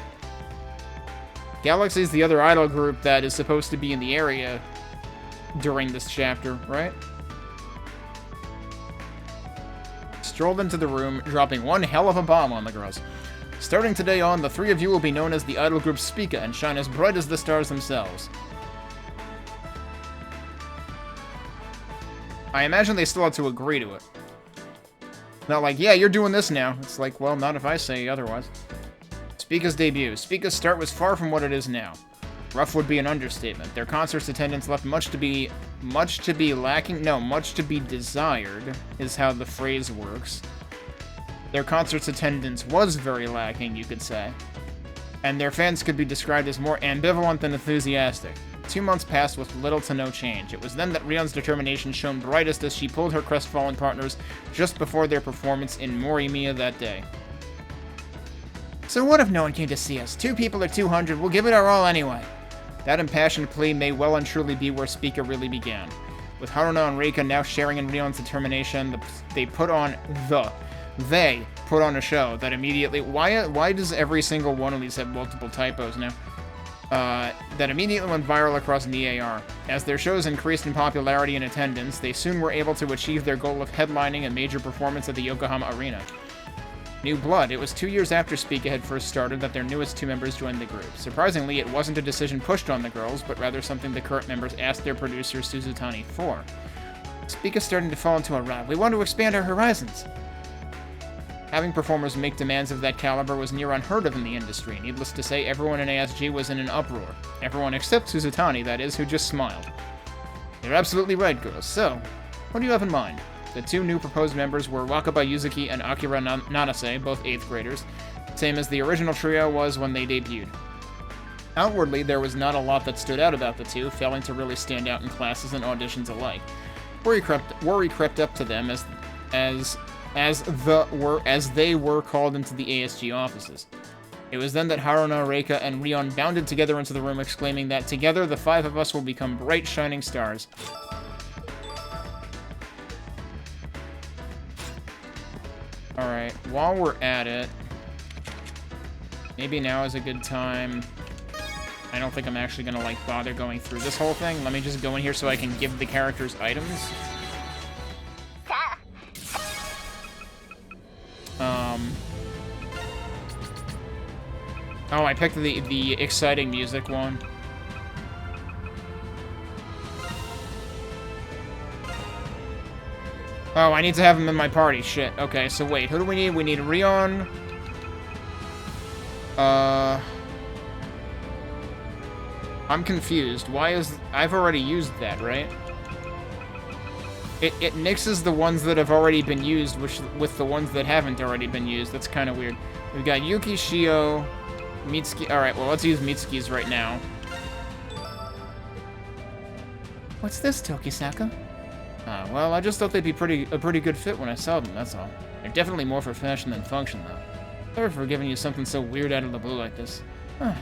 Galaxy is the other idol group that is supposed to be in the area during this chapter, right? Strolled into the room, dropping one hell of a bomb on the girls. Starting today on, the 3 of you will be known as the idol group Spica and shine as bright as the stars themselves. I imagine they still had to agree to it. Not like, yeah, you're doing this now. It's like, well, not if I say otherwise. Spica's debut. Spica's start was far from what it is now. Rough would be an understatement. Their concert's attendance left much to be desired, is how the phrase works. Their concert's attendance was very lacking, you could say. And their fans could be described as more ambivalent than enthusiastic. 2 months passed with little to no change. It was then that Rion's determination shone brightest as she pulled her crestfallen partners just before their performance in Morimiya that day. So what if no one came to see us? 2 people or 200, we'll give it our all anyway. That impassioned plea may well and truly be where Spica really began. With Haruna and Reika now sharing in Rion's determination, they put on a show that immediately... Why does every single one of these have multiple typos now? That immediately went viral across the AR. As their shows increased in popularity and attendance, they soon were able to achieve their goal of headlining a major performance at the Yokohama Arena. New blood. It was 2 years after Spica had first started that their newest 2 members joined the group. Surprisingly, it wasn't a decision pushed on the girls, but rather something the current members asked their producer Suzutani for. Spica's starting to fall into a rut. We want to expand our horizons. Having performers make demands of that caliber was near unheard of in the industry. Needless to say, everyone in ASG was in an uproar. Everyone except Suzutani, that is, who just smiled. You're absolutely right, girls. So, what do you have in mind? The 2 new proposed members were Wakaba Yuzuki and Akira Nanase, both 8th graders, same as the original trio was when they debuted. Outwardly, there was not a lot that stood out about the 2, failing to really stand out in classes and auditions alike. Worry crept up to them as they were called into the ASG offices. It was then that Haruna, Reika, and Rion bounded together into the room, exclaiming that together the 5 of us will become bright, shining stars. Alright, while we're at it, maybe now is a good time. I don't think I'm actually gonna, like, bother going through this whole thing. Let me just go in here so I can give the characters items. Oh, I picked the exciting music one. Oh, I need to have him in my party. Shit. Okay, so wait. Who do we need? We need Rion. I'm confused. Why is... I've already used that, right? It mixes the ones that have already been used with the ones that haven't already been used. That's kind of weird. We've got Yuki, Shio, Mitsuki... Alright, well, let's use Mitsuki's right now. What's this, Tokisaka? Well, I just thought they'd be a pretty good fit when I saw them, that's all. They're definitely more for fashion than function, though. Sorry for giving you something so weird out of the blue like this.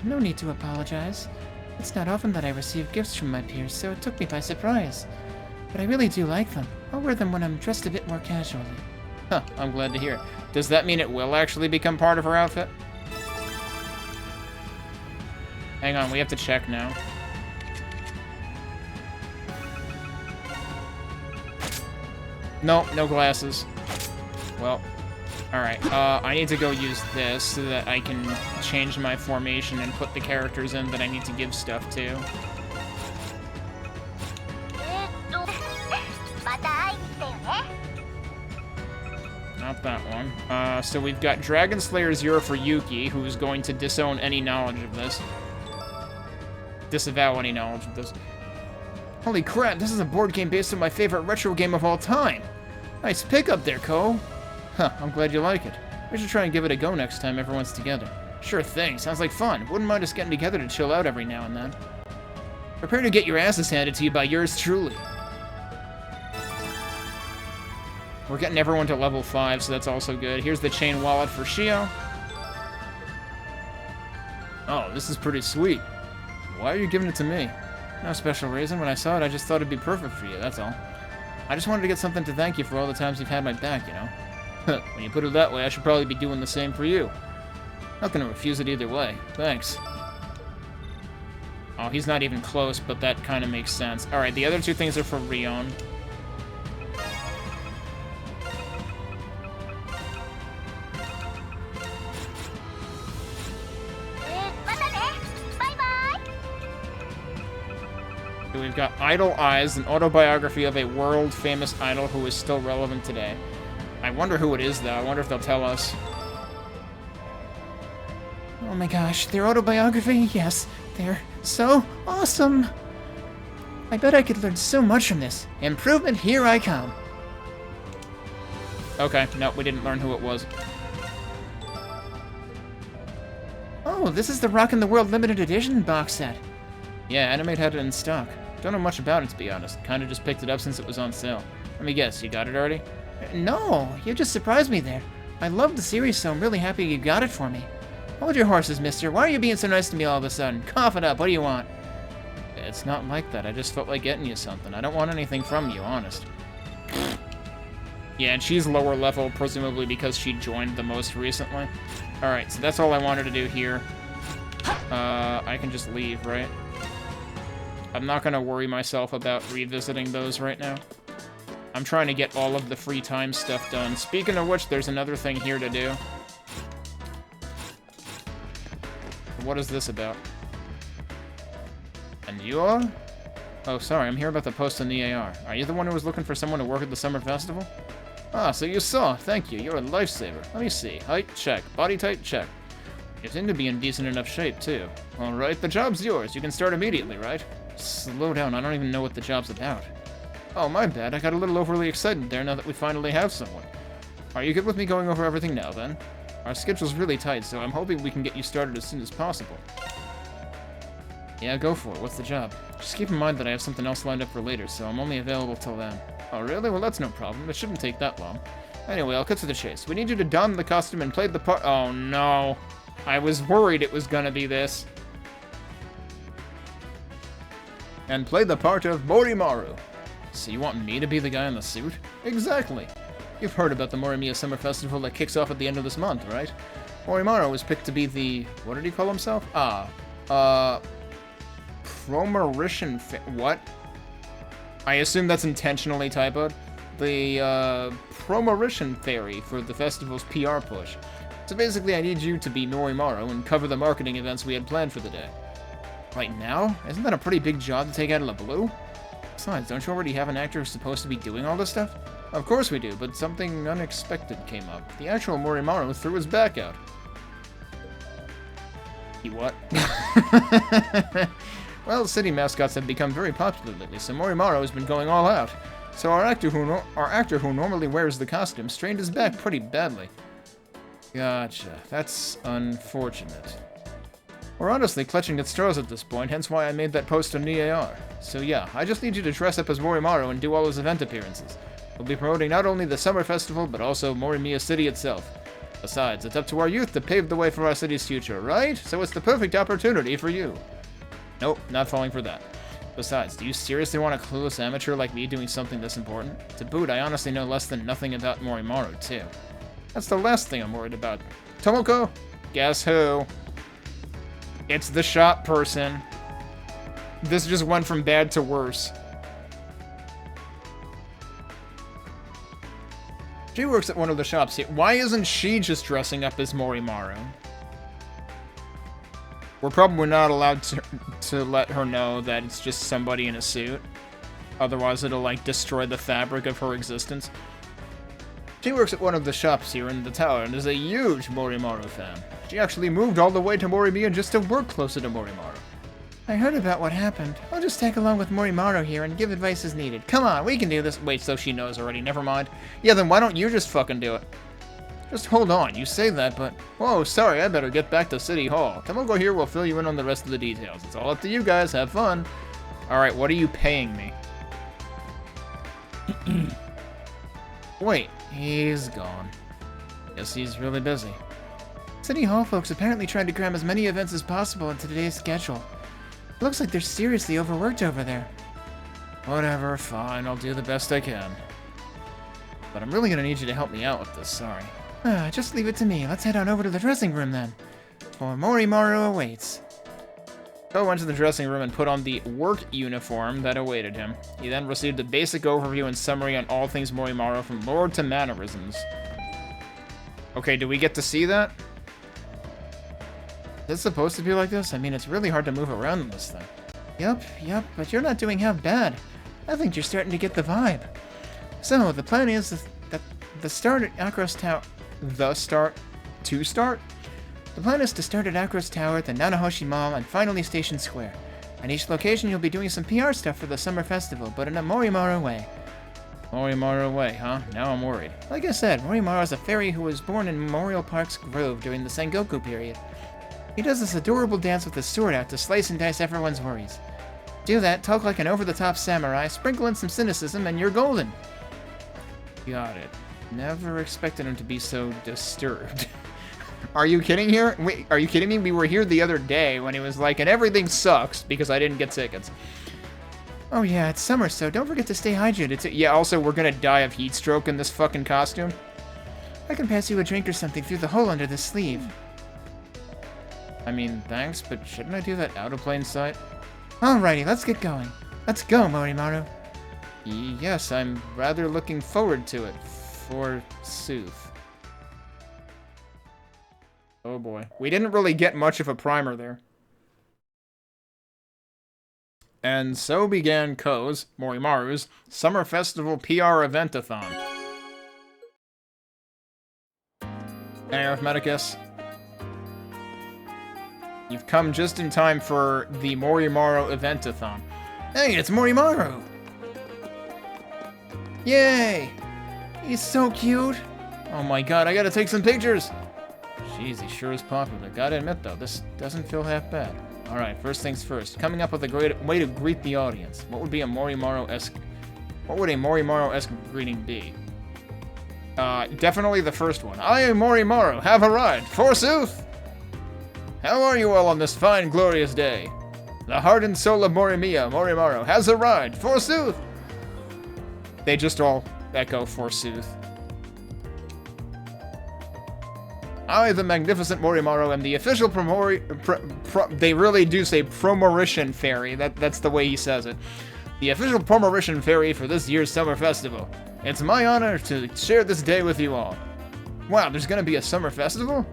No need to apologize. It's not often that I receive gifts from my peers, so it took me by surprise. But I really do like them. I'll wear them when I'm dressed a bit more casually. Huh, I'm glad to hear it. Does that mean it will actually become part of her outfit? Hang on, we have to check now. Nope, no glasses. Well, alright. I need to go use this so that I can change my formation and put the characters in that I need to give stuff to. Not that one. So we've got Dragon Slayer 0 for Yuki, who's going to disown any knowledge of this. Disavow any knowledge of this. Holy crap, this is a board game based on my favorite retro game of all time. Nice pick up there, Ko. Huh, I'm glad you like it. We should try and give it a go next time everyone's together. Sure thing, sounds like fun. Wouldn't mind us getting together to chill out every now and then. Prepare to get your asses handed to you by yours truly. We're getting everyone to level 5, so that's also good. Here's the chain wallet for Shio. Oh, this is pretty sweet. Why are you giving it to me? No special reason. When I saw it, I just thought it'd be perfect for you, that's all. I just wanted to get something to thank you for all the times you've had my back, you know? When you put it that way, I should probably be doing the same for you. Not gonna refuse it either way. Thanks. Oh, he's not even close, but that kind of makes sense. Alright, the other 2 things are for Rion. We've got Idol Eyes, an autobiography of a world-famous idol who is still relevant today. I wonder who it is, though. I wonder if they'll tell us. Oh my gosh, their autobiography? Yes, they're so awesome! I bet I could learn so much from this. Improvement, here I come. Okay, no, we didn't learn who it was. Oh, this is the Rockin' the World Limited Edition box set. Yeah, Animate had it in stock. Don't know much about it, to be honest. Kinda just picked it up since it was on sale. Let me guess, you got it already? No, you just surprised me there. I love the series, so I'm really happy you got it for me. Hold your horses, mister. Why are you being so nice to me all of a sudden? Cough it up. What do you want? It's not like that. I just felt like getting you something. I don't want anything from you, honest. Yeah, and she's lower level, presumably because she joined the most recently. Alright, so that's all I wanted to do here. I can just leave, right? I'm not gonna worry myself about revisiting those right now. I'm trying to get all of the free time stuff done. Speaking of which, there's another thing here to do. What is this about? And you are? Oh, sorry, I'm here about the post on the AR. Are you the one who was looking for someone to work at the summer festival? Ah, so you saw. Thank you. You're a lifesaver. Let me see. Height, check. Body type, check. You seem to be in decent enough shape, too. Alright, the job's yours. You can start immediately, right? Slow down. I don't even know what the job's about. Oh, my bad. I got a little overly excited there now that we finally have someone. Are you good with me going over everything now, then? Our schedule's really tight, so I'm hoping we can get you started as soon as possible. Yeah, go for it. What's the job? Just keep in mind that I have something else lined up for later, so I'm only available till then. Oh, really? Well, that's no problem. It shouldn't take that long. Anyway, I'll cut to the chase. We need you to don the costume and play the part— Oh, no. I was worried it was gonna be this. And play the part of Morimaru. So you want me to be the guy in the suit? Exactly. You've heard about the Morimiya Summer Festival that kicks off at the end of this month, right? Morimaru was picked to be the— what did he call himself? Promorition what? I assume that's intentionally typoed. The, Promorition Fairy for the festival's PR push. So basically I need you to be Morimaru and cover the marketing events we had planned for the day. Right now? Isn't that a pretty big job to take out of the blue? Besides, don't you already have an actor who's supposed to be doing all this stuff? Of course we do, but something unexpected came up. The actual Morimaru threw his back out. He what? Well, city mascots have become very popular lately, so Morimaru has been going all out. So our actor who normally wears the costume strained his back pretty badly. Gotcha. That's unfortunate. We're honestly clutching at straws at this point, hence why I made that post on the AR. So yeah, I just need you to dress up as Morimaru and do all his event appearances. We'll be promoting not only the summer festival, but also Morimiya City itself. Besides, it's up to our youth to pave the way for our city's future, right? So it's the perfect opportunity for you. Nope, not falling for that. Besides, do you seriously want a clueless amateur like me doing something this important? To boot, I honestly know less than nothing about Morimaru, too. That's the last thing I'm worried about. Tomoko? Guess who? It's the shop person. This just went from bad to worse. She works at one of the shops here. Why isn't she just dressing up as Morimaru? We're probably not allowed to let her know that it's just somebody in a suit. Otherwise it'll, like, destroy the fabric of her existence. She works at one of the shops here in the tower and is a huge Morimaru fan. She actually moved all the way to Morimiya just to work closer to Morimaru. I heard about what happened. I'll just tag along with Morimaru here and give advice as needed. Come on, we can do this. Wait, so she knows already. Never mind. Yeah, then why don't you just fucking do it? Just hold on. You say that, but... Whoa, sorry, I better get back to City Hall. Tomoko here will fill you in on the rest of the details. It's all up to you guys. Have fun. Alright, what are you paying me? Wait, he's gone. Guess he's really busy. City Hall folks apparently tried to cram as many events as possible into today's schedule. It looks like they're seriously overworked over there. Whatever, fine. I'll do the best I can. But I'm really gonna need you to help me out with this, sorry. Just leave it to me. Let's head on over to the dressing room then. For Morimaru awaits. Ko went to the dressing room and put on the work uniform that awaited him. He then received a basic overview and summary on all things Morimaru from lore to mannerisms. Okay, do we get to see that? Is it supposed to be like this? I mean, it's really hard to move around in this thing. Yep, but you're not doing half bad. I think you're starting to get the vibe. So, the plan is that the start at Akros Tower... The plan is to start at Akros Tower, at the Nanahoshi Mall, and finally Station Square. At each location, you'll be doing some PR stuff for the summer festival, but in a Morimaru way. Morimaru way, huh? Now I'm worried. Like I said, Morimaru is a fairy who was born in Memorial Park's Grove during the Sengoku period. He does this adorable dance with his sword out to slice and dice everyone's worries. Do that, talk like an over-the-top samurai, sprinkle in some cynicism, and you're golden. Got it. Never expected him to be so disturbed. Are you kidding here? Wait, are you kidding me? We were here the other day when he was like, and everything sucks because I didn't get tickets. Oh yeah, it's summer, so don't forget to stay hydrated. Yeah, also, we're gonna die of heat stroke in this fucking costume. I can pass you a drink or something through the hole under the sleeve. I mean, thanks, but shouldn't I do that out of plain sight? Alrighty, let's get going. Let's go, Morimaru. Yes, I'm rather looking forward to it, forsooth. Oh boy. We didn't really get much of a primer there. And so began Ko's, Morimaru's, Summer Festival PR Eventathon. Any arithmetic guess? You've come just in time for the Morimaru Eventathon. Hey, it's Morimaru! Yay! He's so cute! Oh my god, I gotta take some pictures! Jeez, he sure is popular. Gotta admit though, this doesn't feel half bad. Alright, first things first. Coming up with a great way to greet the audience. What would a Morimaru-esque greeting be? Definitely the first one. I am Morimaru, have a ride, forsooth! How are you all on this fine, glorious day? The heart and soul of Morimaru, has a ride, forsooth! They just all echo forsooth. I, the magnificent Morimaru, am the official they really do say Promorition Fairy. That's the way he says it. The official Promorition Fairy for this year's summer festival. It's my honor to share this day with you all. Wow, there's gonna be a summer festival?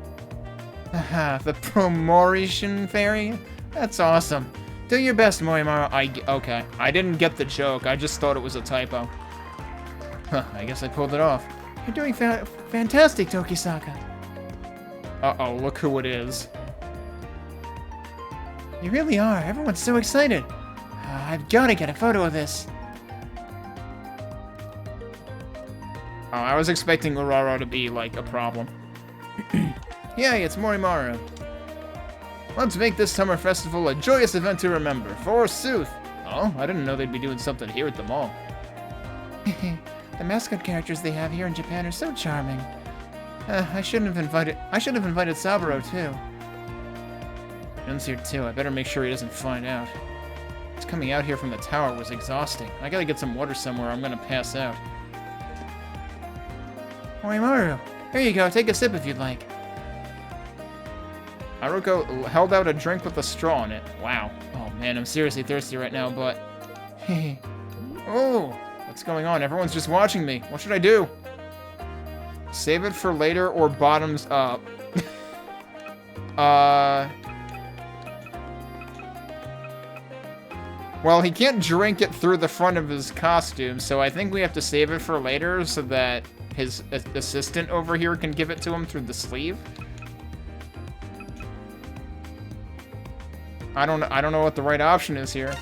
Haha, the Promorition Fairy? That's awesome. Do your best, Morimaru. Okay. I didn't get the joke. I just thought it was a typo. Huh, I guess I pulled it off. You're doing fantastic, Tokisaka. Uh-oh, look who it is. You really are. Everyone's so excited. I've got to get a photo of this. Oh, I was expecting Uraro to be, like, a problem. Yay, it's Morimaru. Let's make this summer festival a joyous event to remember, forsooth. Oh, I didn't know they'd be doing something here at the mall. The mascot characters they have here in Japan are so charming. I should have invited Saburo too. Jun's here too. I better make sure he doesn't find out. Just coming out here from the tower was exhausting. I gotta get some water somewhere. I'm gonna pass out. Morimaru, here you go. Take a sip if you'd like. Haruko held out a drink with a straw in it. Wow. Oh man, I'm seriously thirsty right now, but... Oh, what's going on? Everyone's just watching me. What should I do? Save it for later or bottoms up? Well, he can't drink it through the front of his costume, so I think we have to save it for later so that his assistant over here can give it to him through the sleeve. I don't know what the right option is here.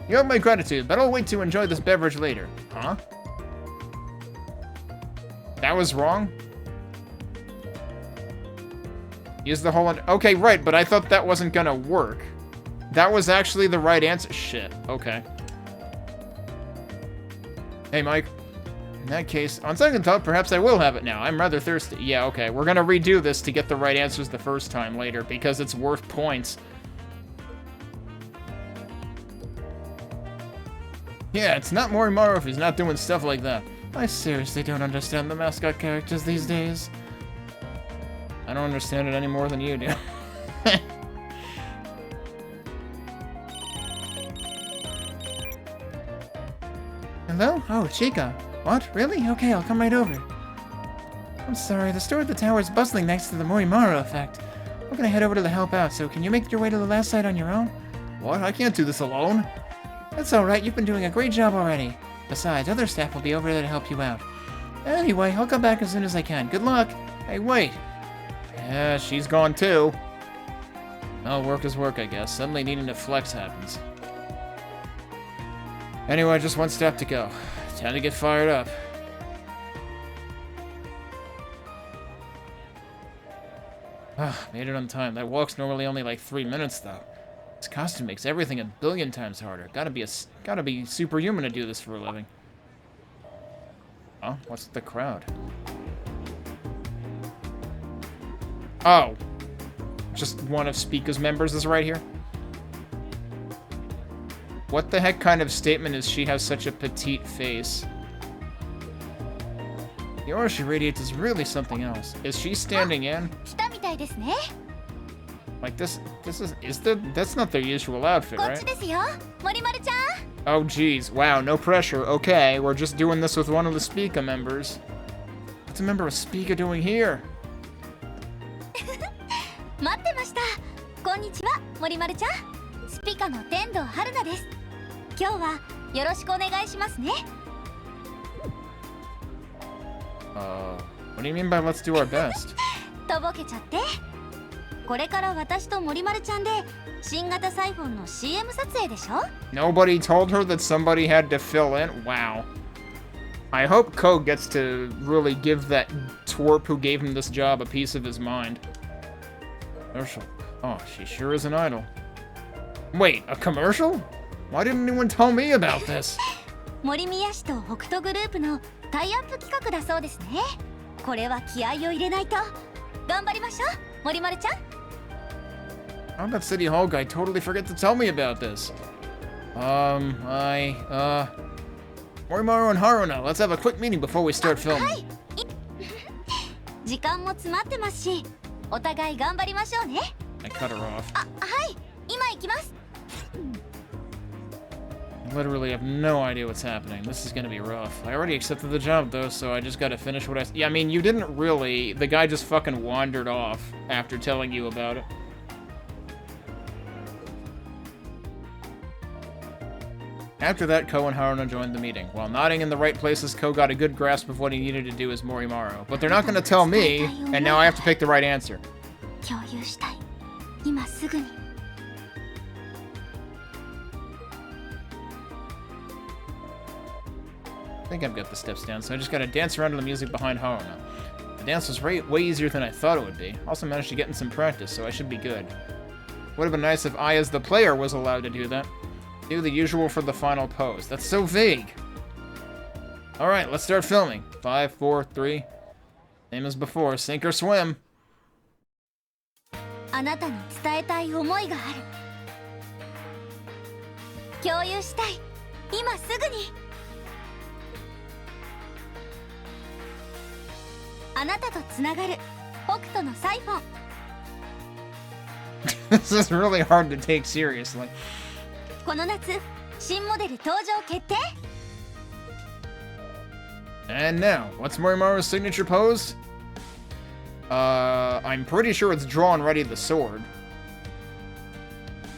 You have my gratitude, but I'll wait to enjoy this beverage later. Huh? That was wrong? Use the whole... Okay, right, but I thought that wasn't gonna work. That was actually the right answer. Shit, okay. Hey, Mike. In that case, on second thought, perhaps I will have it now. I'm rather thirsty. Yeah, okay, we're gonna redo this to get the right answers the first time later, because it's worth points. Yeah, it's not Morimaru if he's not doing stuff like that. I seriously don't understand the mascot characters these days. I don't understand it any more than you do. Hello? Oh, Chica. What? Really? Okay, I'll come right over. I'm sorry, the store at the tower is bustling thanks to the Morimaru effect. We're gonna head over to the help out, so can you make your way to the last site on your own? What? I can't do this alone. That's alright, you've been doing a great job already. Besides, other staff will be over there to help you out. Anyway, I'll come back as soon as I can. Good luck! Hey, wait! Yeah, she's gone too. Well, work is work, I guess. Suddenly needing to flex happens. Anyway, just one step to go. Time to get fired up. Ah, made it on time. That walk's normally only like 3 minutes, though. This costume makes everything a billion times harder. Gotta be superhuman to do this for a living. Oh, what's the crowd? Oh. Just one of Spica's members is right here? What the heck kind of statement is she has such a petite face? The aura she radiates is really something else. Is she standing in? Like that's not their usual outfit, right? Oh geez, wow, no pressure. Okay, we're just doing this with one of the Spica members. What's a member of Spica doing here? What do you mean by let's do our best? これから私と森丸ちゃんで新型サイフォンの CM 撮影でしょ Nobody told her that somebody had to fill in? Wow. I hope Ko gets to really give that twerp who gave him this job a piece of his mind. Commercial. Oh, she sure is an idol. Wait, a commercial? Why didn't anyone tell me about this? 森宮市と北斗グループのタイアップ企画だそうですね。これは気合を入れないと。頑張りましょう、森丸ちゃん。How did that City Hall guy totally forget to tell me about this? Morimaru and Haruna, let's have a quick meeting before we start filming. はい。時間も詰まってますし、お互い頑張りましょうね。I cut her off. はい、今行きます。I literally have no idea what's happening. This is gonna be rough. I already accepted the job though, so I just gotta finish what I... Yeah, I mean, you didn't really... The guy just fucking wandered off after telling you about it. After that, Ko and Haruna joined the meeting. While nodding in the right places, Ko got a good grasp of what he needed to do as Morimaru. But they're not gonna tell me, and now I have to pick the right answer. 共有したい。今すぐに。I think I've got the steps down, so I just gotta dance around to the music behind Haruna. The dance was way easier than I thought it would be. Also managed to get in some practice, so I should be good. Would have been nice if I, as the player, was allowed to do that. Do the usual for the final pose. That's so vague. Alright, let's start filming. 5, 4, 3. Same as before, sink or swim. あなたに伝えたい思いがある。共有したい。今すぐに。あなたとつながる北斗のサイフォン。This is really hard to take seriously. この夏、新モデル登場決定。And now, what's Morimaru's signature pose? I'm pretty sure it's draw and ready the sword.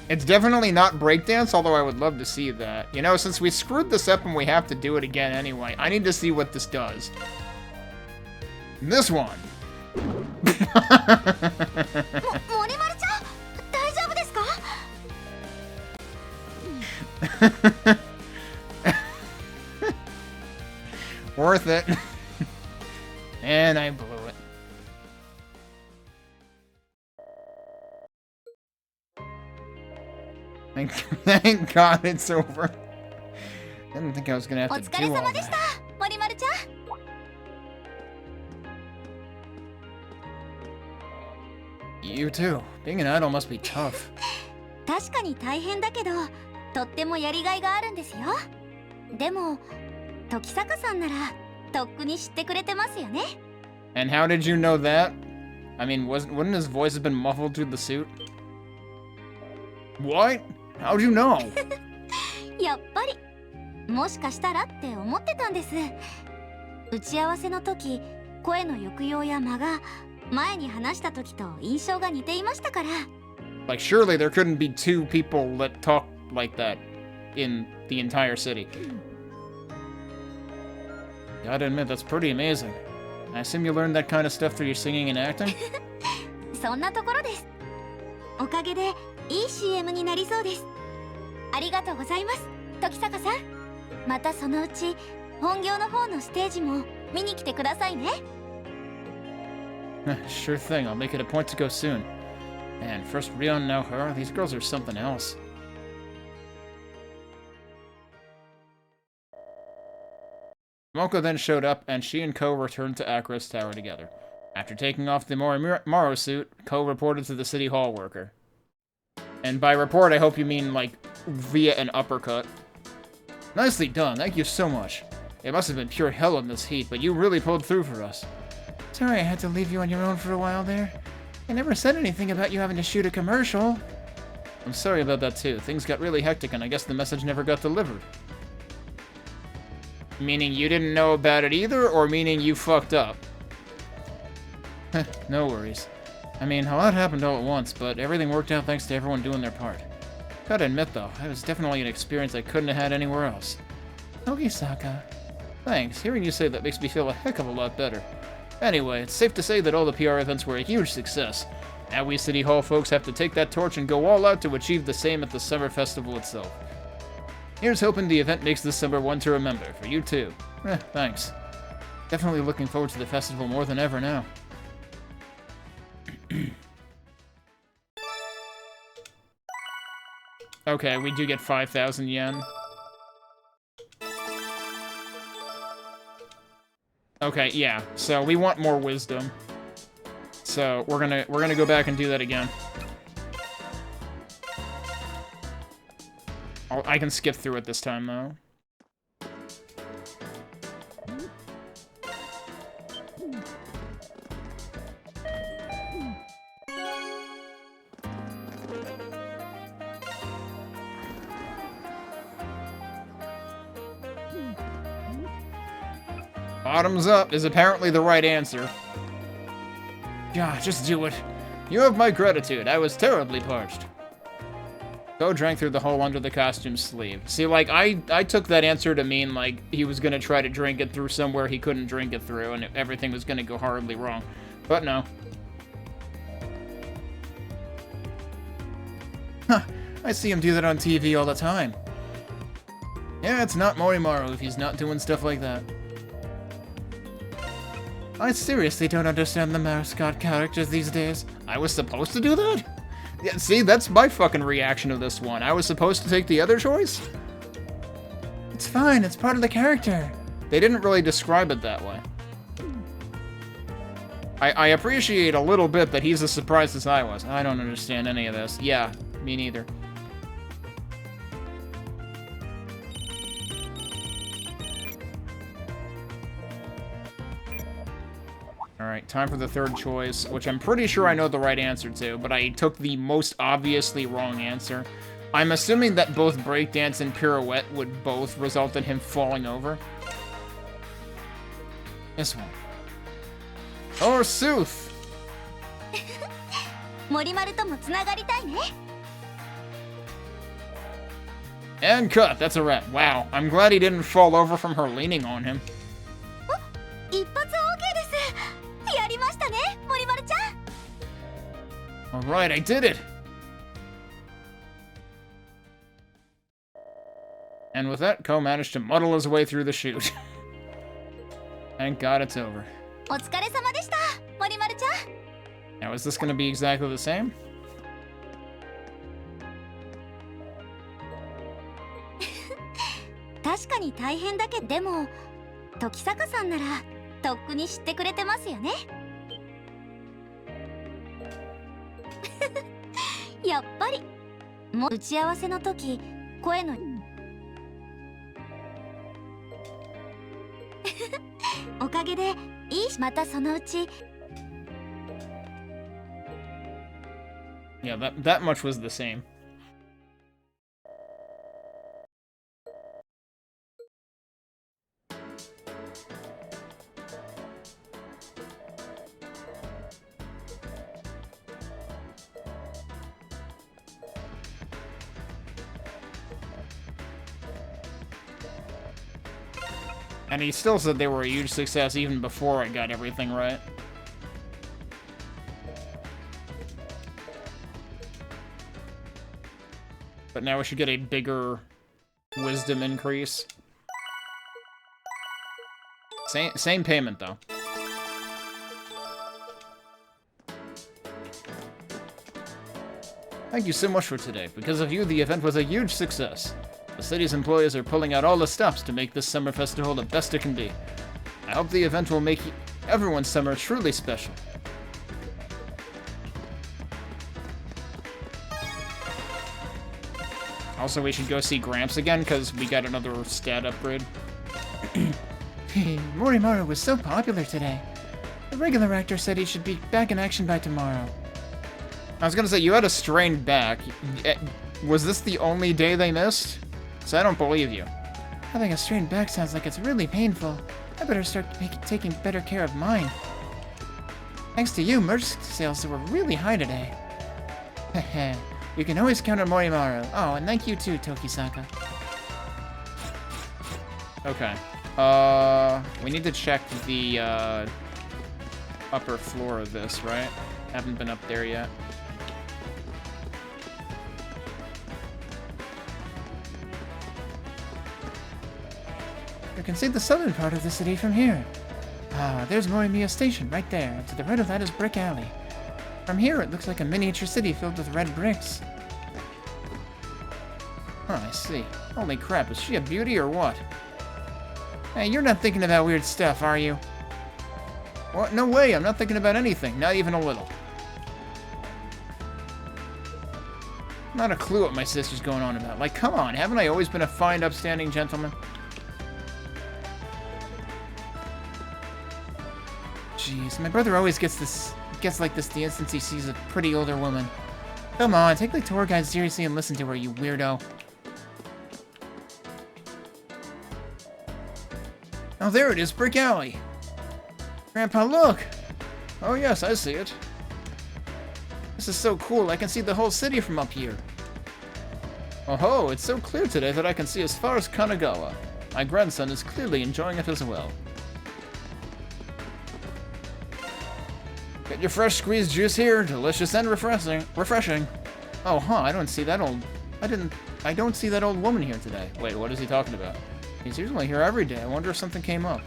It's definitely not breakdance, although I would love to see that. You know, since we screwed this up and we have to do it again anyway, I need to see what this does. This one. 森丸ちゃん、大丈夫ですか? Worth it. And I blew it. Thank God it's over. I didn't think I was gonna have to do all that. 森丸ちゃん。You too. Being an idol must be tough. 確かに大変だけど、とってもやりがいがあるんですよ。でも、時坂さんならとっくに知ってくれてますよね。And how did you know that? I mean, wouldn't his voice have been muffled through the suit? What? How'd you know? やっぱり、もしかしたらって思ってたんです。打ち合わせの時、声の抑揚や間が前に話した時と印象が似ていましたから。Like, surely there couldn't be two people that talk like that in the entire city. Gotta admit, that's pretty amazing. I assume you learned that kind of stuff through your singing and acting? そんなところです。おかげでいい CM になりそうです。ありがとうございます、時坂さん。またそのうち本業の方のステージも見に来てくださいね。Sure thing, I'll make it a point to go soon. Man, first Rion, now her. These girls are something else. Moko then showed up, and she and Ko returned to Akros Tower together. After taking off the Morimaru suit, Ko reported to the City Hall worker. And by report, I hope you mean, like, via an uppercut. Nicely done, thank you so much. It must have been pure hell in this heat, but you really pulled through for us. Sorry I had to leave you on your own for a while there. I never said anything about you having to shoot a commercial. I'm sorry about that too. Things got really hectic and I guess the message never got delivered. Meaning you didn't know about it either, or meaning you fucked up? No worries. I mean, a lot happened all at once, but everything worked out thanks to everyone doing their part. Gotta admit though, it was definitely an experience I couldn't have had anywhere else. Ogisaka. Thanks. Hearing you say that makes me feel a heck of a lot better. Anyway, it's safe to say that all the PR events were a huge success. Now we City Hall folks have to take that torch and go all out to achieve the same at the Summer Festival itself. Here's hoping the event makes this summer one to remember, for you too. Thanks. Definitely looking forward to the festival more than ever now. Okay, we do get 5,000 yen. Okay, yeah. So we want more wisdom. So we're gonna go back and do that again. I can skip through it this time though. Bottoms up is apparently the right answer. Yeah, just do it. You have my gratitude. I was terribly parched. Go drank through the hole under the costume sleeve. See, like, I took that answer to mean, like, he was gonna try to drink it through somewhere he couldn't drink it through, and everything was gonna go horribly wrong. But no. Huh, I see him do that on TV all the time. Yeah, it's not Morimaru if he's not doing stuff like that. I seriously don't understand the mascot characters these days. I was supposed to do that? Yeah, see, that's my fucking reaction to this one. I was supposed to take the other choice? It's fine, it's part of the character. They didn't really describe it that way. I appreciate a little bit that he's as surprised as I was. I don't understand any of this. Yeah, me neither. Alright, time for the third choice, which I'm pretty sure I know the right answer to, but I took the most obviously wrong answer. I'm assuming that both breakdance and pirouette would both result in him falling over. This one. Forsooth! And cut, that's a wrap. Wow, I'm glad he didn't fall over from her leaning on him. Alright, I did it! And with that, Ko managed to muddle his way through the chute. Thank God it's over. Now, is this gonna be exactly the same? Yeah, that much was the same. And he still said they were a huge success even before I got everything right. But now we should get a bigger wisdom increase. Same payment, though. Thank you so much for today. Because of you, the event was a huge success. The city's employees are pulling out all the stops to make this summer festival the best it can be. I hope the event will make everyone's summer truly special. Also, we should go see Gramps again, because we got another stat upgrade. Morimaru was so popular today. The regular actor said he should be back in action by tomorrow. I was gonna say, you had a strained back. Was this the only day they missed? So I don't believe you. Having a strained back sounds like it's really painful. I better start taking better care of mine. Thanks to you, merch sales were really high today. Heh. You can always count on Morimaru. Oh, and thank you too, Tokisaka. Okay. We need to check the, upper floor of this, right? Haven't been up there yet. You can see the southern part of the city from here. Ah, there's Morimiya Station right there, and to the right of that is Brick Alley. From here, it looks like a miniature city filled with red bricks. Huh, I see. Holy crap, is she a beauty or what? Hey, you're not thinking about weird stuff, are you? What? No way, I'm not thinking about anything, not even a little. Not a clue what my sister's going on about. Like, come on, haven't I always been a fine, upstanding gentleman? Jeez, my brother always gets like this the instant he sees a pretty older woman. Come on, take the tour guide seriously and listen to her, you weirdo. Oh, there it is, Brick Alley. Grandpa, look! Oh yes, I see it. This is so cool, I can see the whole city from up here. Oh-ho, it's so clear today that I can see as far as Kanagawa. My grandson is clearly enjoying it as well. Get your fresh squeezed juice here, delicious and refreshing. Oh, huh, I don't see that old woman here today. Wait, what is he talking about? He's usually here every day. I wonder if something came up.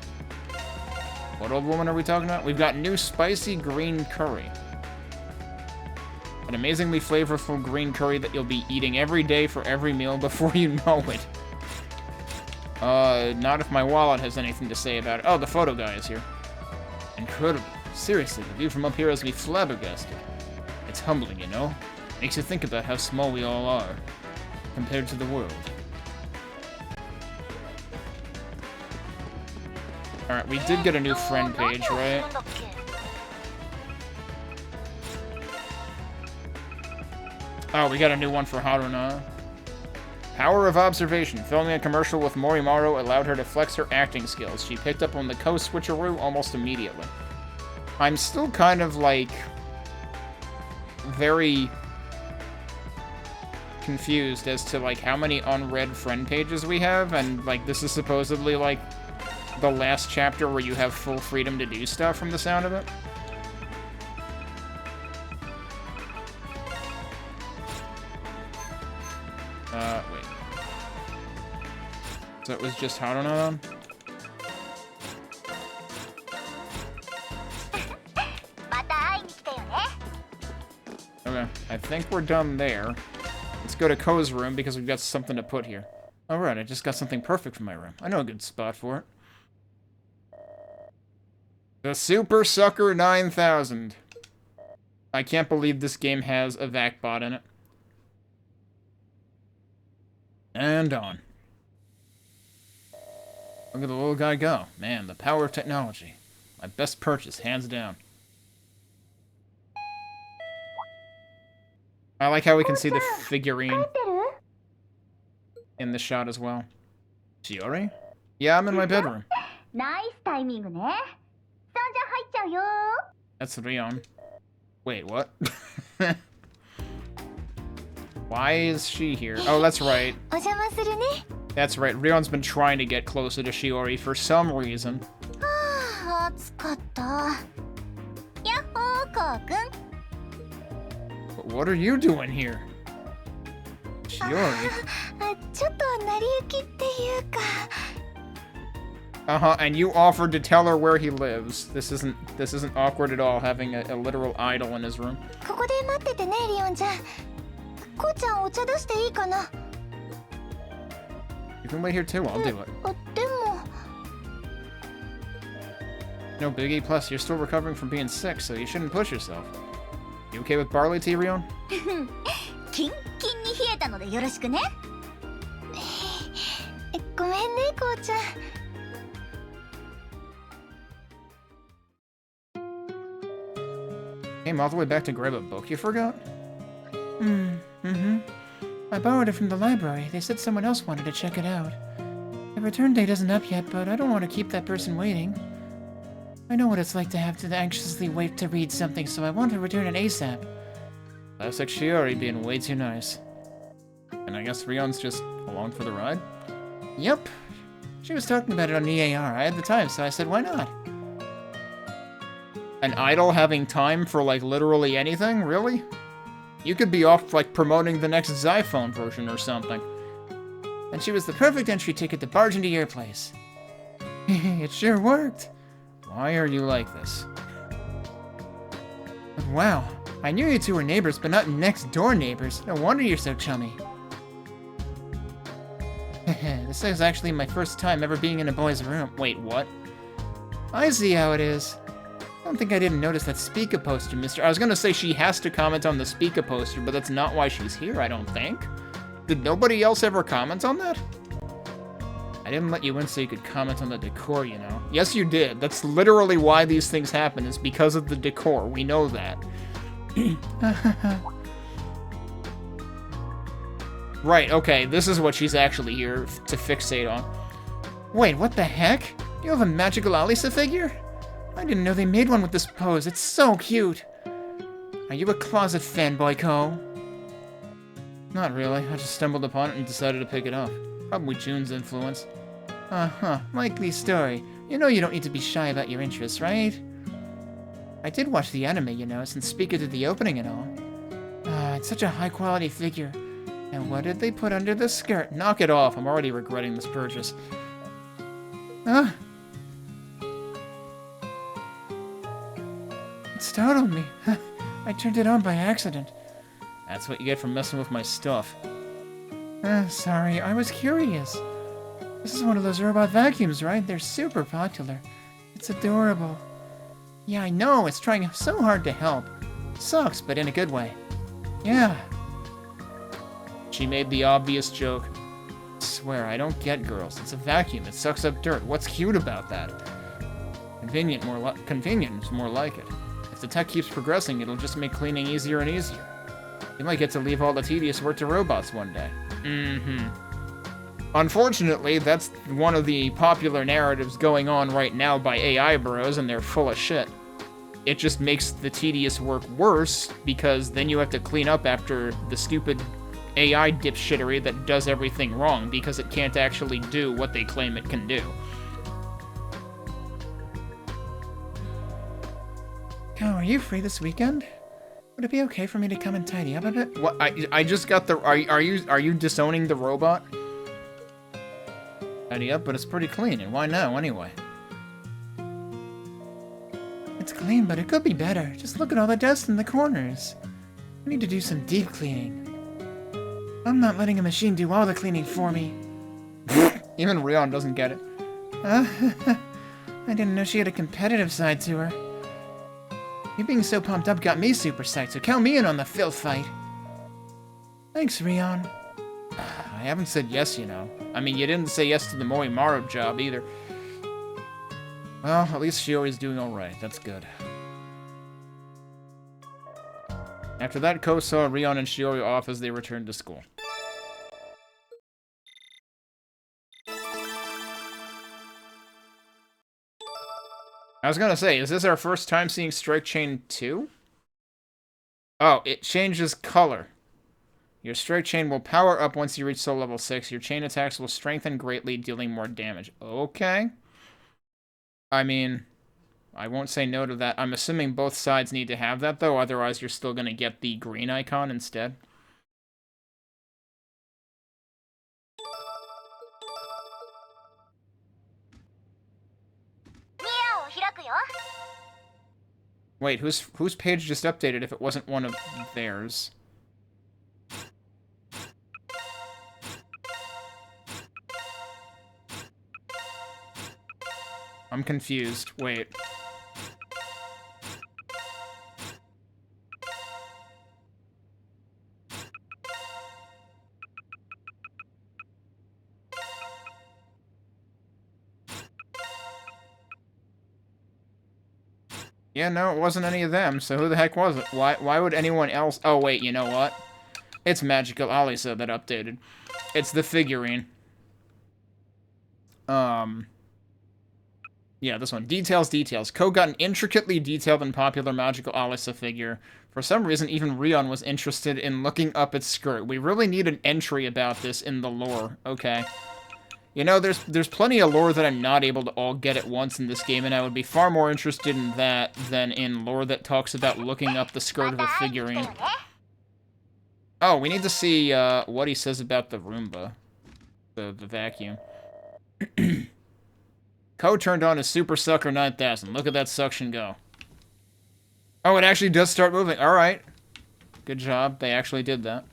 What old woman are we talking about? We've got new spicy green curry. An amazingly flavorful green curry that you'll be eating every day for every meal before you know it. Not if my wallet has anything to say about it. Oh, the photo guy is here. Incredible. Seriously, the view from up here has me flabbergasted. It's humbling, you know? Makes you think about how small we all are, compared to the world. Alright, we did get a new friend page, right? Oh, we got a new one for Haruna. Power of observation. Filming a commercial with Morimaru allowed her to flex her acting skills. She picked up on the co-switcheroo almost immediately. I'm still kind of, like, very confused as to, like, how many unread friend pages we have, and, like, this is supposedly, like, the last chapter where you have full freedom to do stuff from the sound of it. Wait. So it was just Haruna? Okay, I think we're done there. Let's go to Ko's room because we've got something to put here. Alright, I just got something perfect for my room. I know a good spot for it. The Super Sucker 9000. I can't believe this game has a VACBot in it. And on. Look at the little guy go. Man, the power of technology. My best purchase, hands down. I like how we can see the figurine in the shot as well. Shiori? Yeah, I'm in my bedroom. Nice timing, ne? That's Rion. Wait, what? Why is she here? Oh, that's right. That's right. Rion's been trying to get closer to Shiori for some reason. But what are you doing here? Shiori? And you offered to tell her where he lives. This isn't awkward at all, having a literal idol in his room. こうちゃんお茶出していいかな。 You can wait here too, I'll do it. でも No biggie, plus you're still recovering from being sick, so you shouldn't push yourself. You okay with barley tea, Rion? キンキンに冷えたのでよろしくね。ごめんね、こうちゃん。 Came all the way back to grab a book, you forgot? I borrowed it from the library. They said someone else wanted to check it out. The return date isn't up yet, but I don't want to keep that person waiting. I know what it's like to have to anxiously wait to read something, so I want to return it ASAP. Classic Shiori being way too nice. And I guess Rion's just along for the ride? Yep. She was talking about it on EAR. I had the time, so I said, why not? An idol having time for, like, literally anything? Really? You could be off, like, promoting the next Xiphone version or something. And she was the perfect entry ticket to barge into your place. It sure worked. Why are you like this? Wow. I knew you two were neighbors, but not next-door neighbors. No wonder you're so chummy. This is actually my first time ever being in a boy's room. Wait, what? I see how it is. I don't think I didn't notice that Speaker poster, mister. I was gonna say she has to comment on the Speaker poster, but that's not why she's here, I don't think. Did nobody else ever comment on that? I didn't let you in so you could comment on the decor, you know. Yes, you did. That's literally why these things happen, is because of the decor. We know that. Right, okay, this is what she's actually here to fixate on. Wait, what the heck? You have a magical Alisa figure? I didn't know they made one with this pose. It's so cute. Are you a closet fanboy, Ko? Not really. I just stumbled upon it and decided to pick it up. Probably June's influence. Uh-huh. Likely story. You know you don't need to be shy about your interests, right? I did watch the anime, you know, since Speaker did the opening and all. It's such a high-quality figure. And what did they put under the skirt? Knock it off. I'm already regretting this purchase. It startled me. I turned it on by accident. That's what you get for messing with my stuff. Sorry, I was curious. This is one of those robot vacuums, right? They're super popular. It's adorable. Yeah, I know, it's trying so hard to help. Sucks, but in a good way. Yeah. She made the obvious joke. I swear, I don't get girls. It's a vacuum. It sucks up dirt. What's cute about that? Convenient is more like it. If the tech keeps progressing, it'll just make cleaning easier and easier. You might get to leave all the tedious work to robots one day. Unfortunately, that's one of the popular narratives going on right now by AI bros, and they're full of shit. It just makes the tedious work worse, because then you have to clean up after the stupid AI dipshittery that does everything wrong, because it can't actually do what they claim it can do. Oh, are you free this weekend? Would it be okay for me to come and tidy up a bit? What? I just got the... Are you disowning the robot? Tidy up, but it's pretty clean, and why now, anyway? It's clean, but it could be better. Just look at all the dust in the corners. I need to do some deep cleaning. I'm not letting a machine do all the cleaning for me. Even Rion doesn't get it. I didn't know she had a competitive side to her. You being so pumped up got me super psyched, so count me in on the filth fight. Thanks, Rion. I haven't said yes, you know. I mean, you didn't say yes to the Moimaru job, either. Well, at least Shiori's doing alright. That's good. After that, Ko saw Rion and Shiori off as they returned to school. I was gonna say, is this our first time seeing Strike Chain 2? Oh, it changes color. Your Strike Chain will power up once you reach soul level 6. Your chain attacks will strengthen greatly, dealing more damage. Okay. I mean, I won't say no to that. I'm assuming both sides need to have that, though. Otherwise, you're still gonna get the green icon instead. Wait, whose page just updated if it wasn't one of theirs? I'm confused. Wait. Yeah, no, it wasn't any of them, so who the heck was it? Why would anyone else... Oh, wait, you know what? It's Magical Alisa that updated. It's the figurine. Yeah, this one. Details. Ko got an intricately detailed and popular Magical Alisa figure. For some reason, even Rion was interested in looking up its skirt. We really need an entry about this in the lore. Okay. You know, there's plenty of lore that I'm not able to all get at once in this game, and I would be far more interested in that than in lore that talks about looking up the skirt of a figurine. Oh, we need to see what he says about the Roomba. The vacuum. Ko turned on his Super Sucker 9000. Look at that suction go. Oh, it actually does start moving. Alright. Good job. They actually did that.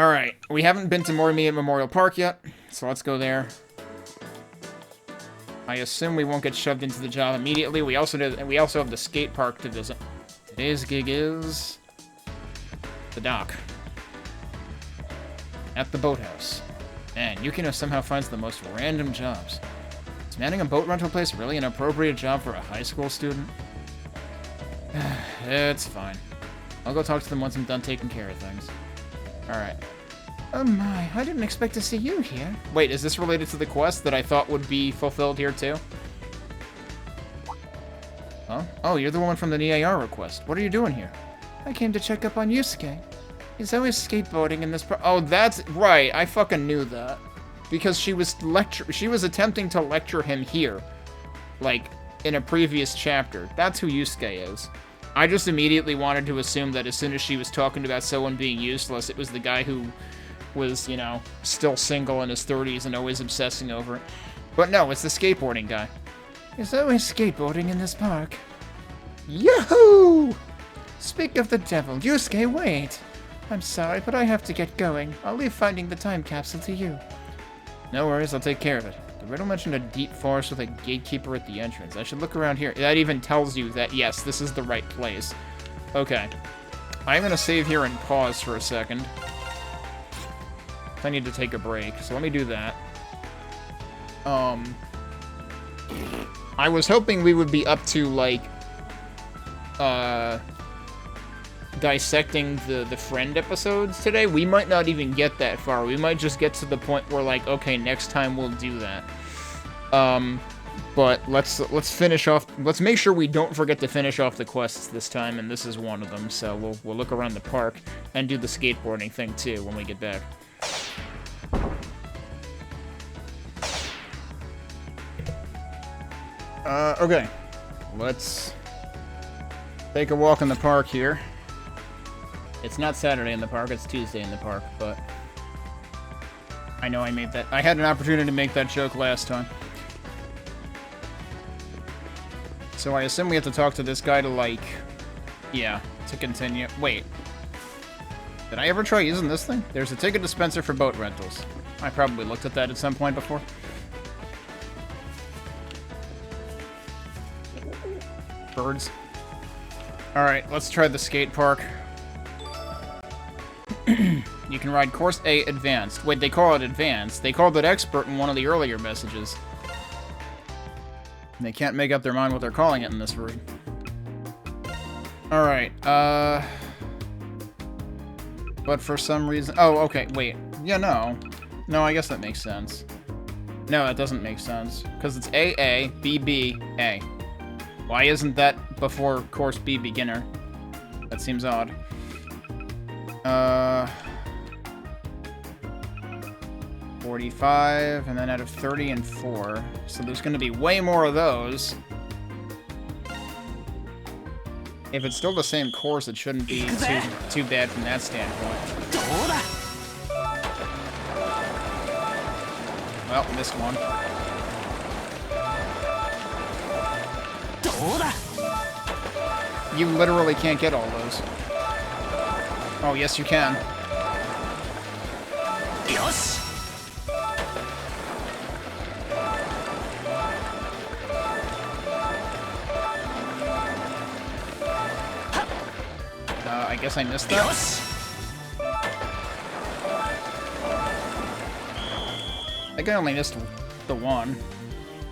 Alright. We haven't been to Morimiya Memorial Park yet, so let's go there. I assume we won't get shoved into the job immediately. We also have the skate park to visit. Today's gig is... the dock. At the boathouse. Man, Yukino somehow finds the most random jobs. Is manning a boat rental place really an appropriate job for a high school student? It's fine. I'll go talk to them once I'm done taking care of things. Alright. Oh my, I didn't expect to see you here. Wait, is this related to the quest that I thought would be fulfilled here too? Huh? Oh, you're the woman from the NIAR request. What are you doing here? I came to check up on Yusuke. He's always skateboarding in this Oh, that's right. I fucking knew that. Because she was attempting to lecture him here. Like, in a previous chapter. That's who Yusuke is. I just immediately wanted to assume that as soon as she was talking about someone being useless, it was the guy who was, you know, still single in his 30s and always obsessing over it. But no, it's the skateboarding guy. He's always skateboarding in this park. Yahoo! Speak of the devil, Yusuke, wait! I'm sorry, but I have to get going. I'll leave finding the time capsule to you. No worries, I'll take care of it. The riddle mentioned a deep forest with a gatekeeper at the entrance. I should look around here. That even tells you that, yes, this is the right place. Okay. I'm gonna save here and pause for a second. I need to take a break, so let me do that. I was hoping we would be up to, like, dissecting the friend episodes today. We might not even get that far. We might just get to the point where, like, okay, next time we'll do that. But let's finish off. Let's make sure we don't forget to finish off the quests this time, and this is one of them. So we'll look around the park and do the skateboarding thing too when we get back. Okay. Let's take a walk in the park here. It's not Saturday in the park, it's Tuesday in the park, but I know I made that. I had an opportunity to make that joke last time. So I assume we have to talk to this guy to, like, yeah, to continue. Wait. Did I ever try using this thing? There's a ticket dispenser for boat rentals. I probably looked at that at some point before. Birds. Alright, let's try the skate park. You can ride Course A Advanced. Wait, they call it Advanced. They called it Expert in one of the earlier messages. They can't make up their mind what they're calling it in this version. Alright, but for some reason... Oh, okay, wait. Yeah, no. No, I guess that makes sense. No, that doesn't make sense. Because it's AA, BB, A. Why isn't that before Course B Beginner? That seems odd. 45, and then out of 30 and 4. So there's going to be way more of those. If it's still the same course, it shouldn't be too bad from that standpoint. Well, missed one. You literally can't get all those. Oh, yes you can. guess I missed that. I think I only missed the one.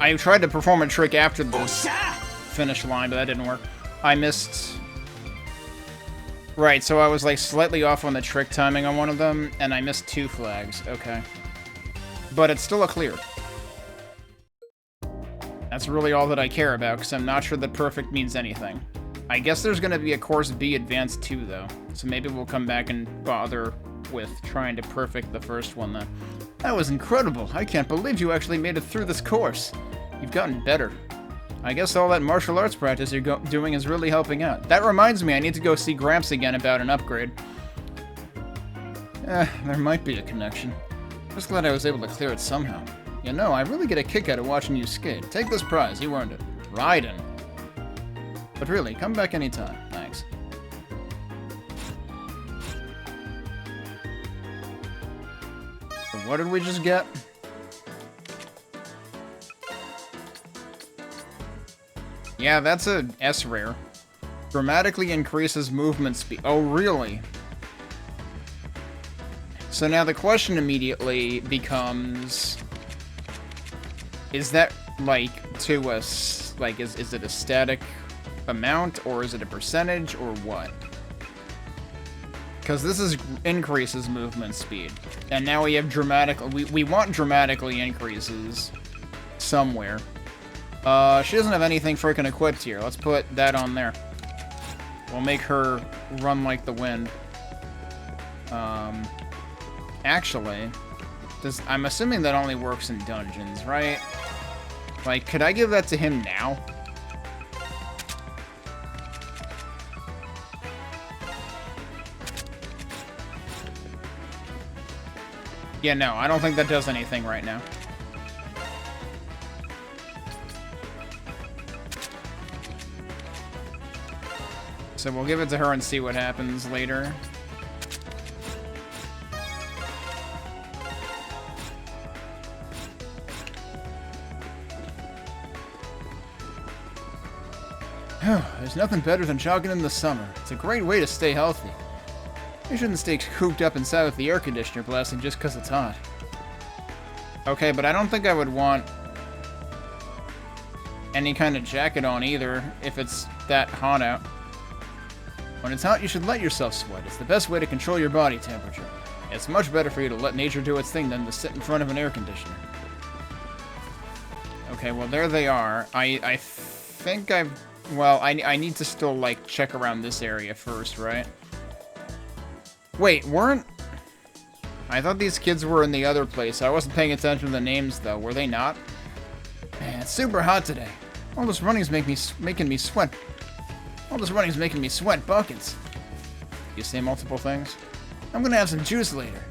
I tried to perform a trick after the finish line, but that didn't work. I missed... Right, so I was like slightly off on the trick timing on one of them, and I missed 2 flags. Okay. But it's still a clear. That's really all that I care about, because I'm not sure that perfect means anything. I guess there's going to be a Course B Advanced 2, though. So maybe we'll come back and bother with trying to perfect the first one, then. That was incredible. I can't believe you actually made it through this course. You've gotten better. I guess all that martial arts practice you're doing is really helping out. That reminds me, I need to go see Gramps again about an upgrade. There might be a connection. Just glad I was able to clear it somehow. You know, I really get a kick out of watching you skate. Take this prize, you earned it. Raiden. But really, come back anytime. Thanks. So what did we just get? Yeah, that's a S rare. Dramatically increases movement speed. Oh, really? So now the question immediately becomes... Is that, like, to a... Like, is it a static amount, or is it a percentage, or what? Because this is increases movement speed. And now we have dramatic... We want dramatically increases somewhere. She doesn't have anything freaking equipped here. Let's put that on there. We'll make her run like the wind. Actually, I'm assuming that only works in dungeons, right? Like, could I give that to him now? Yeah, no, I don't think that does anything right now. So we'll give it to her and see what happens later. There's nothing better than jogging in the summer. It's a great way to stay healthy. You shouldn't stay cooped up inside with the air conditioner blasting just because it's hot. Okay, but I don't think I would want any kind of jacket on either if it's that hot out. When it's hot, you should let yourself sweat. It's the best way to control your body temperature. It's much better for you to let nature do its thing than to sit in front of an air conditioner. Okay, well, there they are. I think I've... Well, I need to still, like, check around this area first, right? Wait, weren't... I thought these kids were in the other place. I wasn't paying attention to the names, though. Were they not? Man, it's super hot today. All this running's making me sweat. All this running's making me sweat buckets. You say multiple things? I'm gonna have some juice later.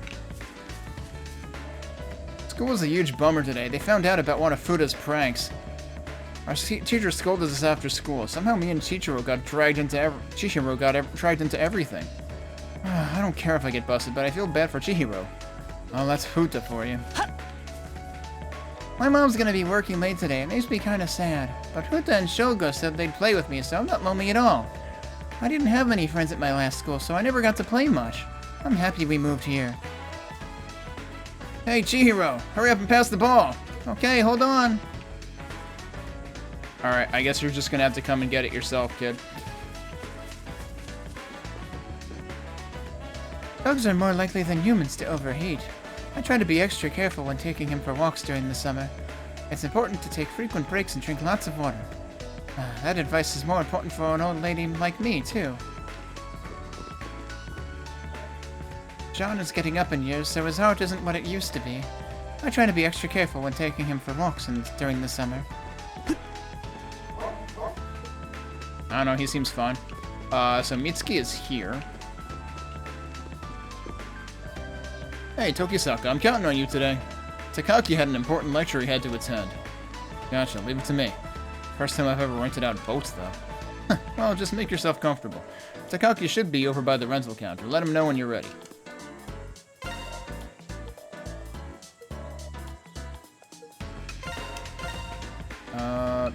School was a huge bummer today. They found out about one of Fuda's pranks. Our teacher scolded us after school. Somehow me and Chihiro got dragged into everything. I don't care if I get busted, but I feel bad for Chihiro. Oh, that's Futa for you. My mom's gonna be working late today. It makes me kinda sad. But Futa and Shogo said they'd play with me, so I'm not lonely at all. I didn't have many friends at my last school, so I never got to play much. I'm happy we moved here. Hey, Chihiro, hurry up and pass the ball. Okay, hold on. Alright, I guess you're just gonna have to come and get it yourself, kid. Dogs are more likely than humans to overheat. I try to be extra careful when taking him for walks during the summer. It's important to take frequent breaks and drink lots of water. That advice is more important for an old lady like me, too. John is getting up in years, so his heart isn't what it used to be. I try to be extra careful when taking him for walks during the summer. I don't know, he seems fine. So Mitsuki is here. Hey, Tokisaka, I'm counting on you today. Takaki had an important lecture he had to attend. Gotcha, leave it to me. First time I've ever rented out boats, though. Well, just make yourself comfortable. Takaki should be over by the rental counter. Let him know when you're ready.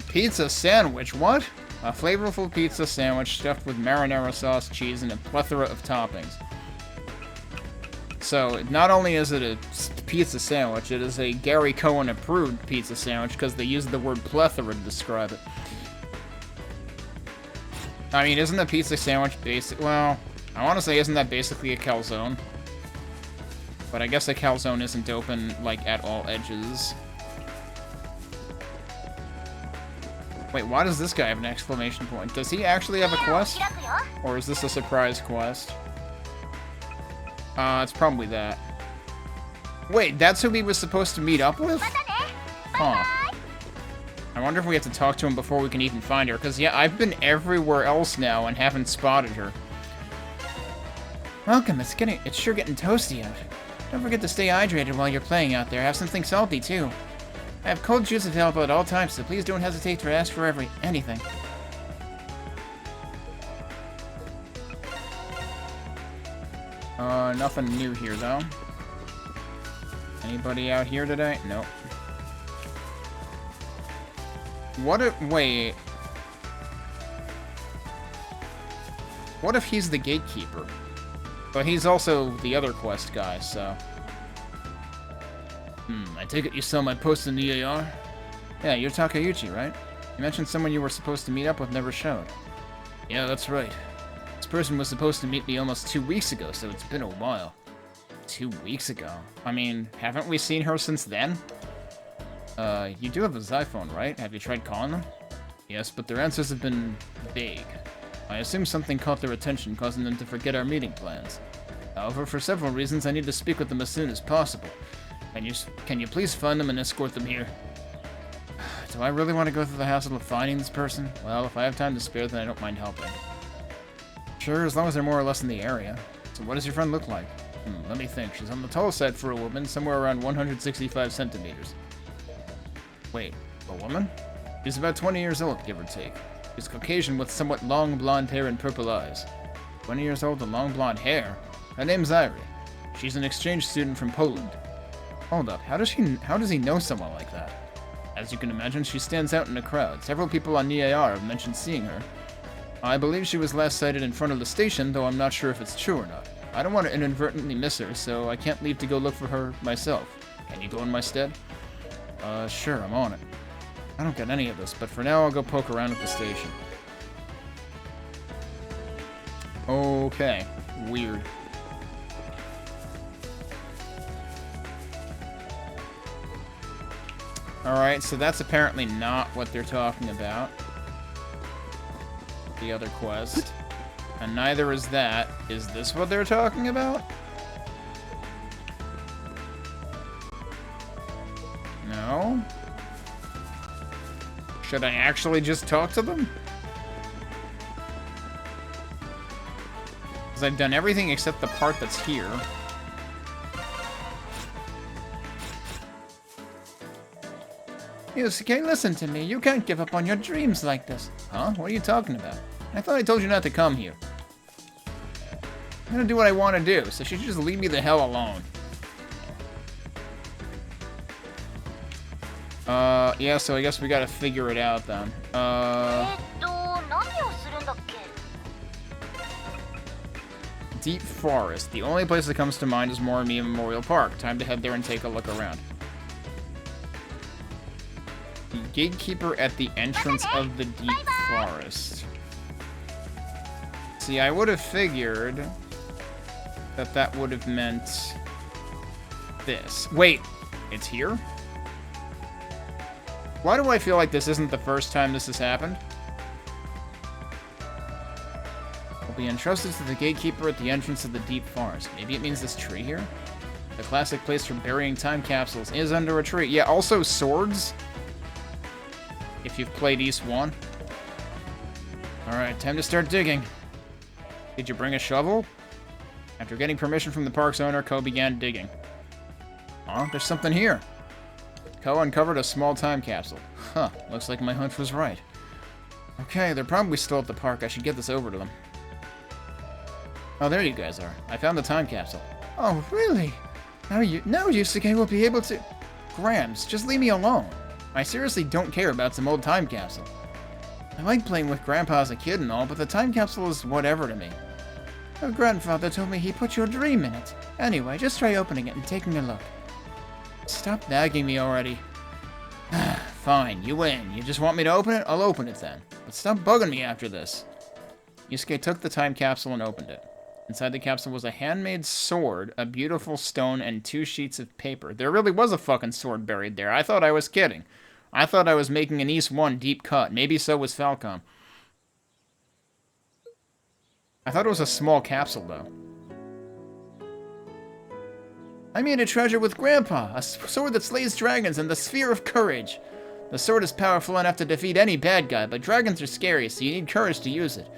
Pizza sandwich, what? A flavorful pizza sandwich stuffed with marinara sauce, cheese, and a plethora of toppings. So, not only is it a pizza sandwich, it is a Gary Cohen approved pizza sandwich because they use the word plethora to describe it. I mean, isn't a pizza sandwich basic? Well, I want to say, isn't that basically a calzone? But I guess a calzone isn't open, like, at all edges. Wait, why does this guy have an exclamation point? Does he actually have a quest? Or is this a surprise quest? It's probably that. Wait, that's who he was supposed to meet up with? Huh. I wonder if we have to talk to him before we can even find her, because, yeah, I've been everywhere else now and haven't spotted her. Welcome, it's sure getting toasty out. Don't forget to stay hydrated while you're playing out there. Have something salty, too. I have cold juice available at all times, so please don't hesitate to ask for anything. Nothing new here, though. Anybody out here today? Nope. Wait. What if he's the gatekeeper? But he's also the other quest guy, so... I take it you saw my post in the AR? Yeah, you're Takeuchi, right? You mentioned someone you were supposed to meet up with never showed. Yeah, that's right. This person was supposed to meet me almost 2 weeks ago, so it's been a while. 2 weeks ago? I mean, haven't we seen her since then? You do have his iPhone, right? Have you tried calling them? Yes, but their answers have been vague. I assume something caught their attention, causing them to forget our meeting plans. However, for several reasons, I need to speak with them as soon as possible. Can you please find them and escort them here? Do I really want to go through the hassle of finding this person? Well, if I have time to spare, then I don't mind helping. Sure, as long as they're more or less in the area. So what does your friend look like? Let me think. She's on the tall side for a woman, somewhere around 165 centimeters. Wait, a woman? She's about 20 years old, give or take. She's Caucasian with somewhat long blonde hair and purple eyes. 20 years old and long blonde hair? Her name's Irie. She's an exchange student from Poland. Hold up, how does he know someone like that? As you can imagine, she stands out in a crowd. Several people on NIAR have mentioned seeing her. I believe she was last sighted in front of the station, though I'm not sure if it's true or not. I don't want to inadvertently miss her, so I can't leave to go look for her myself. Can you go in my stead? Sure, I'm on it. I don't get any of this, but for now I'll go poke around at the station. Okay, weird. Alright, so that's apparently not what they're talking about. The other quest. And neither is that. Is this what they're talking about? No? Should I actually just talk to them? Because I've done everything except the part that's here. Yusuke, listen to me. You can't give up on your dreams like this. Huh? What are you talking about? I thought I told you not to come here. I'm gonna do what I want to do, so she should just leave me the hell alone. Yeah, so I guess we gotta figure it out then. Deep Forest. The only place that comes to mind is Morimiya Memorial Park. Time to head there and take a look around. The gatekeeper at the entrance of the Deep Forest. See, I would have figured that that would have meant this. Wait, it's here? Why do I feel like this isn't the first time this has happened? Will be entrusted to the gatekeeper at the entrance of the Deep Forest. Maybe it means this tree here? The classic place for burying time capsules is under a tree. Yeah, also swords. If you've played East 1. Alright, time to start digging. Did you bring a shovel? After getting permission from the park's owner, Ko began digging. Oh, there's something here. Ko uncovered a small time capsule. Huh, looks like my hunch was right. Okay, they're probably still at the park. I should get this over to them. Oh, there you guys are. I found the time capsule. Oh, really? Now Yusuke will be able to... Grams, just leave me alone. I seriously don't care about some old time capsule. I like playing with Grandpa as a kid and all, but the time capsule is whatever to me. Your grandfather told me he put your dream in it. Anyway, just try opening it and taking a look. Stop nagging me already. Fine, you win. You just want me to open it? I'll open it then. But stop bugging me after this. Yusuke took the time capsule and opened it. Inside the capsule was a handmade sword, a beautiful stone, and 2 sheets of paper. There really was a fucking sword buried there. I thought I was kidding. I thought I was making an East 1 deep cut. Maybe so was Falcom. I thought it was a small capsule, though. I made a treasure with Grandpa, a sword that slays dragons and the Sphere of Courage. The sword is powerful enough to defeat any bad guy, but dragons are scary, so you need courage to use it.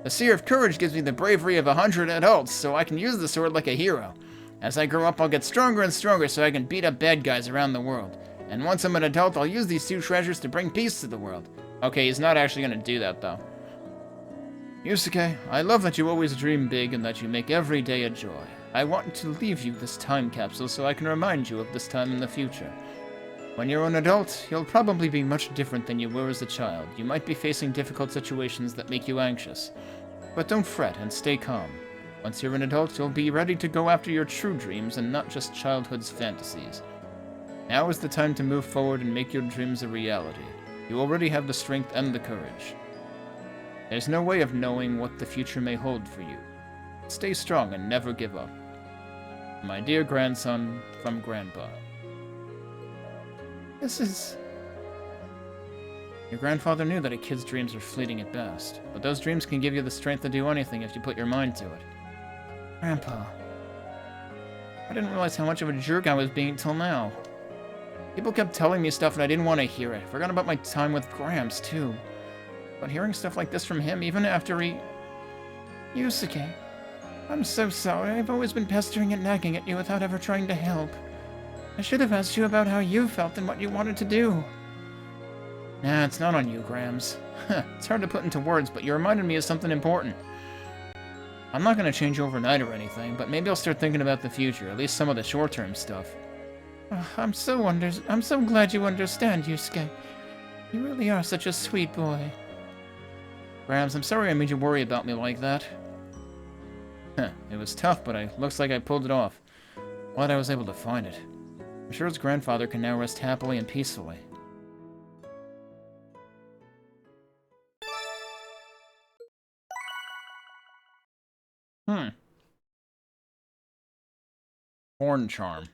The Sphere of Courage gives me the bravery of 100 adults, so I can use the sword like a hero. As I grow up, I'll get stronger and stronger so I can beat up bad guys around the world. And once I'm an adult, I'll use these 2 treasures to bring peace to the world. Okay, he's not actually gonna do that, though. Yusuke, I love that you always dream big and that you make every day a joy. I want to leave you this time capsule so I can remind you of this time in the future. When you're an adult, you'll probably be much different than you were as a child. You might be facing difficult situations that make you anxious. But don't fret and stay calm. Once you're an adult, you'll be ready to go after your true dreams and not just childhood's fantasies. Now is the time to move forward and make your dreams a reality. You already have the strength and the courage. There's no way of knowing what the future may hold for you. Stay strong and never give up. My dear grandson, from Grandpa. This is... Your grandfather knew that a kid's dreams are fleeting at best, but those dreams can give you the strength to do anything if you put your mind to it. Grandpa... I didn't realize how much of a jerk I was being till now. People kept telling me stuff and I didn't want to hear it. I forgot about my time with Gramps, too. But hearing stuff like this from him, even after he... Yusuke, I'm so sorry. I've always been pestering and nagging at you without ever trying to help. I should have asked you about how you felt and what you wanted to do. Nah, it's not on you, Grams. It's hard to put into words, but you reminded me of something important. I'm not going to change overnight or anything, but maybe I'll start thinking about the future, at least some of the short-term stuff. I'm so glad you understand, Yusuke. You really are such a sweet boy. Grams, I'm sorry I made you worry about me like that. It was tough, but looks like I pulled it off. Glad I was able to find it. I'm sure his grandfather can now rest happily and peacefully. Horn charm.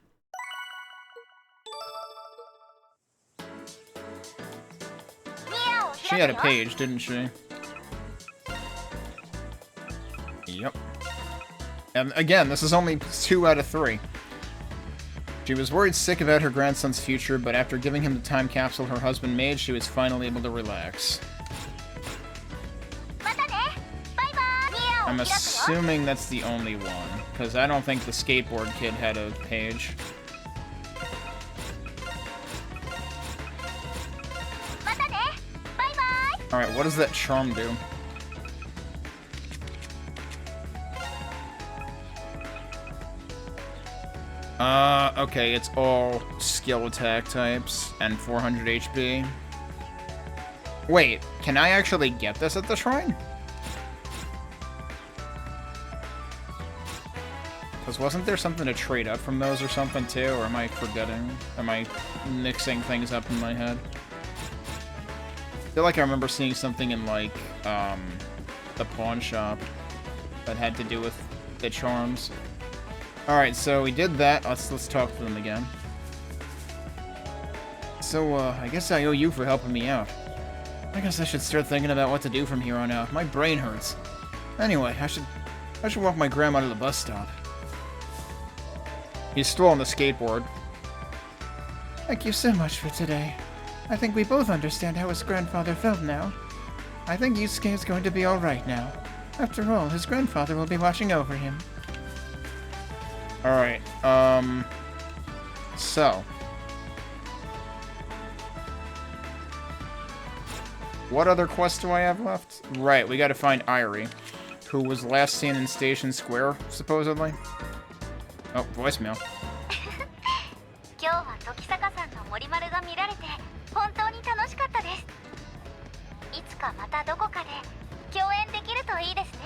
She had a page, didn't she? Yep. And again, this is only 2 out of 3. She was worried sick about her grandson's future, but after giving him the time capsule her husband made, she was finally able to relax. I'm assuming that's the only one, because I don't think the skateboard kid had a page. Alright, what does that charm do? Okay, it's all skill attack types and 400 HP. Wait, can I actually get this at the shrine? Because wasn't there something to trade up from those or something too? Or am I forgetting? Am I mixing things up in my head? I feel like I remember seeing something in, like, the pawn shop that had to do with the charms. Alright, so we did that. Let's talk to them again. So, I guess I owe you for helping me out. I guess I should start thinking about what to do from here on out. My brain hurts. Anyway, I should walk my grandma to the bus stop. He's still on the skateboard. Thank you so much for today. I think we both understand how his grandfather felt now. I think Yusuke is going to be alright now. After all, his grandfather will be watching over him. Alright, so. What other quests do I have left? Right, we gotta find Irie, who was last seen in Station Square, supposedly. Oh, voicemail. いつかまたどこかで共演できるといいですね。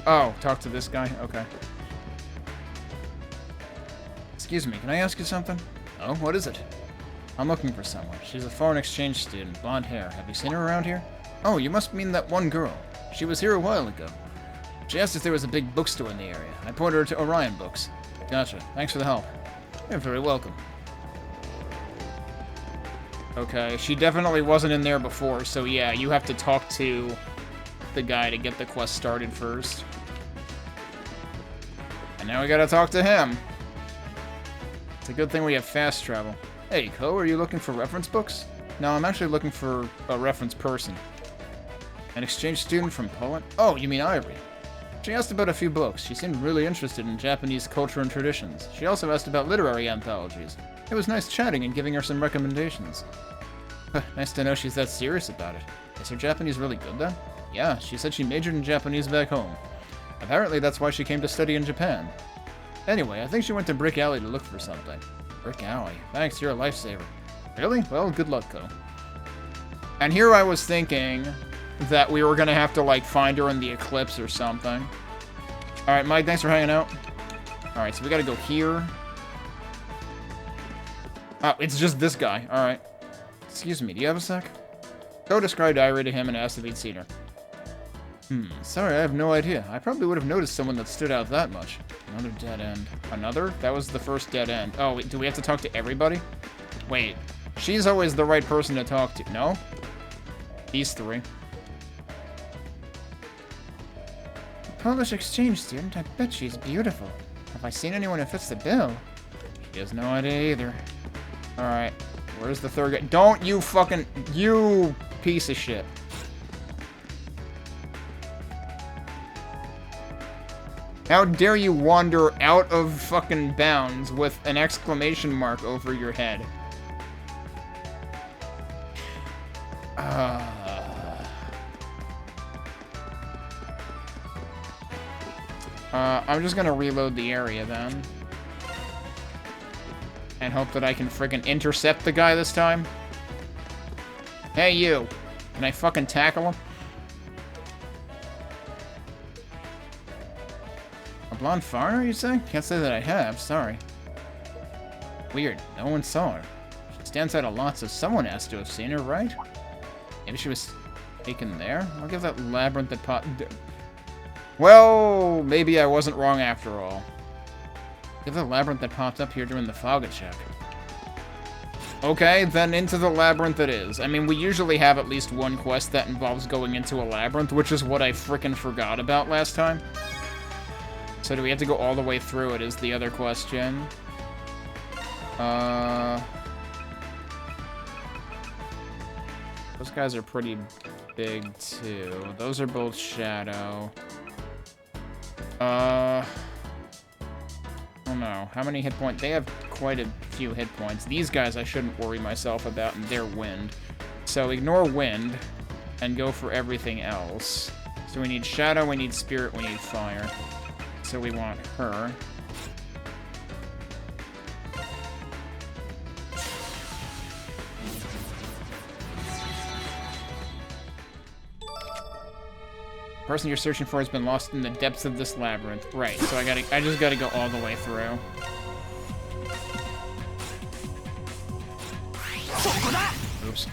Oh, talk to this guy? Okay. Excuse me, can I ask you something? Oh, what is it? I'm looking for someone. She's a foreign exchange student, blonde hair. Have you seen her around here? Oh, you must mean that one girl. She was here a while ago. She asked if there was a big bookstore in the area. I pointed her to Orion Books. Gotcha. Thanks for the help. You're very welcome. Okay, she definitely wasn't in there before, so yeah, you have to talk to the guy to get the quest started first. And now we gotta talk to him. It's a good thing we have fast travel. Hey, Ko, are you looking for reference books? No, I'm actually looking for a reference person. An exchange student from Poland? Oh, you mean Ivory. She asked about a few books. She seemed really interested in Japanese culture and traditions. She also asked about literary anthologies. It was nice chatting and giving her some recommendations. Nice to know she's that serious about it. Is her Japanese really good then? Yeah, she said she majored in Japanese back home. Apparently that's why she came to study in Japan. Anyway, I think she went to Brick Alley to look for something. Brick Alley. Thanks, you're a lifesaver. Really? Well, good luck, Ko. And here I was thinking that we were gonna have to, like, find her in the eclipse or something. Alright, Mike, thanks for hanging out. Alright, so we gotta go here. Oh, it's just this guy. Alright. Excuse me, do you have a sec? Ko described Irie to him and asked if he'd seen her. Sorry, I have no idea. I probably would have noticed someone that stood out that much. Another dead end. Another? That was the first dead end. Oh, wait, do we have to talk to everybody? Wait, she's always the right person to talk to. No? These three. Polish exchange student, I bet she's beautiful. Have I seen anyone who fits the bill? She has no idea either. Alright, where's the third guy? Don't you fucking... You piece of shit. How dare you wander out of fucking bounds with an exclamation mark over your head? I'm just gonna reload the area then. And hope that I can friggin' intercept the guy this time. Hey, you. Can I fucking tackle him? A blonde foreigner, you say? Can't say that I have, sorry. Weird, no one saw her. She stands out a lot, so someone has to have seen her, right? Maybe she was taken there? Look at that labyrinth that popped... Well, maybe I wasn't wrong after all. Look at the labyrinth that popped up here during the Faga check. Okay, then into the labyrinth it is. I mean, we usually have at least one quest that involves going into a labyrinth, which is what I frickin' forgot about last time. So do we have to go all the way through it is the other question. Those guys are pretty big, too. Those are both Shadow. Oh no. How many hit points? They have quite a few hit points. These guys I shouldn't worry myself about, and they're wind. So ignore wind, and go for everything else. So we need Shadow, we need Spirit, we need Fire. So we want her. The person you're searching for has been lost in the depths of this labyrinth. Right, so I just gotta go all the way through. Oops.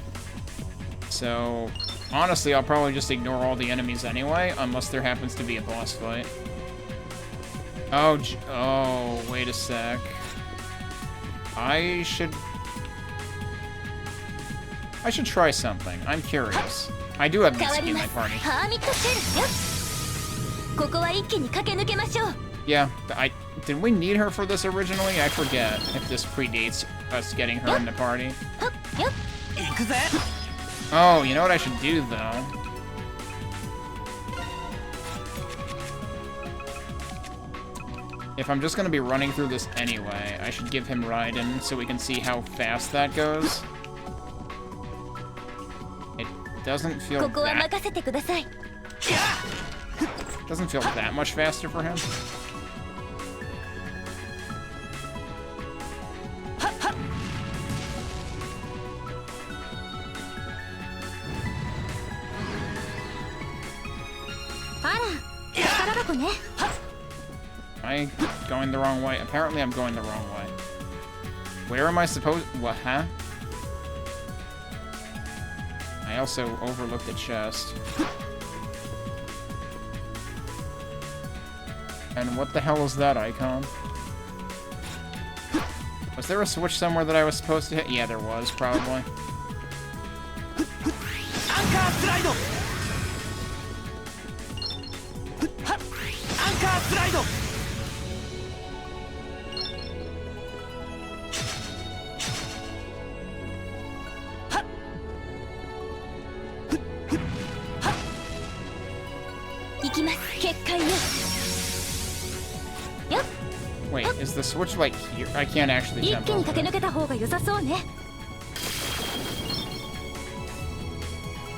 So, honestly, I'll probably just ignore all the enemies anyway, unless there happens to be a boss fight. Oh, wait a sec. I should try something. I'm curious. I do have Mitsuki in my party. Yeah, did we need her for this originally? I forget if this predates us getting her in the party. Oh, you know what I should do, though? If I'm just gonna be running through this anyway, I should give him Raiden so we can see how fast that goes. It doesn't feel that... Doesn't feel that much faster for him. Am I going the wrong way? Apparently I'm going the wrong way. Where am I supposed... What, huh? I also overlooked a chest. And what the hell is that icon? Was there a switch somewhere that I was supposed to hit? Yeah, there was, probably. Anchor slide! Anchor slide! Wait, is the switch like here? I can't actually jump over there.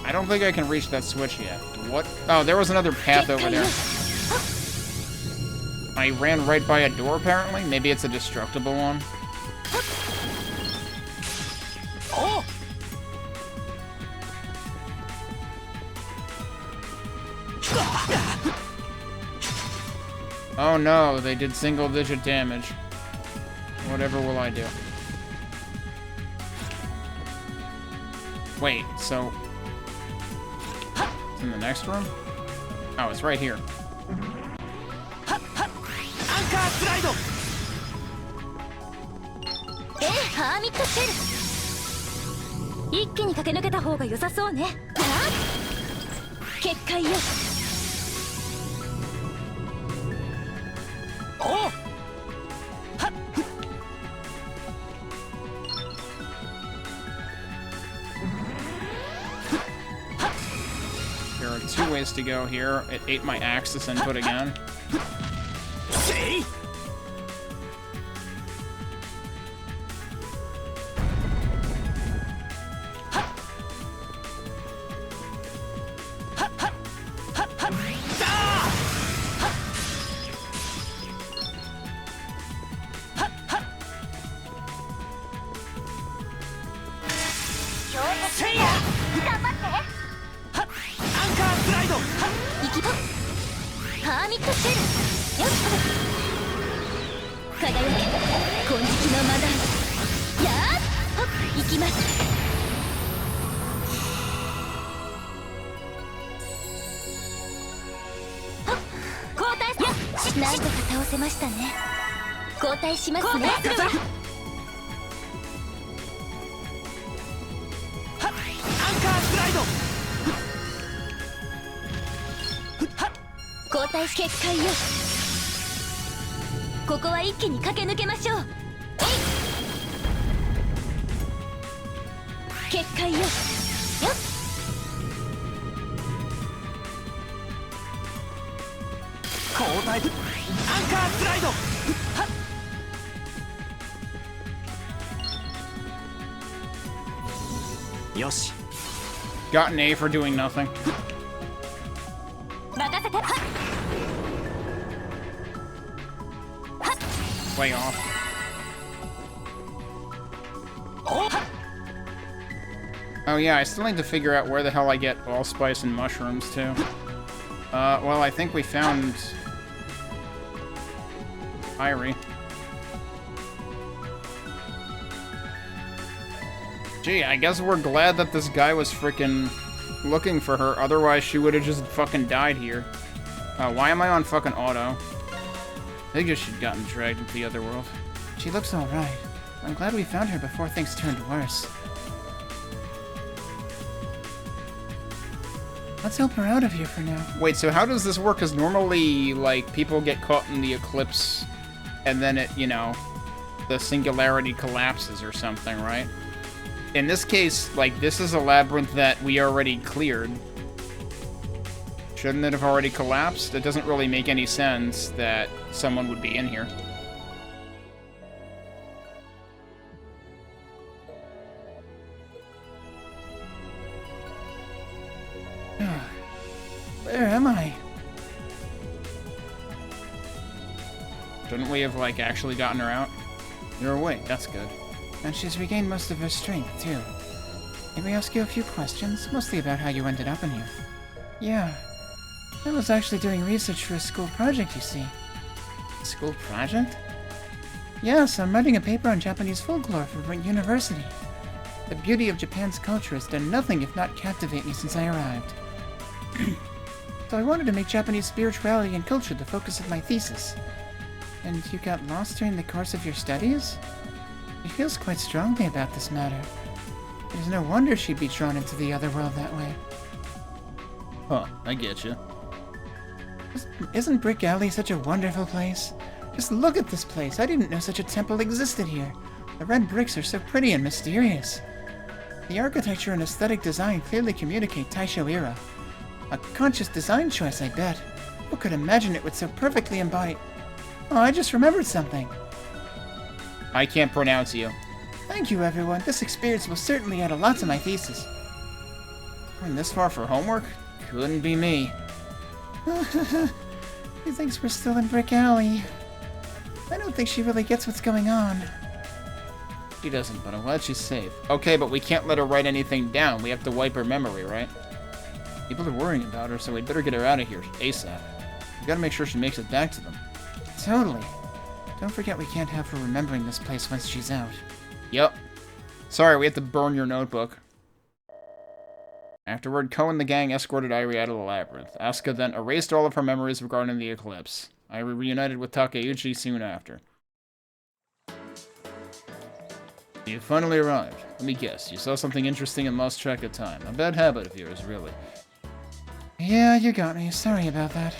I don't think I can reach that switch yet. What? Oh, there was another path over there. I ran right by a door, apparently. Maybe it's a destructible one. Oh! Oh no, they did single-digit damage. Whatever will I do? Wait, so... It's in the next room? Oh, it's right here. Anchor slide! ハーミットシェル。一気に駆け抜けた方が良さそうね。結界よ。 There are two ways to go here. It ate my axis input again. See?なんとか倒せましたね。交代しますね。交代し結界よ。ここは一気に駆け抜けましょう。結界よ。よっ。 交代アンカースライドはっよし Got an A for doing nothing. 任せてはっ Way off. Oh yeah, I still need to figure out where the hell I get allspice and mushrooms too. Well, I think we found Irie. Gee, I guess we're glad that this guy was frickin' looking for her, otherwise she would've just fucking died here. Why am I on fucking auto? I guess she'd gotten dragged into the other world. She looks alright. I'm glad we found her before things turned worse. Let's help her out of here for now. Wait, so how does this work? Because normally, like, people get caught in the eclipse, and then it, you know, the singularity collapses or something, right? In this case, like, this is a labyrinth that we already cleared. Shouldn't it have already collapsed? It doesn't really make any sense that someone would be in here. Where am I? Shouldn't we have, like, actually gotten her out? You're awake, that's good. And she's regained most of her strength, too. May we ask you a few questions? Mostly about how you ended up in here. Yeah. I was actually doing research for a school project, you see. School project? Yes, I'm writing a paper on Japanese folklore for university. The beauty of Japan's culture has done nothing if not captivate me since I arrived. So I wanted to make Japanese spirituality and culture the focus of my thesis. And you got lost during the course of your studies? She feels quite strongly about this matter. There's no wonder she'd be drawn into the other world that way. Huh, I get you. Isn't Brick Alley such a wonderful place? Just look at this place. I didn't know such a temple existed here. The red bricks are so pretty and mysterious. The architecture and aesthetic design clearly communicate Taisho era. A conscious design choice, I bet. Who could imagine it would so perfectly embody... Oh, I just remembered something. I can't pronounce you. Thank you, everyone. This experience will certainly add a lot to my thesis. Going this far for homework? Couldn't be me. He thinks we're still in Brick Alley. I don't think she really gets what's going on. She doesn't, but I'm glad she's safe. Okay, but we can't let her write anything down. We have to wipe her memory, right? People are worrying about her, so we'd better get her out of here ASAP. We gotta make sure she makes it back to them. Totally. Don't forget we can't have her remembering this place once she's out. Yep. Sorry, we have to burn your notebook. Afterward, Ko and the gang escorted Irie out of the labyrinth. Asuka then erased all of her memories regarding the eclipse. Irie reunited with Takeuchi soon after. You finally arrived. Let me guess, you saw something interesting and lost track of time. A bad habit of yours, really. Yeah, you got me. Sorry about that.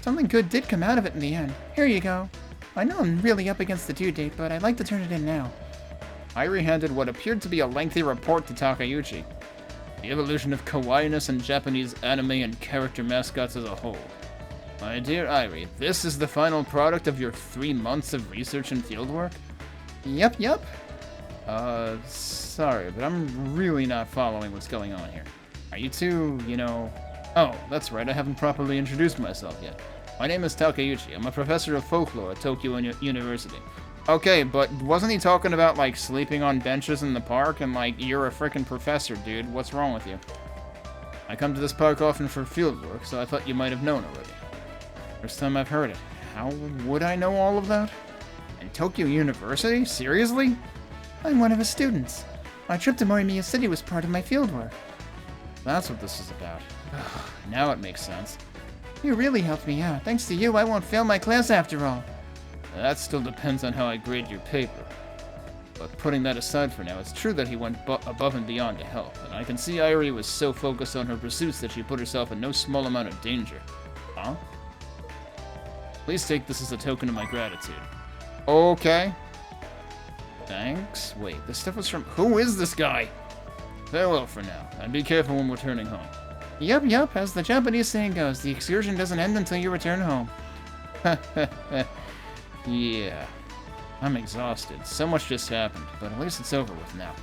Something good did come out of it in the end. Here you go. I know I'm really up against the due date, but I'd like to turn it in now. Irie handed what appeared to be a lengthy report to Takeuchi. The evolution of kawaii-ness in Japanese anime and character mascots as a whole. My dear Irie, this is the final product of your 3 months of research and fieldwork? Yep. Sorry, but I'm really not following what's going on here. Are you two, Oh, that's right, I haven't properly introduced myself yet. My name is Takeuchi. I'm a professor of folklore at Tokyo University. Okay, but wasn't he talking about, sleeping on benches in the park and, you're a frickin' professor, dude. What's wrong with you? I come to this park often for fieldwork, so I thought you might have known already. First time I've heard it. How would I know all of that? In Tokyo University? Seriously? I'm one of his students. My trip to Morimiya City was part of my fieldwork. That's what this is about. Now it makes sense. You really helped me out. Thanks to you, I won't fail my class after all. That still depends on how I grade your paper. But putting that aside for now, it's true that he went above and beyond to help, and I can see Irie was so focused on her pursuits that she put herself in no small amount of danger. Huh? Please take this as a token of my gratitude. Okay. Thanks. Wait, this stuff was from... Who is this guy? Farewell for now, and be careful when returning home. Yup, as the Japanese saying goes, the excursion doesn't end until you return home. Yeah. I'm exhausted. So much just happened, but at least it's over with now.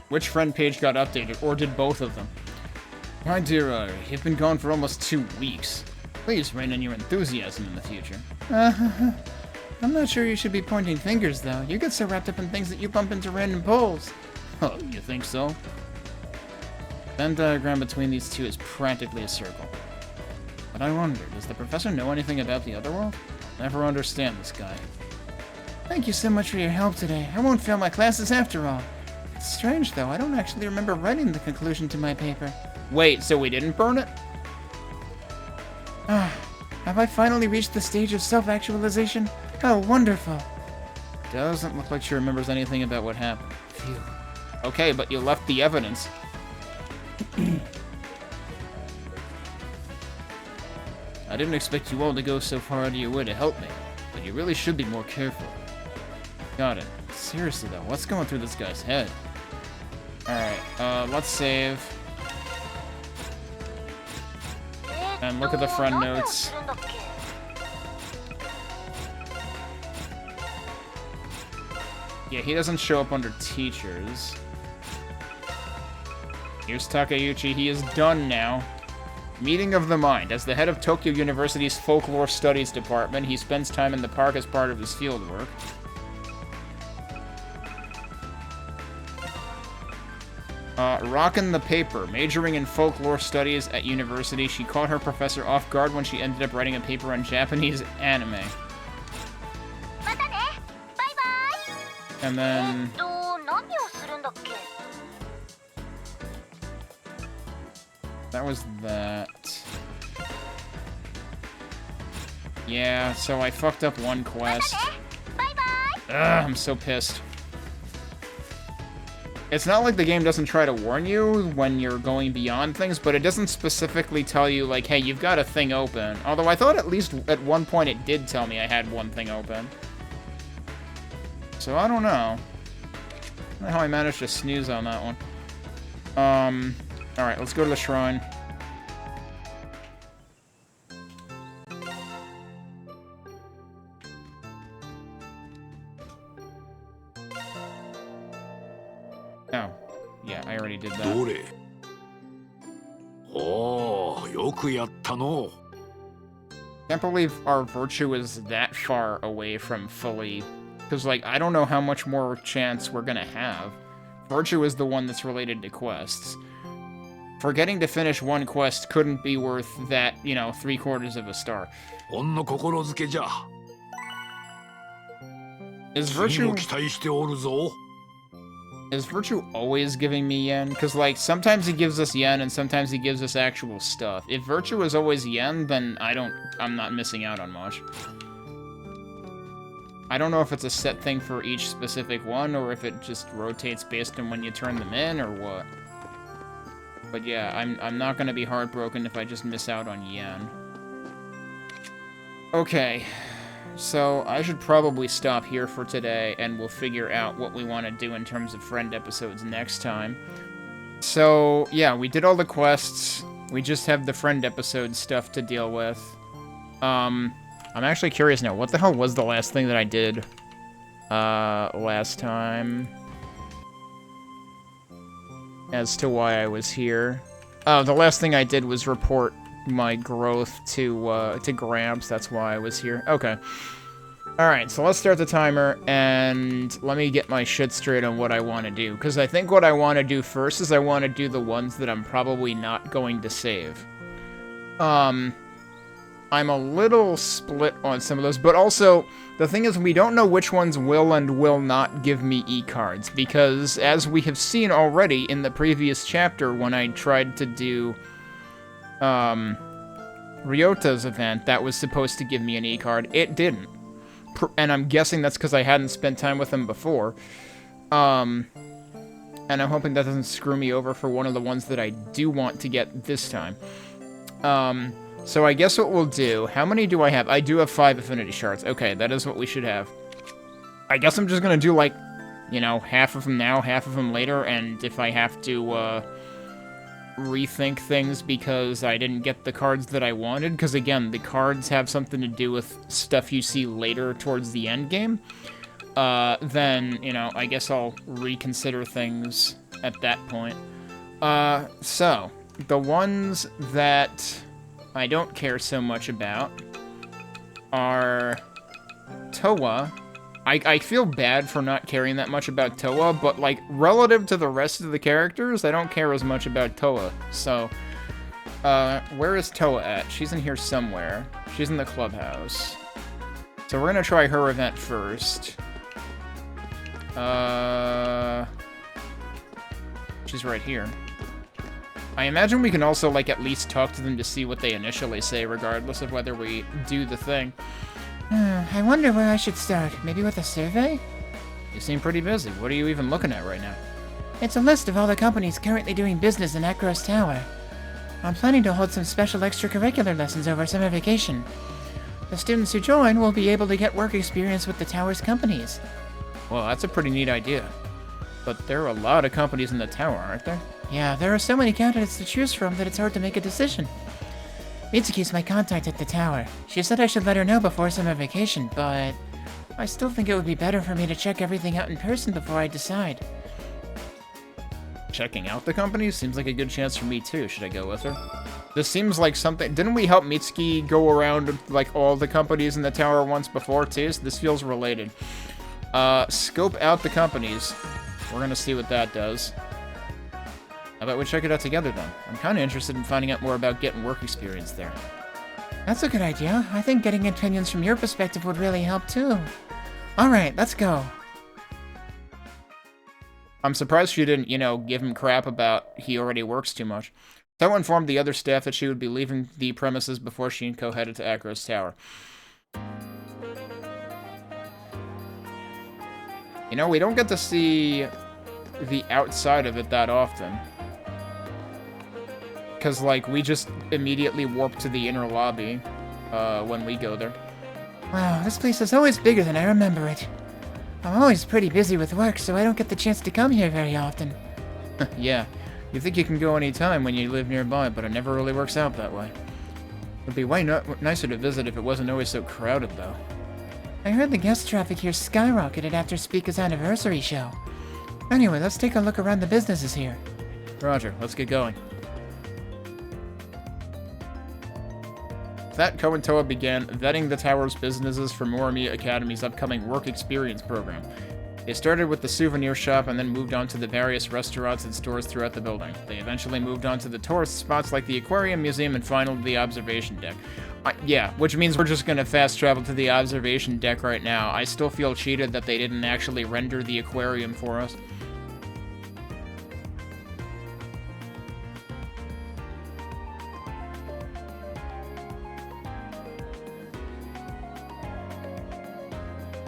Which friend page got updated, or did both of them? My dear Irie, you've been gone for almost 2 weeks. Please rein in your enthusiasm in the future. I'm not sure you should be pointing fingers, though. You get so wrapped up in things that you bump into random poles. Oh, you think so? Venn diagram between these two is practically a circle. But I wonder, does the professor know anything about the other world? Never understand this guy. Thank you so much for your help today. I won't fail my classes after all. It's strange, though. I don't actually remember writing the conclusion to my paper. Wait, so we didn't burn it? Have I finally reached the stage of self-actualization? How wonderful. Doesn't look like she remembers anything about what happened. Phew. Okay, but you left the evidence. I didn't expect you all to go so far out of your way to help me, but you really should be more careful. Got it. Seriously though, what's going through this guy's head? Alright, let's save. And look at the friend notes. Yeah, he doesn't show up under teachers. Here's Takeuchi. He is done now. Meeting of the Mind. As the head of Tokyo University's Folklore Studies Department, he spends time in the park as part of his fieldwork. Rockin' the paper. Majoring in folklore studies at university, she caught her professor off guard when she ended up writing a paper on Japanese anime. And then... that was that. Yeah, so I fucked up one quest. Ugh, I'm so pissed. It's not like the game doesn't try to warn you when you're going beyond things, but it doesn't specifically tell you, like, hey, you've got a thing open. Although I thought at least at one point it did tell me I had one thing open. So I don't know. I don't know how I managed to snooze on that one. Alright, let's go to the shrine. Oh, yeah, I already did that. Can't believe our virtue is that far away from fully... because, like, I don't know how much more chance we're gonna have. Virtue is the one that's related to quests. Forgetting to finish one quest couldn't be worth that, you know, 3/4 of a star. Is Virtue always giving me yen? Because, like, sometimes he gives us yen and sometimes he gives us actual stuff. If Virtue is always yen, then I'm not missing out on much. I don't know if it's a set thing for each specific one, or if it just rotates based on when you turn them in, or what. But yeah, I'm not gonna be heartbroken if I just miss out on yen. Okay, so I should probably stop here for today, and we'll figure out what we want to do in terms of friend episodes next time. So, yeah, we did all the quests. We just have the friend episode stuff to deal with. I'm actually curious now, what the hell was the last thing that I did last time? As to why I was here. Oh, the last thing I did was report my growth to Gramps, that's why I was here. Okay. Alright, so let's start the timer, and let me get my shit straight on what I want to do. Because I think what I want to do first is I want to do the ones that I'm probably not going to save. I'm a little split on some of those, but also, the thing is, we don't know which ones will and will not give me e-cards, because, as we have seen already in the previous chapter, when I tried to do, Ryota's event, that was supposed to give me an e-card, it didn't. And I'm guessing that's because I hadn't spent time with him before. And I'm hoping that doesn't screw me over for one of the ones that I do want to get this time. So I guess what we'll do... How many do I have? I do have 5 affinity shards. Okay, that is what we should have. I guess I'm just gonna do, like, you know, half of them now, half of them later, and if I have to, rethink things because I didn't get the cards that I wanted, because, again, the cards have something to do with stuff you see later towards the end game, then, you know, I guess I'll reconsider things at that point. So, the ones that I don't care so much about are Toa. I feel bad for not caring that much about Toa, but, like, relative to the rest of the characters, I don't care as much about Toa. So, where is Toa at? She's in here somewhere. She's in the clubhouse. So we're gonna try her event first. She's right here. I imagine we can also, like, at least talk to them to see what they initially say, regardless of whether we do the thing. I wonder where I should start. Maybe with a survey? You seem pretty busy. What are you even looking at right now? It's a list of all the companies currently doing business in Akros Tower. I'm planning to hold some special extracurricular lessons over summer vacation. The students who join will be able to get work experience with the tower's companies. Well, that's a pretty neat idea. But there are a lot of companies in the tower, aren't there? Yeah, there are so many candidates to choose from that it's hard to make a decision. Mitsuki's my contact at the tower. She said I should let her know before summer vacation, but I still think it would be better for me to check everything out in person before I decide. Checking out the companies seems like a good chance for me too. Should I go with her? This seems like something... Didn't we help Mitsuki go around, like, all the companies in the tower once before too? So this feels related. Scope out the companies. We're gonna see what that does. How about we check it out together then? I'm kind of interested in finding out more about getting work experience there. That's a good idea. I think getting opinions from your perspective would really help too. Alright, let's go. I'm surprised she didn't, you know, give him crap about he already works too much. Toa informed the other staff that she would be leaving the premises before she and Ko headed to Acro's tower. You know, we don't get to see the outside of it that often. Because, like, we just immediately warp to the inner lobby when we go there. Wow, this place is always bigger than I remember it. I'm always pretty busy with work, so I don't get the chance to come here very often. Yeah, you think you can go anytime when you live nearby, but it never really works out that way. It'd be way nicer to visit if it wasn't always so crowded, though. I heard the guest traffic here skyrocketed after Speaker's anniversary show. Anyway, let's take a look around the businesses here. Roger, let's get going. With that, Ko and Toa began vetting the tower's businesses for Morimiya Academy's upcoming work experience program. They started with the souvenir shop and then moved on to the various restaurants and stores throughout the building. They eventually moved on to the tourist spots like the aquarium, museum, and finally the observation deck. Yeah, which means we're just gonna fast travel to the observation deck right now. I still feel cheated that they didn't actually render the aquarium for us.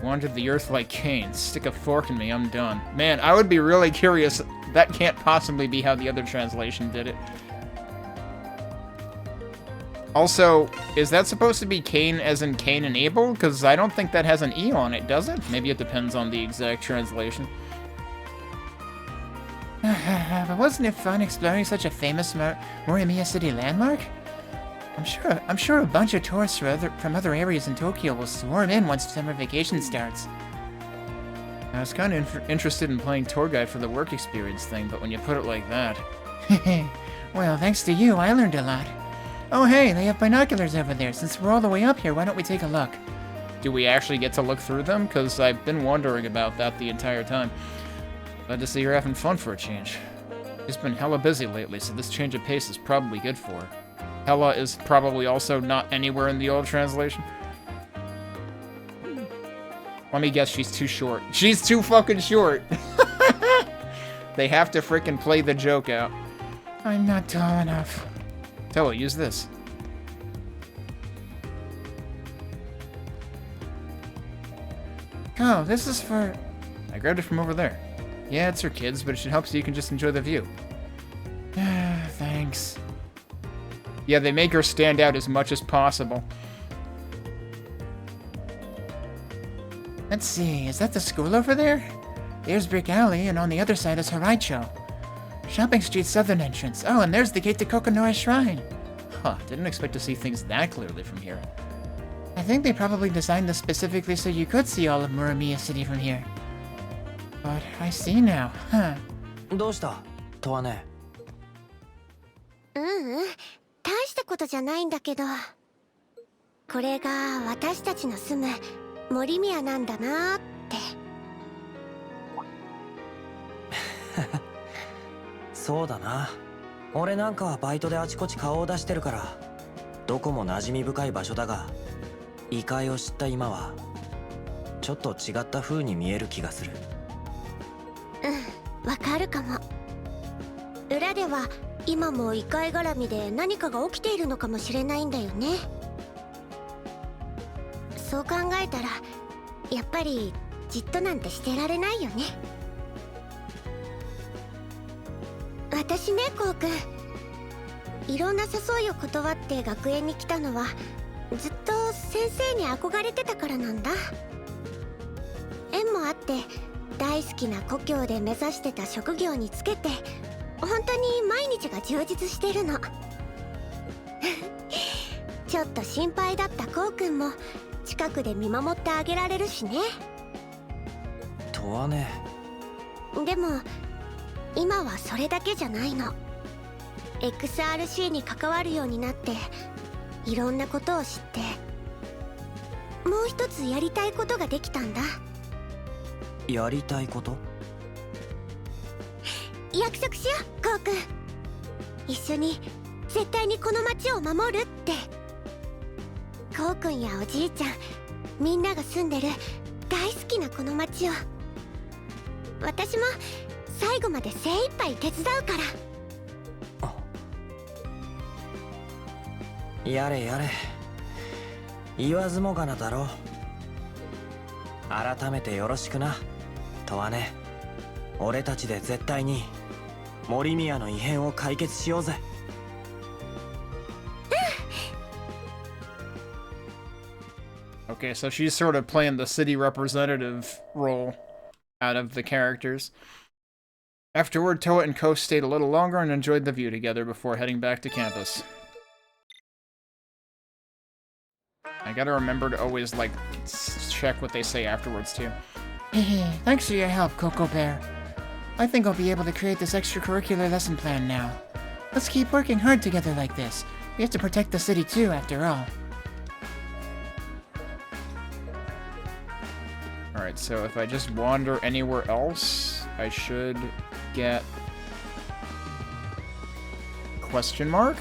Wandered the earth like Cain. Stick a fork in me, I'm done. Man, I would be really curious. That can't possibly be how the other translation did it. Also, is that supposed to be Cain as in Cain and Abel? Because I don't think that has an E on it, does it? Maybe it depends on the exact translation. But wasn't it fun exploring such a famous Morimiya City landmark? I'm sure a bunch of tourists from other areas in Tokyo will swarm in once summer vacation starts. I was kind of interested in playing tour guide for the work experience thing, but when you put it like that... Well, thanks to you, I learned a lot. Oh hey, they have binoculars over there. Since we're all the way up here, why don't we take a look? Do we actually get to look through them? Because I've been wondering about that the entire time. Glad to see you're having fun for a change. She's been hella busy lately, so this change of pace is probably good for her. Hella is probably also not anywhere in the old translation. Let me guess, she's too short. She's too fucking short! They have to frickin' play the joke out. I'm not tall enough. Toa, use this. Oh, this is for... I grabbed it from over there. Yeah, it's for kids, but it should help so you can just enjoy the view. Thanks. Yeah, they make her stand out as much as possible. Let's see, is that the school over there? There's Brick Alley, and on the other side is Horaicho. Shopping Street's southern entrance. Oh, and there's the gate to Kokonora Shrine. Huh, didn't expect to see things that clearly from here. I think they probably designed this specifically so you could see all of Morimiya City from here. But I see now, huh? どうした？とはね。大したことじゃないんだけど、これが私たちの住む森宮なんだなって。そうだな。俺なんかはバイトであちこち顔を出してるから、どこも馴染み深い場所だが、異界を知った今はちょっと違った風に見える気がする。わかるかも。裏では今も異界絡みで何かが起きているのかもしれないんだよね。そう考えたらやっぱりじっとなんてしてられないよね。私ね、こうくん、いろんな誘いを断って学園に来たのはずっと先生に憧れてたからなんだ。縁もあって大好きな故郷で目指してた職業につけて本当に毎日が充実してるの。ちょっと心配だったこうくんも近くで見守ってあげられるしね。とはね。でも今はそれだけじゃないの。 XRC に関わるようになっていろんなことを知ってもう一つやりたいことができたんだ。やりたいこと？約束しよう、こうくん。一緒に絶対にこの町を守るって。こうくんやおじいちゃん、みんなが住んでる大好きなこの町を。私も最後まで精一杯手伝うから。やれやれ、言わずもがなだろう。改めてよろしくな、とわね。俺たちで絶対に森宮の異変を解決しようぜ。Okay, so she's sort of playing the city representative role out of the characters. Afterward, Toa and Ko stayed a little longer and enjoyed the view together before heading back to campus. I gotta remember to always, like, check what they say afterwards, too. Thanks for your help, Coco Bear. I think I'll be able to create this extracurricular lesson plan now. Let's keep working hard together like this. We have to protect the city too, after all. Alright, so if I just wander anywhere else, I should get... question mark?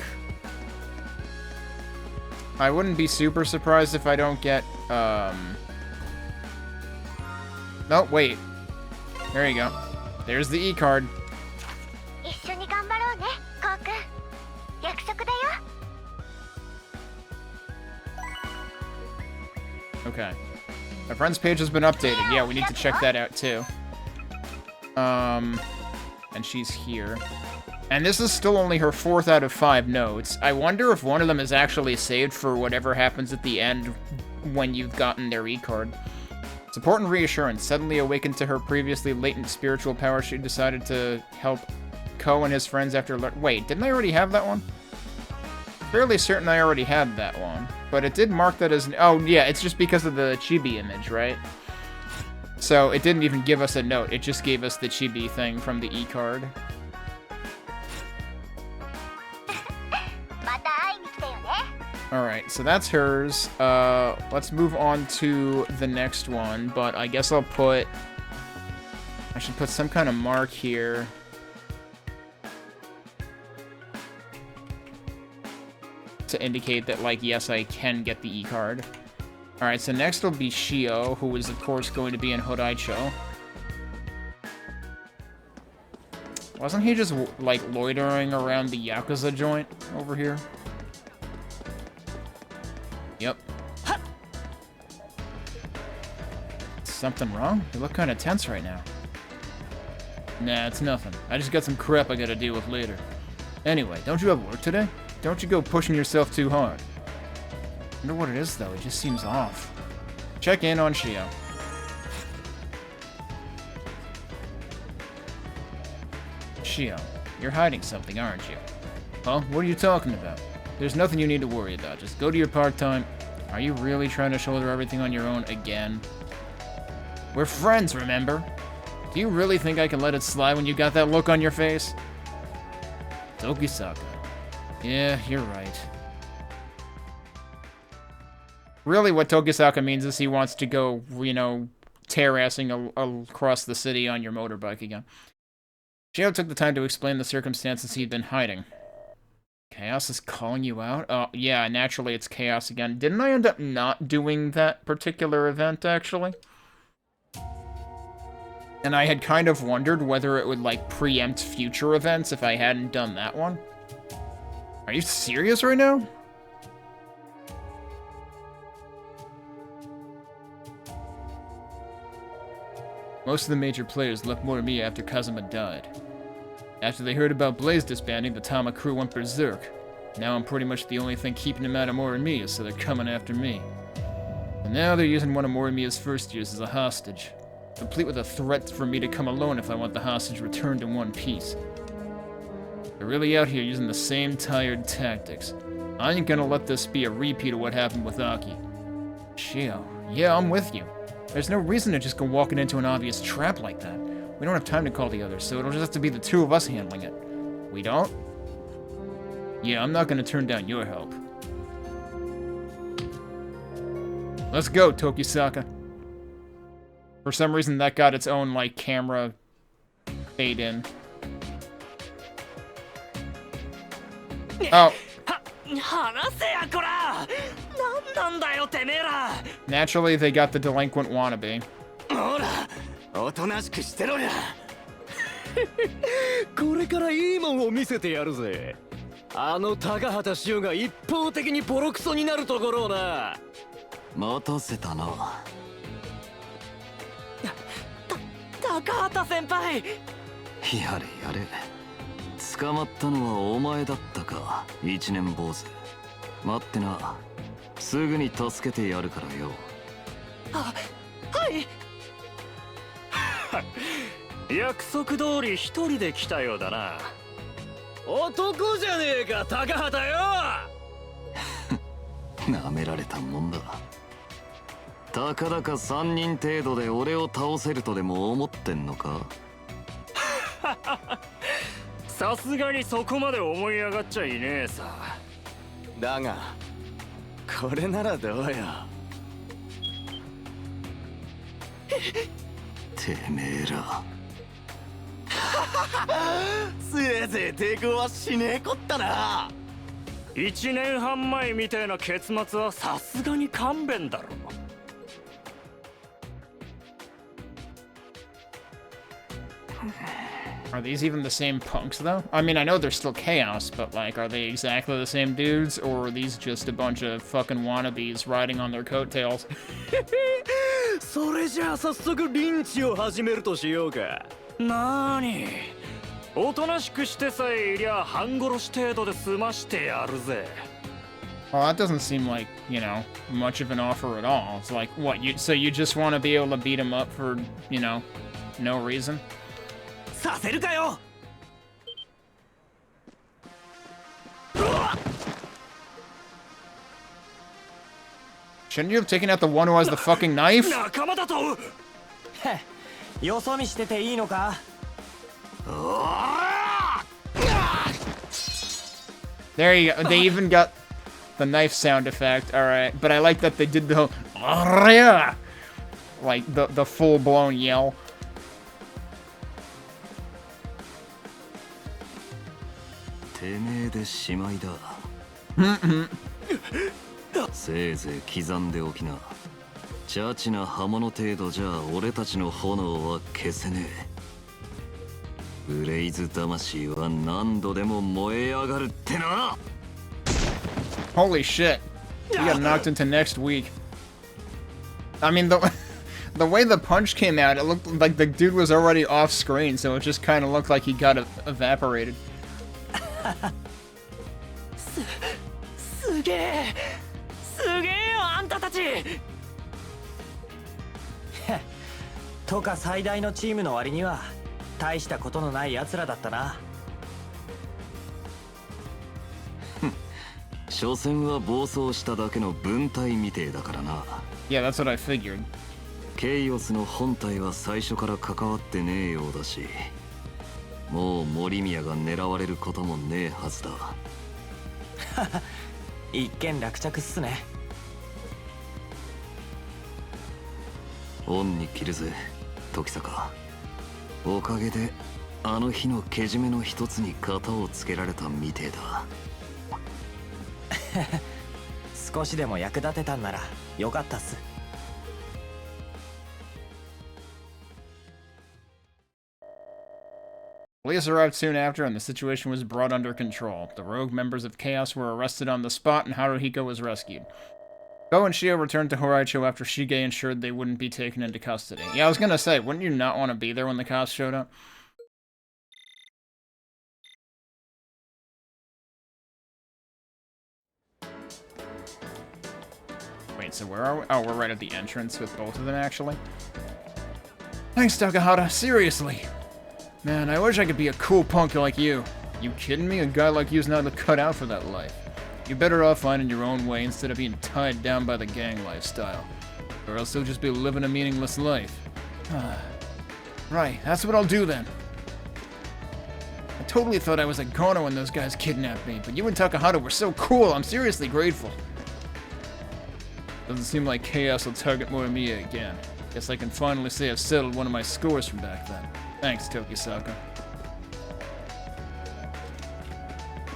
I wouldn't be super surprised if I don't get, No, wait. There you go. There's the E-card. Okay. My friend's page has been updated. Yeah, we need to check that out, too. And she's here. And this is still only her 4th out of 5 notes. I wonder if one of them is actually saved for whatever happens at the end when you've gotten their E-card. Support and reassurance. Suddenly awakened to her previously latent spiritual power, she decided to help Ko and his friends after... Wait, didn't I already have that one? Fairly certain I already had that one. But it did mark that as... Oh, yeah, it's just because of the chibi image, right? So it didn't even give us a note. It just gave us the chibi thing from the E-card. Alright, so that's hers. Let's move on to the next one, but I guess I'll put... I should put some kind of mark here. To indicate that, like, yes, I can get the E-card. Alright, so next will be Shio, who is, of course, going to be in Horaicho. Wasn't he just, like, loitering around the Yakuza joint over here? Yep. Something wrong? You look kind of tense right now. Nah, it's nothing. I just got some crap I gotta deal with later. Anyway, don't you have work today? Don't you go pushing yourself too hard. I wonder what it is, though. It just seems off. Check in on Shio. Shio, you're hiding something, aren't you? Huh? What are you talking about? There's nothing you need to worry about. Just go to your part-time. Are you really trying to shoulder everything on your own again? We're friends, remember? Do you really think I can let it slide when you got that look on your face? Tokisaka. Yeah, you're right. Really, what Tokisaka means is he wants to go, you know, tear-assing across the city on your motorbike again. Shio took the time to explain the circumstances he'd been hiding. Chaos is calling you out? Oh, yeah, naturally it's Chaos again. Didn't I end up not doing that particular event, actually? And I had kind of wondered whether it would, like, preempt future events if I hadn't done that one. Are you serious right now? Most of the major players left Morimiya after Kazuma died. After they heard about Blaze disbanding, the Tama crew went berserk. Now I'm pretty much the only thing keeping them out of Morimiya, so they're coming after me. And now they're using one of Morimiya's first years as a hostage, complete with a threat for me to come alone if I want the hostage returned in one piece. They're really out here using the same tired tactics. I ain't gonna let this be a repeat of what happened with Aki. Shio, yeah, I'm with you. There's no reason to just go walking into an obvious trap like that. We don't have time to call the others, so it'll just have to be the two of us handling it. We don't? Yeah, I'm not gonna turn down your help. Let's go, Tokisaka. For some reason, that got its own, like, camera fade in. Oh. Naturally, they got the delinquent wannabe. おとなしくしてろや。これからいいもんを見せてやるぜ。あの高畑修が一方的にボロクソになるところをな。待たせたな。高畑先輩。やれやれ。捕まったのはお前だったか、一年坊主。待ってな。すぐに助けてやるからよ。あ、はい。約束通り一人で来たようだな。男じゃねえか高畑よ。なめられたもんだ。たかだか3人程度で俺を倒せるとでも思ってんのか。さすがにそこまで思い上がっちゃいねえさ。だがこれならどうよ。てめえら。せいぜい抵抗はしねえこったな。1年半前みたいな結末はさすがに勘弁だろ。Are these even the same punks, though? I mean, I know they're still Chaos, but, like, are they exactly the same dudes, or are these just a bunch of fucking wannabes riding on their coattails? それじゃあ早速リンチを始めるとしようか。なーに、おとなしくしてさえいりゃ半殺し程度で済ましてやるぜ。 Well, that doesn't seem like, you know, much of an offer at all. It's like, what, so you just want to be able to beat him up for, you know, no reason? させるかよ。Shouldn't you have taken out the one who has the fucking knife? 仲間だと。よそ見してていいのか。There you go. They even got the knife sound effect. All right, but I like that they did the like the full-blown yell. てめえでしまいだ。せいぜい刻んでおきな。チャチな刃物程度じゃ俺たちの炎は消せねえ。ブレイズ魂は何度でも燃え上がるってな。 Holy shit. We got knocked into next week. I mean, the way the punch came out, it looked like the dude was already off screen, so it just kind of looked like he got evaporated. すげえよあんたたち。とか最大のチームの割には大したことのない奴らだったな。所詮は暴走しただけの分隊みてえだからな。Yeah, that's what I figured. ケイオスの本体は最初から関わってねえようだし、もう森宮が狙われることもねえはずだ。一件落着っすね。恩に着るぜ、時坂。おかげであの日のけじめの一つに型をつけられたみてえだ。少しでも役立てたんならよかったっす。Police arrived soon after, and the situation was brought under control. The rogue members of Chaos were arrested on the spot, and Haruhiko was rescued. Go and Shio returned to Horaicho after Shige ensured they wouldn't be taken into custody. Yeah, I was gonna say, wouldn't you not want to be there when the cops showed up? Wait, so where are we? Oh, we're right at the entrance with both of them, actually. Thanks, Takahata. Seriously. Man, I wish I could be a cool punk like you. You kidding me? A guy like you's not cut out for that life. You're better off finding your own way instead of being tied down by the gang lifestyle. Or else you'll just be living a meaningless life. Right, that's what I'll do then. I totally thought I was a goner when those guys kidnapped me, but you and Takahata were so cool, I'm seriously grateful. Doesn't seem like Chaos will target Morimiya again. Guess I can finally say I've settled one of my scores from back then. Thanks, Tokisaka.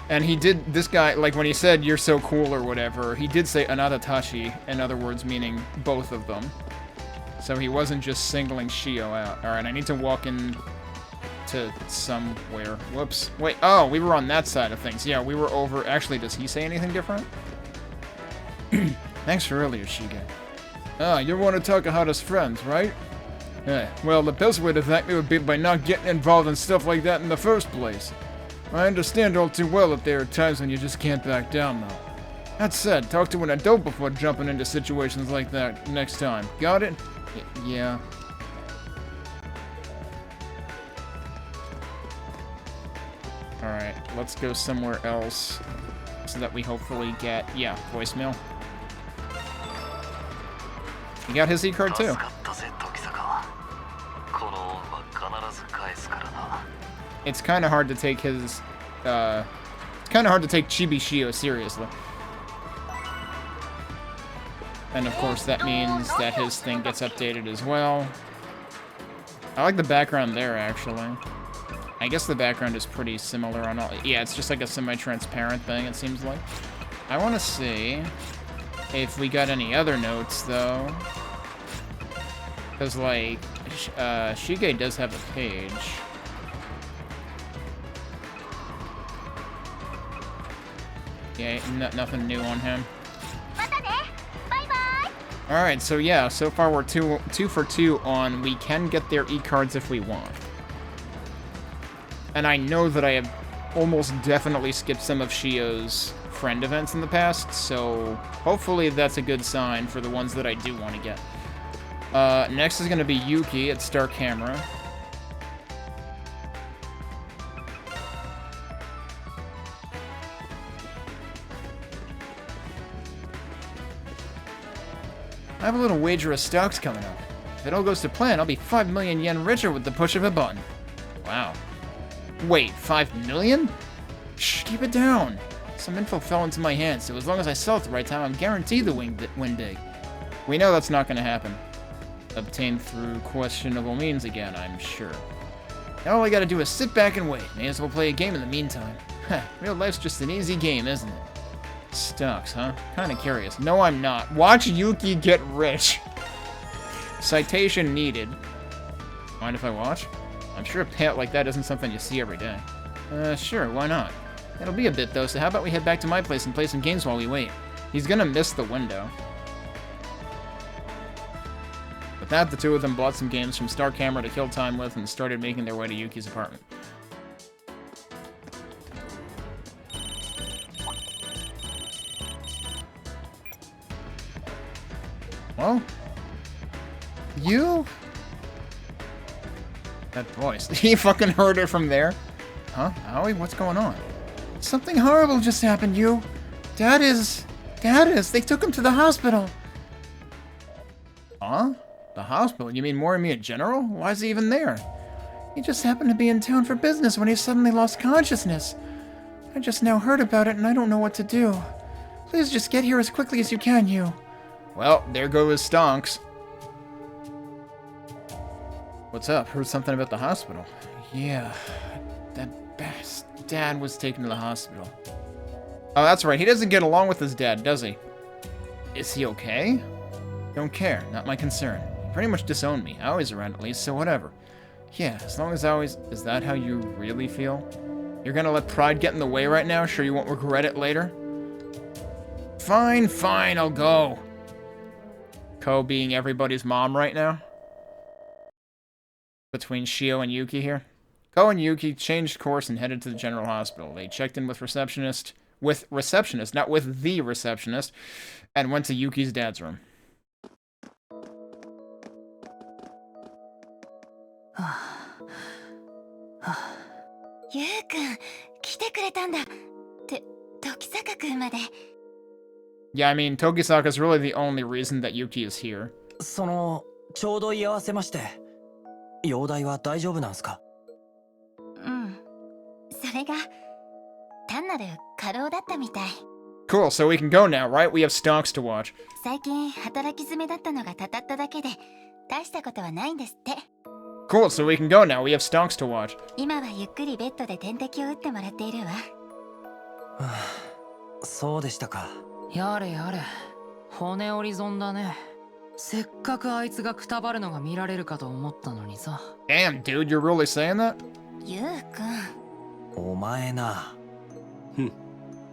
And he did, this guy, like when he said, you're so cool or whatever, he did say anatatashi, in other words, meaning both of them. So he wasn't just singling Shio out. Alright, I need to walk in to somewhere. Whoops. Wait, oh, we were on that side of things. Yeah, we were over, actually, does he say anything different? Thanks for earlier, Shige. Ah, you're one of Takahata's friends, right? Yeah, well, the best way to thank me would be by not getting involved in stuff like that in the first place. I understand all too well that there are times when you just can't back down, though. That said, talk to an adult before jumping into situations like that next time. Got it? Yeah. Alright, let's go somewhere else so that we hopefully get, yeah, voicemail. You got his e-card too. It's kind of hard to take his, it's kind of hard to take Chibi Shio seriously. And of course that means that his thing gets updated as well. I like the background there, actually. I guess the background is pretty similar on all, yeah, it's just like a semi-transparent thing, it seems like. I want to see if we got any other notes, though. Because, like, Shige does have a page. Yeah, nothing new on him. Alright, so yeah, so far we're two for two on we can get their e-cards if we want. And I know that I have almost definitely skipped some of Shio's friend events in the past, so hopefully that's a good sign for the ones that I do want to get. Next is going to be Yuki at Star Camera. I have a little wager of stocks coming up. If it all goes to plan, I'll be 5 million yen richer with the push of a button. Wow. Wait, 5 million? Shh, keep it down. Some info fell into my hands, so as long as I sell at the right time, I'm guaranteed the win big. We know that's not going to happen. Obtained through questionable means again, I'm sure. Now all I gotta do is sit back and wait. May as well play a game in the meantime. Heh, real life's just an easy game, isn't it? Stocks, huh? Kinda curious. No, I'm not. Watch Yuki get rich. Citation needed. Mind if I watch? I'm sure a payout like that isn't something you see every day. Sure, why not? It'll be a bit, though, so how about we head back to my place and play some games while we wait? He's gonna miss the window. With that, the two of them bought some games from Star Camera to kill time with and started making their way to Yuki's apartment. Well? You? That voice. He fucking heard it from there. Huh? Aoi, what's going on? Something horrible just happened, you. Dad is... They took him to the hospital. Huh? The hospital? You mean Morimi in general? Why is he even there? He just happened to be in town for business when he suddenly lost consciousness. I just now heard about it and I don't know what to do. Please just get here as quickly as you can, you. Well, there go his stonks. What's up? Heard something about the hospital. Yeah, that best dad was taken to the hospital. Oh, that's right. He doesn't get along with his dad, does he? Is he okay? Don't care. Not my concern. He pretty much disowned me. Aoi's around at least, so whatever. Yeah, as long as Aoi's... Is that how you really feel? You're gonna let pride get in the way right now? Sure you won't regret it later? Fine, fine, I'll go. Ko being everybody's mom right now? Between Shio and Yuki here? Ko and Yuki changed course and headed to the general hospital. They checked in with receptionist, not with the receptionist, and went to Yuki's dad's room. Yeah, I mean, Tokisaka's really the only reason that Yuki is here. ちょうど居合わせまして。容体は大丈夫なんすか？うん。それが単なる過労だったみたい。Cool, so we can go now, right? We have stonks to watch. 最近働き詰めだったのがたたっただけで大したことはないんですって。Cool, so we can go now. We have stonks to watch. 今はゆっくりベッドで点滴を打ってもらっているわ。そうでしたか。やれやれ、骨折り損だね。せっかくあいつがくたばるのが見られるかと思ったのにさ。Damn, dude, you're really saying that? ゆうくん。お前な。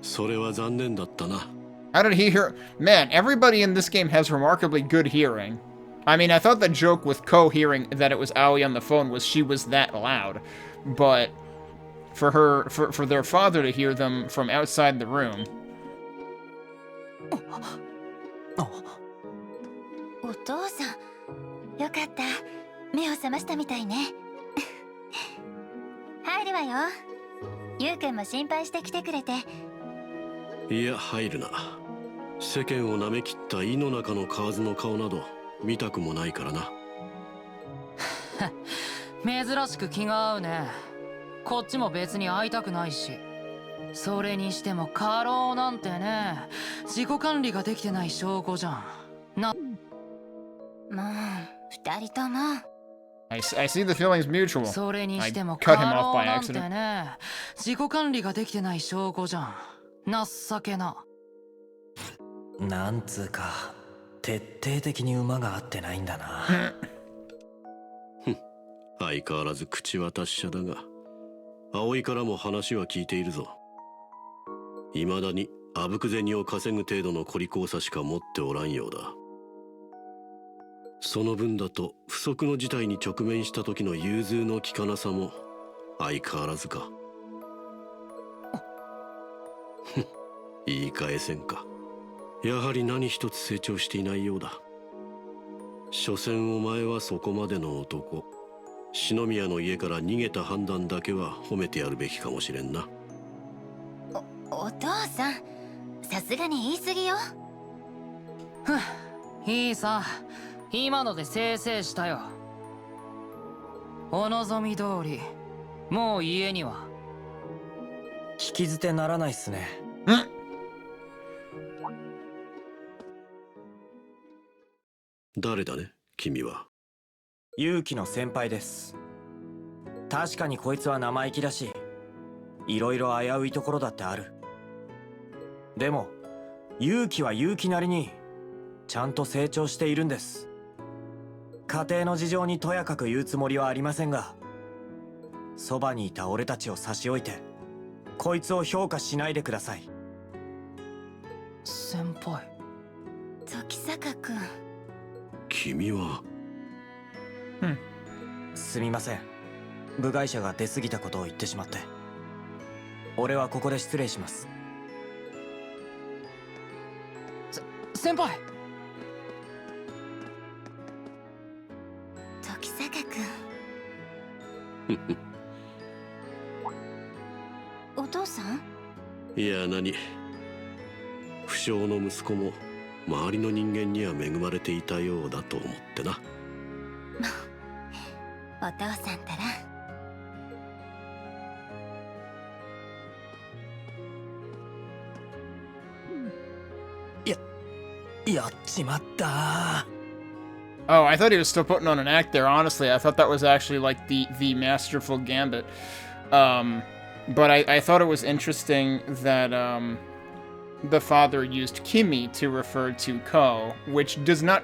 それは残念だったな。How did he hear? Man, everybody in this game has remarkably good hearing. I mean, I thought the joke with Ko hearing that it was Aoi on the phone was she was that loud. But for their father to hear them from outside the room. お父さん、よかった。目を覚ましたみたいね。入るわよ。ゆうくんも心配して来てくれて。いや、入るな。世間を舐めきった井の中の蛙の顔など見たくもないからな。珍しく気が合うね。こっちも別に会いたくないし。それにしても過労なんてね、自己管理ができてない証拠じゃん。な。もう二人とも。I see the feeling's mutual. それにしても cut 過 him off 労 by なんて accident. ね、自己管理ができてない証拠じゃん。情けな。なんつうか、徹底的に馬が合ってないんだな。相変わらず口渡し者だが、葵からも話は聞いているぞ。未だにあぶく銭を稼ぐ程度の小利口さしか持っておらんようだ。その分だと不測の事態に直面した時の融通の利かなさも相変わらずか。言い返せんか。やはり何一つ成長していないようだ。所詮お前はそこまでの男。篠宮の家から逃げた判断だけは褒めてやるべきかもしれんな。お父さん、さすがに言い過ぎよ。いいさ、今のでせいせいしたよ。お望み通り、もう家には引き捨てならないっすね。誰だね、君は。勇気の先輩です。確かにこいつは生意気だし、いろいろ危ういところだってある。でも勇気は勇気なりにちゃんと成長しているんです。家庭の事情にとやかく言うつもりはありませんが、そばにいた俺たちを差し置いてこいつを評価しないでください。先輩。時坂君。君は。すみません、部外者が出過ぎたことを言ってしまって。俺はここで失礼します。先輩。時坂君。お父さん。いや、何、不肖の息子も周りの人間には恵まれていたようだと思ってな。お父さんたら。やっちまった。 Oh, I thought he was still putting on an act there. Honestly, I thought that was actually like the masterful gambit. But I thought it was interesting that the father used Kimi to refer to Ko, which does not,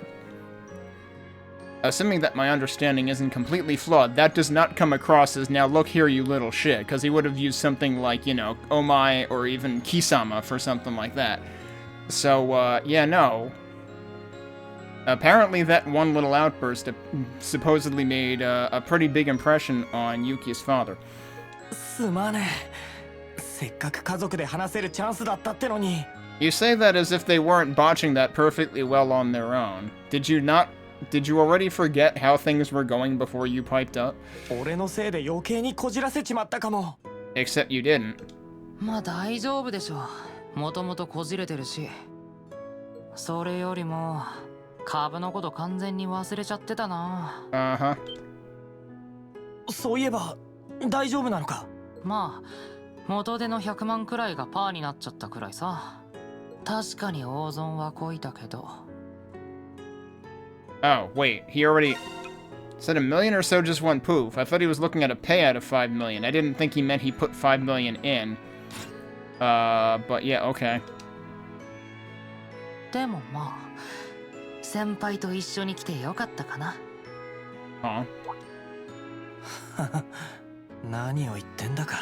assuming that my understanding isn't completely flawed, that does not come across as, now look here, you little shit, because he would have used something like, you know, Omae or even Kisama for something like that. So, yeah, no. Apparently that one little outburst supposedly made a pretty big impression on Yuki's father. すまねえ。せっかく家族で話せるチャンスだったってのに。You say that as if they weren't botching that perfectly well on their own. Did you already forget how things were going before you piped up? 俺のせいで余計にこじらせちまったかも。Except you didn't. まあ大丈夫でしょ。もともとこじれてるし。それよりも株のこと完全に忘れちゃってたな。そういえば大丈夫なのか。まあ元手の100万くらいがパーになっちゃったくらいさ。確かに大損はこいたけど。Oh, wait, he already said $1 million or so just went poof. I thought he was looking at a payout of $5 million. I didn't think he meant he put $5 million in. But yeah, okay. でもまあ、先輩と一緒に来てよかったかな。Aw. 何を言ってんだか。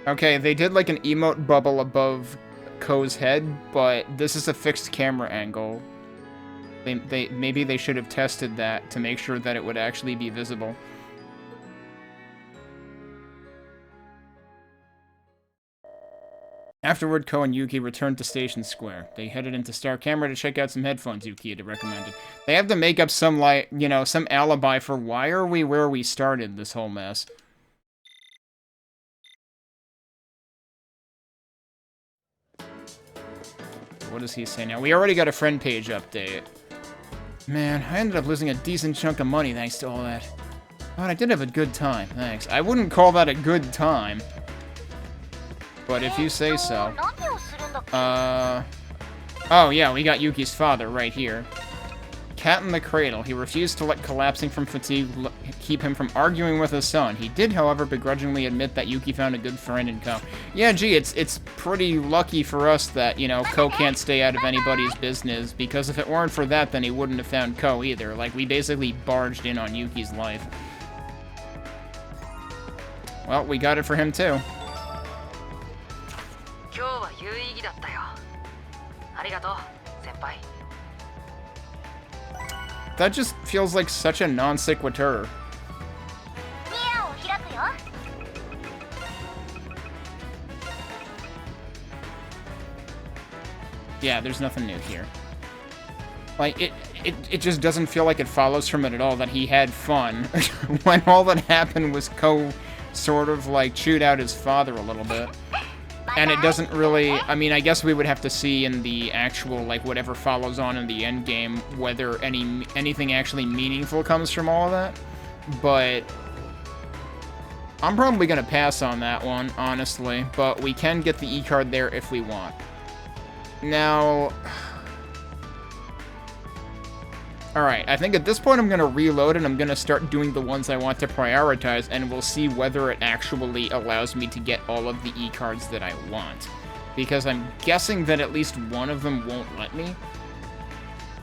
Okay, they did like an emote bubble above Ko's head, but this is a fixed camera angle. Maybe they should have tested that to make sure that it would actually be visible. Afterward, Ko and Yuki returned to Station Square. They headed into Star Camera to check out some headphones Yuki had recommended. They have to make up some, like, you know, some alibi for why are we where we started this whole mess. What does he say now? We already got a friend page update. Man, I ended up losing a decent chunk of money thanks to all that. But I did have a good time, thanks. I wouldn't call that a good time. But if you say so. Oh yeah, we got Yuki's father right here. Cat in the cradle. He refused to let collapsing from fatigue keep him from arguing with his son. He did, however, begrudgingly admit that Yuki found a good friend in Ko. Yeah, gee, it's pretty lucky for us that, you know, Ko can't stay out of anybody's business, because if it weren't for that, then he wouldn't have found Ko either. Like, we basically barged in on Yuki's life. Well, we got it for him, too. That just feels like such a non sequitur. Yeah, there's nothing new here. Like, it just doesn't feel like it follows from it at all that he had fun when all that happened was Ko sort of, like, chewed out his father a little bit. And it doesn't really... I mean, I guess we would have to see in the actual, like, whatever follows on in the end game whether anything actually meaningful comes from all of that. But I'm probably going to pass on that one, honestly. But we can get the E-card there if we want. Now... Alright, I think at this point I'm going to reload and I'm going to start doing the ones I want to prioritize, and we'll see whether it actually allows me to get all of the E-cards that I want. Because I'm guessing that at least one of them won't let me.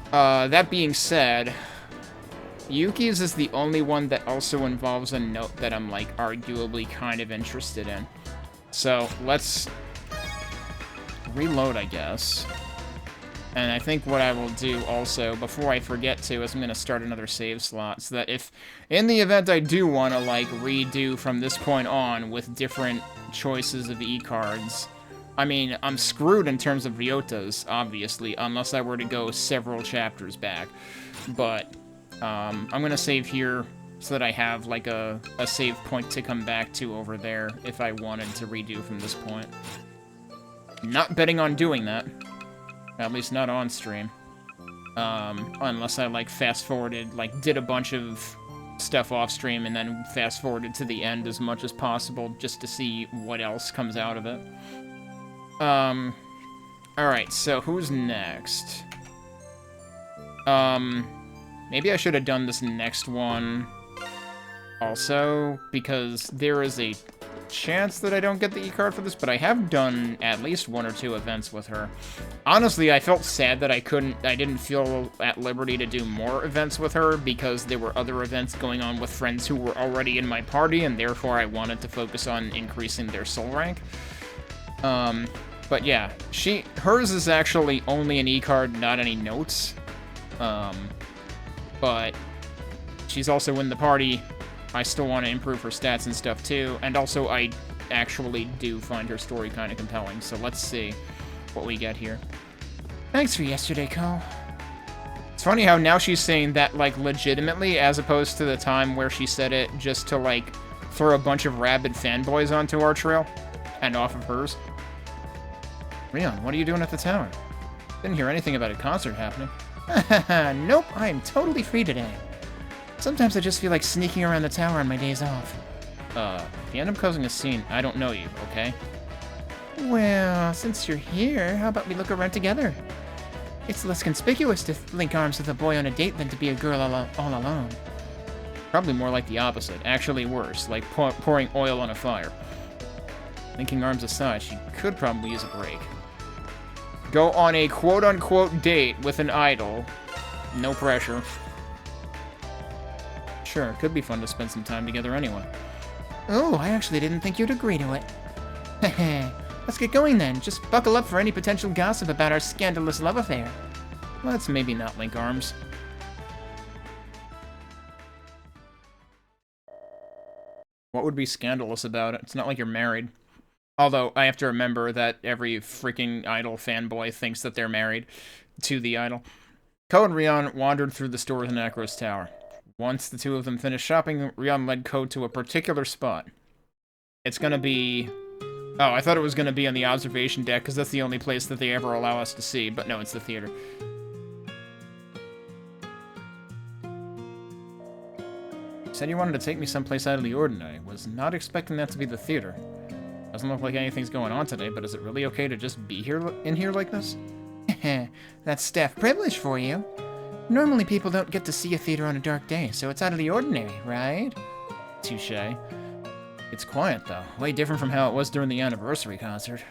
That being said, Yuki's is the only one that also involves a note that I'm, like, arguably kind of interested in. So, let's reload, I guess. And I think what I will do also, before I forget to, is I'm going to start another save slot, so that if, in the event I do want to, like, redo from this point on with different choices of E-cards, I mean, I'm screwed in terms of Ryota's, obviously, unless I were to go several chapters back. But, I'm going to save here so that I have, like, a save point to come back to over there if I wanted to redo from this point. Not betting on doing that. At least not on stream. Unless I, like, fast-forwarded, like, did a bunch of stuff off-stream and then fast-forwarded to the end as much as possible just to see what else comes out of it. Alright, so who's next? Maybe I should have done this next one also, because there is a chance that I don't get the E-card for this, but I have done at least 1 or 2 events with her. Honestly, I felt sad that I didn't feel at liberty to do more events with her, because there were other events going on with friends who were already in my party, and therefore I wanted to focus on increasing their soul rank. But yeah, hers is actually only an E-card, not any notes. But she's also in the party. I still want to improve her stats and stuff too, and also I actually do find her story kind of compelling, so let's see what we get here. Thanks for yesterday, Ko. It's funny how now she's saying that, like, legitimately, as opposed to the time where she said it just to, like, throw a bunch of rabid fanboys onto our trail, and off of hers. Rion, what are you doing at the tower? Didn't hear anything about a concert happening. Nope, I am totally free today. Sometimes I just feel like sneaking around the tower on my days off. If you end up causing a scene, I don't know you, okay? Well, since you're here, how about we look around together? It's less conspicuous to link arms with a boy on a date than to be a girl all alone. Probably more like the opposite. Actually worse, like pouring oil on a fire. Linking arms aside, she could probably use a break. Go on a quote-unquote date with an idol. No pressure. Sure, it could be fun to spend some time together anyway. Oh, I actually didn't think you'd agree to it. Heh. Let's get going then. Just buckle up for any potential gossip about our scandalous love affair. Let's maybe not link arms. What would be scandalous about it? It's not like you're married. Although, I have to remember that every freaking idol fanboy thinks that they're married to the idol. Ko and Rion wandered through the stores in Akros Tower. Once the two of them finished shopping, Rion led Ko to a particular spot. It's gonna be... Oh, I thought it was gonna be on the observation deck, because that's the only place that they ever allow us to see, but no, it's the theater. You said you wanted to take me someplace out of the ordinary. Was not expecting that to be the theater. Doesn't look like anything's going on today, but is it really okay to just be in here like this? That's staff privilege for you. Normally people don't get to see a theater on a dark day, so it's out of the ordinary, right? Touché. It's quiet, though. Way different from how it was during the anniversary concert.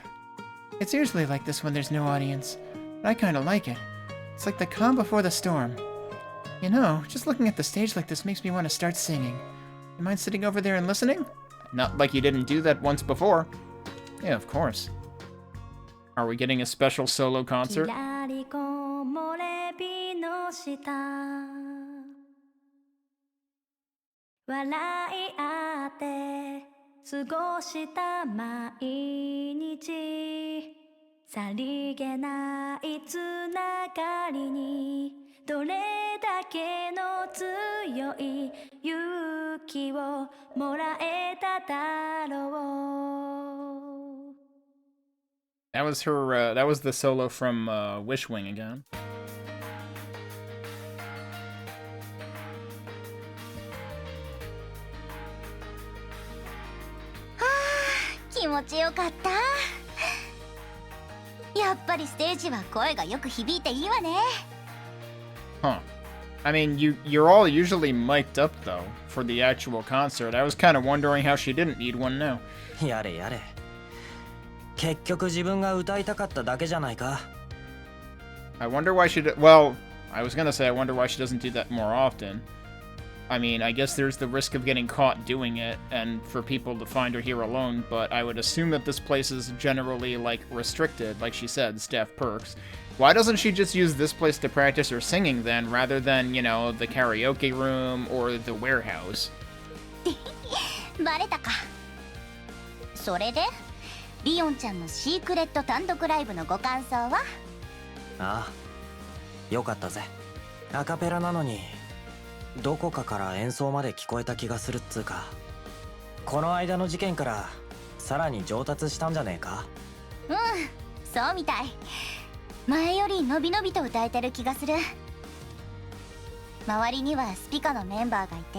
It's usually like this when there's no audience, but I kinda like it. It's like the calm before the storm. You know, just looking at the stage like this makes me want to start singing. You mind sitting over there and listening? Not like you didn't do that once before. Yeah, of course. Are we getting a special solo concert? That was her, that was the solo from Wishwing again. Huh. I mean, you're all usually mic'd up, though, for the actual concert. I was kind of wondering how she didn't need one now. やれやれ。結局自分が歌いたかっただけじゃないか。I wonder why she well, I was gonna say I wonder why she doesn't do that more often. I mean, I guess there's the risk of getting caught doing it, and for people to find her here alone, but I would assume that this place is generally, like, restricted, like she said, staff perks. Why doesn't she just use this place to practice her singing, then, rather than, you know, the karaoke room or the warehouse? バレたか。それで、リオンちゃんのシークレット単独ライブのご感想は？ああ、よかったぜ。アカペラなのにどこかから演奏まで聞こえた気がするっつうか、この間の事件からさらに上達したんじゃねえか？うん、そうみたい。前よりのびのびと歌えてる気がする。周りにはスピカのメンバーがいて、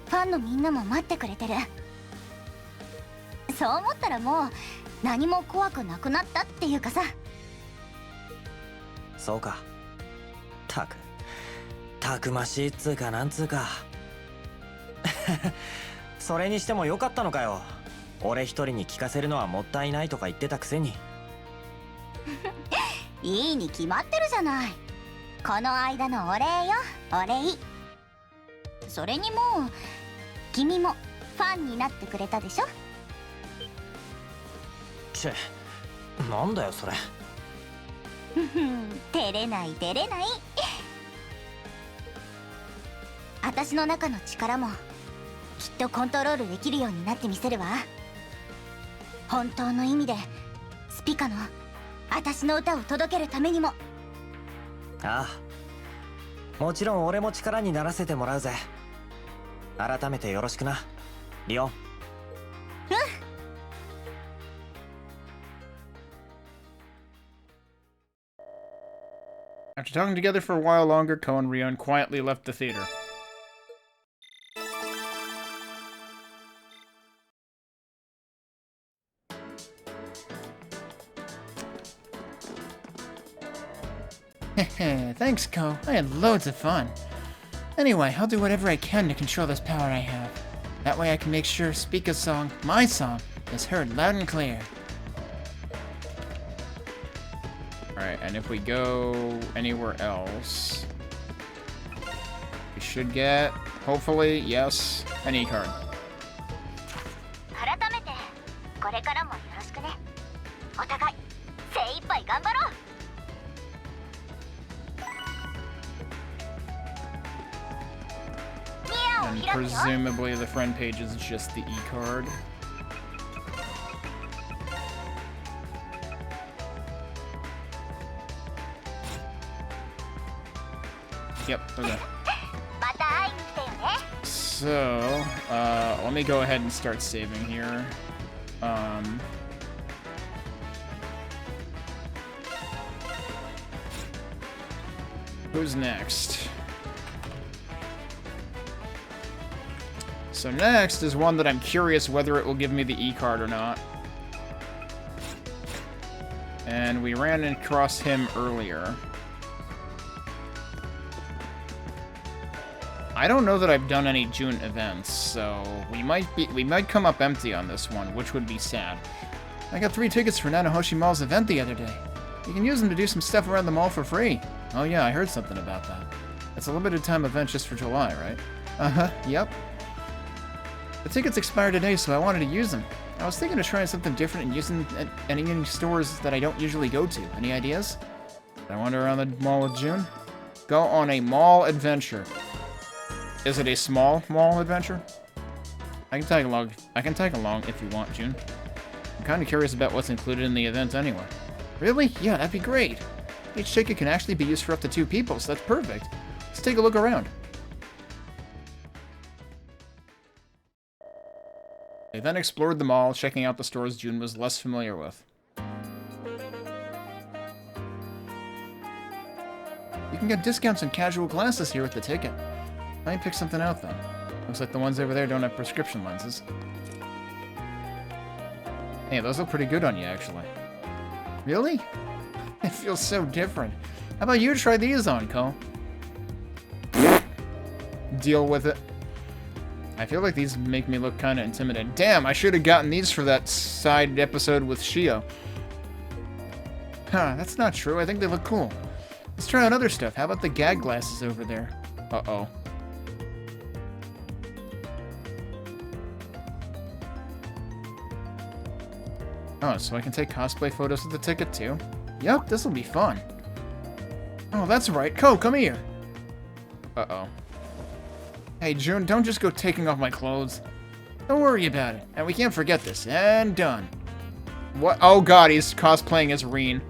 ファンのみんなも待ってくれてる。そう思ったらもう何も怖くなくなったっていうかさ。そうか。たくましいっつうかなんつうか。それにしてもよかったのかよ。俺一人に聞かせるのはもったいないとか言ってたくせに。いいに決まってるじゃない。この間のお礼よ、お礼。それにもう君もファンになってくれたでしょ。チェ、なんだよそれ。照れない照れない。私の中の力もきっとコントロールできるようになってみせるわ。本当の意味でスピカの私の歌を届けるためにも。ああ、もちろん俺も力にならせてもらうぜ。改めてよろしくな、リオン。After talking together for a while longer, Ko and Rion quietly left the theater. Thanks, Ko. I had loads of fun. Anyway, I'll do whatever I can to control this power I have. That way I can make sure Spica's song, my song, is heard loud and clear. Alright, and if we go anywhere else, we should get, hopefully, yes, an E-card. 改めてこれからもよろしくね。お互い精一杯頑張ろう。 And presumably the friend page is just the E-card. Yep, okay. So, let me go ahead and start saving here. Who's next? So next is one that I'm curious whether it will give me the E-card or not. And we ran across him earlier. I don't know that I've done any June events, so we might come up empty on this one, which would be sad. I got 3 tickets for Nanahoshi Mall's event the other day. You can use them to do some stuff around the mall for free. Oh yeah, I heard something about that. It's a limited time event just for July, right? Uh-huh, yep. The tickets expire today, so I wanted to use them. I was thinking of trying something different and using any stores that I don't usually go to. Any ideas? I wander around the mall with June? Go on a mall adventure. Is it a small mall adventure? I can tag along if you want, June. I'm kind of curious about what's included in the event anyway. Really? Yeah, that'd be great. Each ticket can actually be used for up to 2 people, so that's perfect. Let's take a look around. They then explored the mall, checking out the stores June was less familiar with. You can get discounts on casual glasses here with the ticket. I might pick something out then. Looks like the ones over there don't have prescription lenses. Hey, those look pretty good on you, actually. Really? It feels so different. How about you try these on, Cole? Deal with it. I feel like these make me look kind of intimidated. Damn, I should have gotten these for that side episode with Shio. Huh, that's not true. I think they look cool. Let's try on other stuff. How about the gag glasses over there? Uh-oh. Oh, so I can take cosplay photos with the ticket too? Yep, this'll be fun. Oh, that's right. Ko, come here. Uh-oh. Hey, June, don't just go taking off my clothes. Don't worry about it. And we can't forget this. And done. What? Oh god, he's cosplaying as Reen.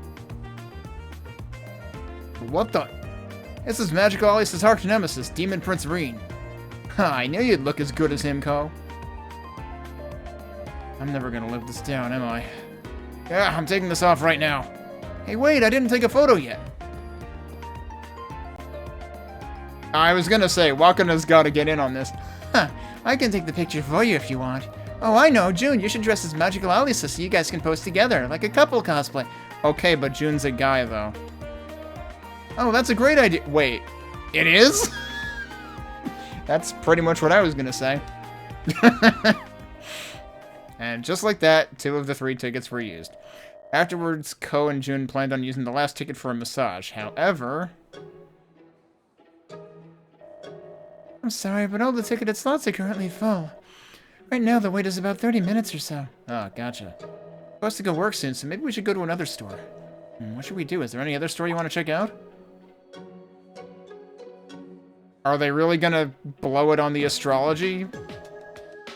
What the? This is Magical Alice's arch nemesis, Demon Prince Reen. Ha, I knew you'd look as good as him, Ko. I'm never gonna live this down, am I? Yeah, I'm taking this off right now. Hey, wait, I didn't take a photo yet. I was gonna say, Wakana's gotta get in on this. Huh, I can take the picture for you if you want. Oh, I know, June, you should dress as Magical Alice so you guys can pose together, like a couple cosplay. Okay, but June's a guy, though. Oh, that's a great idea. Wait, it is? That's pretty much what I was gonna say. And just like that, 2 of the 3 tickets were used. Afterwards, Ko and June planned on using the last ticket for a massage. However... I'm sorry, but all the ticketed slots are currently full. Right now, the wait is about 30 minutes or so. Oh, gotcha. I'm supposed to go work soon, so maybe we should go to another store. What should we do? Is there any other store you want to check out? Are they really gonna blow it on the astrology?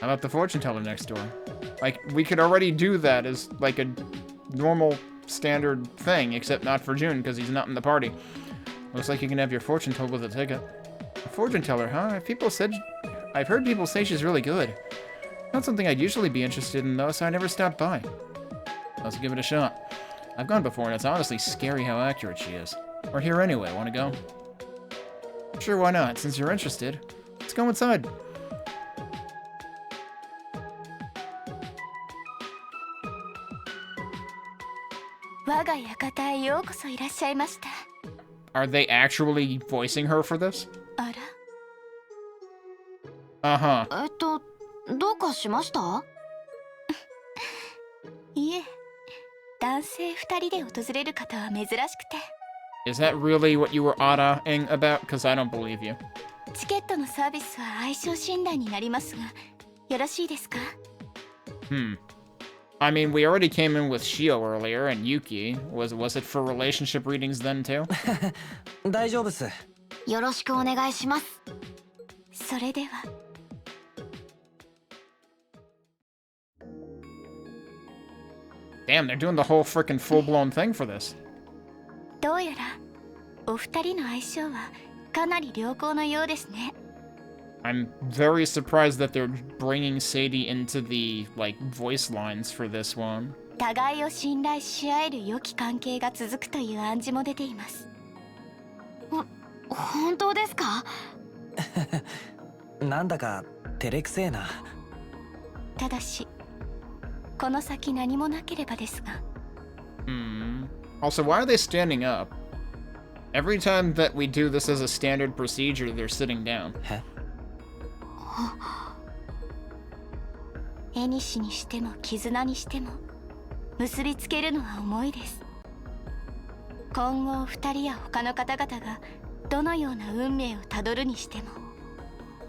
How about the fortune teller next door? Like, we could already do that as, like, a normal, standard thing, except not for June, because he's not in the party. Looks like you can have your fortune told with a ticket. A fortune teller, huh? I've heard people say she's really good. Not something I'd usually be interested in, though, so I never stopped by. Let's give it a shot. I've gone before, and it's honestly scary how accurate she is. We're here anyway. Want to go? Sure, why not? Since you're interested. Let's go inside. Are they actually voicing her for this? Uh-huh. どうかしました?男性2人で訪れる方は珍しくて。 Is that really what you were ahhing about? Because I don't believe you. チケットのサービスは相性診断になりますが、よろしいですか？ I mean, we already came in with Shio earlier, and Yuki. Was it for relationship readings then, too? 大丈夫っす。よろしくお願いします。それでは。Damn, they're doing the whole frickin' full-blown thing for this. どうやらお二人の相性はかなり良好のようですね。 I'm very surprised that they're bringing Sadie into the, like, voice lines for this one. 互いを信頼し合える良き関係が続くという暗示も出ています。本当ですか？なんだか照れくせえな。ただしこの先何もなければですが。Also, why are they standing up? Every time that we do this as a standard procedure, they're sitting down. 絵にしにしても絆にしても結びつけるのは重いです。今後二人や他の方々がどのような運命をたどるにしても、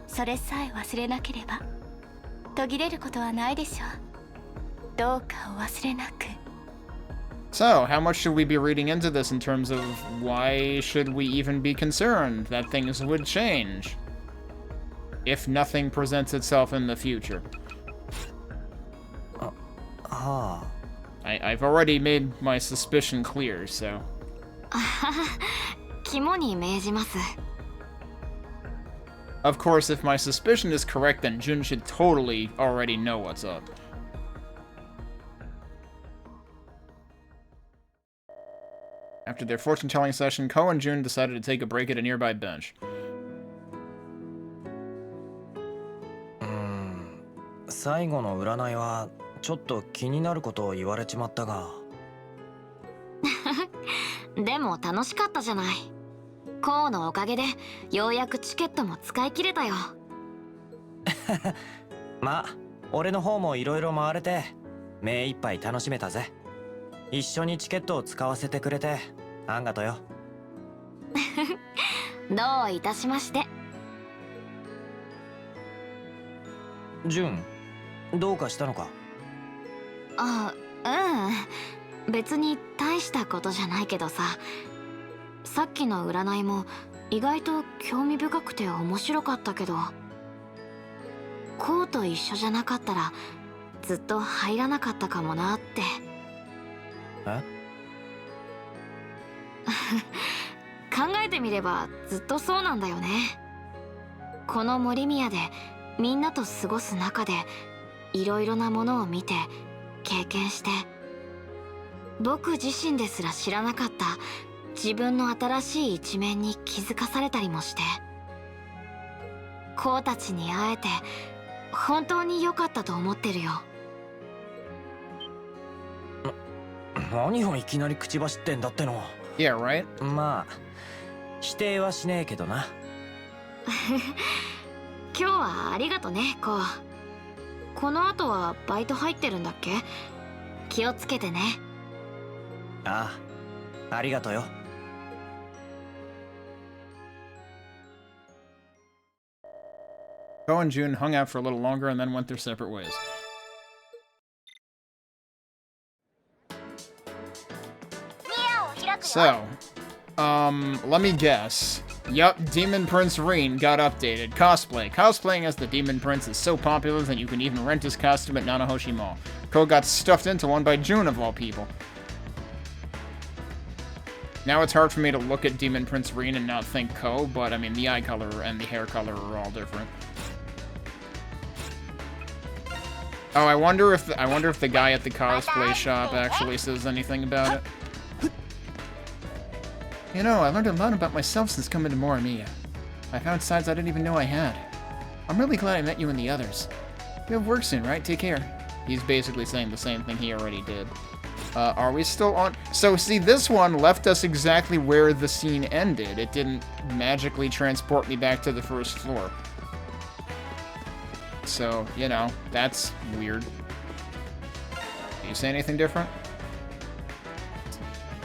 それさえ忘れなければ途切れることはないでしょう。どうかお忘れなく。 So, how much should we be reading into this in terms of why should we even be concerned that things would change if nothing presents itself in the future? I've already made my suspicion clear, so... 肝に銘じます。 Of course, if my suspicion is correct, then Jun should totally already know what's up. After their fortune-telling session, Ko and Jun decided to take a break at a nearby bench. 最後の占いはちょっと気になることを言われちまったが。でも楽しかったじゃない。コウのおかげでようやくチケットも使い切れたよ。まあ俺の方もいろいろ回れて目いっぱい楽しめたぜ。一緒にチケットを使わせてくれてあんがとよ。どういたしまして。ジュン、どうかしたのか？あ、うん。別に大したことじゃないけどさ。さっきの占いも意外と興味深くて面白かったけど、コウと一緒じゃなかったらずっと入らなかったかもなって。え？考えてみればずっとそうなんだよね。この森宮でみんなと過ごす中でいろいろなものを見て経験して、僕自身ですら知らなかった自分の新しい一面に気づかされたりもして、コウたちに会えて本当に良かったと思ってるよ。何をいきなり口走ってんだっての。Yeah, right? まあ否定はしねえけどな。今日はありがとね、コウ。この後はバイト入ってるんだっけ？気をつけてね。ああ、ありがとよ。Ko and Jun hung out for a little longer and then went their separate ways. So, let me guess. Yup, Demon Prince Reen got updated. Cosplay. Cosplaying as the Demon Prince is so popular that you can even rent his costume at Nanahoshi Mall. Ko got stuffed into one by Jun, of all people. Now it's hard for me to look at Demon Prince Reen and not think Ko, but I mean, the eye color and the hair color are all different. Oh, I wonder if the guy at the cosplay shop actually says anything about it. You know, I learned a lot about myself since coming to Morimiya. I found sides I didn't even know I had. I'm really glad I met you and the others. You have work soon, right? Take care. He's basically saying the same thing he already did. Are we still on? So, see, this one left us exactly where the scene ended. It didn't magically transport me back to the first floor. So, you know, that's weird. Do you say anything different?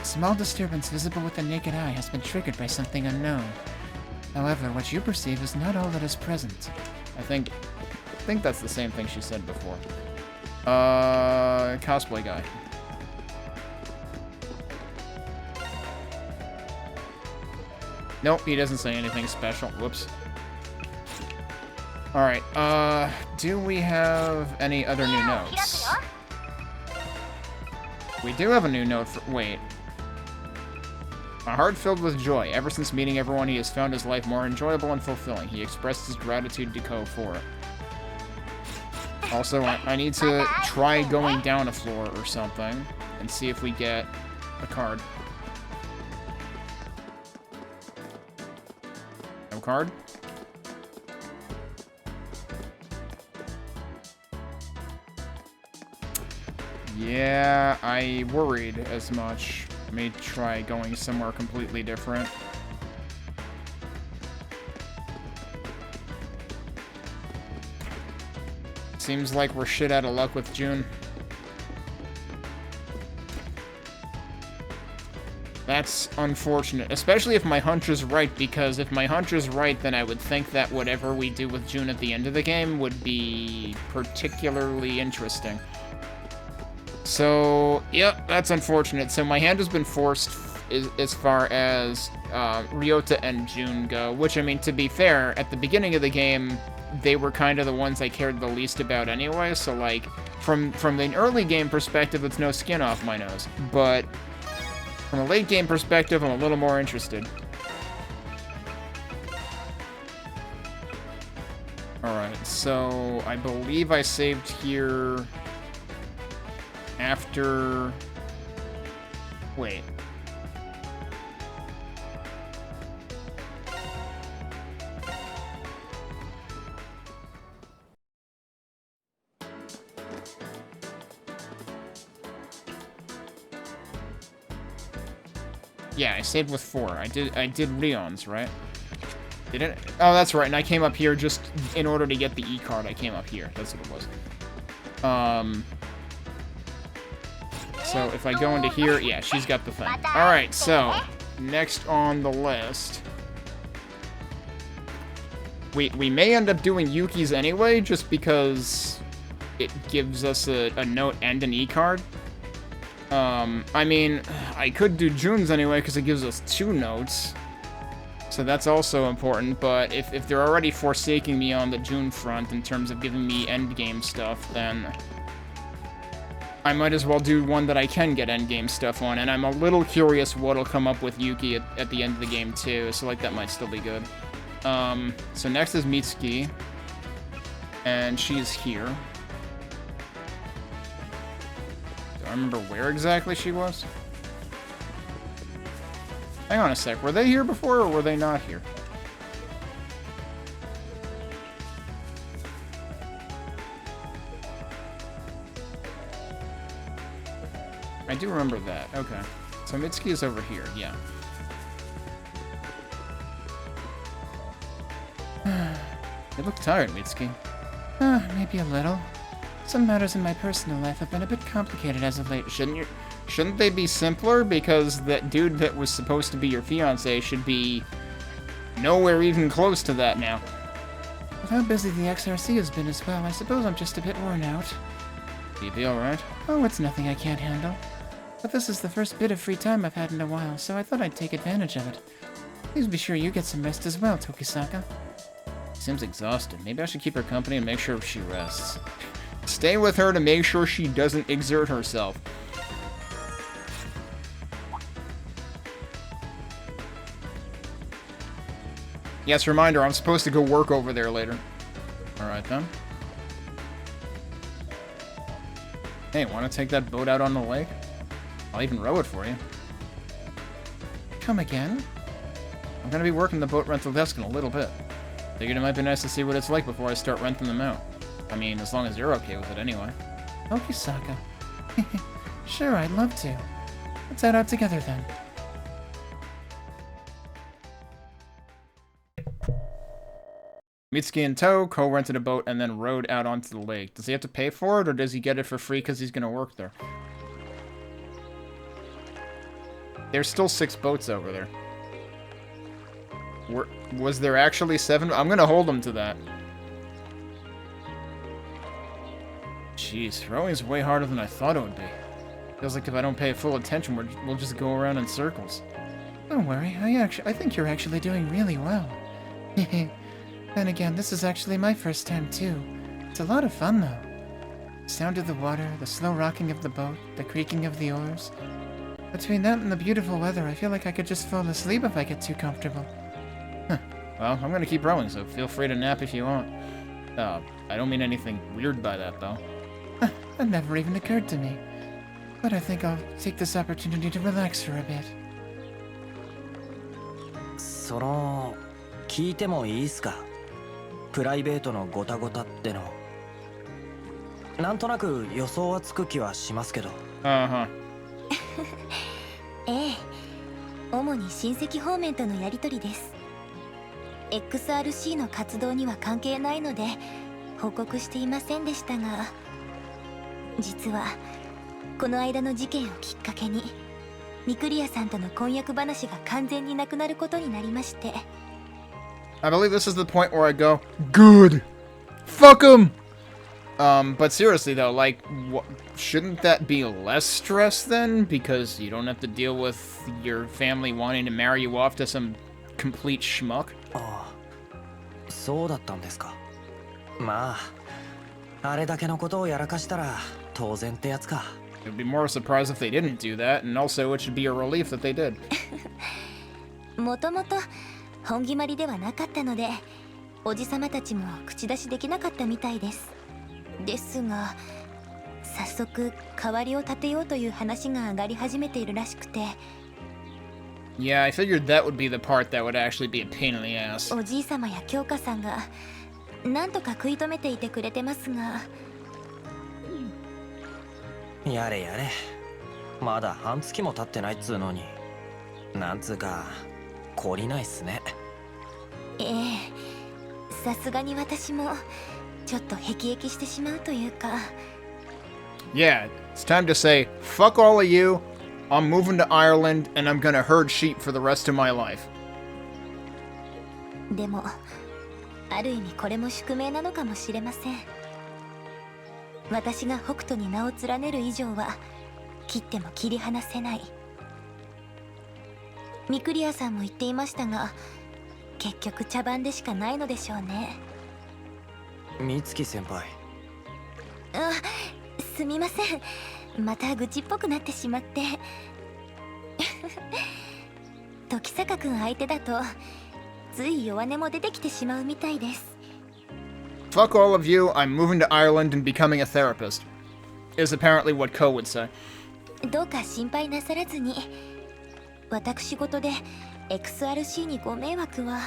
A small disturbance visible with the naked eye has been triggered by something unknown. However, what you perceive is not all that is present. I think that's the same thing she said before. Cosplay guy. Nope, he doesn't say anything special. Whoops. Alright, do we have any other new notes? We do have a new note for- wait. A heart filled with joy. Ever since meeting everyone, he has found his life more enjoyable and fulfilling. He expressed his gratitude to Ko for it. Also, I need to try going down a floor or something and see if we get a card. No card? Yeah, I worried as much. I may try going somewhere completely different. Seems like we're shit out of luck with June. That's unfortunate, especially if my hunch is right, because if my hunch is right, then I would think that whatever we do with June at the end of the game would be particularly interesting. So, yep, that's unfortunate. So my hand has been forced as far as Ryota and June go, which, I mean, to be fair, at the beginning of the game, they were kind of the ones I cared the least about anyway, so, like, from the early game perspective, it's no skin off my nose. But from a late game perspective, I'm a little more interested. Alright, so I believe I saved here after... Wait. Yeah, I saved with 4. I did Leon's, right? Did it? Oh, that's right. And I came up here just in order to get the E card. I came up here. That's what it was. So if I go into here, yeah, she's got the thing. All right. So next on the list, we may end up doing Yuki's anyway, just because it gives us a note and an E card. I mean, I could do June's anyway, because it gives us 2 notes. So that's also important, but if they're already forsaking me on the June front in terms of giving me endgame stuff, then I might as well do one that I can get endgame stuff on, and I'm a little curious what'll come up with Yuki at the end of the game, too, so, like, that might still be good. So next is Mitsuki, and she's here. I remember where exactly she was. Hang on a sec. Were they here before, or were they not here? I do remember that. Okay. So Mitsuki is over here. Yeah. You look tired, Mitsuki. Maybe a little. Some matters in my personal life have been a bit complicated as of late. Shouldn't they be simpler? Because that dude that was supposed to be your fiancé should be nowhere even close to that now. With how busy the XRC has been as well, I suppose I'm just a bit worn out. You be alright? Oh, it's nothing I can't handle. But this is the first bit of free time I've had in a while, so I thought I'd take advantage of it. Please be sure you get some rest as well, Tokisaka. Seems exhausted. Maybe I should keep her company and make sure she rests. Stay with her to make sure she doesn't exert herself. Yes, reminder, I'm supposed to go work over there later. Alright then. Hey, want to take that boat out on the lake? I'll even row it for you. Come again? I'm gonna be working the boat rental desk in a little bit. Figured it might be nice to see what it's like before I start renting them out. I mean, as long as you're okay with it anyway. Okisaka. Sure, I'd love to. Let's head out together then. Mitsuki in tow, Ko rented a boat, and then rowed out onto the lake. Does he have to pay for it, or does he get it for free because he's gonna work there? There's still 6 boats over there. Was there actually 7? I'm gonna hold them to that. Jeez, rowing's way harder than I thought it would be. Feels like if I don't pay full attention, we'll just go around in circles. Don't worry, I think you're actually doing really well. Then again, this is actually my first time too. It's a lot of fun though. The sound of the water, the slow rocking of the boat, the creaking of the oars. Between that and the beautiful weather, I feel like I could just fall asleep if I get too comfortable. Huh. Well, I'm gonna keep rowing, so feel free to nap if you want. I don't mean anything weird by that, though. That never even occurred to me. But I think I'll take this opportunity to relax for a bit. 聞いてもいいっすか？プライベートのゴタゴタっての。なんとなく予想はつく気はしますけど。ええ、主に親戚方面とのやり取りです。XRC の活動には関係ないので報告していませんでしたが、実はこの間の事件をきっかけにミクリアさんとの婚約話が完全になくなることになりまして。I believe this is the point where I go, good! Fuck him! But seriously though, like, shouldn't that be less stress then? Because you don't have to deal with your family wanting to marry you off to some complete schmuck? ああ、そうだったんですか。まあ、あれだけのことをやらかしたら当然ってやつか。It would be more surprised if they didn't do that, and also it should be a relief that they did. もともと本決まりではなかったので、おじさまたちも口出しできなかったみたいです。ですが、早速代わりを立てようという話が上がり始めているらしくて。Yeah, I figured that would be the part that would actually be a pain in the ass. おじいさまや京香さんがなんとか食い止めていてくれてますが。やれやれ。まだ半月も経ってないっつうのに。なんつうか、懲りないっすね。ええ、さすがに私もちょっと辟易してしまうというか。Yeah, it's time to say, fuck all of you, I'm moving to Ireland, and I'm gonna herd sheep for the rest of my life. でも、ある意味これも宿命なのかもしれません。私が北斗に名を連ねる以上は、切っても切り離せない。ミクリアさんも言っていましたが、結局茶番でしかないのでしょうね。美月先輩。あ、すみません。また愚痴っぽくなってしまって。時坂くん相手だと、つい弱音も出てきてしまうみたいです。Fuck all of you, I'm moving to Ireland and becoming a therapist, is apparently what Ko would say. どうか心配なさらずに。私事で XRC にご迷惑は。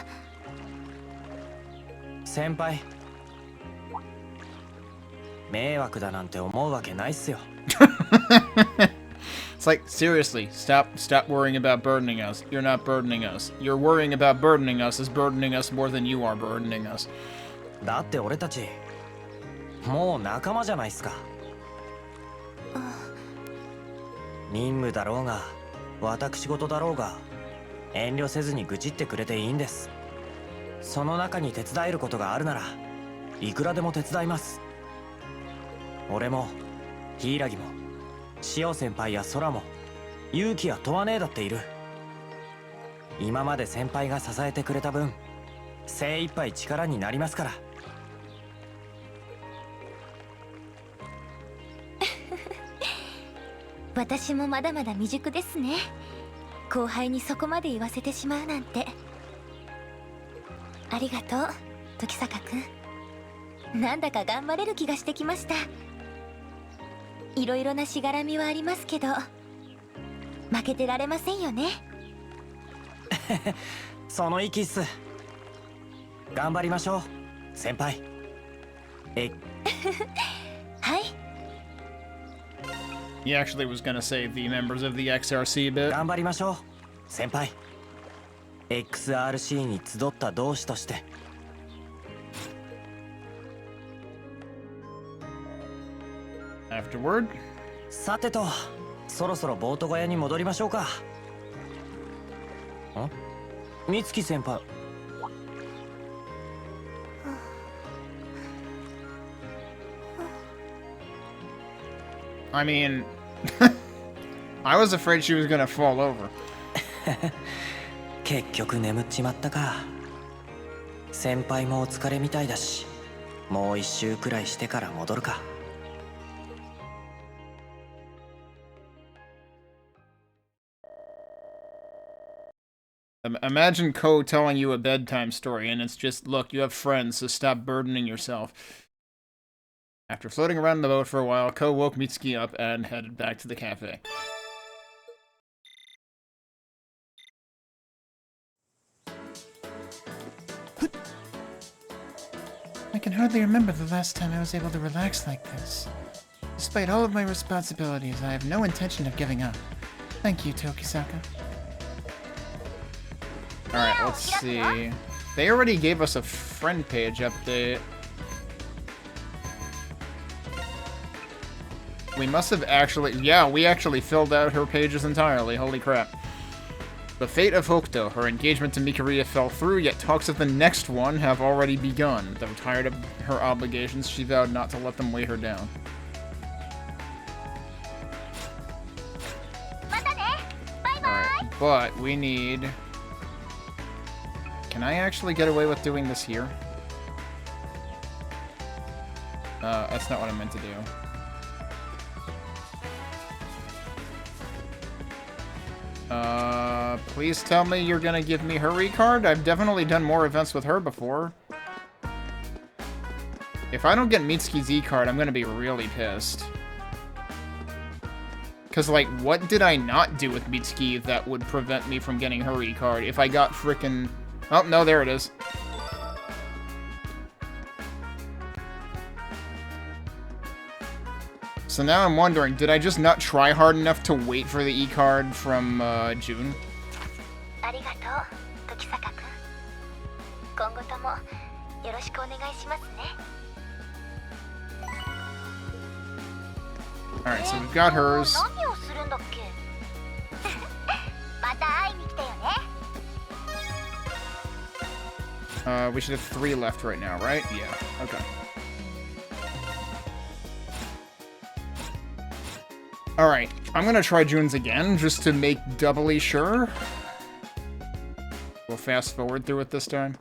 先輩。迷惑だなんて思うわけないっすよ。It's like, seriously, stop worrying about burdening us. You're not burdening us. You're worrying about burdening us is burdening us more than you are burdening us. だって俺たち、もう仲間じゃないっすか。任務だろうが、私事だろうが、遠慮せずに愚痴ってくれていいんです。その中に手伝えることがあるなら、いくらでも手伝います。俺も、柊も、塩先輩や空も、勇気や問わねえだっている。今まで先輩が支えてくれた分、精一杯力になりますから。私もまだまだ未熟ですね。後輩にそこまで言わせてしまうなんて。ありがとう、時坂くん。なんだか頑張れる気がしてきました。いろいろなしがらみはありますけど、負けてられませんよね。その意気っす。頑張りましょう、先輩。はい。He actually was gonna say the members of the XRC bit. 頑張りましょう、先輩。XRC に集った同志として。Afterward. さてと、そろそろボート小屋に戻りましょうか。Huh? Mitsuki senpai. I mean, I was afraid she was gonna fall over. 結局眠っちまったか。先輩もお疲れみたいだし、もう一周くらいしてから戻るか。Imagine Ko telling you a bedtime story, and it's just, look, you have friends, so stop burdening yourself. After floating around the boat for a while, Ko woke Mitsuki up and headed back to the cafe. I can hardly remember the last time I was able to relax like this. Despite all of my responsibilities, I have no intention of giving up. Thank you, Tokisaka. Alright, let's see. They already gave us a friend page update. We must have actually... Yeah, we actually filled out her pages entirely. Holy crap. The fate of Hokuto. Her engagement to Mikuriya fell through, yet talks of the next one have already begun. Though tired of her obligations, she vowed not to let them weigh her down. Alright, but we need... Can I actually get away with doing this here? That's not what I meant to do. Please tell me you're gonna give me her e-card? I've definitely done more events with her before. If I don't get Mitsuki's e-card, I'm gonna be really pissed. Cause, like, what did I not do with Mitsuki that would prevent me from getting her e-card if I got frickin'... Oh, no, there it is. So now I'm wondering, did I just not try hard enough to wait for the e-card from, June? Alright, so we've got hers. We should have 3 left right now, right? Yeah, okay. Alright, I'm gonna try June's again, just to make doubly sure. We'll fast forward through it this time.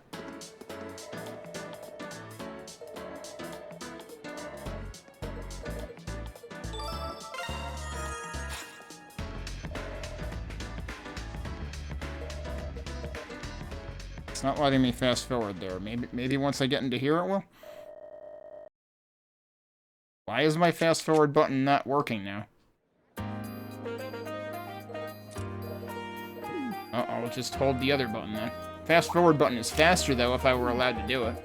It's not letting me fast forward there. Maybe once I get into here it will? Why is my fast forward button not working now? I'll just hold the other button then. Fast forward button is faster though if I were allowed to do it.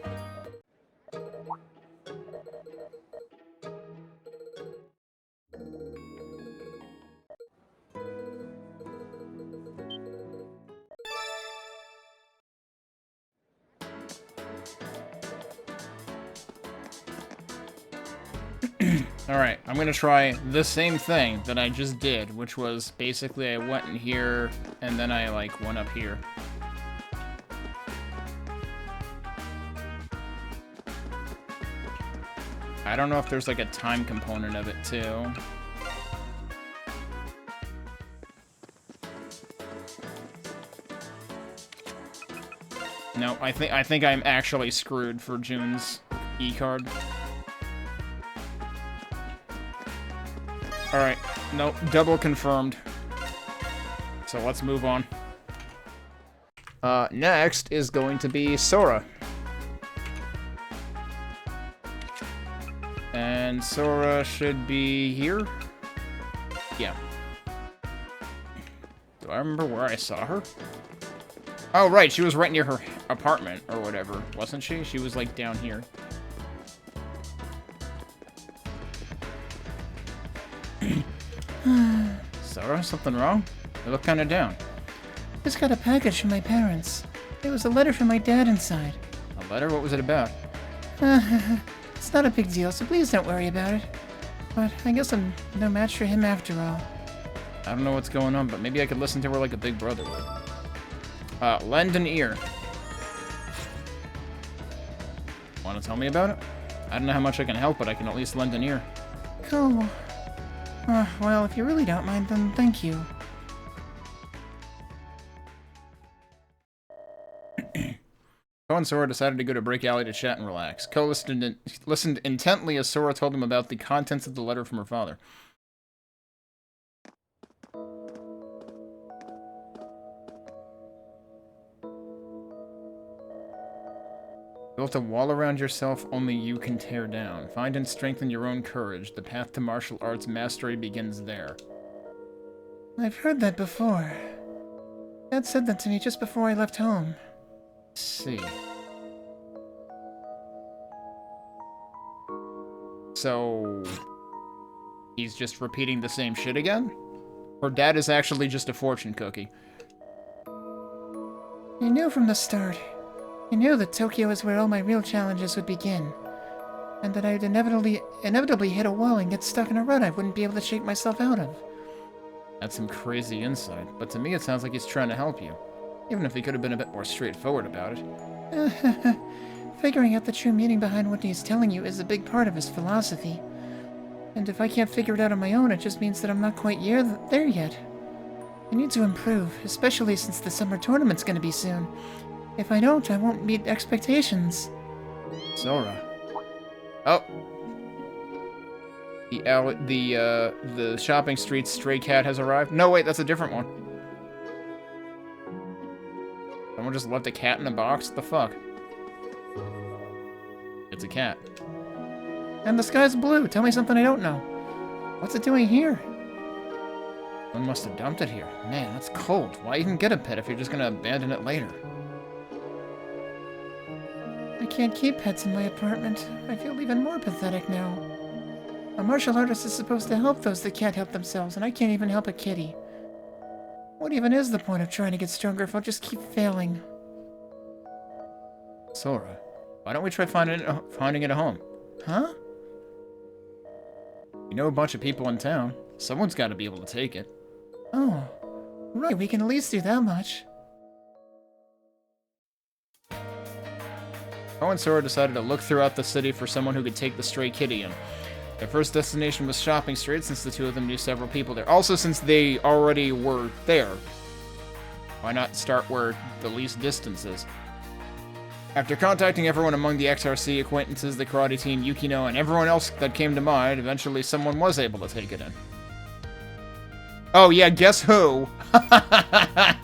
Alright, I'm gonna try the same thing that I just did, which was basically I went in here, and then I, like, went up here. I don't know if there's, like, a time component of it, too. No, I think I'm actually screwed for June's e-card. Alright, nope, double confirmed. So let's move on. Next is going to be Sora. And Sora should be here? Yeah. Do I remember where I saw her? Oh, right, she was right near her apartment, or whatever, wasn't she? She was, like, down here. Sora, something wrong? You look kinda down. Just got a package from my parents. There was a letter from my dad inside. A letter? What was it about? It's not a big deal, so please don't worry about it. But I guess I'm no match for him after all. I don't know what's going on, but maybe I could listen to her like a big brother would. Lend an ear. Want to tell me about it? I don't know how much I can help, but I can at least lend an ear. Cool. Well, if you really don't mind, then thank you. Ko and Sora decided to go to Break Alley to chat and relax. Ko listened intently as Sora told him about the contents of the letter from her father. Built a wall around yourself only you can tear down. Find and strengthen your own courage. The path to martial arts mastery begins there. I've heard that before. Dad said that to me just before I left home. See. So... he's just repeating the same shit again? Or Dad is actually just a fortune cookie? I knew from the start. I knew that Tokyo is where all my real challenges would begin. And that I'd inevitably hit a wall and get stuck in a rut I wouldn't be able to shake myself out of. That's some crazy insight, but to me it sounds like he's trying to help you. Even if he could have been a bit more straightforward about it. Figuring out the true meaning behind what he's telling you is a big part of his philosophy. And if I can't figure it out on my own, it just means that I'm not quite there yet. I need to improve, especially since the summer tournament's gonna be soon. If I don't, I won't meet expectations. Sora. Oh. The shopping street stray cat has arrived. No, wait, that's a different one. Someone just left a cat in a box? What the fuck? It's a cat. And the sky's blue. Tell me something I don't know. What's it doing here? One must have dumped it here. Man, that's cold. Why even get a pet if you're just gonna abandon it later? I can't keep pets in my apartment. I feel even more pathetic now. A martial artist is supposed to help those that can't help themselves, and I can't even help a kitty. What even is the point of trying to get stronger if I'll just keep failing? Sora, why don't we try finding it a home? Huh? You know a bunch of people in town. Someone's got to be able to take it. Oh, right, we can at least do that much. Ko and Sora decided to look throughout the city for someone who could take the stray kitty in. Their first destination was Shopping Street, since the two of them knew several people there. Also, since they already were there, why not start where the least distance is? After contacting everyone among the XRC acquaintances, the karate team, Yukino, and everyone else that came to mind, eventually someone was able to take it in. Oh yeah, guess who? My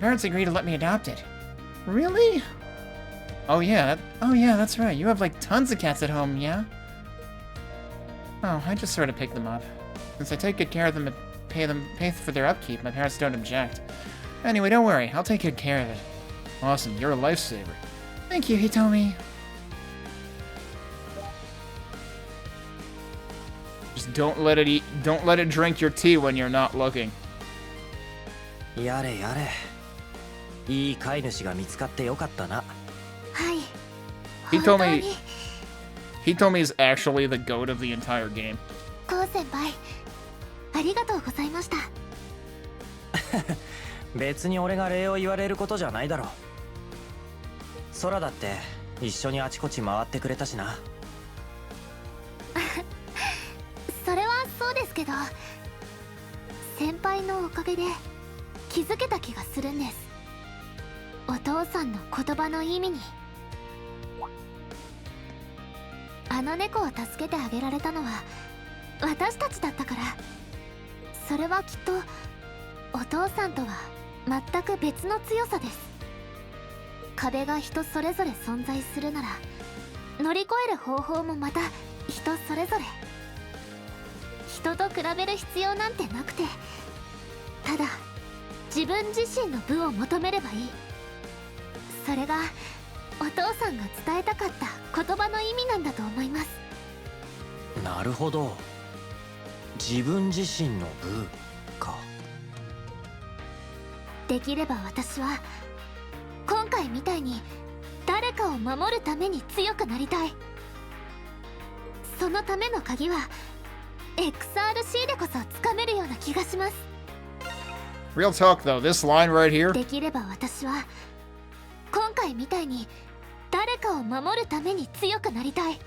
parents agreed to let me adopt it. Really? Oh yeah, that's right. You have like tons of cats at home, yeah? Oh, I just sort of pick them up. Since I take good care of them and pay for their upkeep, my parents don't object. Anyway, don't worry, I'll take good care of it. Awesome, you're a lifesaver. Thank you, Hitomi. Just don't let it drink your tea when you're not looking. Yare yare. いい飼い主が見つかってよかったな。はい。Hitomi is actually the goat of the entire game. コウ先輩、ありがとうございました。別に俺が礼を言われることじゃないだろう。空だって一緒にあちこち回ってくれたしな。それはそうですけど、先輩のおかげで気づけた気がするんです。お父さんの言葉の意味に。あの猫を助けてあげられたのは私たちだったから。それはきっとお父さんとは全く別の強さです。壁が人それぞれ存在するなら、乗り越える方法もまた人それぞれ。人と比べる必要なんてなくて、ただ自分自身の部を求めればいい。それがお父さんが伝えたかった言葉の意味なんだと思います。なるほど。自分自身の部か。できれば私は今回みたいに誰かを守るために強くなりたい。そのための鍵は XRC でこそつかめるような気がします。Real talk though, this line right here. できれば私は今回みたいに誰かを守るために強くなりたい。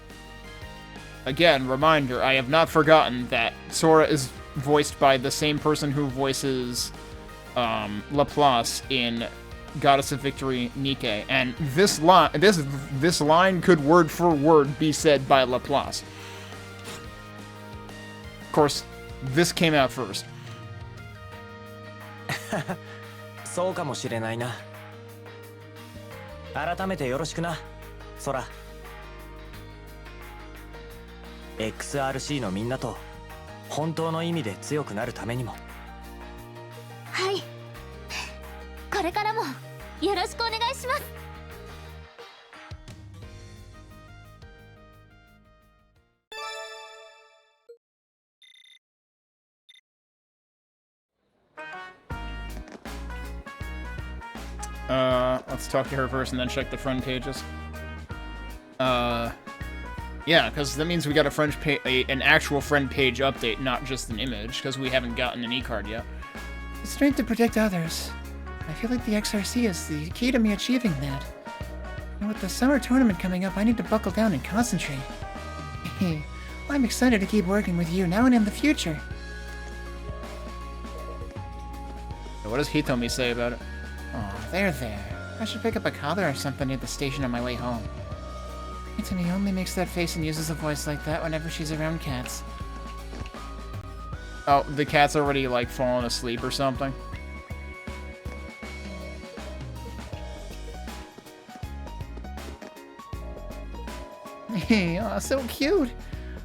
Again, reminder, I have not forgotten that Sora is voiced by the same person who voices Laplace in Goddess of Victory Nike, and this line could word for word be said by Laplace. Of course, this came out first. そうかもしれないな。改めてよろしくな、ソラ。XRC のみんなと本当の意味で強くなるためにも。はい。これからもよろしくお願いします。Let's talk to her first and then check the friend pages. Yeah, because that means we got an actual friend page update, not just an image, because we haven't gotten an e-card yet. The strength to protect others. I feel like the XRC is the key to me achieving that. And with the summer tournament coming up, I need to buckle down and concentrate. I'm excited to keep working with you now and in the future. What does Hitomi say about it? Oh, there. I should pick up a collar or something near the station on my way home. Hitomi only makes that face and uses a voice like that whenever she's around cats. Oh, the cat's already, like, fallen asleep or something? Aw, so cute!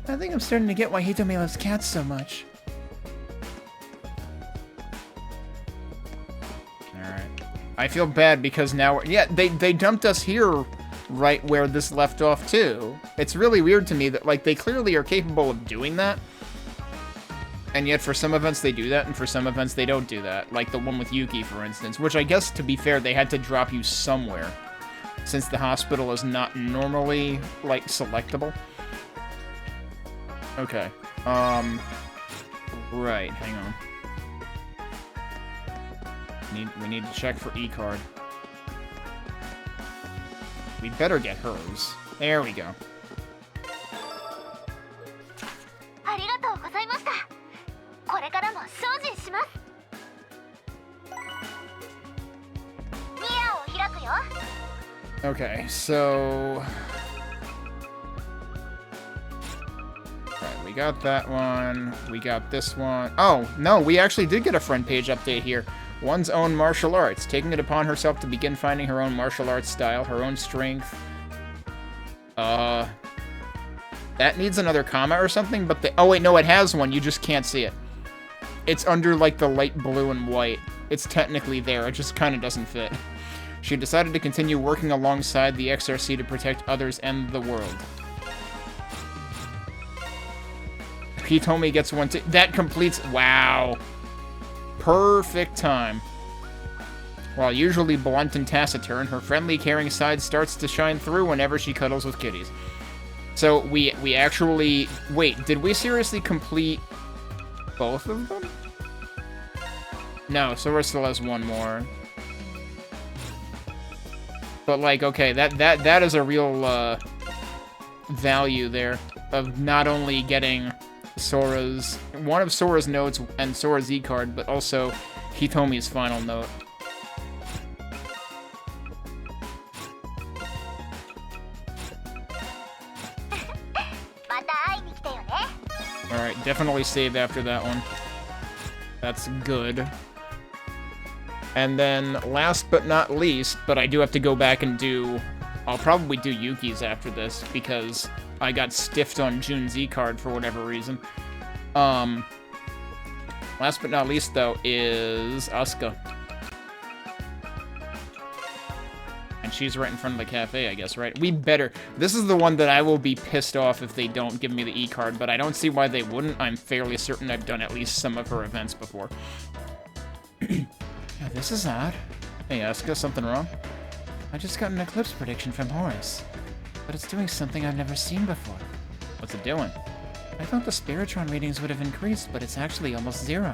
I think I'm starting to get why Hitomi loves cats so much. Alright. I feel bad because now yeah, they dumped us here right where this left off too. It's really weird to me that, like, they clearly are capable of doing that. And yet for some events they do that, and for some events they don't do that. Like the one with Yuki, for instance. Which I guess, to be fair, they had to drop you somewhere. Since the hospital is not normally, like, selectable. Okay. Right, hang on. We need to check for E-card. We better get hers. There we go. ありがとうございました。これからも精進します。ニアを開くよ。 Okay, so... Alright, we got that one. We got this one. Oh, no, we actually did get a friend page update here. One's own martial arts, taking it upon herself to begin finding her own martial arts style, her own strength. That needs another comma or something, but oh wait, no, it has one, you just can't see it. It's under, like, the light blue and white. It's technically there, it just kind of doesn't fit. She decided to continue working alongside the XRC to protect others and the world. Hitomi gets one too. That completes... Wow. Perfect time. While usually blunt and taciturn, her friendly, caring side starts to shine through whenever she cuddles with kitties. So, we actually... Wait, did we seriously complete both of them? No, Sora still has one more. But, like, okay, that is a real, value there of not only getting one of Sora's notes and Sora's E-card, but also Hitomi's final note. Alright, definitely save after that one. That's good. And then, last but not least, but I do have to go back and I'll probably do Yuki's after this, because I got stiffed on Jun's E-card for whatever reason. Last but not least, though, is Asuka. And she's right in front of the cafe, I guess, right? This is the one that I will be pissed off if they don't give me the E-card, but I don't see why they wouldn't. I'm fairly certain I've done at least some of her events before. Yeah, this is odd. Hey, Asuka, something wrong? I just got an eclipse prediction from Horus, but it's doing something I've never seen before. What's it doing? I thought the Spiritron readings would have increased, but it's actually almost zero.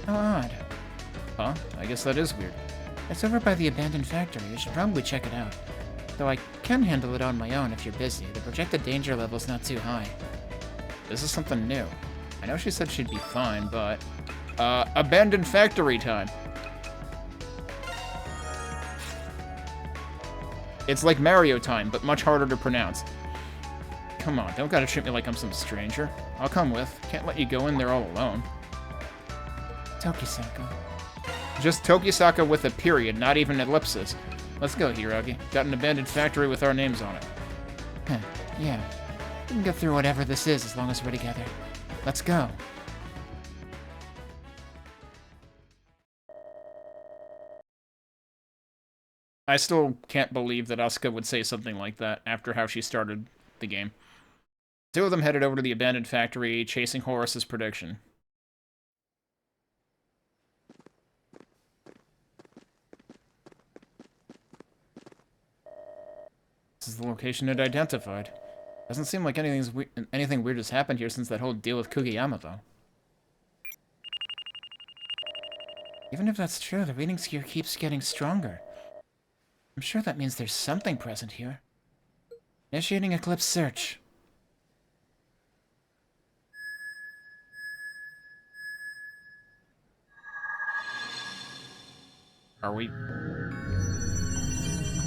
How odd. Huh? I guess that is weird. It's over by the abandoned factory. You should probably check it out. Though I can handle it on my own if you're busy. The projected danger level's not too high. This is something new. I know she said she'd be fine, but... abandoned factory time. It's like Mario time, but much harder to pronounce. Come on, don't gotta treat me like I'm some stranger. I'll come with. Can't let you go in there all alone. Tokisaka. Just Tokisaka with a period, not even ellipsis. Let's go, Hiragi. Got an abandoned factory with our names on it. Huh, yeah. We can get through whatever this is as long as we're together. Let's go. I still can't believe that Asuka would say something like that after how she started the game. Two of them headed over to the abandoned factory, chasing Horace's prediction. This is the location it identified. Doesn't seem like anything weird has happened here since that whole deal with Kugiyama, though. Even if that's true, the readings here keeps getting stronger. I'm sure that means there's something present here. Initiating Eclipse search. Are we?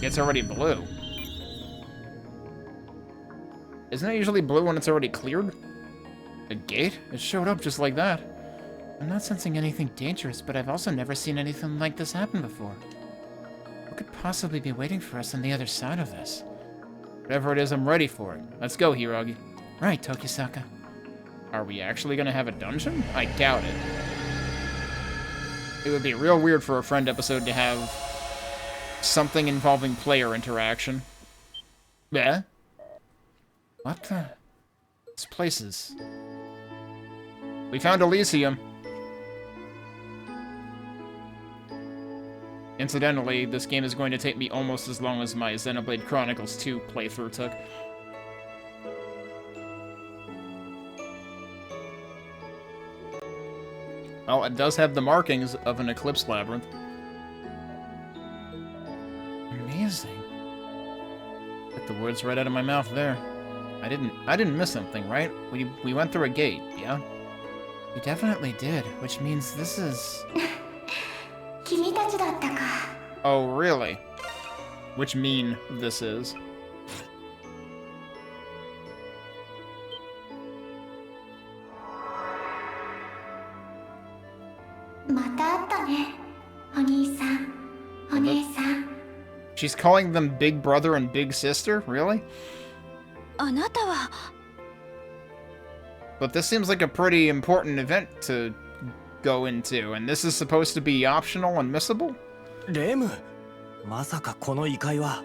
It's already blue. Isn't it usually blue when it's already cleared? A gate? It showed up just like that. I'm not sensing anything dangerous, but I've also never seen anything like this happen before. What could possibly be waiting for us on the other side of this? Whatever it is, I'm ready for it. Let's go, Hiragi. Right, Tokisaka. Are we actually gonna have a dungeon? I doubt it. It would be real weird for a friend episode to have something involving player interaction. Yeah? What the? This place is... We found Elysium. Incidentally, this game is going to take me almost as long as my Xenoblade Chronicles 2 playthrough took. Well, it does have the markings of an Eclipse Labyrinth. Amazing. Get the words right out of my mouth there. I didn't miss something, right? We went through a gate, yeah? You definitely did, which means this is... Oh, really? Which mean this is? She's calling them big brother and big sister? Really? But this seems like a pretty important event to go into, and this is supposed to be optional and missable? Rem, まさかこの異界は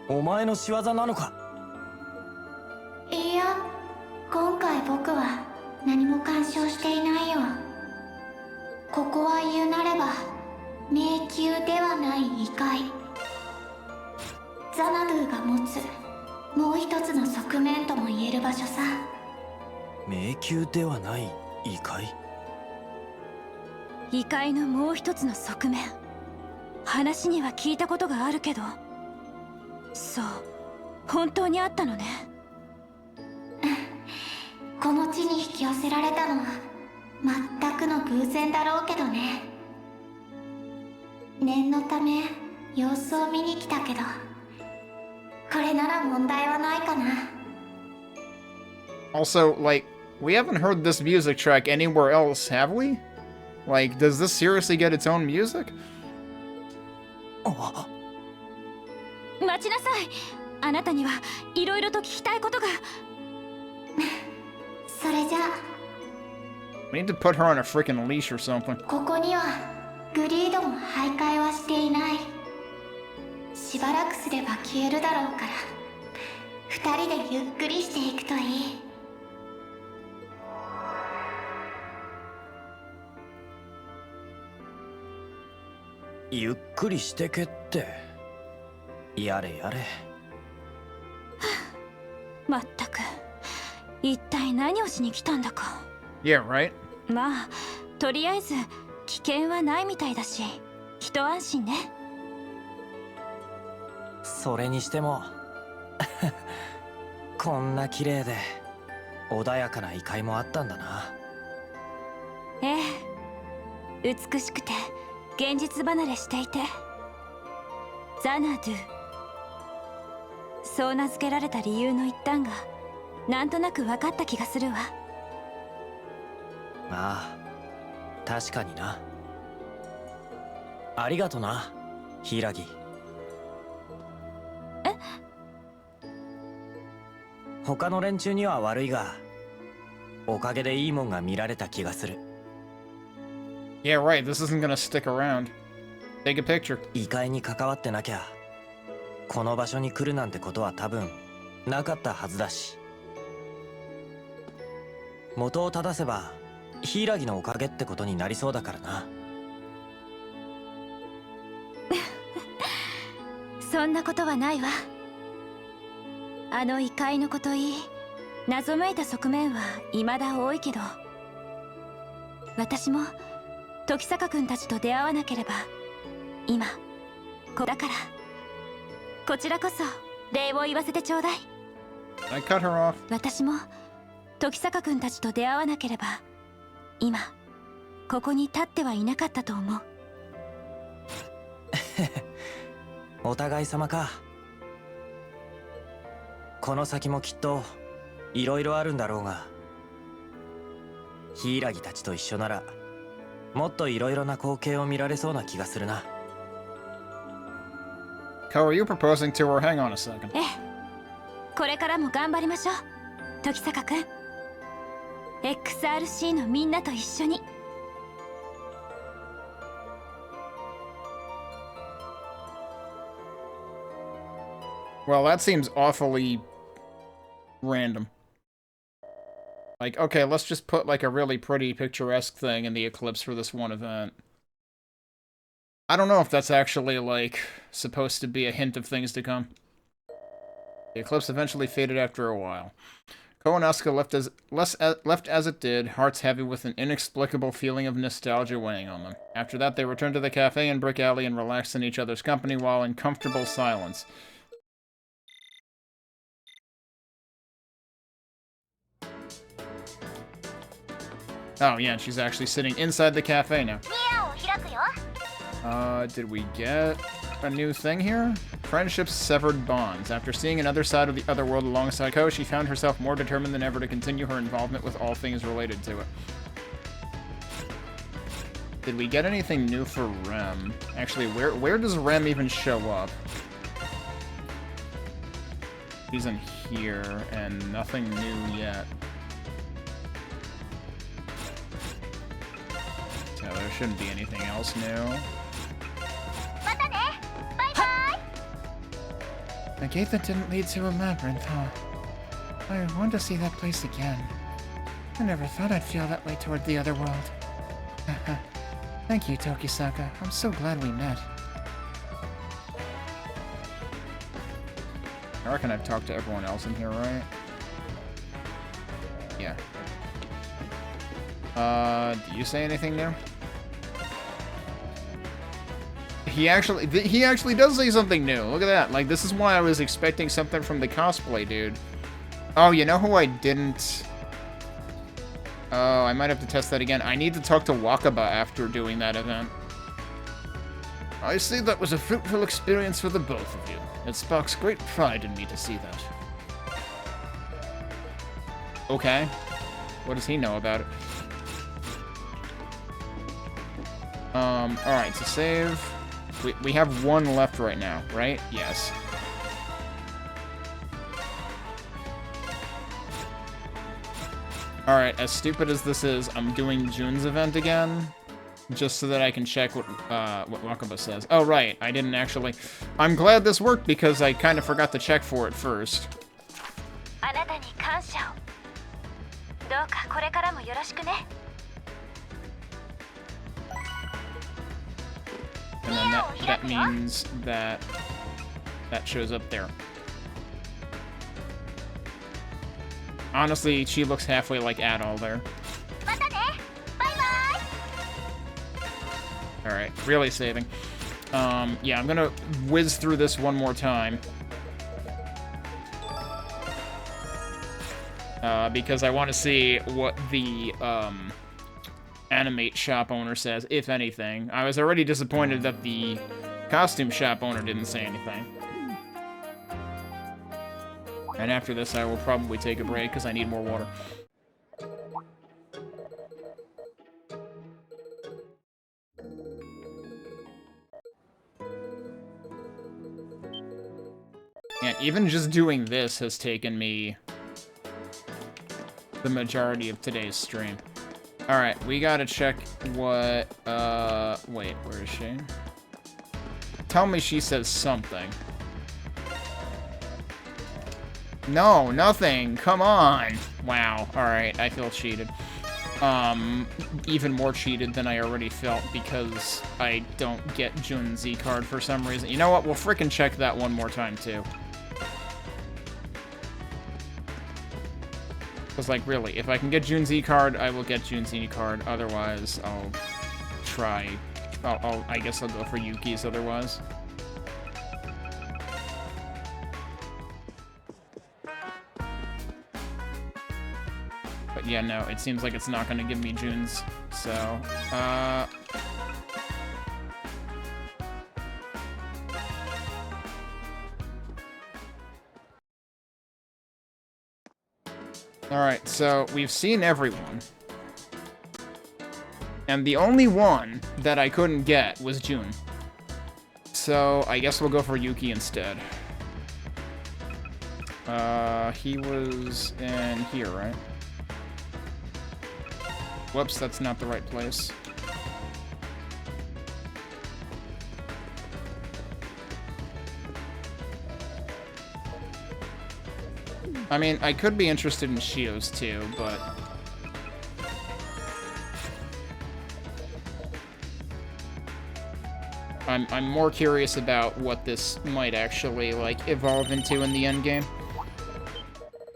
お前の仕業なのか? いや、今回僕は何も干渉していないよ。ここは言うなれば迷宮ではない異界。ザナドゥが持つもう一つの側面とも言える場所さ。迷宮ではない異界？異界のもう一つの側面。話には聞いたことがあるけど、そう本当にあったのね。この地に引き寄せられたのは全くの偶然だろうけどね。念のため様子を見に来たけど、これなら問題はないかな。Also, like, we haven't heard this music track anywhere else, have we? Like, does this seriously get its own music? 待ちなさい。あなたにはいろいろと聞きたいことが。それじゃあ。We need to put her on a freaking leash or something. ここにはグリードも徘徊はしていない。しばらくすれば消えるだろうから、二人でゆっくりしていくといい。ゆっくりしてけって。やれやれ。まったく、一体何をしに来たんだか。Yeah, right? まあ、とりあえず危険はないみたいだし、一安心ね。それにしてもこんな綺麗で穏やかな異界もあったんだな。ええ、美しくて現実離れしていて、ザナドゥ、そう名付けられた理由の一端がなんとなく分かった気がするわ。ああ、確かにな。ありがとな、柊。え？他の連中には悪いが、おかげでいいもんが見られた気がする。Yeah, right. This isn't gonna stick around. Take a picture. 異界に関わってなきゃ、この場所に来るなんてことは多分なかったはずだし。元を正せば柊のおかげってことになりそうだからな。そんなことはないわ。あの異界のこといい、謎めいた側面は未だ多いけど、私も時坂君たちと出会わなければ今だから、こちらこそ礼を言わせてちょうだい。 I cut her off. 私も時坂君たちと出会わなければ今ここに立ってはいなかったと思う。お互い様か。この先もきっといろいろあるんだろうが、柊たちと一緒ならもっといろいろな光景を見られそうな気がするな。How are you proposing to her? Hang on a second. ええ、これからも頑張りましょう、時坂君。XRC のみんなと一緒に。Well, that seems awfully random. Like, okay, let's just put like a really pretty picturesque thing in the eclipse for this one event. I don't know if that's actually like supposed to be a hint of things to come. The eclipse eventually faded after a while. Ko and Asuka left as it did, hearts heavy with an inexplicable feeling of nostalgia weighing on them. After that, they returned to the cafe in Brick Alley and relaxed in each other's company while in comfortable silence. Oh yeah, she's actually sitting inside the cafe now. Did we get a new thing here? Friendship's severed bonds. After seeing another side of the other world alongside Ko, she found herself more determined than ever to continue her involvement with all things related to it. Did we get anything new for Rem? Actually, where does Rem even show up? She's in here, and nothing new yet. So there shouldn't be anything else new. A gate that didn't lead to a labyrinth, huh? I want to see that place again. I never thought I'd feel that way toward the other world. Thank you, Tokisaka. I'm so glad we met. I reckon I've talked to everyone else in here, right? Yeah. Do you say anything new? He actually does say something new. Look at that. Like, this is why I was expecting something from the cosplay dude. Oh, you know who I didn't... Oh, I might have to test that again. I need to talk to Wakaba after doing that event. I see that was a fruitful experience for the both of you. It sparks great pride in me to see that. Okay. What does he know about it? Alright, so save... We have one left right now, right? Yes. Alright, as stupid as this is, I'm doing Jun's event again, just so that I can check what Wakaba says. Oh, right, I didn't actually... I'm glad this worked, because I kind of forgot to check for it first. And then that means that shows up there. Honestly, she looks halfway like Adol there. Alright, really saving. Yeah, I'm gonna whiz through this one more time. Because I want to see what the, animate shop owner says, if anything. I was already disappointed that the costume shop owner didn't say anything. And after this, I will probably take a break, because I need more water. And even just doing this has taken me the majority of today's stream. Alright, we gotta check what, wait, where is she? Tell me she says something. No, nothing, come on! Wow, alright, I feel cheated. Even more cheated than I already felt because I don't get Jun Z card for some reason. You know what, we'll frickin' check that one more time too. Because, like, really, if I can get Jun Z card, I will get Jun Z card. Otherwise, I'll try. I guess I'll go for Yuki's otherwise. But yeah, no, it seems like it's not going to give me Jun's. So, Alright, so we've seen everyone. And the only one that I couldn't get was Jun. So I guess we'll go for Yuki instead. He was in here, right? Whoops, that's not the right place. I mean, I could be interested in Shio's too, but... I'm more curious about what this might actually, like, evolve into in the endgame.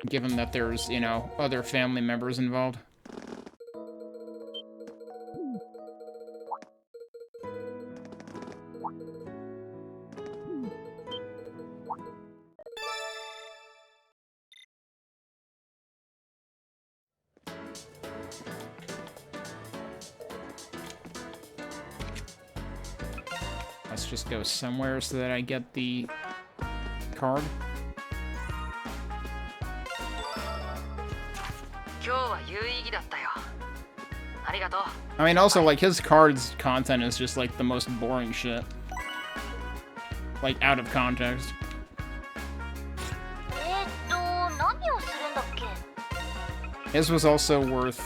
Given that there's, you know, other family members involved. Let's just go somewhere so that I get the card. I mean, also, like, his card's content is just, like, the most boring shit. Like, out of context. His was also worth,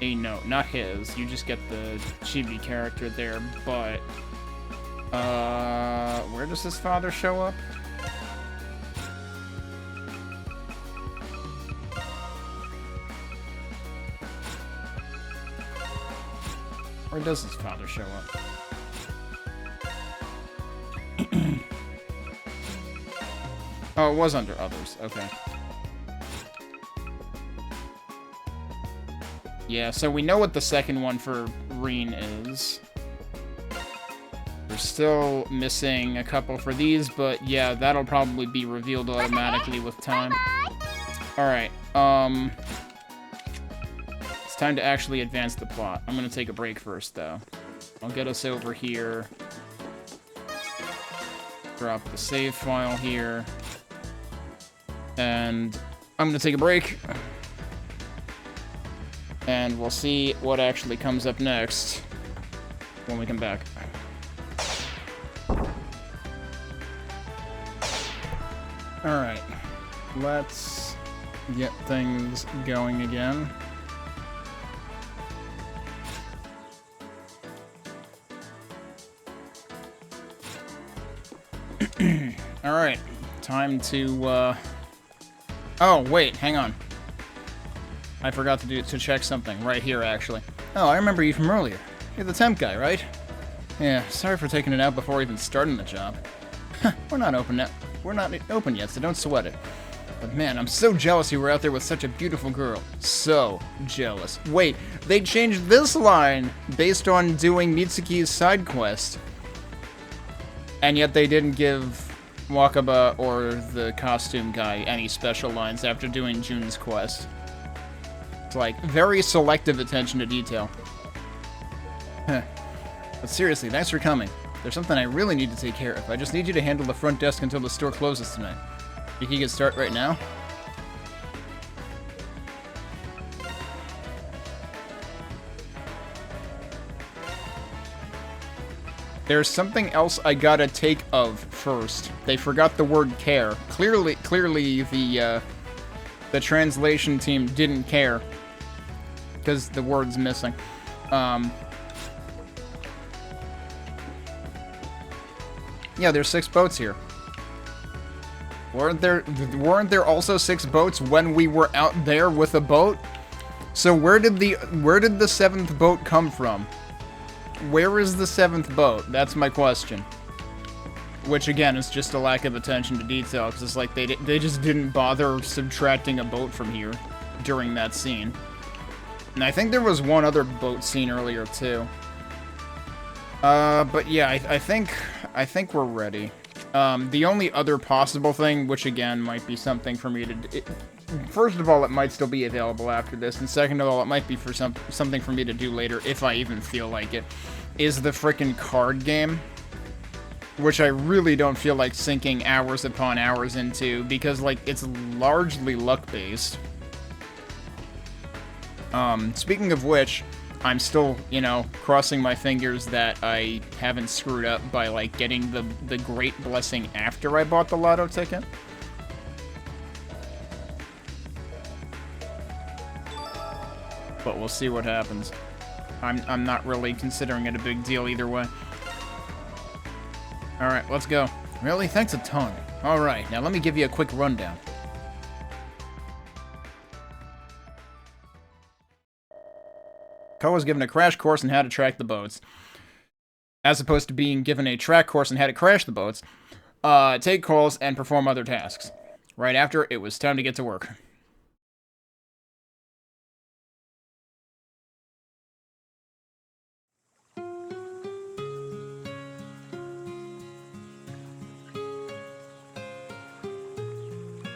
a note. Not his. You just get the chibi character there, but... where does his father show up? Where does his father show up? Oh, it was under others. Okay. Yeah, so we know what the second one for Reen is. We're still missing a couple for these, but yeah, that'll probably be revealed automatically with time. Alright, it's time to actually advance the plot. I'm gonna take a break first, though. I'll get us over here. Drop the save file here. And I'm gonna take a break. And we'll see what actually comes up next when we come back. Alright, let's get things going again. Alright, time to, Oh, wait, hang on. I forgot to check something right here, actually. Oh, I remember you from earlier. You're the temp guy, right? Yeah, sorry for taking it out before even starting the job. We're not open yet. We're not open yet, so don't sweat it. But man, I'm so jealous you were out there with such a beautiful girl. So jealous. Wait, they changed this line based on doing Mitsuki's side quest. And yet they didn't give Wakaba or the costume guy any special lines after doing Jun's quest. It's like, very selective attention to detail. But seriously, thanks for coming. There's something I really need to take care of. I just need you to handle the front desk until the store closes tonight. You can get started right now? There's something else I gotta take of first. They forgot the word care. Clearly the translation team didn't care. Because the word's missing. Yeah, there's 6 boats here. Weren't there also 6 boats when we were out there with a boat? So where did the 7th boat come from? Where is the 7th boat? That's my question. Which again is just a lack of attention to detail, because it's like they just didn't bother subtracting a boat from here during that scene. And I think there was one other boat scene earlier too. But yeah, I think we're ready. The only other possible thing, which again might be something for me to... First of all, it might still be available after this, and second of all, it might be for something for me to do later, if I even feel like it, is the frickin' card game. Which I really don't feel like sinking hours upon hours into, because, like, it's largely luck-based. Speaking of which... I'm still, you know, crossing my fingers that I haven't screwed up by, like, getting the great blessing after I bought the lotto ticket. But we'll see what happens. I'm not really considering it a big deal either way. Alright, let's go. Really? Thanks a ton. Alright, now let me give you a quick rundown. Ko was given a crash course on how to track the boats, as opposed to being given a track course on how to crash the boats, take calls, and perform other tasks. Right after, it was time to get to work.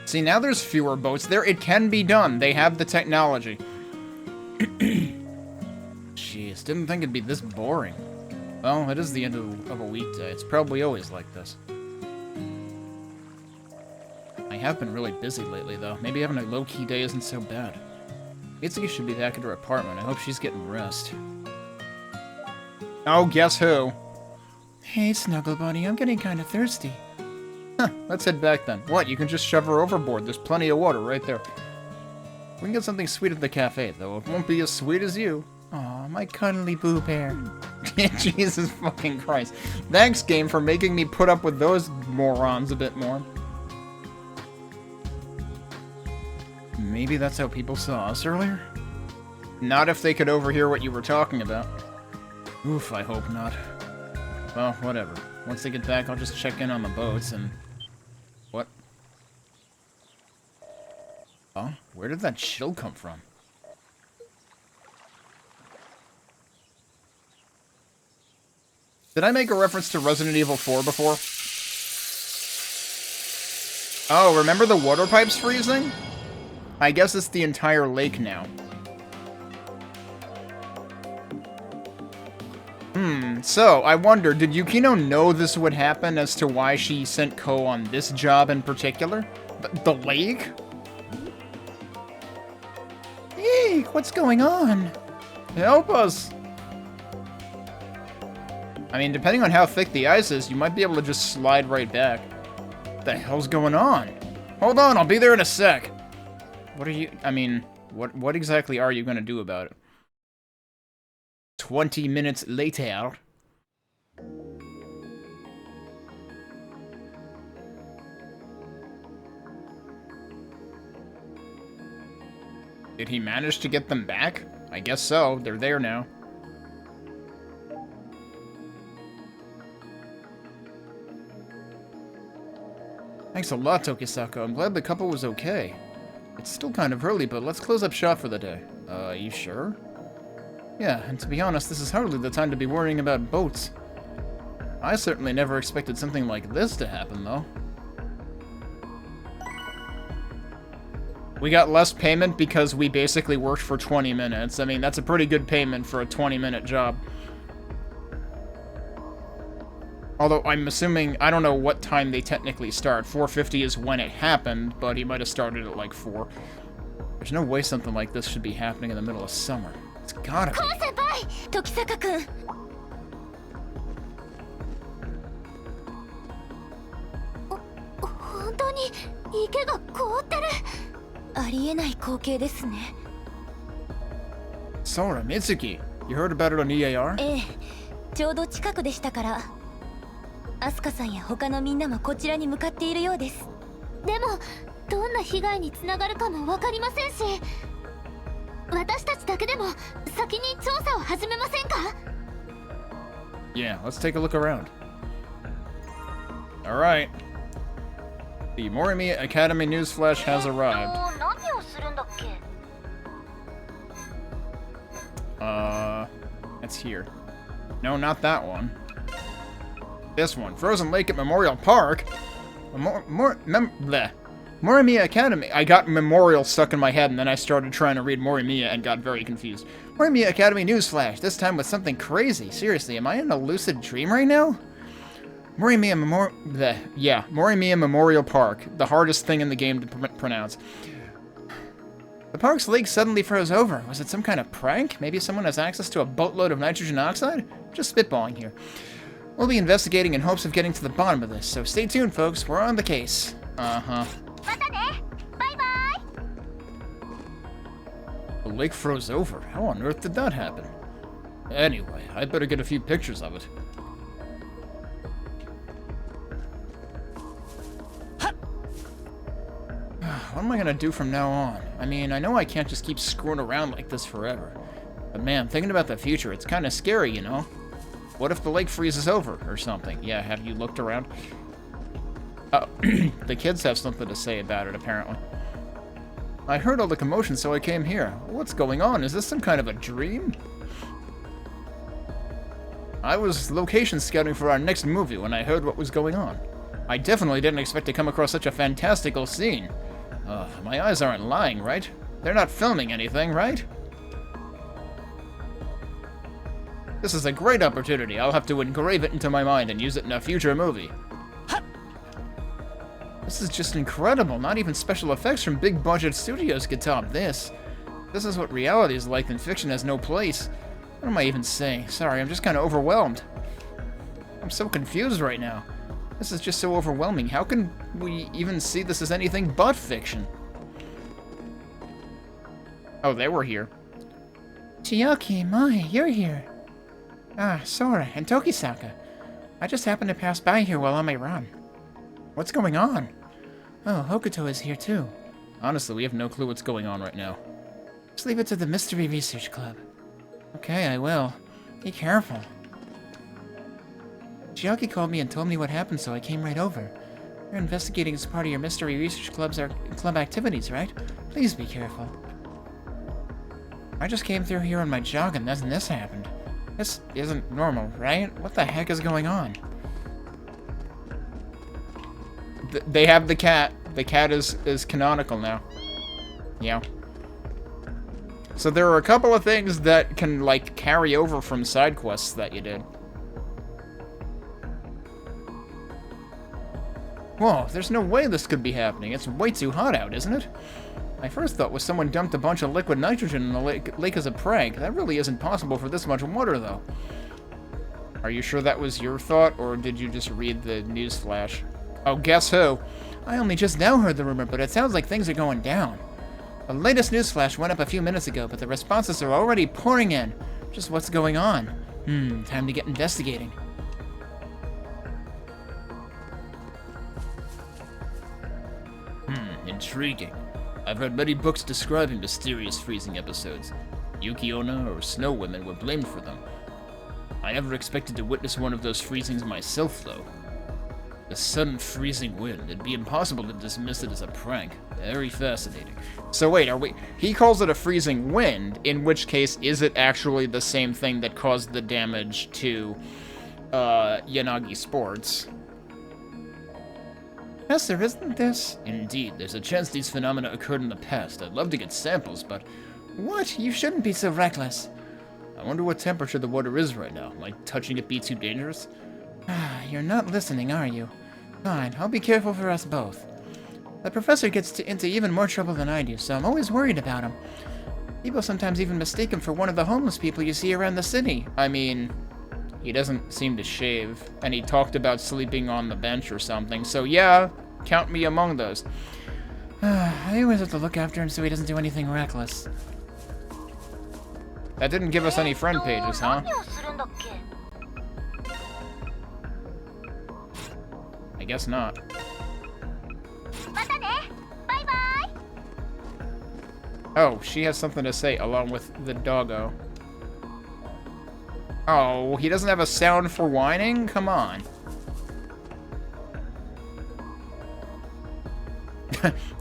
See, now there's fewer boats there. It can be done. They have the technology. Jeez, didn't think it'd be this boring. Well, it is the end of a weekday. It's probably always like this. I have been really busy lately, though. Maybe having a low-key day isn't so bad. Mitsuki should be back at her apartment. I hope she's getting rest. Oh, guess who? Hey, Snuggle Bunny, I'm getting kind of thirsty. Huh, let's head back then. What, you can just shove her overboard. There's plenty of water right there. We can get something sweet at the cafe, though. It won't be as sweet as you. Aw, my cuddly boo bear. Jesus fucking Christ. Thanks, game, for making me put up with those morons a bit more. Maybe that's how people saw us earlier? Not if they could overhear what you were talking about. Oof, I hope not. Well, whatever. Once they get back, I'll just check in on the boats and... What? Oh, where did that chill come from? Did I make a reference to Resident Evil 4 before? Oh, remember the water pipes freezing? I guess it's the entire lake now. So, I wonder, did Yukino know this would happen as to why she sent Ko on this job in particular? The lake? Eek, what's going on? Help us! I mean, depending on how thick the ice is, you might be able to just slide right back. What the hell's going on? Hold on, I'll be there in a sec. What are you... I mean, what exactly are you gonna do about it? 20 minutes later... Did he manage to get them back? I guess so. They're there now. Thanks a lot, Tokisaka. I'm glad the couple was okay. It's still kind of early, but let's close up shop for the day. You sure? Yeah, and to be honest, this is hardly the time to be worrying about boats. I certainly never expected something like this to happen, though. We got less payment because we basically worked for 20 minutes. I mean, that's a pretty good payment for a 20-minute job. Although, I'm assuming, I don't know what time they technically start. 4:50 is when it happened, but he might have started at like 4. There's no way something like this should be happening in the middle of summer. It's gotta be. Tokisaka-kun! 本当に池が凍ってる。ありえない光景ですね。Sora, Mitsuki, you heard about it on EAR? ええ、ちょうど近くでしたから。アスカさんや他のみんなもこちらに向かっているようです。でも、どんな被害につながるかもわかりませんし、私たちだけでも先に調査を始めませんか? Yeah, let's take a look around. Alright. The Morimiya Academy newsflash has arrived. It's here. No, not that one. This one. Frozen Lake at Memorial Park? Morimiya Academy. I got Memorial stuck in my head, and then I started trying to read Morimiya and got very confused. Morimiya Academy newsflash. This time with something crazy. Seriously, am I in a lucid dream right now? Morimiya Memorial Park. The hardest thing in the game to pronounce. The park's lake suddenly froze over. Was it some kind of prank? Maybe someone has access to a boatload of nitrogen oxide? Just spitballing here. We'll be investigating in hopes of getting to the bottom of this, so stay tuned, folks. We're on the case. Uh-huh. The lake froze over. How on earth did that happen? Anyway, I better get a few pictures of it. What am I gonna do from now on? I mean, I know I can't just keep screwing around like this forever. But man, thinking about the future, it's kind of scary, you know? What if the lake freezes over or something? Yeah, have you looked around? Oh, the kids have something to say about it, apparently. I heard all the commotion, so I came here. What's going on? Is this some kind of a dream? I was location scouting for our next movie when I heard what was going on. I definitely didn't expect to come across such a fantastical scene. My eyes aren't lying, right? They're not filming anything, right? This is a great opportunity. I'll have to engrave it into my mind and use it in a future movie. This is just incredible. Not even special effects from big-budget studios could top this. This is what reality is like, and fiction has no place. What am I even saying? Sorry, I'm just kind of overwhelmed. I'm so confused right now. This is just so overwhelming. How can we even see this as anything but fiction? Oh, they were here. Chiaki, Mai, you're here. Ah, Sora and Tokisaka. I just happened to pass by here while on my run. What's going on? Oh, Hokuto is here too. Honestly, we have no clue what's going on right now. Just leave it to the Mystery Research Club. Okay, I will. Be careful. Chiaki called me and told me what happened, so I came right over. You're investigating as part of your Mystery Research Club activities, right? Please be careful. I just came through here on my jog and then this happened. This isn't normal, right? What the heck is going on? They have the cat. The cat is canonical now. Yeah. So there are a couple of things that can, like, carry over from side quests that you did. Whoa, there's no way this could be happening. It's way too hot out, isn't it? My first thought was someone dumped a bunch of liquid nitrogen in the lake as a prank. That really isn't possible for this much water, though. Are you sure that was your thought, or did you just read the news flash? Oh, guess who? I only just now heard the rumor, but it sounds like things are going down. The latest news flash went up a few minutes ago, but the responses are already pouring in. Just what's going on? Time to get investigating. Intriguing. I've read many books describing mysterious freezing episodes. Yuki-onna or Snow Women were blamed for them. I never expected to witness one of those freezings myself, though. The sudden freezing wind. It'd be impossible to dismiss it as a prank. Very fascinating. So wait, he calls it a freezing wind, in which case, is it actually the same thing that caused the damage to, Yanagi Sports? Professor, isn't this? Indeed, there's a chance these phenomena occurred in the past. I'd love to get samples, but... What? You shouldn't be so reckless. I wonder what temperature the water is right now. Might touching it be too dangerous? You're not listening, are you? Fine, I'll be careful for us both. The professor gets into even more trouble than I do, so I'm always worried about him. People sometimes even mistake him for one of the homeless people you see around the city. I mean, he doesn't seem to shave, and he talked about sleeping on the bench or something, so yeah, count me among those. I always have to look after him so he doesn't do anything reckless. That didn't give us any friend pages, huh? I guess not. Oh, she has something to say along with the doggo. Oh, he doesn't have a sound for whining? Come on.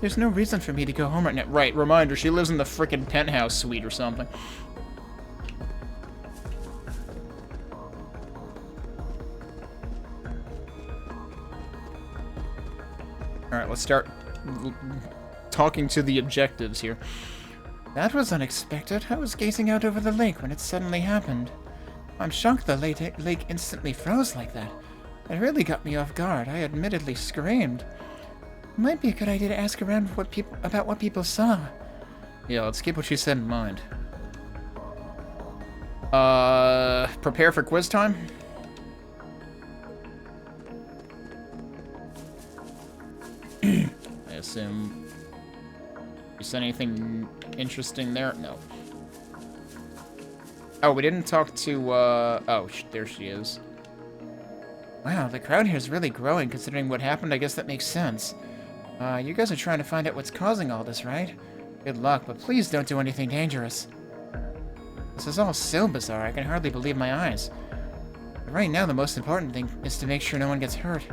There's no reason for me to go home right now. Right, reminder, she lives in the frickin' penthouse suite or something. Alright, let's start talking to the objectives here. That was unexpected. I was gazing out over the lake when it suddenly happened. I'm shocked the lake instantly froze like that. It really got me off guard. I admittedly screamed. It might be a good idea to ask around about what people saw. Yeah, let's keep what she said in mind. Prepare for quiz time? I assume you said anything interesting there? No. Oh, we didn't talk to, oh, there she is. Wow, the crowd here is really growing considering what happened. I guess that makes sense. You guys are trying to find out what's causing all this, right? Good luck, but please don't do anything dangerous. This is all so bizarre, I can hardly believe my eyes. But right now, the most important thing is to make sure no one gets hurt.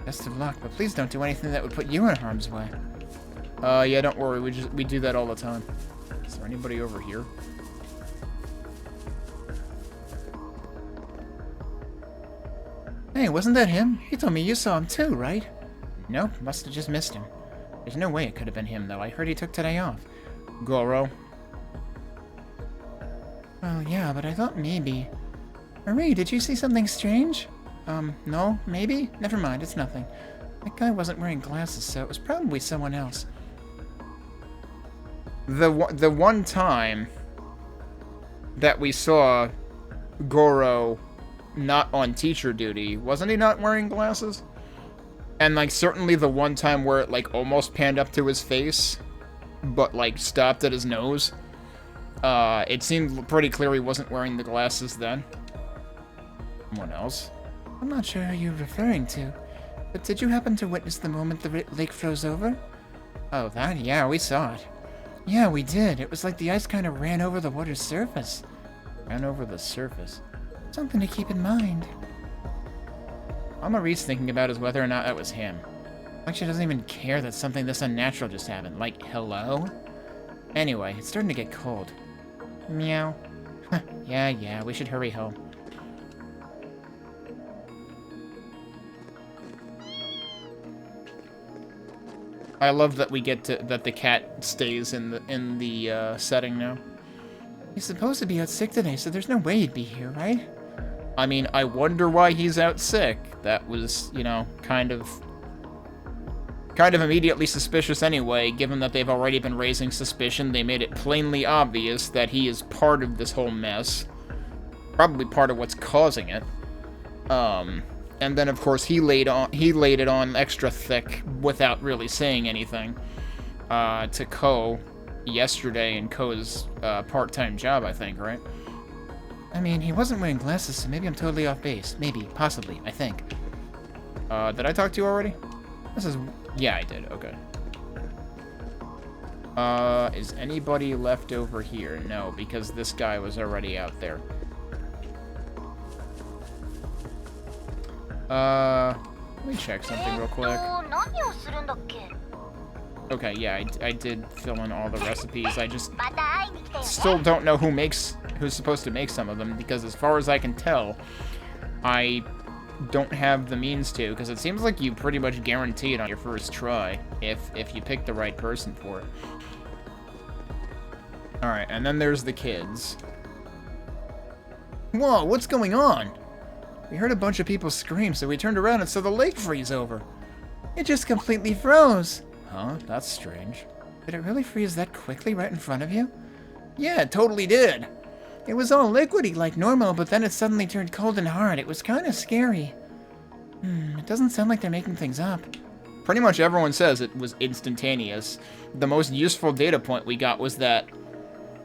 Best of luck, but please don't do anything that would put you in harm's way. Yeah, don't worry, we do that all the time. Is there anybody over here? Hey, wasn't that him? You told me you saw him too, right? Nope, must have just missed him. There's no way it could have been him, though. I heard he took today off. Goro. Well, yeah, but I thought maybe... Marie, did you see something strange? No? Maybe? Never mind, it's nothing. That guy wasn't wearing glasses, so it was probably someone else. The one time that we saw Goro not on teacher duty, wasn't he not wearing glasses? And, like, certainly the one time where it, like, almost panned up to his face, but, like, stopped at his nose. It seemed pretty clear he wasn't wearing the glasses then. Someone else? I'm not sure who you're referring to, but did you happen to witness the moment the lake froze over? Oh, that? Yeah, we saw it. Yeah, we did. It was like the ice kind of ran over the water's surface. Ran over the surface? Something to keep in mind. All Marie's thinking about is whether or not that was him. Like she doesn't even care that something this unnatural just happened. Like, hello? Anyway, it's starting to get cold. Meow. Yeah, we should hurry home. I love that we get to that the cat stays in the setting now. He's supposed to be out sick today, so there's no way he'd be here, right? I mean, I wonder why he's out sick. That was, you know, kind of immediately suspicious anyway, given that they've already been raising suspicion. They made it plainly obvious that he is part of this whole mess. Probably part of what's causing it. And then, of course, he laid it on extra thick without really saying anything to Ko yesterday in Ko's part-time job, I think, right? I mean, he wasn't wearing glasses, so maybe I'm totally off base. Maybe, possibly, I think. Did I talk to you already? Yeah, I did, okay. Is anybody left over here? No, because this guy was already out there. me check something real quick. Okay, yeah, I did fill in all the recipes. I just still don't know who's supposed to make some of them, because as far as I can tell, I don't have the means to, because it seems like you pretty much guarantee it on your first try, if you pick the right person for it. Alright, and then there's the kids. Whoa, what's going on? We heard a bunch of people scream, so we turned around and saw the lake freeze over. It just completely froze. Huh? That's strange. Did it really freeze that quickly right in front of you? Yeah, it totally did. It was all liquidy like normal, but then it suddenly turned cold and hard. It was kind of scary. It doesn't sound like they're making things up. Pretty much everyone says it was instantaneous. The most useful data point we got was that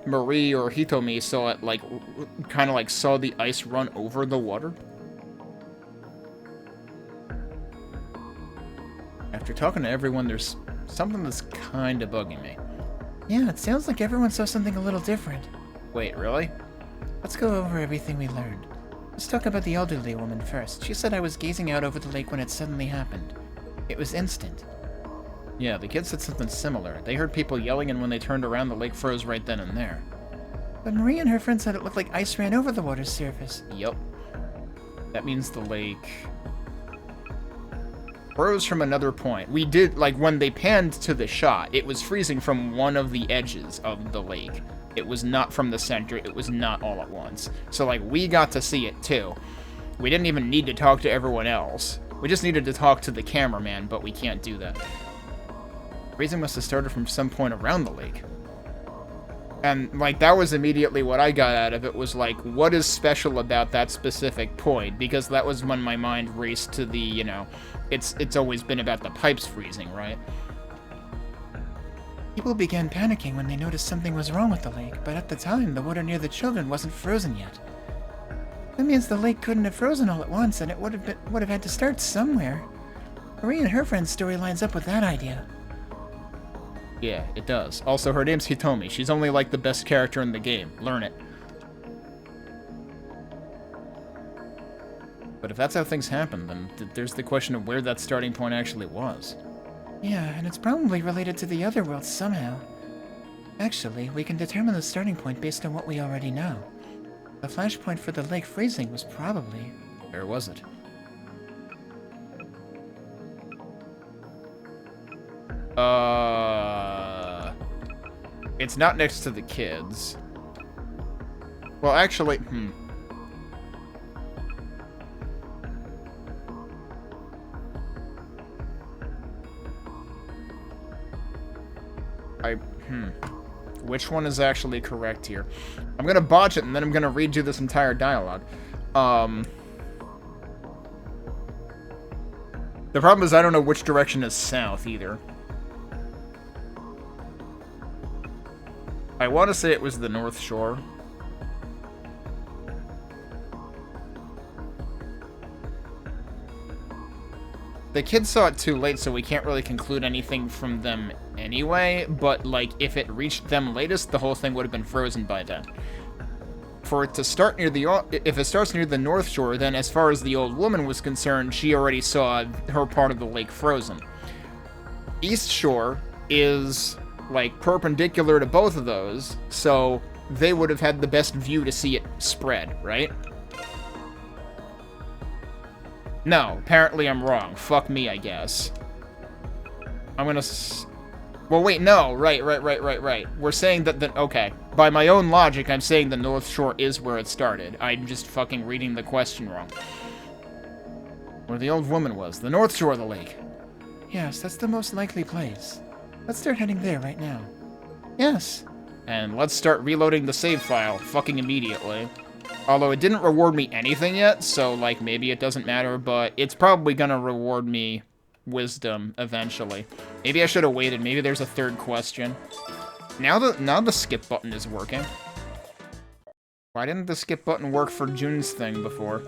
Marie or Hitomi saw it, like, kind of like saw the ice run over the water. After talking to everyone, there's something that's kind of bugging me. Yeah, it sounds like everyone saw something a little different. Wait, really? Let's go over everything we learned. Let's talk about the elderly woman first. She said I was gazing out over the lake when it suddenly happened. It was instant. Yeah, the kids said something similar. They heard people yelling, and when they turned around, the lake froze right then and there. But Marie and her friend said it looked like ice ran over the water's surface. Yup. That means the lake froze from another point. We did, like, when they panned to the shot, it was freezing from one of the edges of the lake. It was not from the center. It was not all at once. So, like, we got to see it, too. We didn't even need to talk to everyone else. We just needed to talk to the cameraman, but we can't do that. Freezing must have started from some point around the lake. And, like, that was immediately what I got out of it, was, like, what is special about that specific point? Because that was when my mind raced to the, you know, it's always been about the pipes freezing, right? People began panicking when they noticed something was wrong with the lake, but at the time, the water near the children wasn't frozen yet. That means the lake couldn't have frozen all at once, and it would have had to start somewhere. Marie and her friend's story lines up with that idea. Yeah, it does. Also, her name's Hitomi. She's only, like, the best character in the game. Learn it. But if that's how things happen, then there's the question of where that starting point actually was. Yeah, and it's probably related to the other world somehow. Actually, we can determine the starting point based on what we already know. The flashpoint for the lake freezing was probably... Where was it? It's not next to the kids. Well, actually, Which one is actually correct here? I'm gonna botch it, and then I'm gonna redo this entire dialogue. The problem is I don't know which direction is south, either. I want to say it was the North Shore. The kids saw it too late, so we can't really conclude anything from them anyway, but, like, if it reached them latest, the whole thing would have been frozen by then. For it to start near if it starts near the North Shore, then as far as the old woman was concerned, she already saw her part of the lake frozen. East Shore is, like, perpendicular to both of those, so they would have had the best view to see it spread, right? No, apparently I'm wrong. Fuck me, I guess. I'm gonna well, wait, no. Right. We're saying that okay. By my own logic, I'm saying the North Shore is where it started. I'm just fucking reading the question wrong. Where the old woman was. The North Shore of the lake. Yes, that's the most likely place. Let's start heading there right now. Yes. And let's start reloading the save file fucking immediately. Although it didn't reward me anything yet, so, like, maybe it doesn't matter, but it's probably gonna reward me wisdom eventually. Maybe I should have waited. Maybe there's a third question. Now the skip button is working. Why didn't the skip button work for Jun's thing before?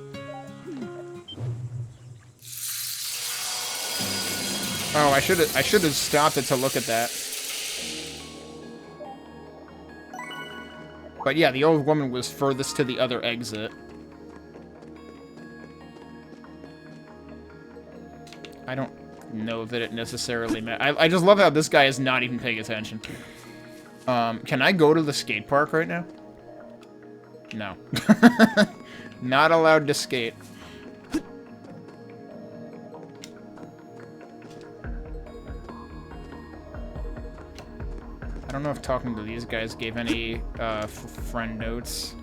Oh, I should have stopped it to look at that. But yeah, the old woman was furthest to the other exit. I don't know that it necessarily matters. I just love how this guy is not even paying attention. Can I go to the skate park right now? No. Not allowed to skate. I don't know if talking to these guys gave any friend notes.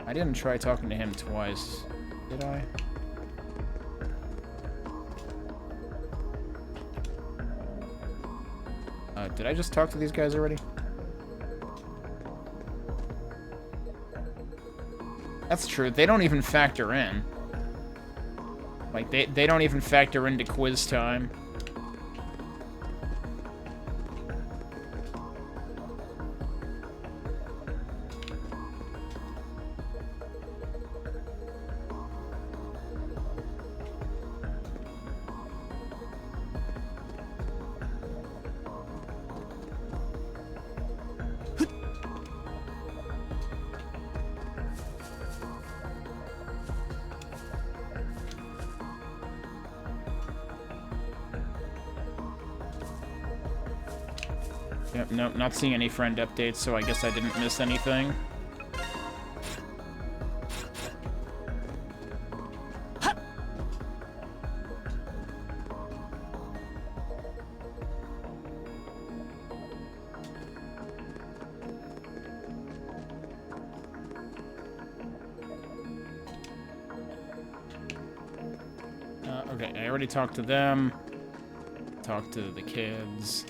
I didn't try talking to him twice, did I? Did I just talk to these guys already? That's true. They don't even factor in. Like, they don't even factor into quiz time. Yep, nope, not seeing any friend updates, so I guess I didn't miss anything. Okay, I already talked to them. Talked to the kids.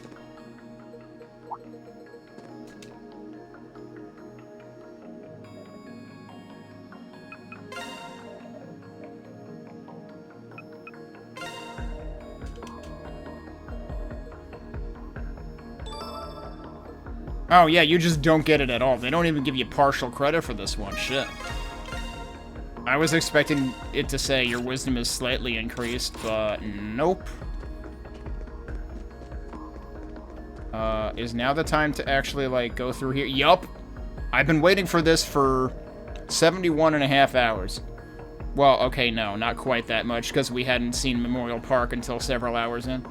Oh, yeah, you just don't get it at all. They don't even give you partial credit for this one. Shit. I was expecting it to say your wisdom is slightly increased, but nope. Is now the time to actually, like, go through here? Yup. I've been waiting for this for 71.5 hours. Well, okay, no, not quite that much, because we hadn't seen Memorial Park until several hours in.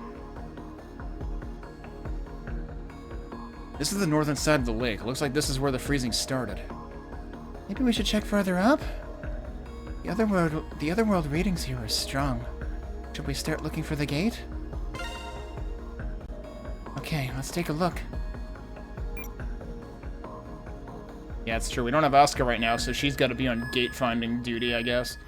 This is the northern side of the lake. Looks like this is where the freezing started. Maybe we should check further up? The other world readings here are strong. Should we start looking for the gate? Okay, let's take a look. Yeah, it's true. We don't have Asuka right now, so she's got to be on gate finding duty, I guess.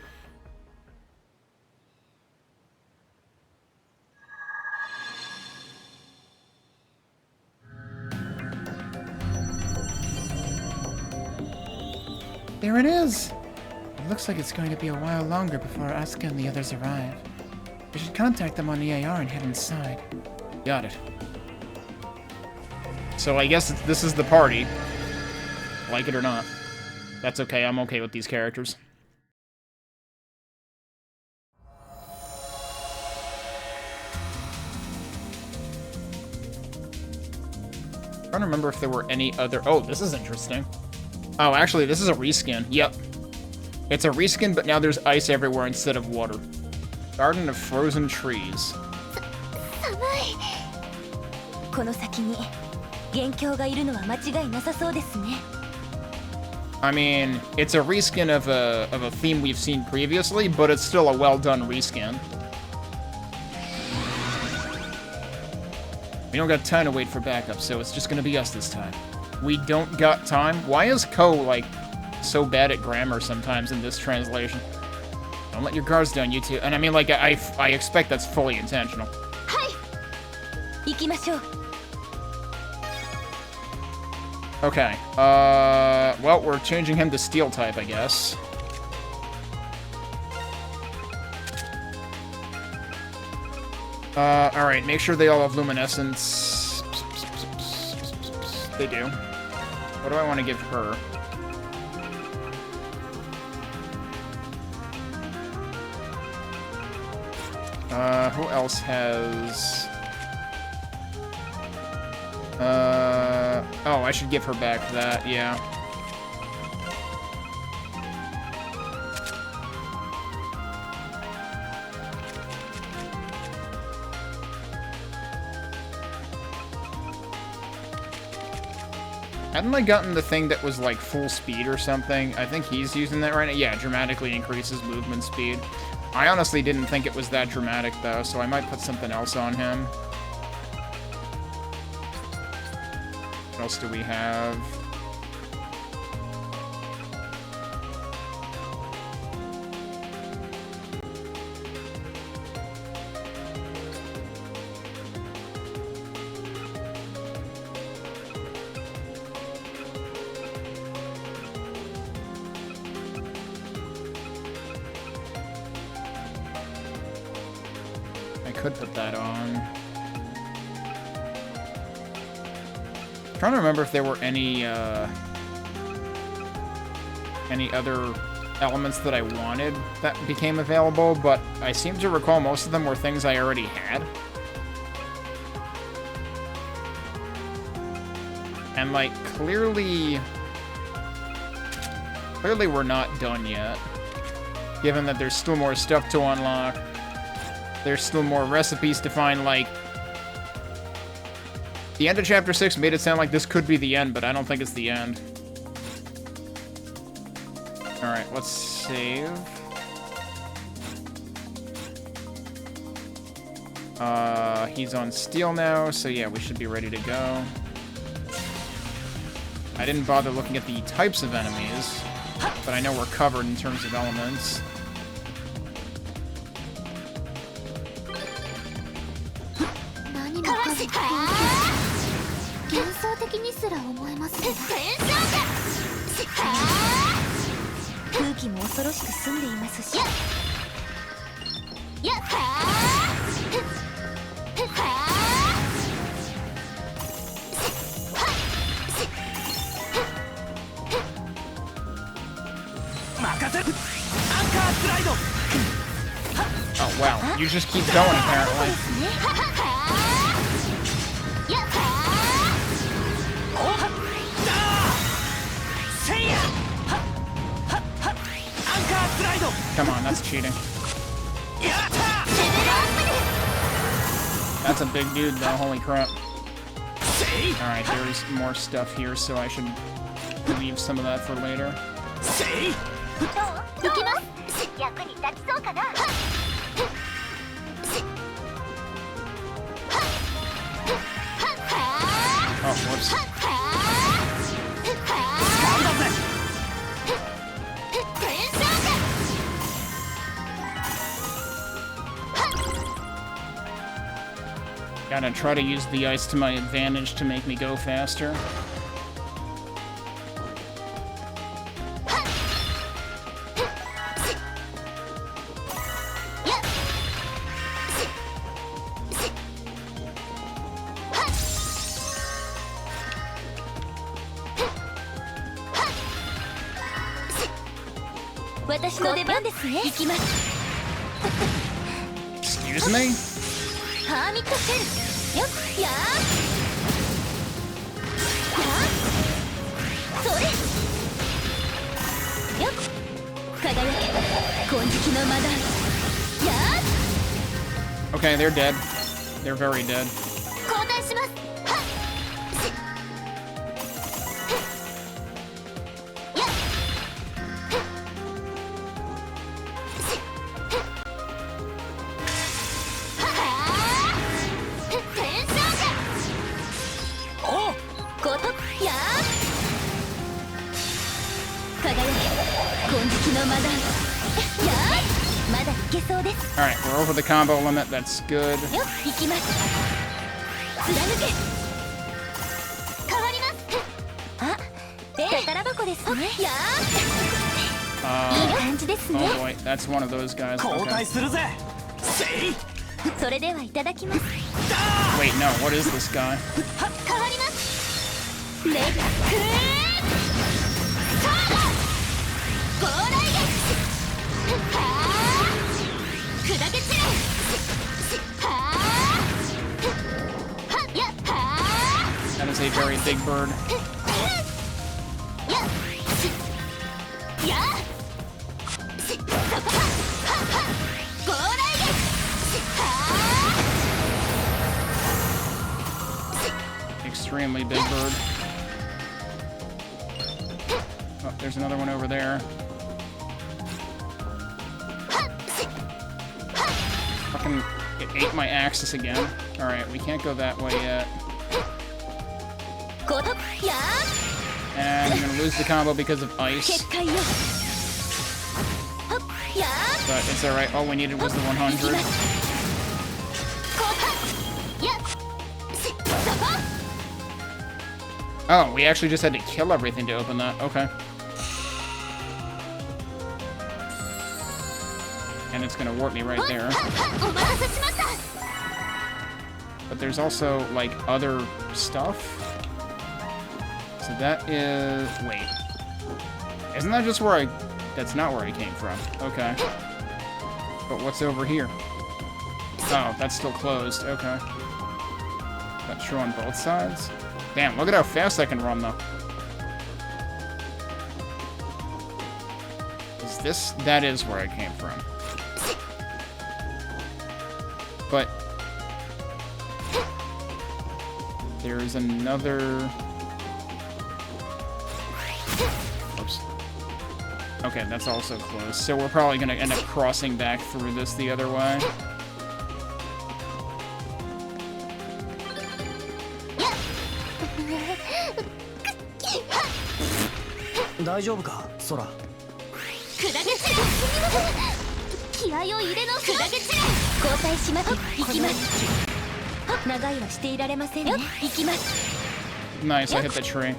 There it is! It looks like it's going to be a while longer before Asuka and the others arrive. We should contact them on EAR and head inside. Got it. So I guess this is the party. Like it or not. That's okay, I'm okay with these characters. I'm trying to remember if there were any other... Oh, this is interesting. Oh, actually, this is a reskin. Yep. It's a reskin, but now there's ice everywhere instead of water. Garden of Frozen Trees. I mean, it's a reskin of a theme we've seen previously, but it's still a well-done reskin. We don't got time to wait for backup, so it's just gonna be us this time. We don't got time? Why is Ko, like, so bad at grammar sometimes in this translation? Don't let your guards down, you two. And I mean, like, I expect that's fully intentional. Okay, well, we're changing him to steel type, I guess. Alright, make sure they all have luminescence. They do. What do I want to give her? Who else has... oh, I should give her back that, yeah. Hadn't I gotten the thing that was like full speed or something? I think he's using that right now. Yeah, dramatically increases movement speed. I honestly didn't think it was that dramatic though, so I might put something else on him. What else do we have? Could put that on. I'm trying to remember if there were any other elements that I wanted that became available, but I seem to recall most of them were things I already had. And like clearly we're not done yet, given that there's still more stuff to unlock. There's still more recipes to find, like... The end of Chapter 6 made it sound like this could be the end, but I don't think it's the end. Alright, let's save. He's on steel now, so yeah, we should be ready to go. I didn't bother looking at the types of enemies, but I know we're covered in terms of elements. Oh wow, you just keep going apparently. Come on, that's cheating. That's a big dude though, holy crap. Alright, there's more stuff here, so I should leave some of that for later. Oh, whoops. Gotta try to use the ice to my advantage to make me go faster. Excuse me? Okay, they're dead. They're very dead. Alright, we're over the combo limit, that's good. Oh boy, that's one of those guys. Okay. Wait, no, what is this guy? That is a very big bird. Extremely big bird. there's another one over there. Fucking, it ate my axis again. Alright, we can't go that way yet. And I'm gonna lose the combo because of ice. But it's alright, all we needed was the 100. Oh, we actually just had to kill everything to open that. Okay. And it's gonna warp me right there. But there's also, like, other stuff. So that is... Wait. Isn't that just where I... That's not where I came from. Okay. But what's over here? Oh, that's still closed. Okay. That's true on both sides? Damn, look at how fast I can run, though. Is this... That is where I came from. But... There's another... Oops. Okay, that's also closed. So we're probably gonna end up crossing back through this the other way. Nice, I hit the tree.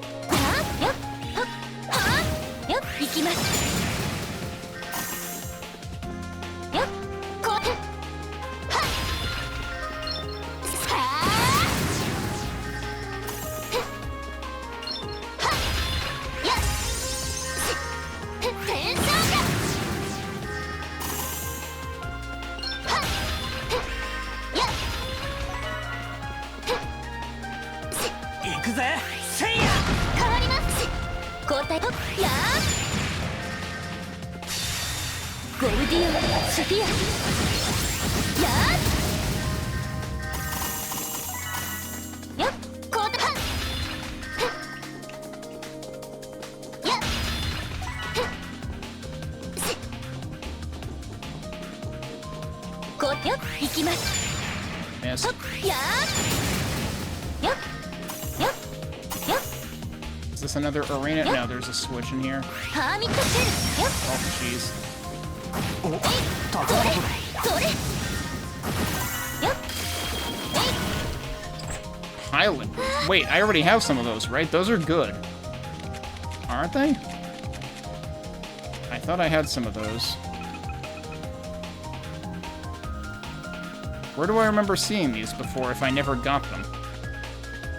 Yes. Is this another arena? No, there's a switch in here. Oh, jeez. Pilot. Wait, I already have some of those, right? Those are good. Aren't they? I thought I had some of those. Where do I remember seeing these before if I never got them?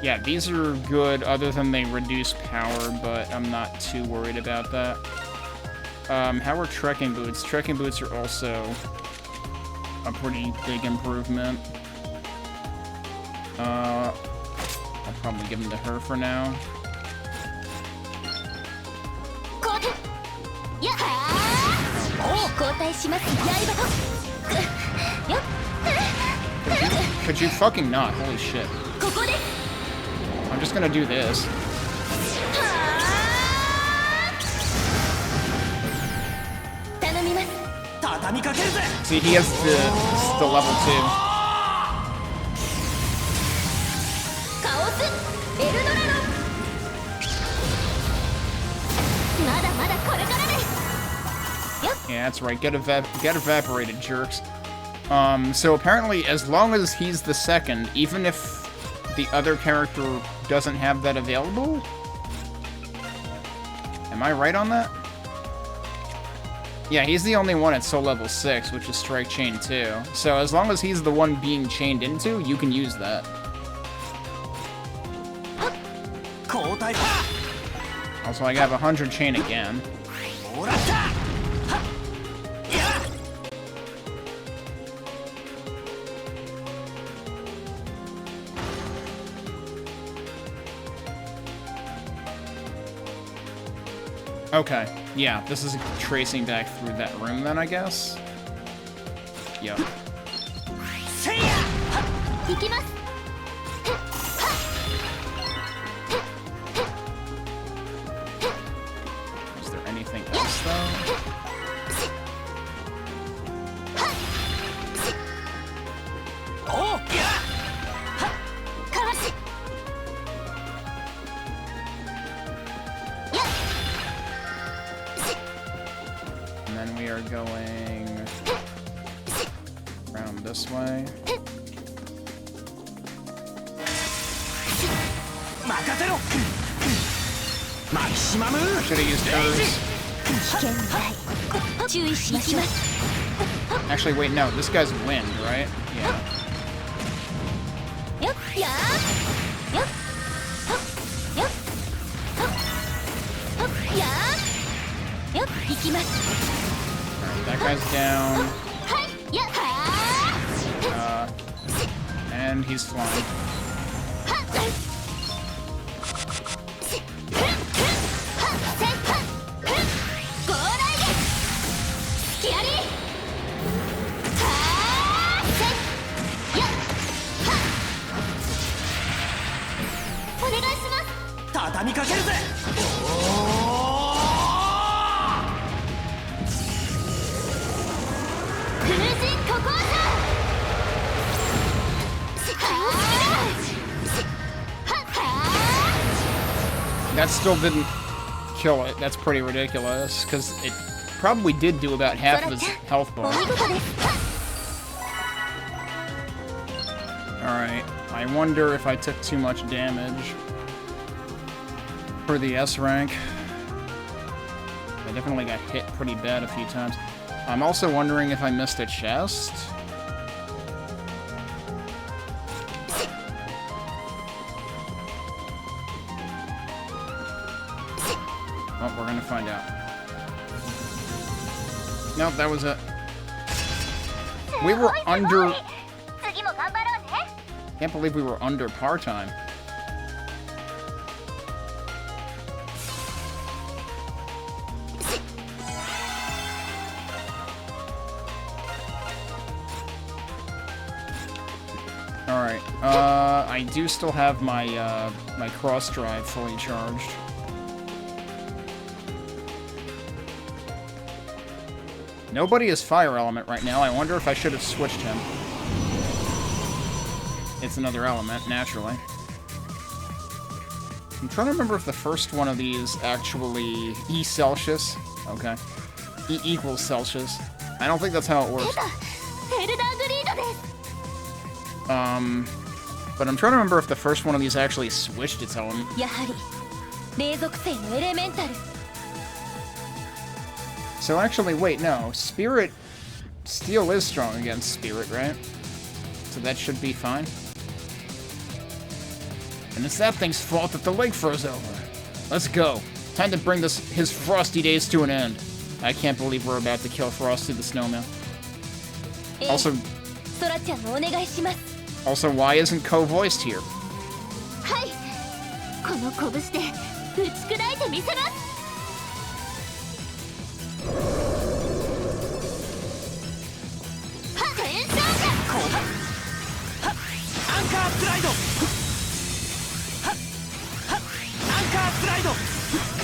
Yeah, these are good other than they reduce power, but I'm not too worried about that. How are trekking boots? Trekking boots are also a pretty big improvement. I'll probably give them to her for now. Could you fucking not? Holy shit. I'm just gonna do this. See, he has the level 2. Yeah, that's right. Get evaporated, jerks. So apparently, as long as he's the second, even if the other character doesn't have that available? Am I right on that? Yeah, he's the only one at soul level 6, which is Strike Chain 2. So as long as he's the one being chained into, you can use that. Also, I have 100 chain again. Okay, yeah, this is tracing back through that room then, I guess? Yep. Is there And then we are going around this way. I should have used hers. Actually, wait, no. This guy's wind, right? Yeah. Alright, that guy's down. And he's flying. That still didn't kill it. That's pretty ridiculous, because it probably did do about half of his health bar. Alright, I wonder if I took too much damage for the S rank. I definitely got hit pretty bad a few times. I'm also wondering if I missed a chest. Oh, we're gonna find out. Nope, that was it. We were under... Can't believe we were under par time. Alright, I do still have my, my cross drive fully charged. Nobody is fire element right now. I wonder if I should have switched him. It's another element, naturally. I'm trying to remember if the first one of these actually... E Celsius? Okay. E equals Celsius. I don't think that's how it works. But I'm trying to remember if the first one of these actually switched its element. So actually, wait, no. Spirit... Steel is strong against Spirit, right? So that should be fine. And it's that thing's fault that the lake froze over. Let's go. Time to bring his frosty days to an end. I can't believe we're about to kill Frosty the Snowman. Also, why isn't Ko voiced here?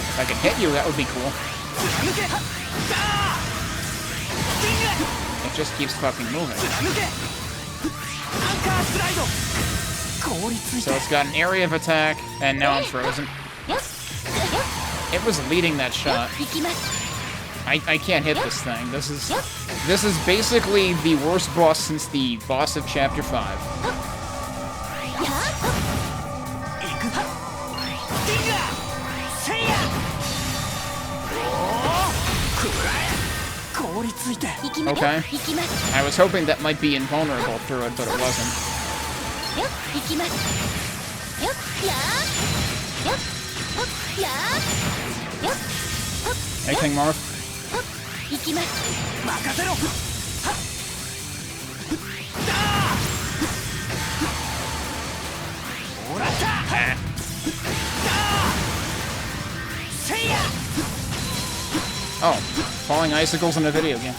If I could hit you, that would be cool. It just keeps fucking moving. So it's got an area of attack, and now I'm frozen. It was leading that shot. I can't hit this thing. This is basically the worst boss since the boss of Chapter 5. Okay. I was hoping that might be invulnerable through it, but it wasn't. Anything, Marth? Oh, falling icicles in a video game.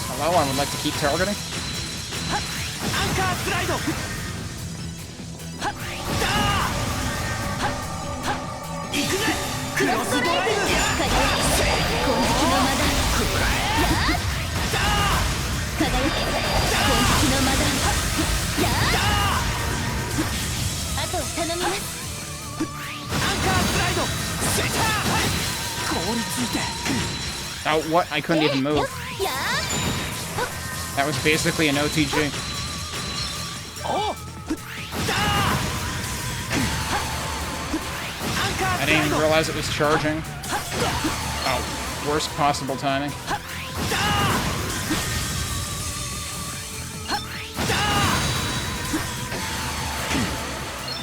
Hello, I would like to keep targeting. Oh, what? I couldn't even move. That was basically an OTG. I didn't even realize it was charging. Oh, worst possible timing.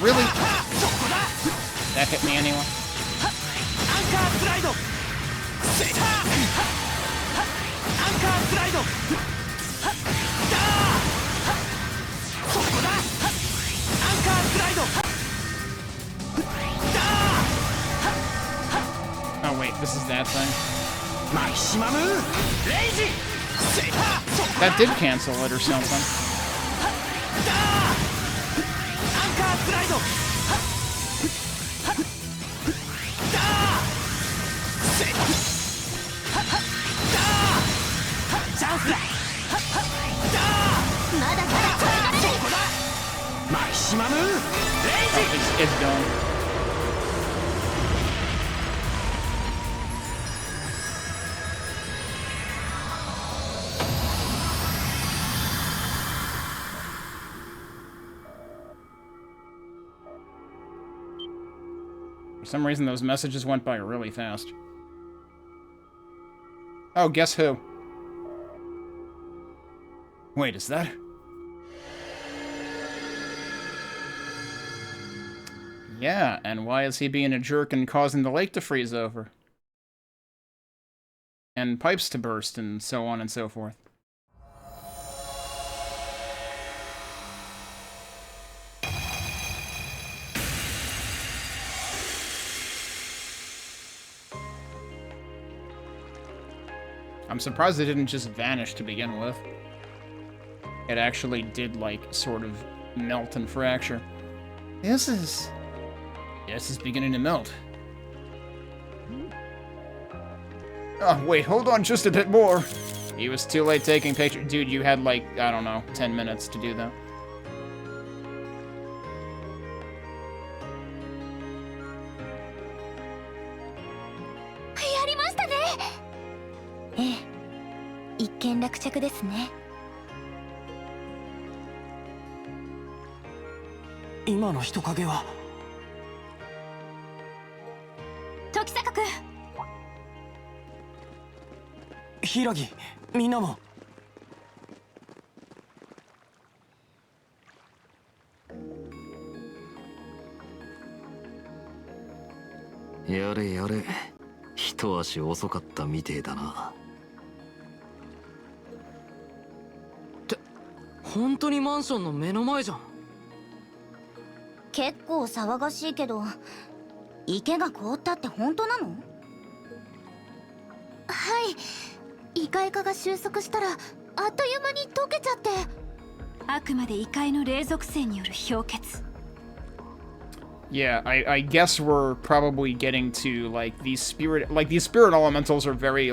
Really? That hit me anyway. Oh wait, this is that thing. That did cancel it or something. Oh, it's done. For some reason, those messages went by really fast. Oh, guess who? Wait, is that? Yeah, and why is he being a jerk and causing the lake to freeze over? And pipes to burst and so on and so forth. I'm surprised it didn't just vanish to begin with. It actually did, like, sort of melt and fracture. Yes, it's beginning to melt. Oh, wait, hold on just a bit more. He was too late taking pictures. Dude, you had, like, I don't know, 10 minutes to do that.やれやれ、一足遅かったみてえだな。って本当にマンションの目の前じゃん。結構騒がしいけど、池が凍ったって本当なの？はい、異界化が収束したらあっという間に溶けちゃって。あくまで異界の霊属性による氷結。Yeah, I guess we're probably getting to, like, these spirit elementals are very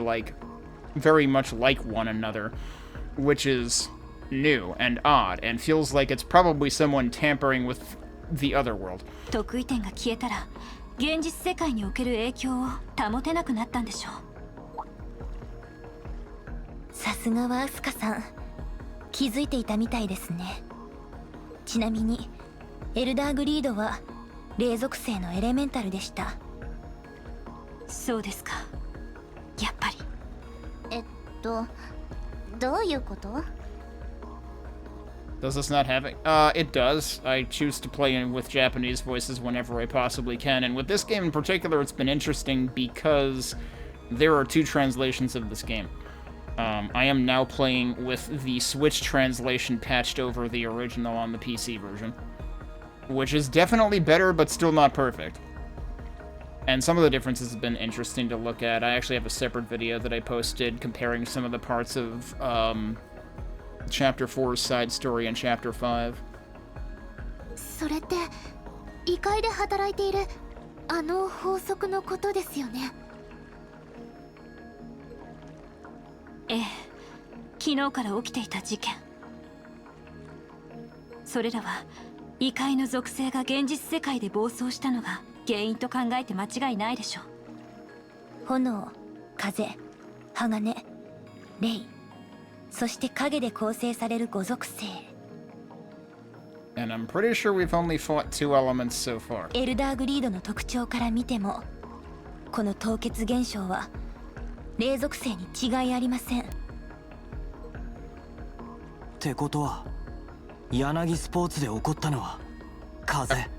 much like one another, which is new and odd, and feels like it's probably someone tampering with the other world. 得意点が消えたら、現実世界における影響を保てなくなったんでしょう。さすがはアスカさん、気づいていたみたいですね。ちなみに、エルダーグリードは霊属性のエレメンタルでした。そうですか。やっぱり。どういうこと？ Does this not have it? It does. I choose to play in with Japanese voices whenever I possibly can, and with this game in particular, it's been interesting because there are two translations of this game. I am now playing with the Switch translation patched over the original on the PC version, which is definitely better, but still not perfect. And some of the differences have been interesting to look at. I actually have a separate video that I posted comparing some of the parts of Chapter 4's side story and Chapter 5. それって異界で働いているあの法則のことですよね。ええ、昨日から起きていた事件。それらは異界の属性が現実世界で暴走したのが原因と考えて間違いないでしょう。炎、風、鋼、霊、そして影で構成される五属性。And I'm pretty sure we've only fought 2 elements so far. エルダーグリードの特徴から見ても、この凍結現象は霊属性に違いありません。ってことは、柳スポーツで起こったのは風。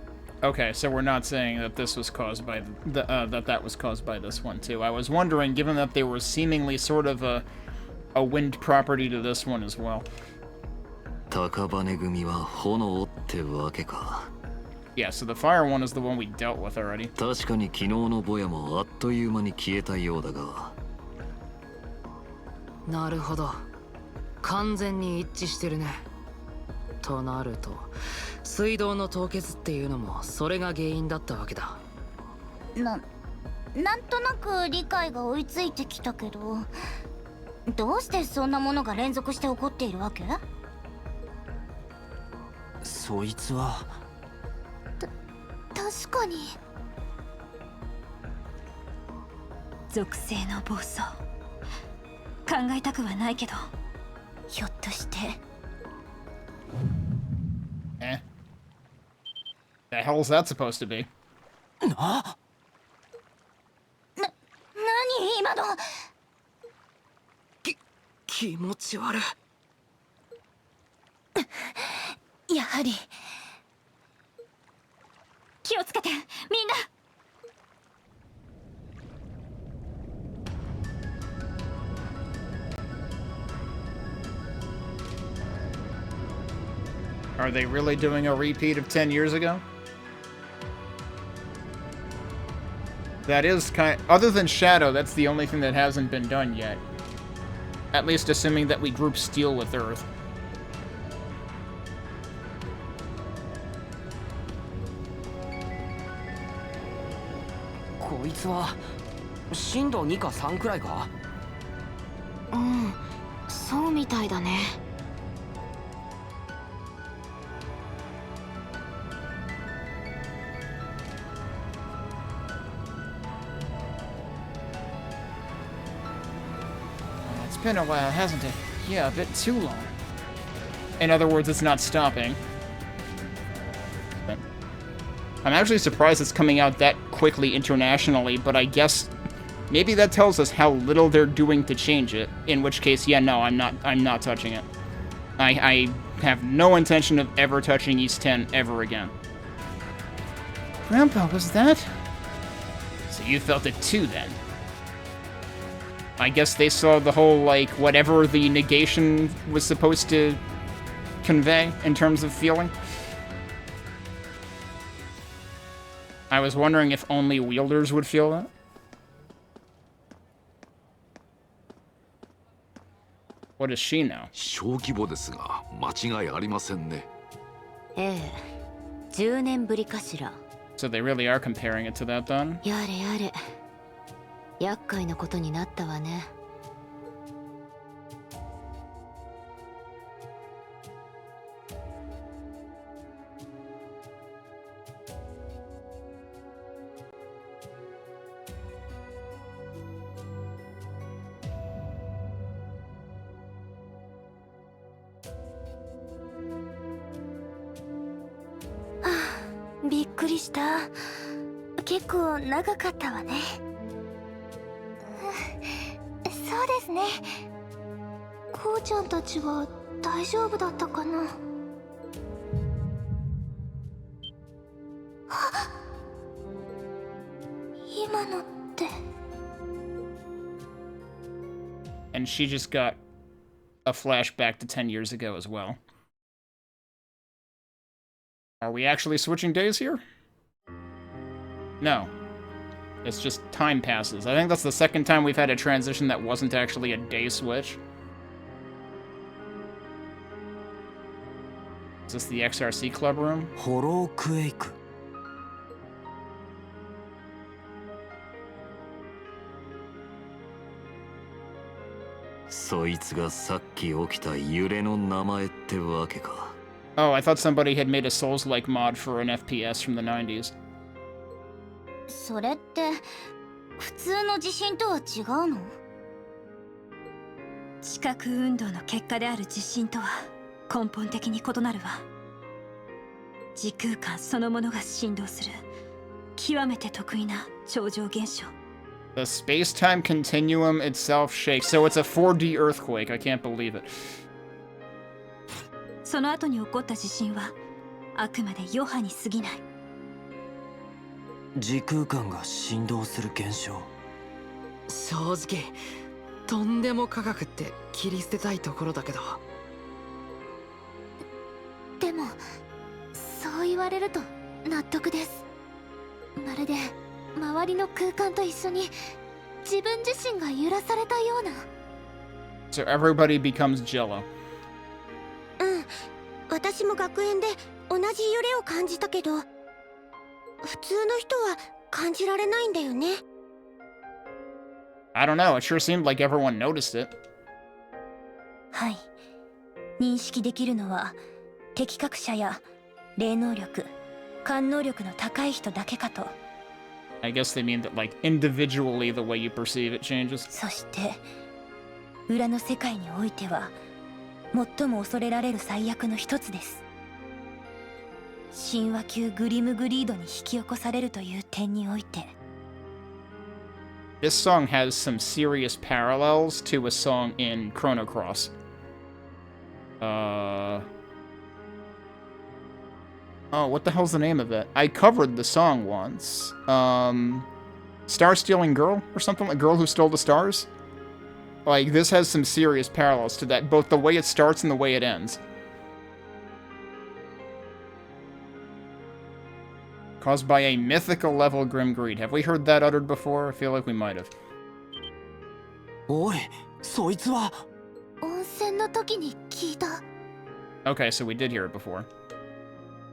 Okay, so we're not saying that this was caused by that was caused by this one too. I was wondering, given that they were seemingly sort of a wind property to this one as well. 高羽組は炎ってわけか。Yeah, so the fire one is the one we dealt with already. 確かに昨日のボヤもあっという間に消えたようだが。なるほど。完全に一致してるね。となると、水道の凍結っていうのもそれが原因だったわけだ。なんとなく理解が追いついてきたけど、どうしてそんなものが連続して起こっているわけ？そいつは確かに属性の暴走。考えたくはないけど、ひょっとして。The hell is that supposed to be? 何今の。気持ち悪い。やはり。気をつけて、みんな。Are they really doing a repeat of 10 years ago? That is other than Shadow, that's the only thing that hasn't been done yet. At least assuming that we group Steel with Earth. こいつは震度2か3くらいか？うん、そうみたいだね。It's been a while, hasn't it? Yeah, a bit too long. In other words, it's not stopping. I'm actually surprised it's coming out that quickly internationally, but I guess maybe that tells us how little they're doing to change it. In which case, yeah, no, I'm not touching it. I have no intention of ever touching East 10 ever again. Grandpa, was that? So you felt it too, then? I guess they saw the whole, like, whatever the negation was supposed to convey in terms of feeling. I was wondering if only wielders would feel that. What does she know? 小規模ですが間違いありませんね。ええ、10年ぶりかしら。 So they really are comparing it to that then? やれやれ。厄介なことになったわね。びっくりした。結構長かったわね。そうですね。こうちゃんたちは大丈夫だったかな。今のって。And she just got a flashback to 10 years ago as well. Are we actually switching days here? No. It's just time passes. I think that's the second time we've had a transition that wasn't actually a day switch. Is this the XRC club room? Hollow Quake. そいつがさっき起きた揺れの名前ってわけか。Oh, I thought somebody had made a Souls-like mod for an FPS from the 90s. それって普通の地震とは違うの？地殻運動の結果である地震とは根本的に異なるわ。時空間そのものが振動する極めて得意な超常現象。 The space-time continuum itself shakes, so it's a 4D earthquake. I can't believe it. その後に起こった地震はあくまで余波に過ぎない。時空間が振動する現象。正直とんでも科学って切り捨てたいところだけど。でもそう言われると納得です。まるで周りの空間と一緒に自分自身が揺らされたような。 So everybody becomes jello. 私も学園で同じ揺れを感じたけど、普通の人は感じられないんだよね。I don't know, it sure seemed like everyone noticed it. はい、認識できるのは適格者や霊能力、感能力の高い人だけかと。 I guess they mean that, like, individually the way you perceive it changes. そして裏の世界においては最も恐れられる最悪の一つです。神話級グリムグリードに引き起こされるという点において。 This song has some serious parallels to a song in Chrono Cross. Oh, what the hell's the name of it? I covered the song once. Star Stealing Girl or something? Like Girl Who Stole the Stars? Like, this has some serious parallels to that, both the way it starts and the way it ends. Caused by a mythical level Grim Greed. Have we heard that uttered before? I feel like we might have. おい、そいつは。温泉の時に聞いた。 Okay, so we did hear it before.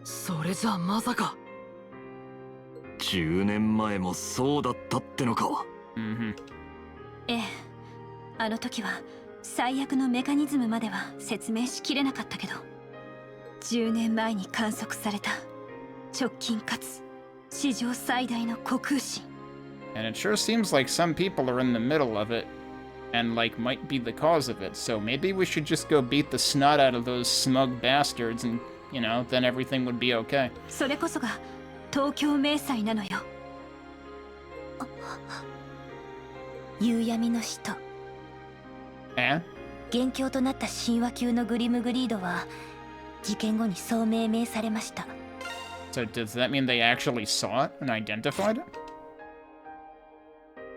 それじゃまさか。10年前もそうだったってのか。ええ、あの時は最悪のメカニズムまでは説明しきれなかったけど、10年前に観測された直近かつ史上最大の虚空心。 And it sure seems like some people are in the middle of it and, like, might be the cause of it, so maybe we should just go beat the snot out of those smug bastards and, you know, then everything would be okay. それこそが東京迷彩なのよ。夕闇の使徒。元凶となった神話級のグリムグリードは事件後にそう命名されました。 So does that mean they actually saw it and identified it?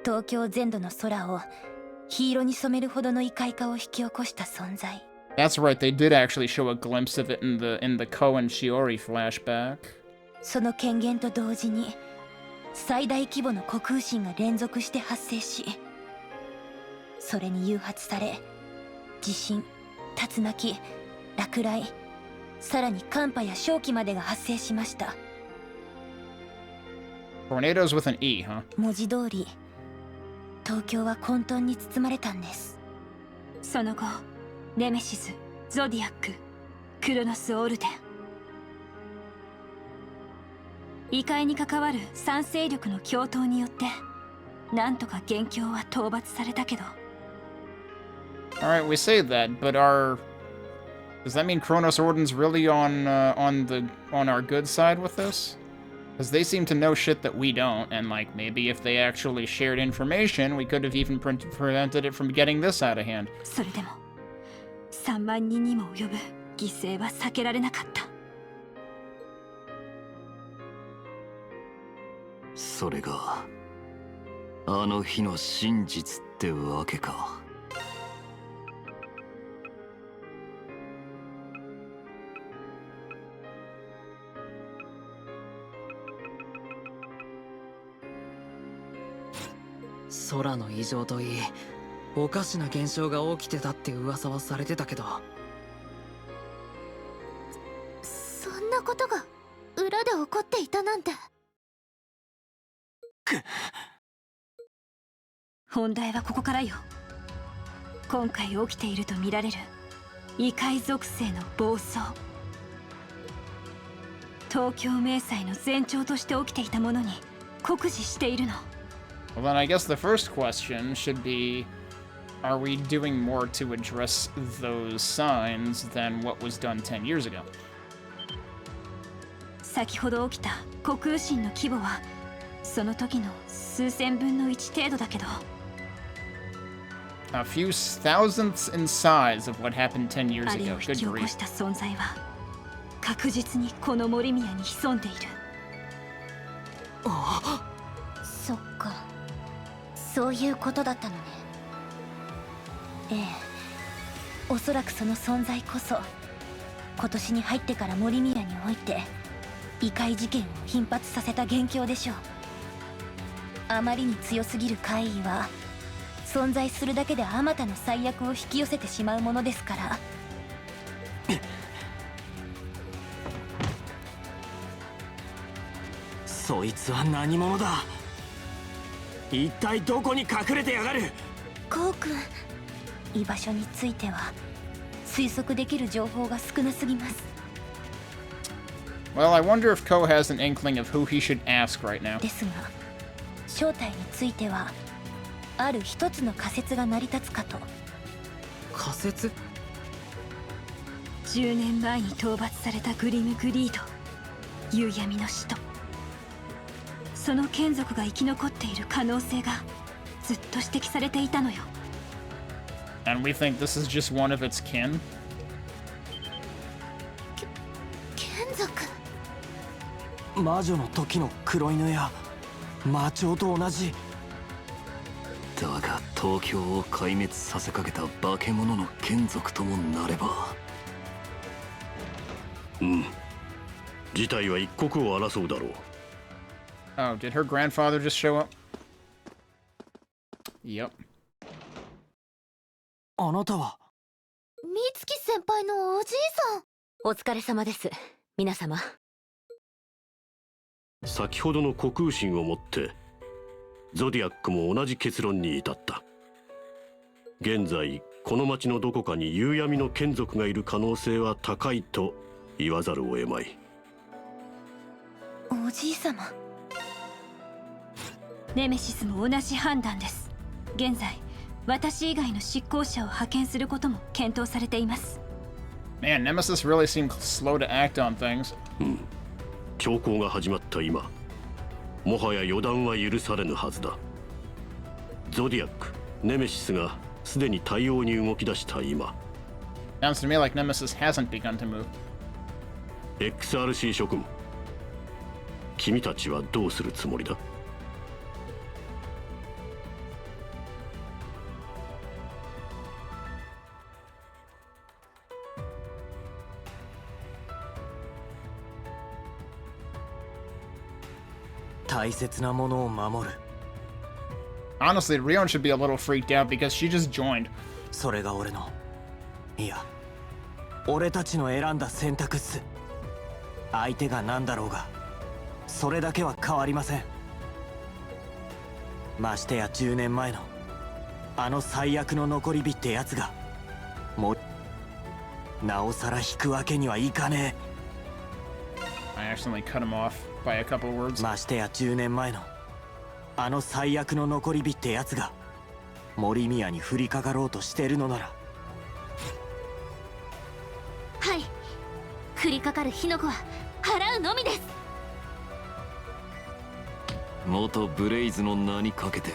東京全土の空を黄色に染めるほどの異界化を引き起こした存在。 That's right, they did actually show a glimpse of it in the Ko and Shiori flashback. その権限と同時に最大規模の虚空心が連続して発生し、それに誘発され地震、竜巻、落雷、さらに寒波や瘴気までが発生しました。 Tornadoes with an E, huh? 文字通り東京は混沌に包まれたんです。その後ネメシス、ゾディアック、クロノス・オルデン、異界に関わる3勢力の共闘によってなんとか元凶は討伐されたけど。 Alright, we say that, but does that mean Kronos Orden's really on our good side with this? Because they seem to know shit that we don't, and, like, maybe if they actually shared information, we could have even prevented it from getting this out of hand. それでも3万人にも及ぶ犠牲は避けられなかった。それがあの日の真実ってわけか。空の異常といい、おかしな現象が起きてたって噂はされてたけど。そんなことが裏で起こっていたなんて。本題はここからよ。今回起きていると見られる異界属性の暴走。東京迷彩の前兆として起きていたものに酷似しているの。Well, then I guess the first question should be, are we doing more to address those signs than what was done 10 years ago? 先ほど起きた虚空心の規模はその時の数千分の1程度だけど A few thousandths in size of what happened 10 years あれ ago. を引 Good き起こ grief. した存在は確実にこの森宮に潜んでいる。そっか、そういうことだったのね。ええ、おそらくその存在こそ今年に入ってから森宮において異界事件を頻発させた元凶でしょう。あまりに強すぎる怪異は存在するだけであまたの最悪を引き寄せてしまうものですから。そいつは何者だ。一体どこに隠れてやがる。コウ君、居場所については推測できる情報が少なすぎます。 Well, I wonder if Ko has an inkling of who he should ask right now. ですが正体についてはある一つの仮説が成り立つかと。仮説？10年前に討伐されたグリムグリード、夕闇の使徒、その眷属が生き残っている可能性がずっと指摘されていたのよ。 And we think this is just one of its kin? 眷属？魔女の時の黒犬や魔鳥と同じ。だが東京を壊滅させかけた化け物の眷属ともなれば。事態は一刻を争うだろう。 Oh, did her grandfather just show up? Yep. あなたは美月先輩のおじいさん。お疲れ様です、皆様。先ほどの虚空心をもってゾディアックも同じ結論に至った。現在この町のどこかに夕闇の眷属がいる可能性は高いと言わざるを得まい。おじい様。ネメシスも同じ判断です。現在私以外の執行者を派遣することも検討されています。 Man, Nemesis really seemed slow to act on things. 兆候が始まった今、もはや予断は許されぬはずだ。ゾディアック、ネメシスがすでに対応に動き出した今。Sounds to me like Nemesis hasn't begun to move. XRC 諸君、君たちはどうするつもりだ？大切なものを守る。 Honestly, Rion should be a little freaked out because she just joined. それが俺の、いや、俺たちの選んだ選択っす。相手が何だろうが、それだけは変わりません。ましてや10年前のあの最悪の残り火ってやつが、もうなおさら引くわけにはいかねI accidentally cut him off by a couple of words. ましてや10年前のあの最悪の残り火ってやつが森宮に降りかかろうとしてるのなら。はい、降りかかる火の粉は払うのみです。元ブレイズの名にかけて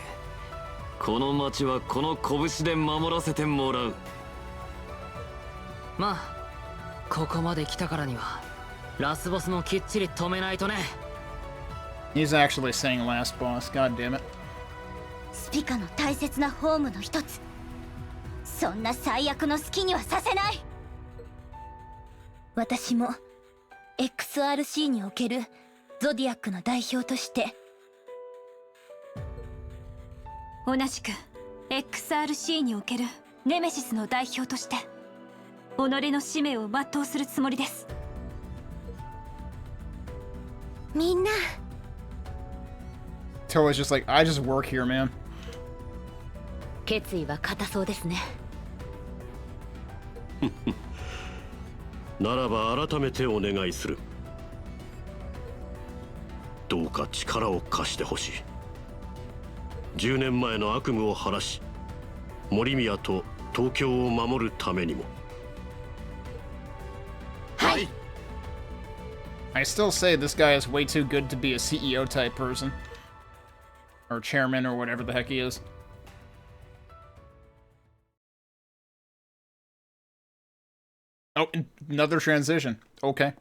この町はこの拳で守らせてもらう。まあここまで来たからにはラスボスもきっちり止めないとね。 He's actually saying last boss, god damn it. スピカの大切なホームの一つ。そんな最悪の好きにはさせない。私も XRC におけるゾディアックの代表として、同じく XRC におけるネメシスの代表として己の使命を全うするつもりです。みんな Toa's just like, I just work here, man. 決意は固そうですね。ならば改めてお願いする。どうか力を貸してほしい。10年前の悪夢を晴らし、森宮と東京を守るためにも。はい。I still say this guy is way too good to be a CEO type person. Or chairman or whatever the heck he is. Oh, another transition. Okay.